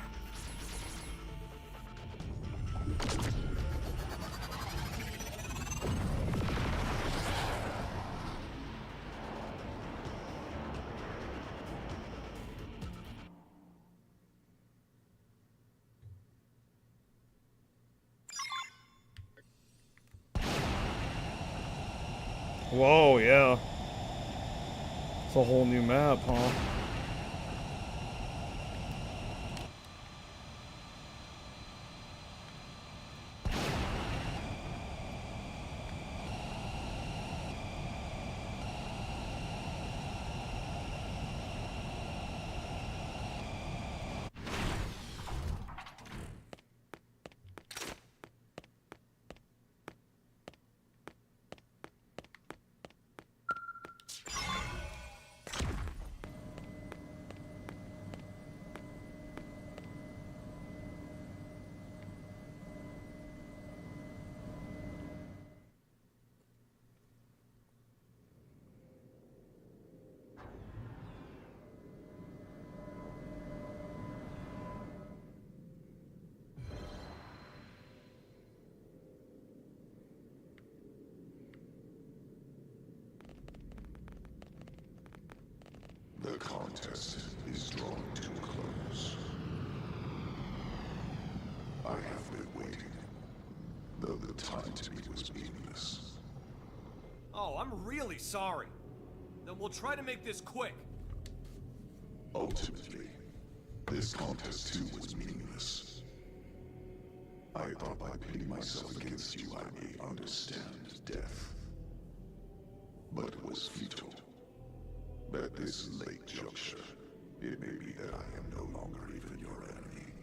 Whoa, yeah. It's a whole new map, huh? I'm really sorry. Then we'll try to make this quick. Ultimately, this contest too was meaningless. I thought by pitting myself against you I may understand death. But it was futile. At this late juncture, it may be that I am no longer even your enemy.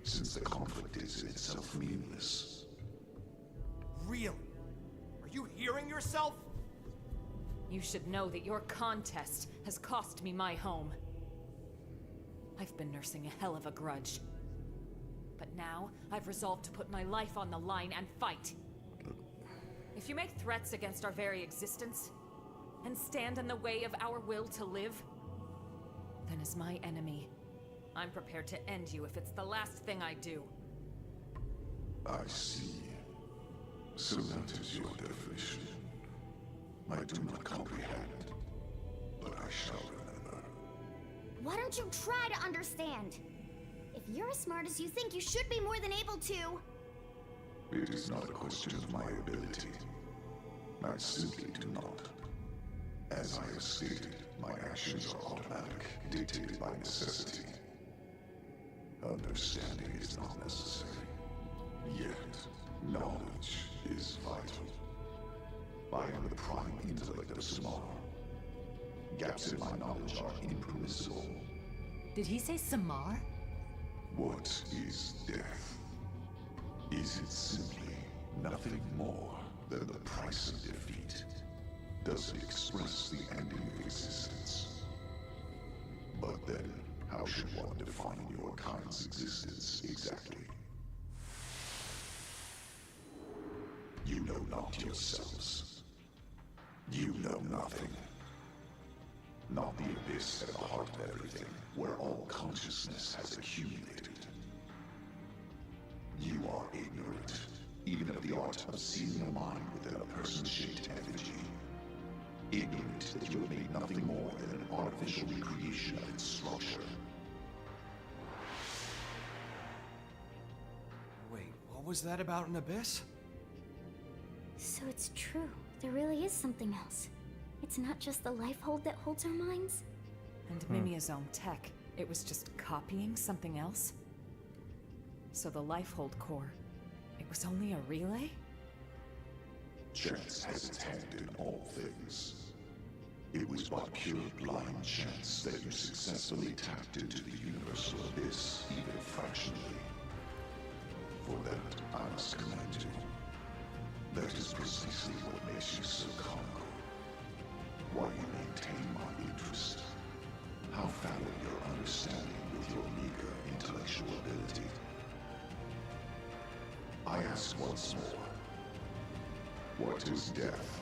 Since the conflict is in itself meaningless. Really? Are you hearing yourself? You should know that your contest has cost me my home. I've been nursing a hell of a grudge. But now, I've resolved to put my life on the line and fight. If you make threats against our very existence, and stand in the way of our will to live, then as my enemy, I'm prepared to end you if it's the last thing I do. I see. So that is your definition. I do not comprehend, but I shall remember. Why don't you try to understand? If you're as smart as you think, you should be more than able to. It is not a question of my ability. I simply do not. As I have stated, my actions are automatic, dictated by necessity. Understanding is not necessary. Yet, knowledge is vital. I am the prime intellect of Samar. Gaps in my knowledge are impermissible. Did he say Samar? What is death? Is it simply nothing more than the price of defeat? Does it express the ending of existence? But then, how should one define your kind's existence exactly? You know not yourselves. You know nothing. Not the abyss at the heart of everything, where all consciousness has accumulated. You are ignorant, even of the art of seeing a mind within a person-shaped effigy. Ignorant that you have made nothing more than an artificial recreation of its structure. Wait, what was that about an abyss? So it's true. There really is something else. It's not just the life hold that holds our minds. And Mimia's own tech, it was just copying something else? So the life hold core, it was only a relay? Chance has its hand in all things. It was but pure blind chance that you successfully tapped into the universal abyss, even fractionally. For that, I must commend you. That is precisely what makes you so comical. Why you maintain my interest. How fallow your understanding with your meager intellectual ability. I ask once more. What is death?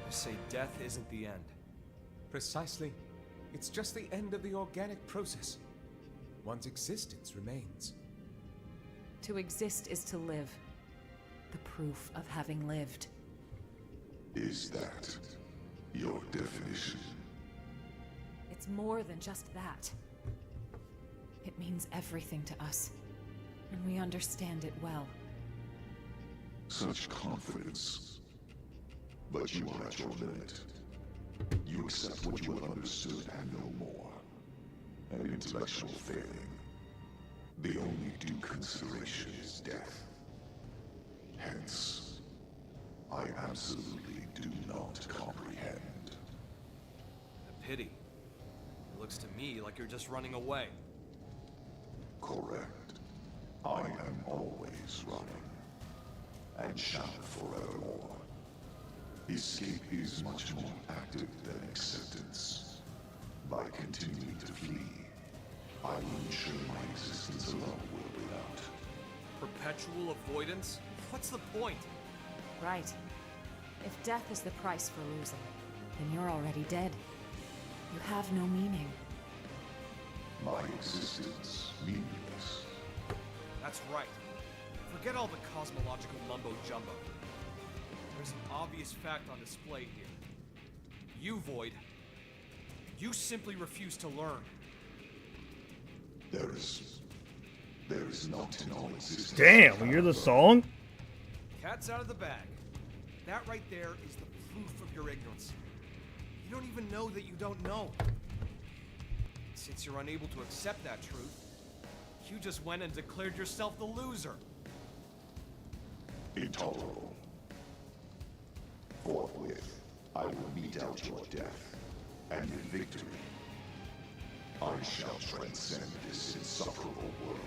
I say death isn't the end. Precisely. It's just the end of the organic process. One's existence remains. To exist is to live. The proof of having lived. Is that your definition? It's more than just that. It means everything to us, and we understand it well. Such confidence. But you are at your limit. You accept what you have understood and no more. An intellectual failing. The only due consideration is death. Hence, I absolutely do not comprehend. A pity. It looks to me like you're just running away. Correct. I am always running. And shall forevermore. Escape is much more active than acceptance. By continuing to flee, I will ensure my existence alone will win out. Perpetual avoidance? What's the point? Right. If death is the price for losing, then you're already dead. You have no meaning. My existence meaningless. That's right. Forget all the cosmological mumbo-jumbo. There's an obvious fact on display here. You, Void, you simply refuse to learn. There is not in all existence. Damn, you hear the song? Cat's out of the bag. That right there is the proof of your ignorance. You don't even know that you don't know. Since you're unable to accept that truth, you just went and declared yourself the loser. Intolerable. Forthwith, I will mete out your death, and in victory, I shall transcend this insufferable world.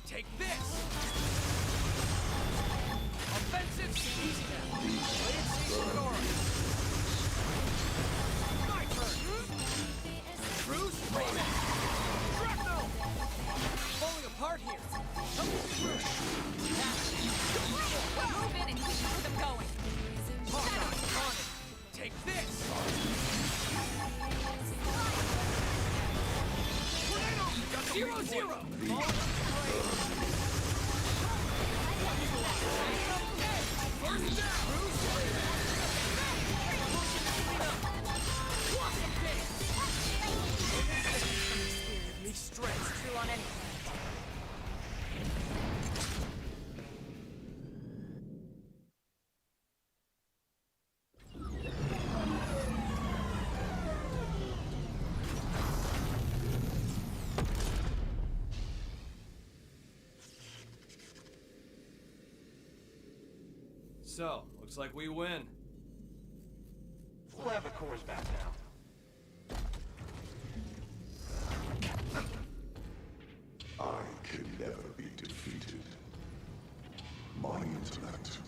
Take this! Offensive seize now! Blade seize Nora! My turn! Bruce Raymond! Shrapnel! Falling apart here! Help me through! Move in and keep the rhythm going. Hawkeye, on it! Take this! Tornado! 0-0! Me strength true on anything. So, looks like we win. We'll have the cores back now. I can never be defeated. My intellect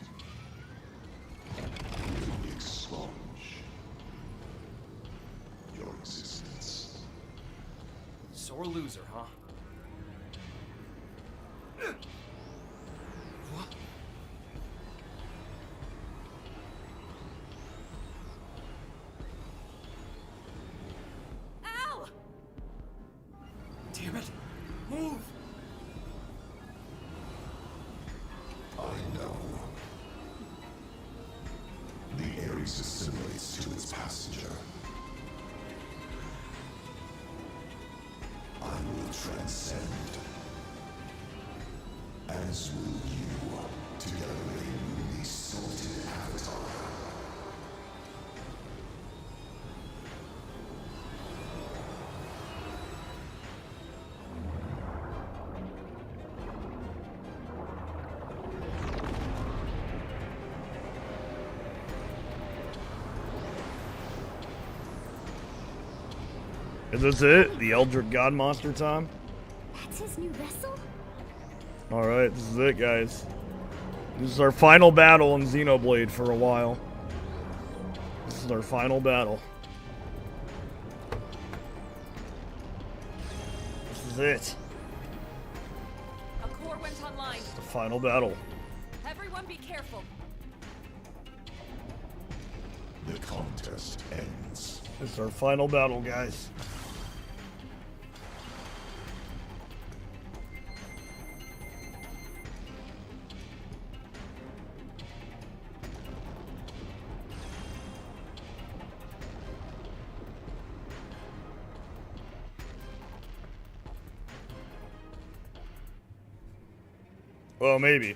will expunge your existence. Sore loser, huh? What? Ow! Damn it! Move! I know. The Ares assimilates to its passenger. I will transcend. As will you, together with a newly sorted avatar. Is this it? The Eldritch God Monster time? That's his new vessel? Alright, this is it, guys. This is our final battle in Xenoblade for a while. This is our final battle. This is it. A core went online. The final battle. Everyone be careful. The contest ends. This is our final battle, guys. Well, maybe.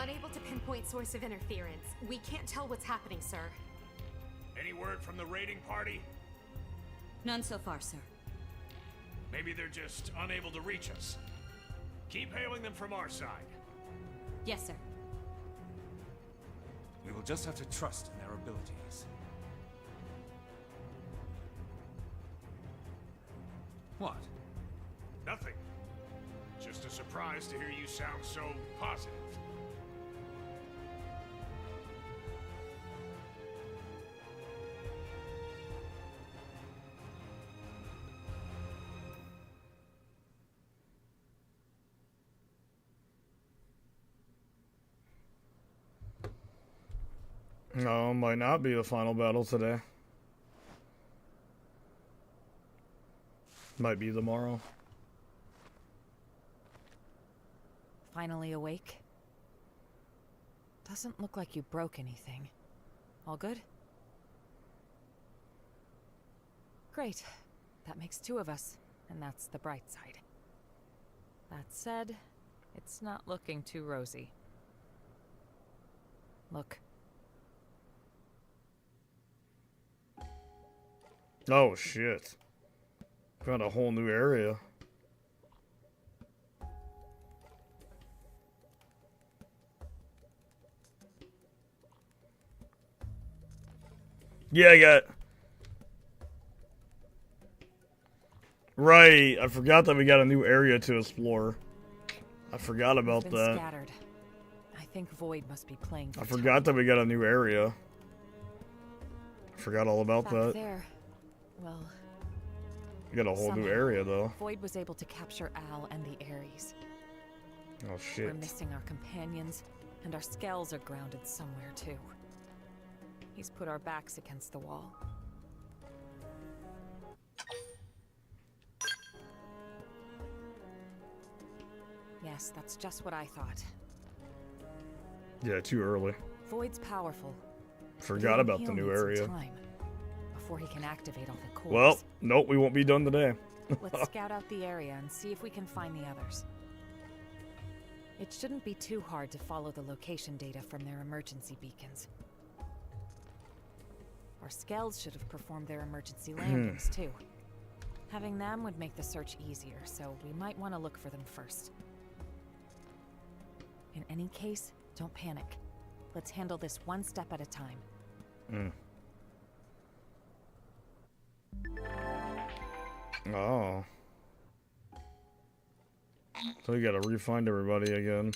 Unable to pinpoint source of interference. We can't tell what's happening, sir. Any word from the raiding party? None so far, sir. Maybe they're just unable to reach us. Keep hailing them from our side. Yes, sir. We will just have to trust in their abilities. What? Nothing. Just a surprise to hear you sound so positive. No, it might not be the final battle today. Might be tomorrow. Finally awake? Doesn't look like you broke anything. All good? Great. That makes 2 of us, and that's the bright side. That said, it's not looking too rosy. Look. Oh shit. Found a whole new area. Yeah, I got... Right, I forgot that we got a new area to explore. I forgot about We've been that. Scattered. I think Void must be playing. I forgot that we got a new area. I forgot all about Back that. there. Well, We got a whole new somehow, area, though. Void was able to capture Al and the Ares. Oh, We're shit. missing our companions, and our scales are grounded somewhere, too. He's put our backs against the wall. Yes, that's just what I thought. Yeah, too early. Void's powerful. Forgot Even about he'll the new need some area. time before he can activate all the cores. Well, nope, we won't be done today. Let's scout out the area and see if we can find the others. It shouldn't be too hard to follow the location data from their emergency beacons. Our scales should have performed their emergency landings, too. Having them would make the search easier, so we might want to look for them first. In any case, don't panic. Let's handle this one step at a time. Oh. So we gotta re-find everybody again.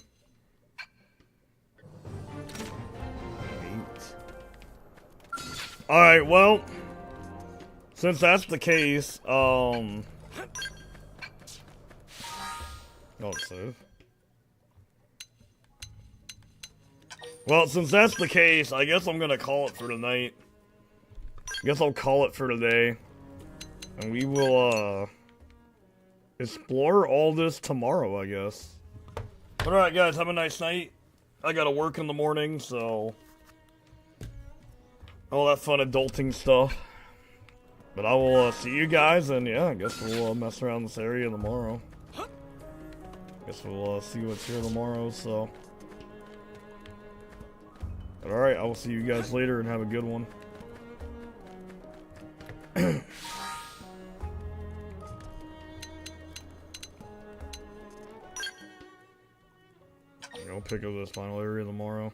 Neat. Alright, well, since that's the case, oh, save. Well, since that's the case, I guess I'm gonna call it for tonight. I guess I'll call it for today. And we will, explore all this tomorrow, I guess. Alright, guys, have a nice night. I gotta work in the morning, so... all that fun adulting stuff. But I will, see you guys, and yeah, I guess we'll, mess around this area tomorrow. Guess we'll, see what's here tomorrow, so... But alright, I will see you guys later, and have a good one. I'll pick up this final area tomorrow.